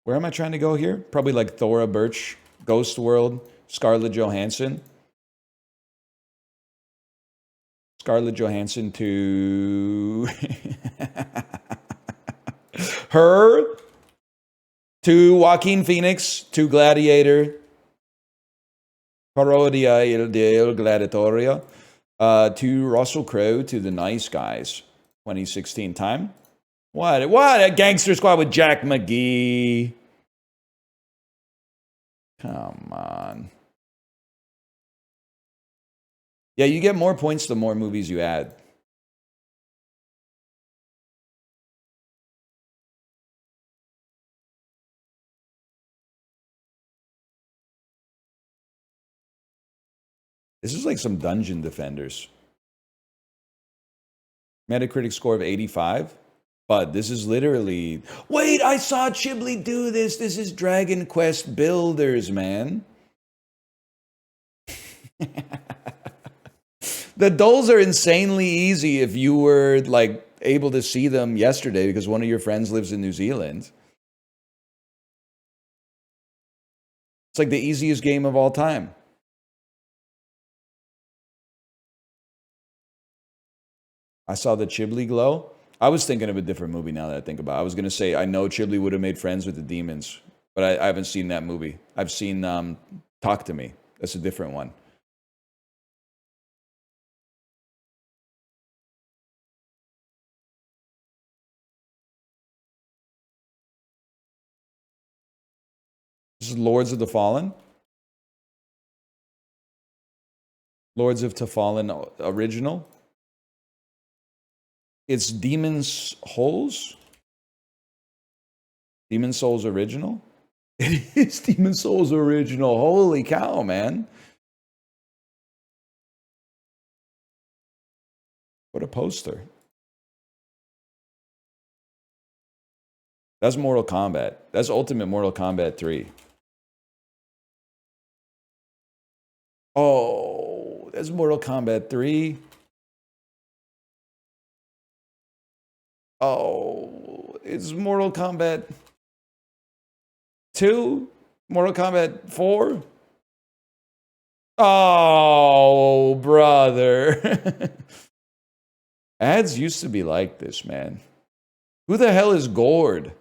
Where am I trying to go here? Probably like Thora Birch, Ghost World, Scarlett Johansson. Scarlett Johansson to her, to Joaquin Phoenix, to Gladiator, Parodia del Gladiatorio, to Russell Crowe, to The Nice Guys, 2016 time. What a Gangster Squad with Jack McGee. Come on. Yeah, you get more points the more movies you add. This is like some Dungeon Defenders. Metacritic score of 85. But this is literally... Wait, I saw Chiblee do this. This is Dragon Quest Builders, man. The dolls are insanely easy if you were like able to see them yesterday because one of your friends lives in New Zealand. It's like the easiest game of all time. I saw the Chiblee glow. I was thinking of a different movie now that I think about it. I was going to say, I know Chiblee would have made friends with the demons, but I haven't seen that movie. I've seen Talk to Me. That's a different one. This is Lords of the Fallen. Lords of the Fallen original. It's Demon's Souls. Demon's Souls original. It is Demon's Souls original. Holy cow, man. What a poster. That's Mortal Kombat. That's Ultimate Mortal Kombat 3. Oh, that's Mortal Kombat 3. Oh, it's Mortal Kombat 2? Mortal Kombat 4? Oh, brother. Ads used to be like this, man. Who the hell is Gord?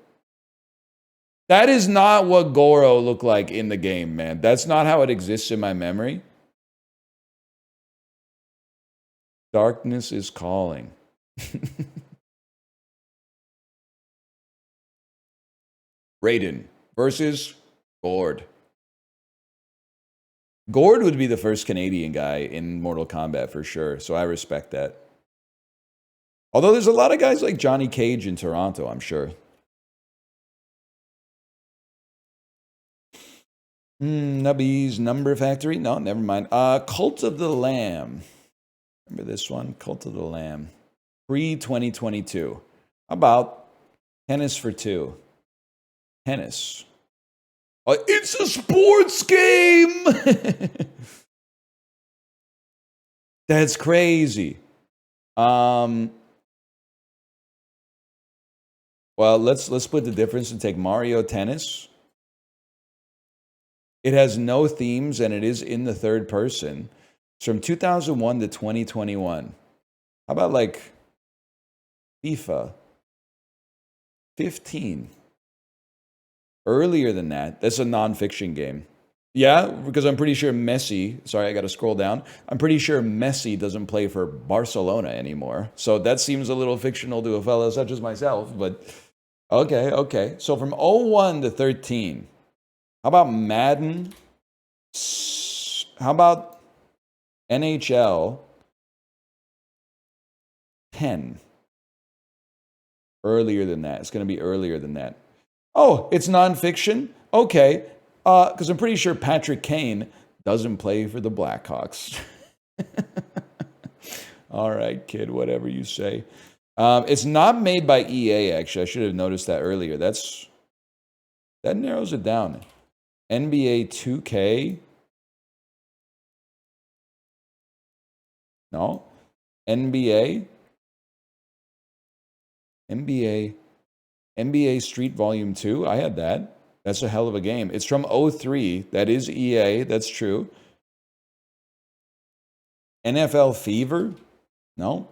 That is not what Goro looked like in the game, man. That's not how it exists in my memory. Darkness is calling. Raiden versus Gord. Gord would be the first Canadian guy in Mortal Kombat for sure, so I respect that. Although there's a lot of guys like Johnny Cage in Toronto, I'm sure. Nubby's Number Factory? No, never mind. Cult of the Lamb. Remember this one? Cult of the Lamb. Pre-2022. How about Tennis for Two? Tennis. It's a sports game! That's crazy. Well, let's split the difference and take Mario Tennis. It has no themes and it is in the third person. It's from 2001 to 2021. How about like FIFA 15? Earlier than that. That's a non-fiction game. Yeah, because I'm pretty sure Messi, sorry, I got to scroll down. I'm pretty sure Messi doesn't play for Barcelona anymore. So that seems a little fictional to a fellow such as myself, but okay. So from 01 to 13. How about Madden? How about NHL 10? Earlier than that. It's going to be earlier than that. Oh, it's nonfiction? Okay. Because I'm pretty sure Patrick Kane doesn't play for the Blackhawks. All right, kid, whatever you say. It's not made by EA, actually. I should have noticed that earlier. That narrows it down. NBA 2K? No. NBA Street Volume 2? I had that. That's a hell of a game. It's from 03. That is EA. That's true. NFL Fever? No.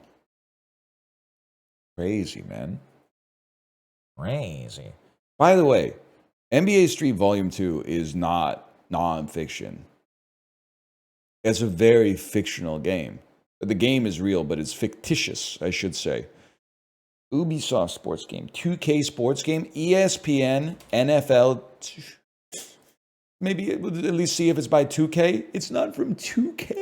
Crazy, man. Crazy. By the way, NBA Street Volume 2 is not non-fiction. It's a very fictional game. The game is real, but it's fictitious, I should say. Ubisoft sports game, 2K sports game, ESPN, NFL. Maybe we'll at least see if it's by 2K. It's not from 2K.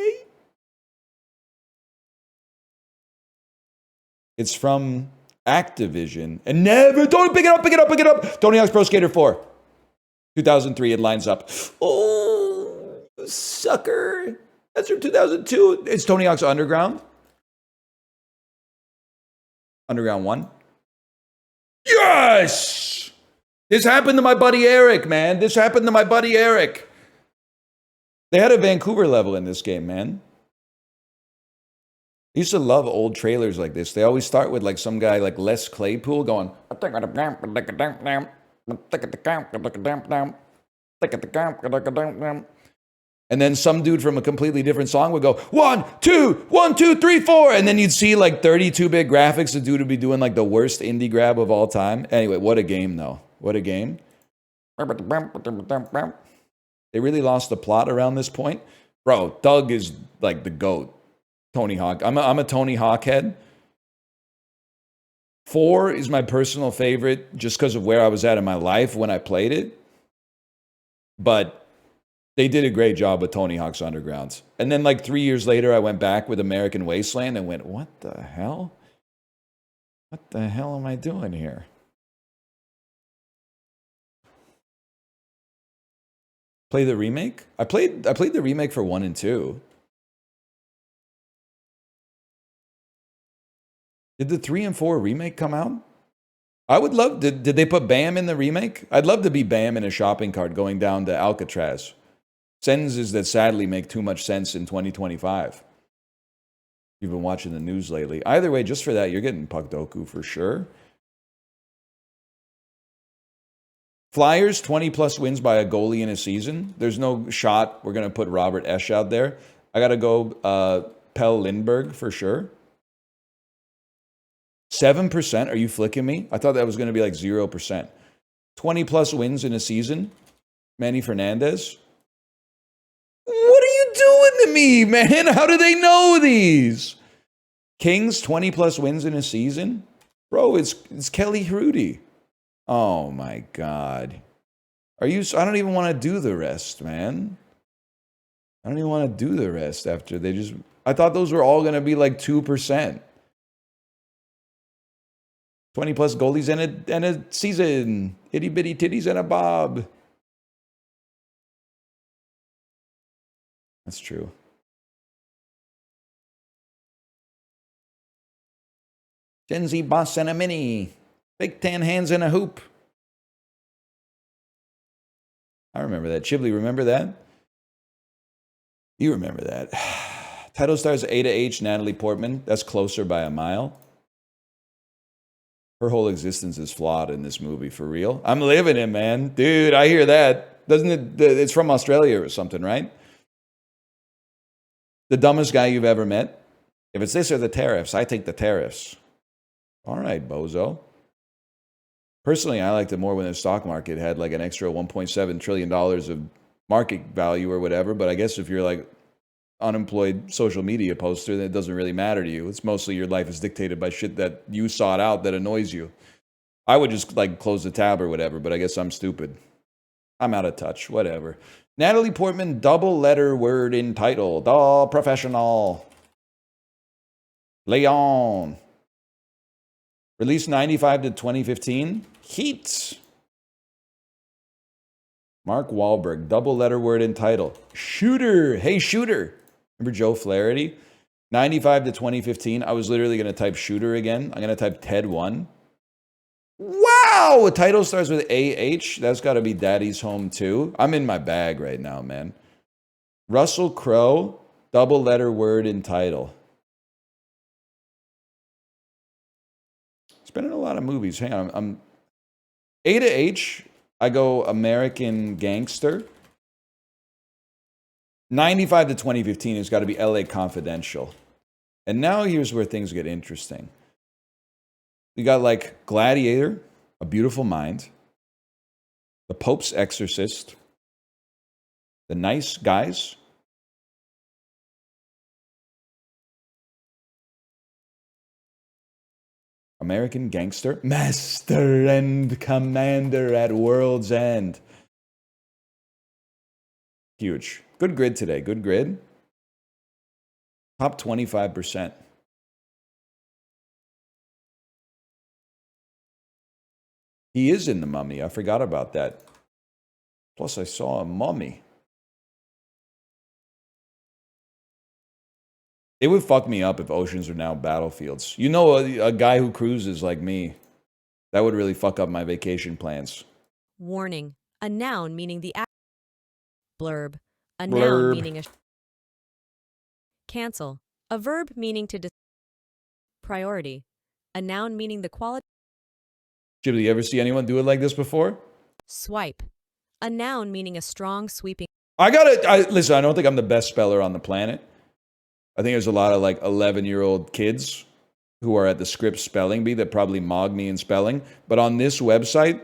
It's from Activision. And never, don't pick it up. Tony Hawk's Pro Skater 4. 2003, it lines up. Oh, sucker. That's from 2002. It's Tony Hawk's Underground. Underground 1. Yes! This happened to my buddy Eric, man. They had a Vancouver level in this game, man. I used to love old trailers like this. They always start with like some guy like Les Claypool going. And then some dude from a completely different song would go, 1, 2, 1, 2, 3, 4. And then you'd see like 32-bit graphics. The dude would be doing like the worst indie grab of all time. Anyway, what a game though. What a game. They really lost the plot around this point. Bro, Doug is like the GOAT. Tony Hawk. I'm a Tony Hawk head. 4 is my personal favorite just because of where I was at in my life when I played it. But they did a great job with Tony Hawk's Underground. And then like 3 years later, I went back with American Wasteland and went, what the hell? What the hell am I doing here? Play the remake? I played the remake for 1 and 2. Did the 3 and 4 remake come out? I would love, did they put Bam in the remake? I'd love to be Bam in a shopping cart going down to Alcatraz. Sentences that sadly make too much sense in 2025. You've been watching the news lately. Either way, just for that, you're getting Puck Doku for sure. Flyers, 20 plus wins by a goalie in a season. There's no shot we're going to put Robert Esch out there. I got to go Pell Lindbergh for sure. 7%? Are you flicking me? I thought that was going to be like 0%. 20 plus wins in a season. Manny Fernandez. What are you doing to me, man? How do they know these? Kings, 20 plus wins in a season? Bro, it's Kelly Hrudey. Oh my God. I don't even want to do the rest, man. I don't even want to do the rest after I thought those were all going to be like 2%. 20 plus goalies and a season. Itty bitty titties and a bob. That's true. Gen Z boss and a mini. Big tan hands and a hoop. I remember that. Chiblee, remember that? You remember that. Title stars A to H, Natalie Portman. That's closer by a mile. Her whole existence is flawed in this movie, for real. I'm living it, man. Dude, I hear that. Doesn't it? It's from Australia or something, right? The dumbest guy you've ever met? If it's this or the tariffs, I take the tariffs. All right, bozo. Personally, I liked it more when the stock market had like an extra $1.7 trillion of market value or whatever. But I guess if you're like unemployed social media poster, then it doesn't really matter to you. It's mostly your life is dictated by shit that you sought out that annoys you. I would just like close the tab or whatever, but I guess I'm stupid. I'm out of touch, whatever. Natalie Portman, double letter word in title. The Professional. Leon. Released 95 to 2015. Heat. Mark Wahlberg, double letter word in title. Shooter. Hey, Shooter. Remember Joe Flaherty? 95 to 2015. I was literally going to type Shooter again. I'm going to type Ted 1. Wow! A title starts with AH. That's got to be Daddy's Home too. I'm in my bag right now, man. Russell Crowe, double letter word in title. It's been in a lot of movies. Hang on. I'm A to H. I go American Gangster. 95 to 2015 has got to be LA Confidential. And now here's where things get interesting. We got like Gladiator, A Beautiful Mind, The Pope's Exorcist, The Nice Guys, American Gangster, Master and Commander at World's End. Huge. Good grid today. Good grid. Top 25%. He is in The Mummy. I forgot about that. Plus, I saw a mummy. It would fuck me up if oceans are now battlefields. You know, a guy who cruises like me, that would really fuck up my vacation plans. Warning. A noun meaning the blurb. A Blurb. noun meaning a cancel. A verb meaning to priority. A noun meaning the quality. Chiblee, you ever see anyone do it like this before? Swipe. A noun meaning a strong sweeping. Listen, I don't think I'm the best speller on the planet. I think there's a lot of like 11-year-old kids who are at the Scripps spelling bee that probably mog me in spelling. But on this website,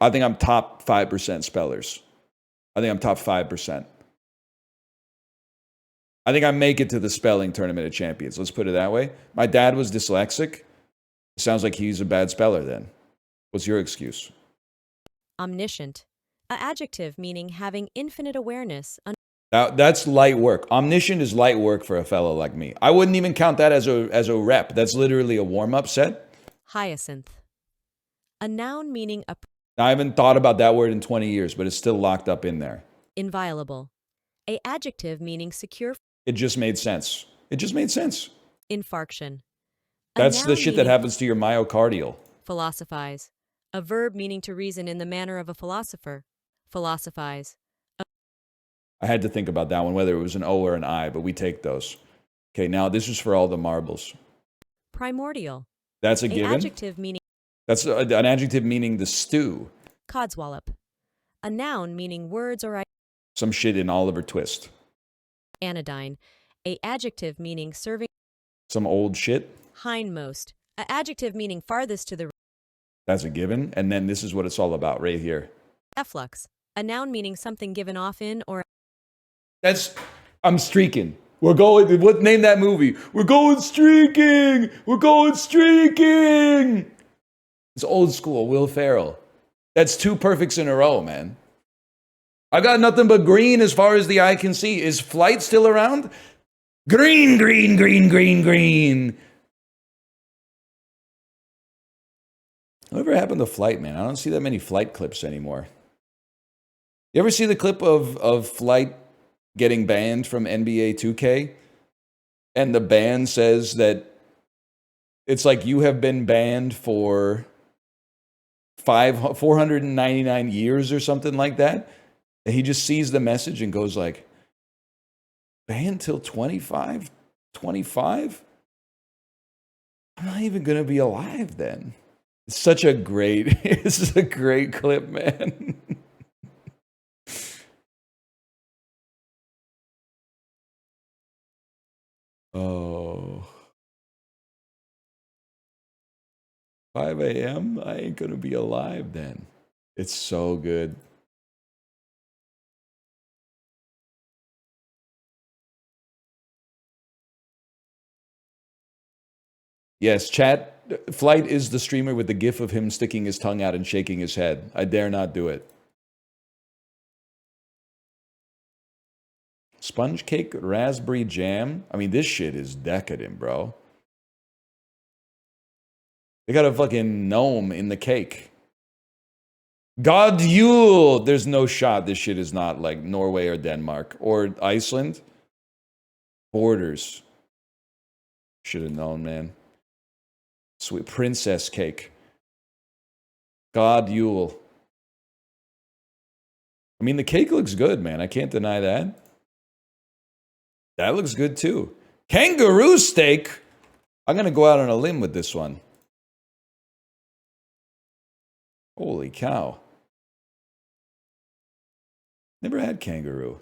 I think I'm top 5% spellers. I think I'm top 5%. I think I make it to the spelling tournament of champions. Let's put it that way. My dad was dyslexic. It sounds like he's a bad speller then. What's your excuse? Omniscient. A adjective meaning having infinite awareness. That's light work. Omniscient is light work for a fellow like me. I wouldn't even count that as a rep. That's literally a warm-up set. Hyacinth. A noun meaning a Now, I haven't thought about that word in 20 years, but it's still locked up in there. inviolable. A adjective meaning secure. It just made sense. It just made sense. Infarction. A That's the noun shit that meaning happens to your myocardial. philosophize. A verb meaning to reason in the manner of a philosopher. Philosophize. I had to think about that one, whether it was an O or an I, but we take those. Okay, now this is for all the marbles. Primordial. That's a A given. adjective meaning That's an adjective meaning the stew. Codswallop. A noun meaning words or Some shit in Oliver Twist. anodyne. A adjective meaning serving Some old shit. hindmost. A adjective meaning farthest to the That's a given. And then this is what it's all about right here. efflux. A noun meaning something given off in or I'm streaking. We're going, what, name that movie? We're going streaking. We're going streaking. It's old school, Will Ferrell. That's 2 perfects in a row, man. I got nothing but green as far as the eye can see. Is Flight still around? Green, green, green, green, green. Whatever happened to Flight, man? I don't see that many Flight clips anymore. You ever see the clip of Flight getting banned from NBA 2K? And the ban says that it's like you have been banned for 499 years or something like that. And he just sees the message and goes like, banned till 25? 25? I'm not even going to be alive then. It's such a great, this is a great clip, man. Oh. 5 a.m.? I ain't going to be alive then. It's so good. Yes, chat. Flight is the streamer with the gif of him sticking his tongue out and shaking his head. I dare not do it. Sponge cake, raspberry jam. I mean, this shit is decadent, bro. They got a fucking gnome in the cake. God Yule! There's no shot this shit is not like Norway or Denmark or Iceland. Borders. Should have known, man. Sweet princess cake. God Yule. I mean, the cake looks good, man. I can't deny that. That looks good too. Kangaroo steak. I'm going to go out on a limb with this one. Holy cow. Never had kangaroo.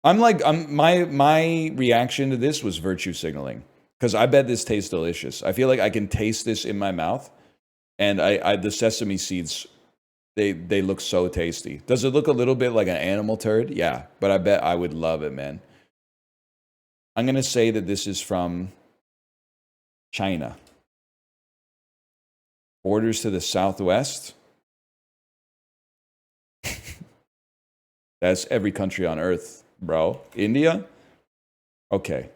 My reaction to this was virtue signaling. Because I bet this tastes delicious. I feel like I can taste this in my mouth. And the sesame seeds, they look so tasty. Does it look a little bit like an animal turd? Yeah, but I bet I would love it, man. I'm going to say that this is from China. Borders to the southwest. That's every country on earth, bro. India? Okay.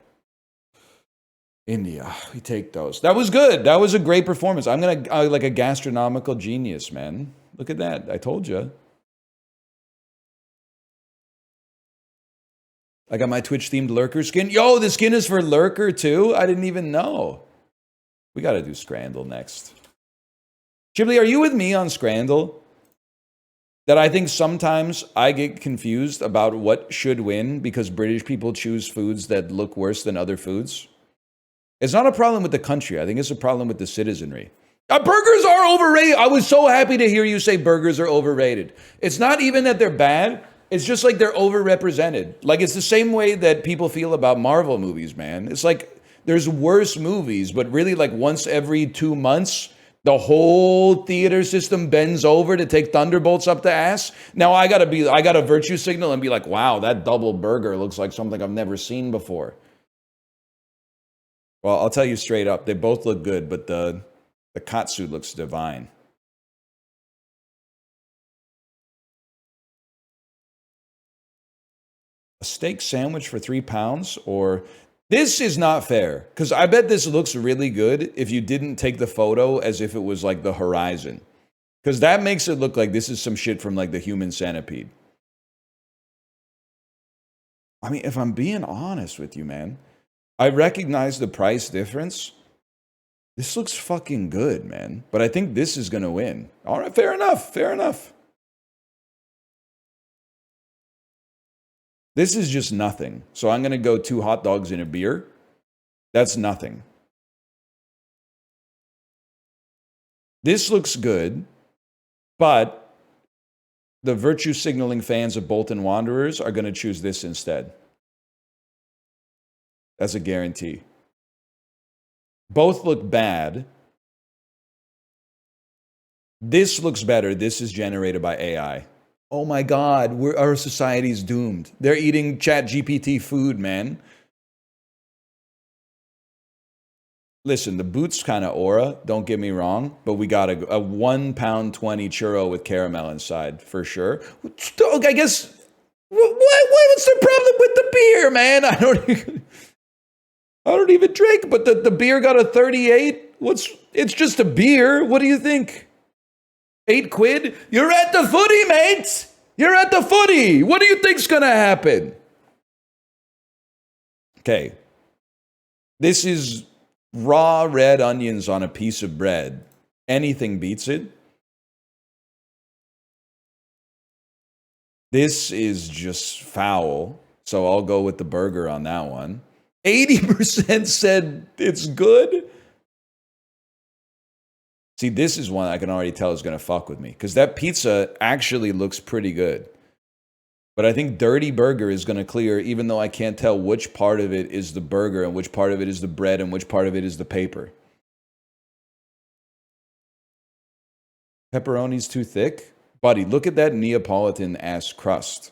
India. We take those. That was good. That was a great performance. I'm going to, like a gastronomical genius, man. Look at that. I told you. I got my Twitch-themed Lurker skin. Yo, the skin is for Lurker, too? I didn't even know. We got to do Scrandle next. Ghibli, are you with me on Scrandle? That I think sometimes I get confused about what should win because British people choose foods that look worse than other foods. It's not a problem with the country. I think it's a problem with the citizenry. Burgers are overrated. I was so happy to hear you say burgers are overrated. It's not even that they're bad. It's just like they're overrepresented. Like it's the same way that people feel about Marvel movies, man. It's like there's worse movies, but really like once every 2 months, the whole theater system bends over to take Thunderbolts up the ass. Now I gotta virtue signal and be like, wow, that double burger looks like something I've never seen before. Well, I'll tell you straight up, they both look good, but the katsu looks divine. A steak sandwich for £3 or... This is not fair, because I bet this looks really good if you didn't take the photo as if it was like the horizon. Because that makes it look like this is some shit from like the Human Centipede. I mean, if I'm being honest with you, man, I recognize the price difference. This looks fucking good, man. But I think this is going to win. All right, fair enough, fair enough. This is just nothing. So I'm going to go 2 hot dogs and a beer. That's nothing. This looks good, but the virtue signaling fans of Bolton Wanderers are going to choose this instead. That's a guarantee. Both look bad. This looks better. This is generated by AI. Oh my God, our society's doomed. They're eating ChatGPT food, man. Listen, the boot's kind of aura, don't get me wrong, but we got a £1.20 churro with caramel inside, for sure. I guess, what's the problem with the beer, man? I don't even drink, but the beer got a 38. It's just a beer. What do you think? £8? You're at the footy, mate. You're at the footy. What do you think's gonna happen? Okay. This is raw red onions on a piece of bread. Anything beats it. This is just foul. So I'll go with the burger on that one. 80% said it's good. See, this is one I can already tell is going to fuck with me. Because that pizza actually looks pretty good. But I think Dirty Burger is going to clear, even though I can't tell which part of it is the burger and which part of it is the bread and which part of it is the paper. Pepperoni's too thick? Buddy, look at that Neapolitan-ass crust.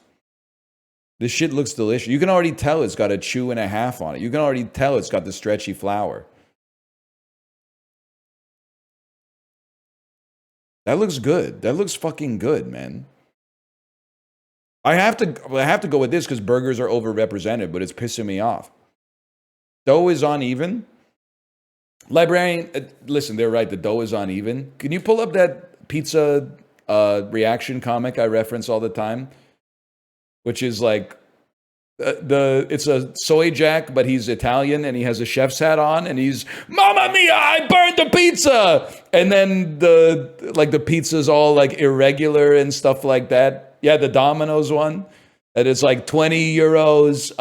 This shit looks delicious. You can already tell it's got a chew and a half on it. You can already tell it's got the stretchy flour. That looks good. That looks fucking good, man. I have to go with this because burgers are overrepresented, but it's pissing me off. Dough is uneven. Librarian, listen, they're right. The dough is uneven. Can you pull up that pizza reaction comic I reference all the time? Which is like, it's a soy jack, but he's Italian and he has a chef's hat on and he's, Mamma mia, I burned the pizza! And then the pizza's all like irregular and stuff like that. Yeah, the Domino's one. That it's like 20 euros,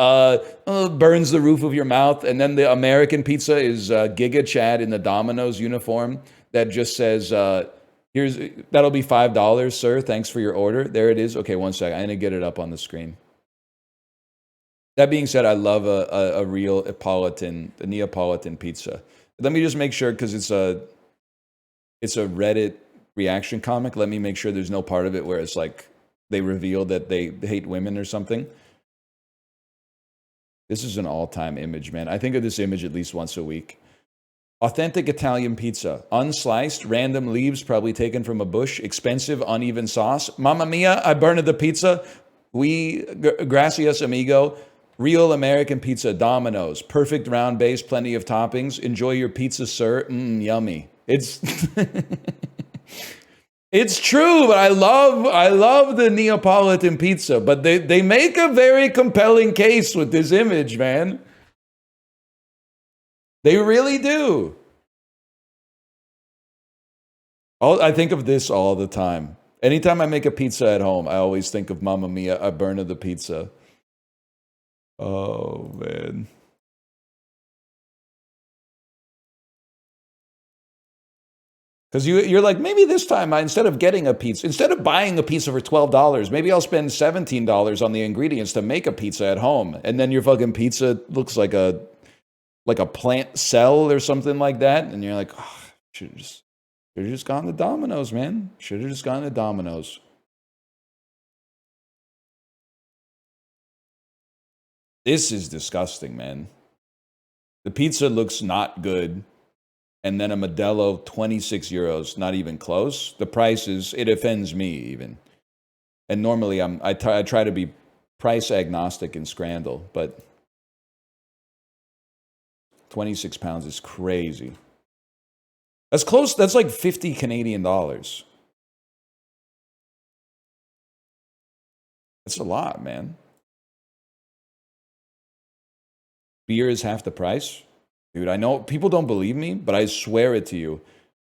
burns the roof of your mouth. And then the American pizza is Giga Chad in the Domino's uniform that just says, that'll be $5, sir. Thanks for your order. There it is. Okay, one second. I'm going to get it up on the screen. That being said, I love a real Neapolitan pizza. Let me just make sure, because it's a Reddit reaction comic. Let me make sure there's no part of it where it's like, they reveal that they hate women or something. This is an all-time image, man. I think of this image at least once a week. Authentic Italian pizza. Unsliced, random leaves probably taken from a bush. Expensive, uneven sauce. Mamma mia, I burned the pizza. Gracias, amigo. Real American pizza, Domino's. Perfect round base, plenty of toppings. Enjoy your pizza, sir. Yummy. It's... It's true, but I love the Neapolitan pizza, but they make a very compelling case with this image, man. They really do. I think of this all the time. Anytime I make a pizza at home, I always think of Mamma Mia, I burned the pizza. Oh, man. Because you're like, maybe this time, instead of buying a pizza for $12, maybe I'll spend $17 on the ingredients to make a pizza at home. And then your fucking pizza looks like a plant cell or something like that. And you're like, oh, should have just gone to Domino's, man. Should have just gone to Domino's. This is disgusting, man. The pizza looks not good. And then a Modelo, 26 euros, not even close. The price it offends me even. And normally I try to be price agnostic in Scrandle, but 26 pounds is crazy. That's close, that's like 50 Canadian dollars. That's a lot, man. Beer is half the price. Dude, I know people don't believe me, but I swear it to you.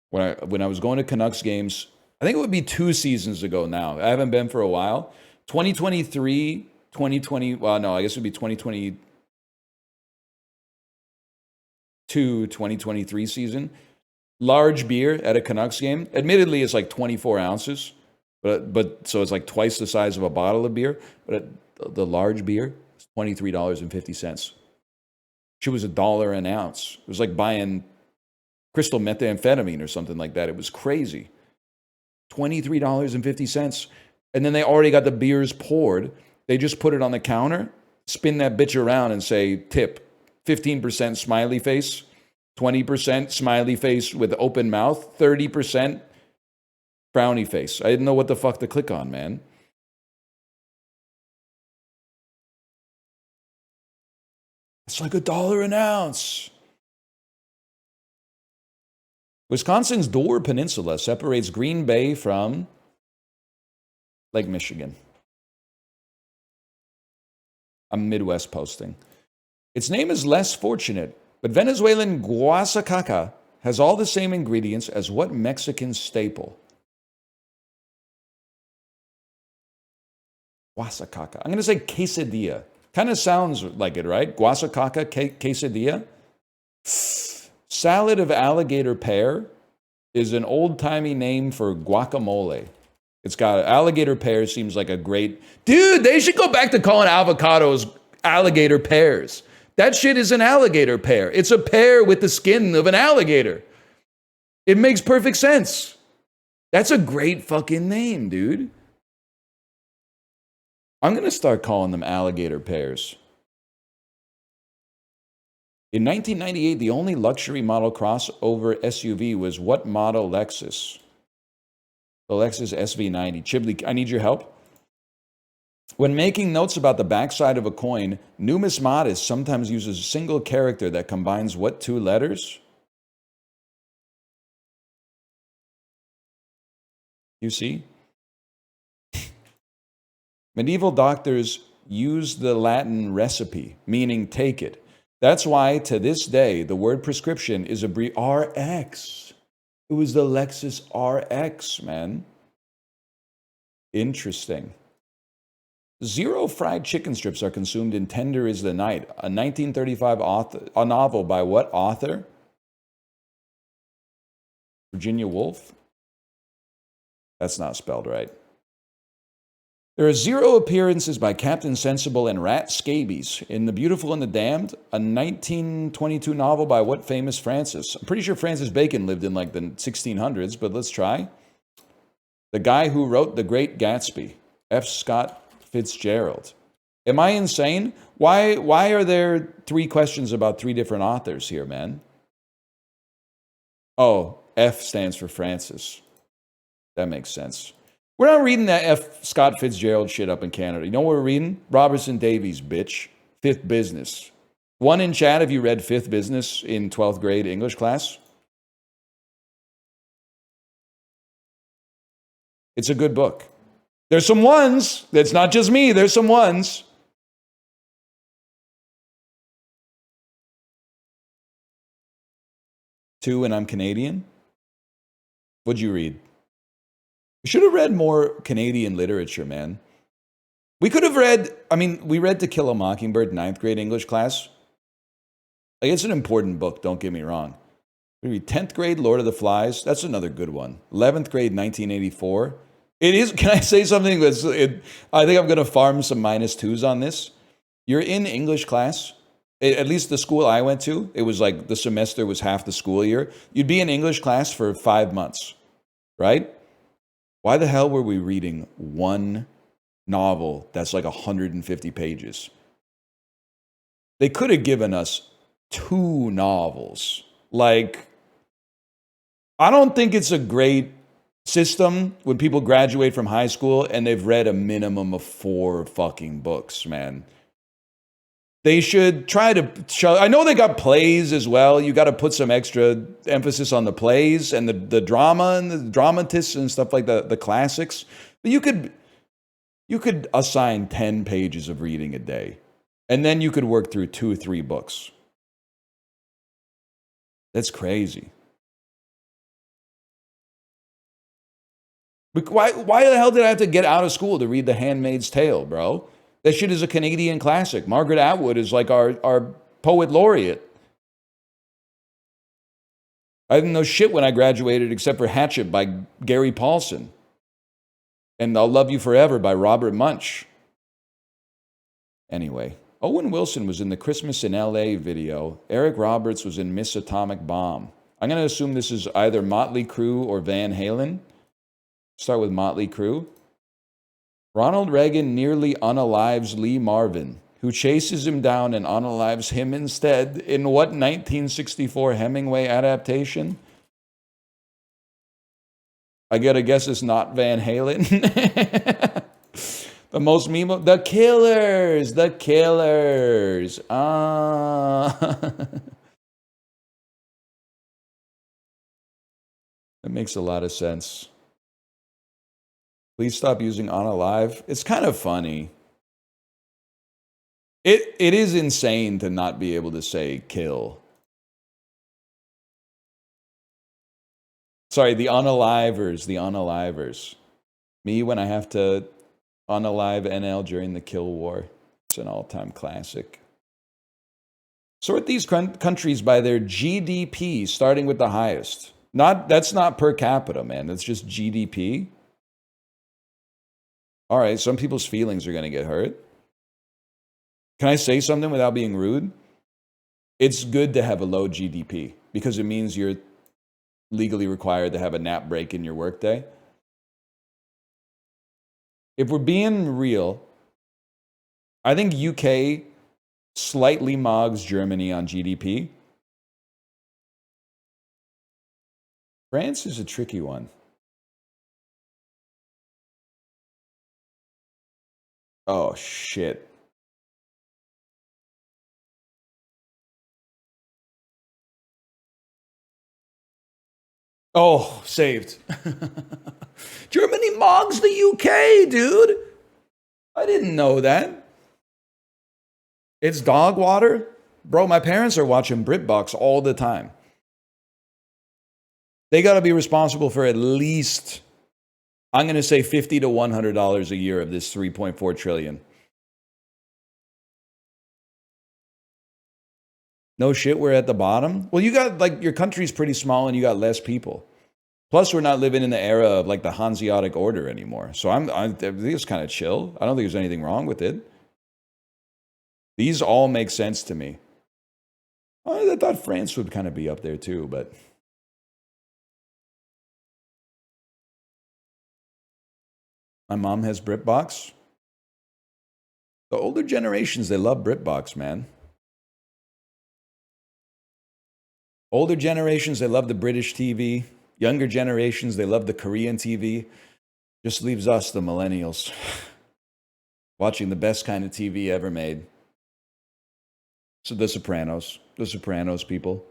When I was going to Canucks games, I think it would be 2 seasons ago now. I haven't been for a while. 2023, 2020, well, no, I guess it would be 2022, 2023 season. large beer at a Canucks game. Admittedly, it's like 24 ounces, but so it's like twice the size of a bottle of beer. But the large beer is $23.50. She was $1 an ounce. It was like buying crystal methamphetamine or something like that. It was crazy. $23.50. And then they already got the beers poured. They just put it on the counter, spin that bitch around and say, tip, 15% smiley face, 20% smiley face with open mouth, 30% frowny face. I didn't know what the fuck to click on, man. It's like $1 an ounce. Wisconsin's Door Peninsula separates Green Bay from Lake Michigan. I'm Midwest posting. Its name is less fortunate, but Venezuelan guasacaca has all the same ingredients as what Mexican staple? Guasacaca. I'm going to say quesadilla. Kind of sounds like it, right? Guasacaca, quesadilla. Salad of alligator pear is an old-timey name for guacamole. It's got alligator pear, seems like a great... Dude, they should go back to calling avocados alligator pears. That shit is an alligator pear. It's a pear with the skin of an alligator. It makes perfect sense. That's a great fucking name, dude. I'm going to start calling them alligator pears. In 1998, the only luxury model crossover SUV was what model Lexus? The Lexus SV90. Chibli, I need your help. When making notes about the backside of a coin, numismatist sometimes uses a single character that combines what two letters? You see? Medieval doctors used the Latin recipe, meaning take it. That's why, to this day, the word prescription is RX. It was the Lexus RX, man. Interesting. Zero fried chicken strips are consumed in Tender is the Night, a 1935 a novel by what author? Virginia Woolf? That's not spelled right. There are 0 appearances by Captain Sensible and Rat Scabies in The Beautiful and the Damned, a 1922 novel by what famous Francis? I'm pretty sure Francis Bacon lived in like the 1600s, but let's try. The guy who wrote The Great Gatsby, F. Scott Fitzgerald. Am I insane? Why are there 3 questions about 3 different authors here, man? Oh, F stands for Francis. That makes sense. We're not reading that F. Scott Fitzgerald shit up in Canada. You know what we're reading? Robertson Davies, bitch. Fifth Business. One in chat, have you read Fifth Business in 12th grade English class? It's a good book. There's some ones. That's not just me. There's some ones. Two, and I'm Canadian. What'd you read? We should have read more Canadian literature, man. We could have read, we read To Kill a Mockingbird, 9th grade English class. Like, it's an important book, don't get me wrong. We read 10th grade, Lord of the Flies. That's another good one. 11th grade, 1984. It is, can I say something that's, I think I'm going to farm some -2s on this. You're in English class, at least the school I went to, it was like the semester was half the school year. You'd be in English class for 5 months, right? Why the hell were we reading one novel that's like 150 pages? They could have given us 2 novels. Like, I don't think it's a great system when people graduate from high school and they've read a minimum of 4 fucking books, man. They should try to show, I know they got plays as well. You got to put some extra emphasis on the plays and the drama and the dramatists and stuff like the classics. But you could assign 10 pages of reading a day. And then you could work through 2 or 3 books. That's crazy. But why the hell did I have to get out of school to read The Handmaid's Tale, bro? That shit is a Canadian classic. Margaret Atwood is like our poet laureate. I didn't know shit when I graduated except for Hatchet by Gary Paulson. And I'll Love You Forever by Robert Munch. Anyway, Owen Wilson was in the Christmas in L.A. video. Eric Roberts was in Miss Atomic Bomb. I'm going to assume this is either Motley Crue or Van Halen. Start with Motley Crue. Ronald Reagan nearly unalives Lee Marvin, who chases him down and unalives him instead. In what 1964 Hemingway adaptation? I gotta guess it's not Van Halen. The most meme, The Killers, The Killers. That makes a lot of sense. Please stop using unalive. It's kind of funny. It is insane to not be able to say kill. Sorry, the unalivers, the unalivers. Me when I have to unalive NL during the Kill War. It's an all-time classic. Sort these countries by their GDP, starting with the highest. That's not per capita, man. That's just GDP. All right, some people's feelings are going to get hurt. Can I say something without being rude? It's good to have a low GDP because it means you're legally required to have a nap break in your workday. If we're being real, I think UK slightly mogs Germany on GDP. France is a tricky one. Oh, shit. Oh, saved. Germany mogs the UK, dude. I didn't know that. It's dog water? Bro, my parents are watching BritBox all the time. They got to be responsible for at least, I'm going to say $50 to $100 a year of this $3.4 trillion. No shit, we're at the bottom. Well, you got, like, your country's pretty small and you got less people. Plus, we're not living in the era of, like, the Hanseatic Order anymore. So I think it's kind of chill. I don't think there's anything wrong with it. These all make sense to me. I thought France would kind of be up there too, but... My mom has BritBox. The older generations, they love BritBox, man. Older generations, they love the British TV. Younger generations, they love the Korean TV. Just leaves us, the millennials, watching the best kind of TV ever made. So The Sopranos people.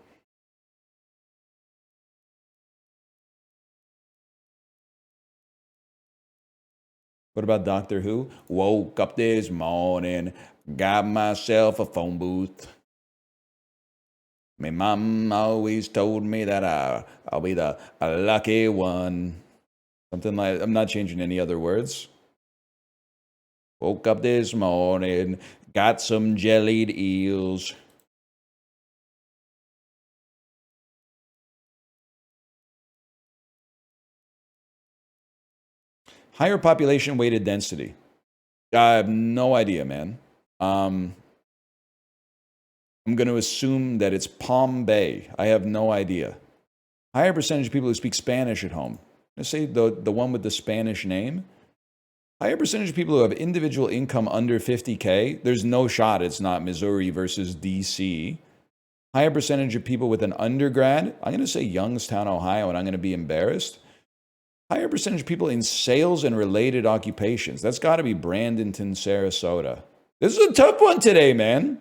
What about Doctor Who? Woke up this morning, got myself a phone booth. My mom always told me that I'll be the lucky one. Something like, I'm not changing any other words. Woke up this morning, got some jellied eels. Higher population weighted density. I have no idea, man. I'm going to assume that it's Palm Bay. I have no idea. Higher percentage of people who speak Spanish at home. Let's say the one with the Spanish name. Higher percentage of people who have individual income under 50K. There's no shot it's not Missouri versus DC. Higher percentage of people with an undergrad. I'm going to say Youngstown, Ohio, and I'm going to be embarrassed. Higher percentage of people in sales and related occupations. That's got to be Bradenton, Sarasota. This is a tough one today, man.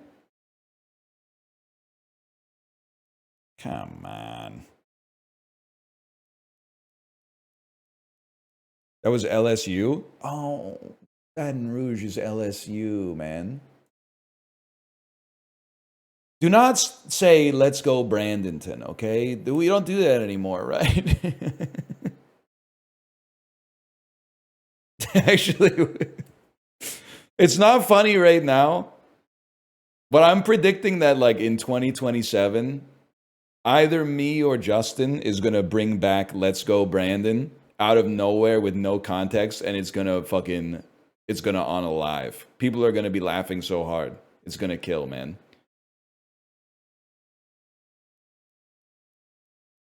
Come on. That was LSU? Oh, Baton Rouge is LSU, man. Do not say, let's go Bradenton, okay? We don't do that anymore, right? Actually, it's not funny right now, but I'm predicting that, like, in 2027, either me or Justin is gonna bring back Let's Go Brandon out of nowhere with no context, and it's gonna on a live. People are gonna be laughing so hard. It's gonna kill, man.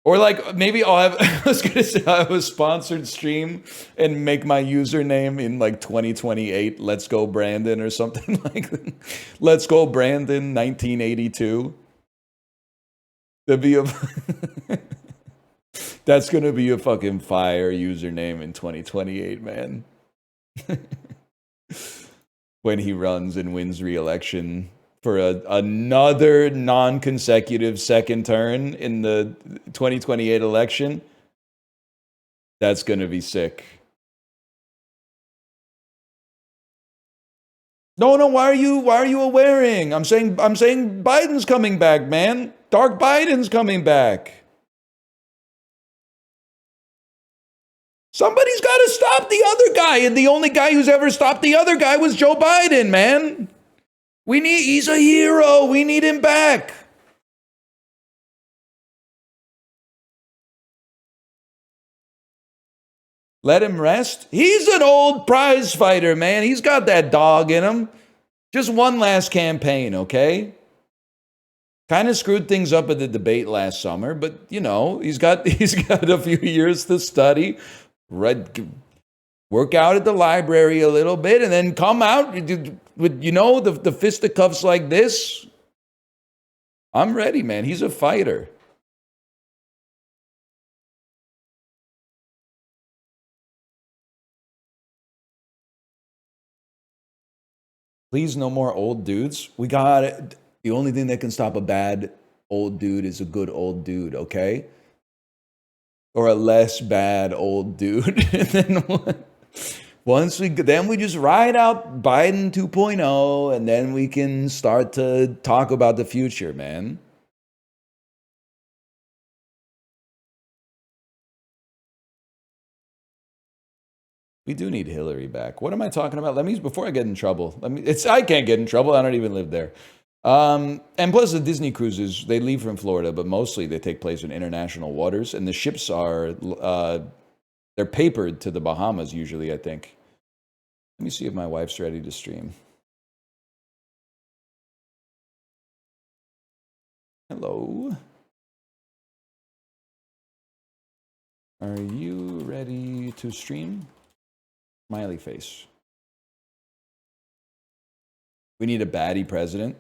Or like maybe I'll have I was gonna say I'll have a sponsored stream and make my username in like 2028 Let's Go Brandon or something like Let's Go Brandon 1982. That'd be a That's gonna be a fucking fire username in 2028, man. When he runs and wins re-election for another non-consecutive second turn in the 2028 election, that's gonna be sick. No, why are you wearing? I'm saying Biden's coming back, man. Dark Biden's coming back. Somebody's got to stop the other guy, and the only guy who's ever stopped the other guy was Joe Biden, man. He's a hero. We need him back. Let him rest. He's an old prize fighter, man. He's got that dog in him. Just one last campaign, okay? Kind of screwed things up at the debate last summer, but you know, he's got a few years to study. Work out at the library a little bit, and then come out with the fisticuffs like this. I'm ready, man. He's a fighter. Please, no more old dudes. We got it. The only thing that can stop a bad old dude is a good old dude, okay? Or a less bad old dude. And then then we just ride out Biden 2.0, and then we can start to talk about the future, man. We do need Hillary back. What am I talking about? Before I get in trouble. I can't get in trouble. I don't even live there. And plus the Disney cruises, they leave from Florida, but mostly they take place in international waters, and the ships are, they're papered to the Bahamas usually, I think. Let me see if my wife's ready to stream. Hello. Are you ready to stream? Smiley face. We need a baddie president.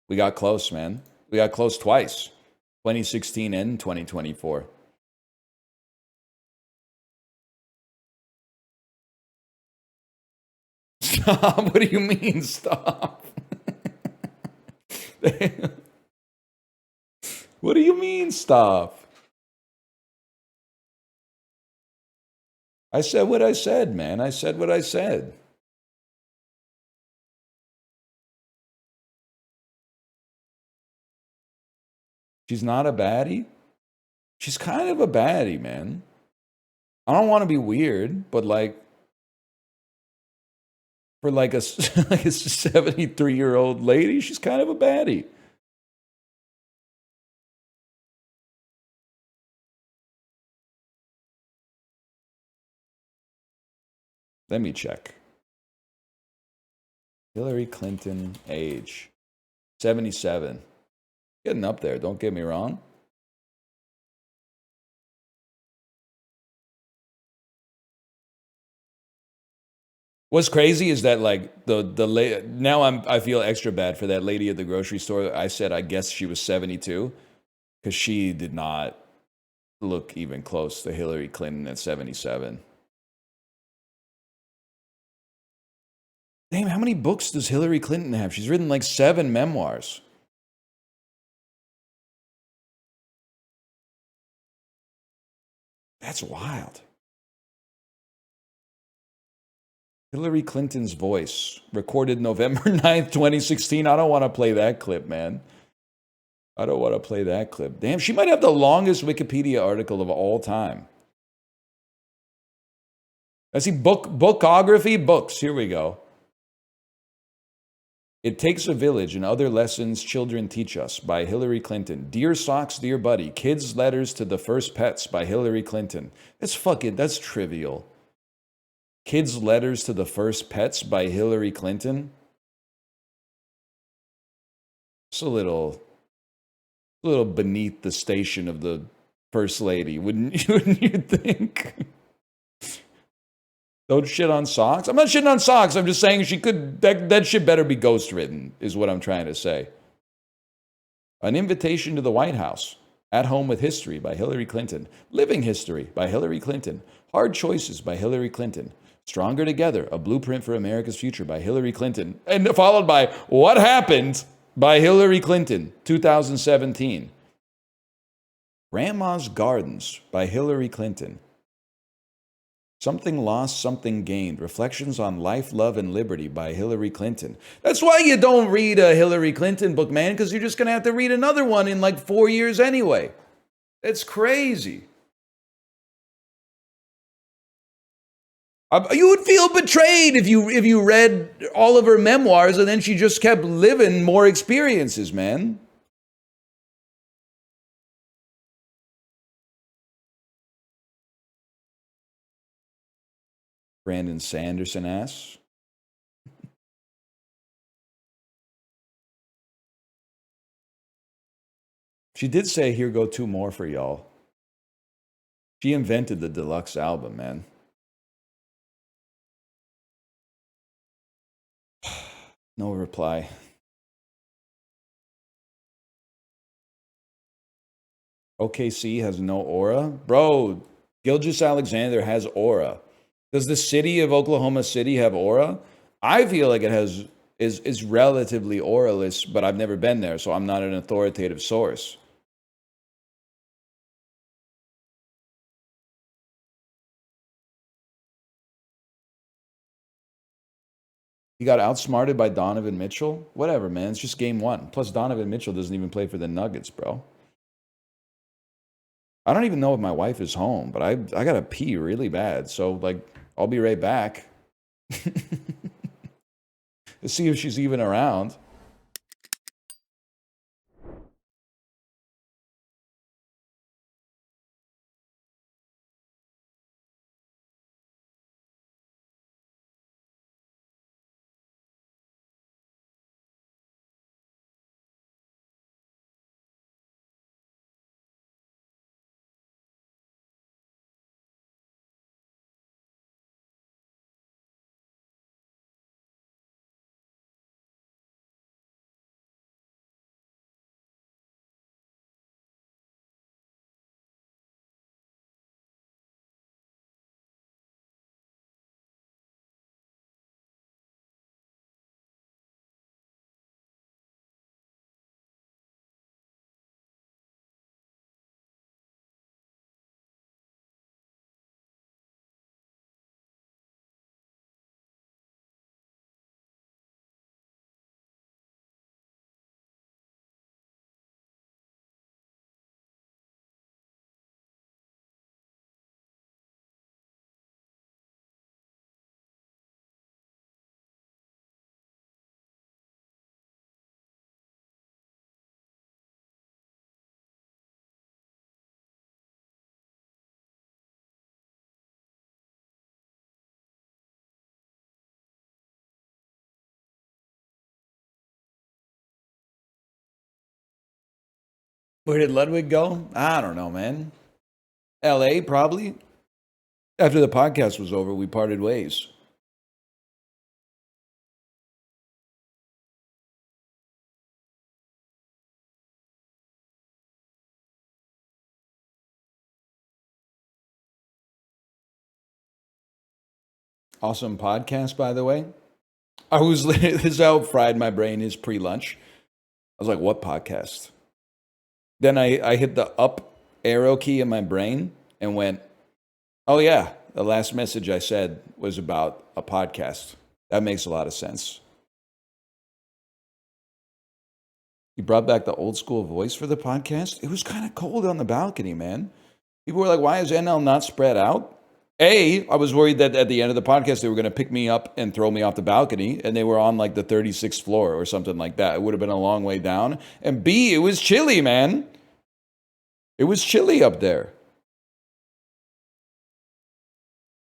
We got close, man. We got close twice. 2016 and 2024. Stop. What do you mean, stop? What do you mean, stop? I said what I said, man. I said what I said. She's not a baddie? She's kind of a baddie, man. I don't want to be weird, but like, for like a 73-year-old lady, she's kind of a baddie. Let me check. Hillary Clinton age. 77. Getting up there, don't get me wrong. What's crazy is that like now I feel extra bad for that lady at the grocery store. I said I guess she was 72 because she did not look even close to Hillary Clinton at 77. Damn, how many books does Hillary Clinton have? She's written like 7 memoirs. That's wild. Hillary Clinton's voice, recorded November 9th, 2016. I don't want to play that clip, man. I don't want to play that clip. Damn, she might have the longest Wikipedia article of all time. I see bookography, books. Here we go. It Takes a Village and Other Lessons Children Teach Us by Hillary Clinton. Dear Socks, Dear Buddy, Kids' Letters to the First Pets by Hillary Clinton. That's trivial. Kids' Letters to the First Pets by Hillary Clinton. It's a little beneath the station of the First Lady, wouldn't you think? Don't shit on socks. I'm not shitting on socks. I'm just saying that shit better be ghost written, is what I'm trying to say. An Invitation to the White House. At Home with History by Hillary Clinton. Living History by Hillary Clinton. Hard Choices by Hillary Clinton. Stronger Together, A Blueprint for America's Future by Hillary Clinton. And followed by What Happened by Hillary Clinton, 2017. Grandma's Gardens by Hillary Clinton. Something Lost, Something Gained. Reflections on Life, Love, and Liberty by Hillary Clinton. That's why you don't read a Hillary Clinton book, man, because you're just going to have to read another one in like 4 years anyway. It's crazy. You would feel betrayed if you read all of her memoirs and then she just kept living more experiences, man. Brandon Sanderson asks. She did say, here go 2 more for y'all. She invented the deluxe album, man. No reply. OKC has no aura? Bro, Gilgeous Alexander has aura. Does the city of Oklahoma City have aura? I feel like it is relatively auraless, but I've never been there, so I'm not an authoritative source. He got outsmarted by Donovan Mitchell? Whatever, man. It's just game 1. Plus, Donovan Mitchell doesn't even play for the Nuggets, bro. I don't even know if my wife is home, but I gotta pee really bad. So, like, I'll be right back. To see if she's even around. Where did Ludwig go? I don't know, man. LA, probably. After the podcast was over, we parted ways. Awesome podcast, by the way. This is how fried my brain is pre-lunch. I was like, what podcast? Then I hit the up arrow key in my brain and went, oh yeah, the last message I said was about a podcast. That makes a lot of sense. You brought back the old school voice for the podcast? It was kind of cold on the balcony, man. People were like, why is NL not spread out? I was worried that at the end of the podcast, they were going to pick me up and throw me off the balcony, and they were on like the 36th floor or something like that. It would have been a long way down. And B, it was chilly, man. It was chilly up there.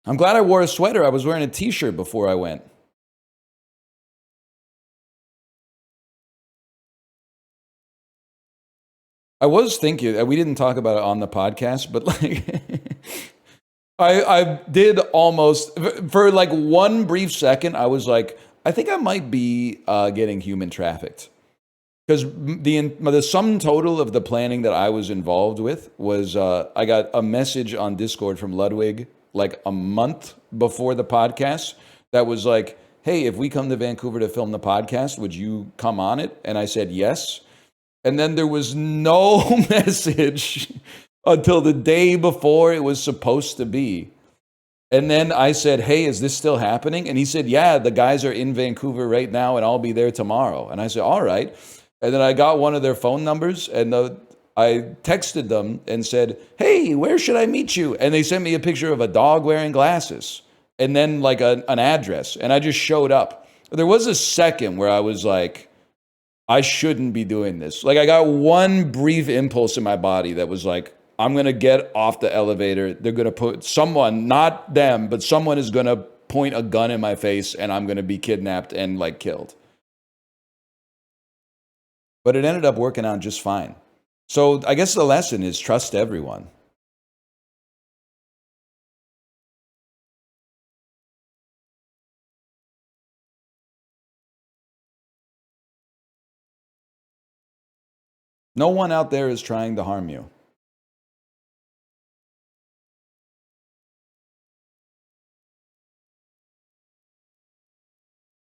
I'm glad I wore a sweater. I was wearing a t-shirt before I went. I was thinking, we didn't talk about it on the podcast, but like, I did almost, for like one brief second, I was like, I think I might be getting human trafficked. Because the sum total of the planning that I was involved with was I got a message on Discord from Ludwig like a month before the podcast that was like, hey, if we come to Vancouver to film the podcast, would you come on it? And I said yes. And then there was no message until the day before it was supposed to be. And then I said, hey, is this still happening? And he said, yeah, the guys are in Vancouver right now and I'll be there tomorrow. And I said, all right. And then I got one of their phone numbers and I texted them and said, hey, where should I meet you? And they sent me a picture of a dog wearing glasses and then like an address. And I just showed up. There was a second where I was like, I shouldn't be doing this. Like I got one brief impulse in my body that was like, I'm going to get off the elevator. They're going to put someone, not them, but someone is going to point a gun in my face and I'm going to be kidnapped and like killed. But it ended up working out just fine. So I guess the lesson is trust everyone. No one out there is trying to harm you.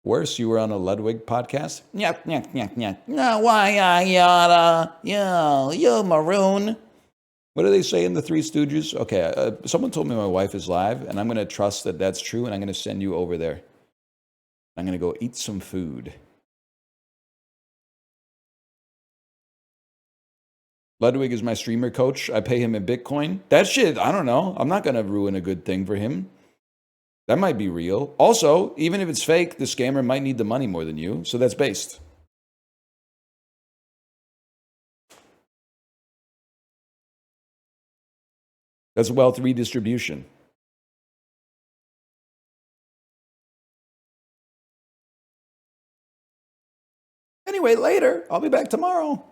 Worse, you were on a Ludwig podcast? No, why I yada? You're maroon. What do they say in the Three Stooges? Okay, someone told me my wife is live, and I'm going to trust that that's true, and I'm going to send you over there. I'm going to go eat some food. Ludwig is my streamer coach. I pay him in Bitcoin. That shit, I don't know. I'm not going to ruin a good thing for him. That might be real. Also, even if it's fake, the scammer might need the money more than you. So that's based. That's wealth redistribution. Anyway, later. I'll be back tomorrow.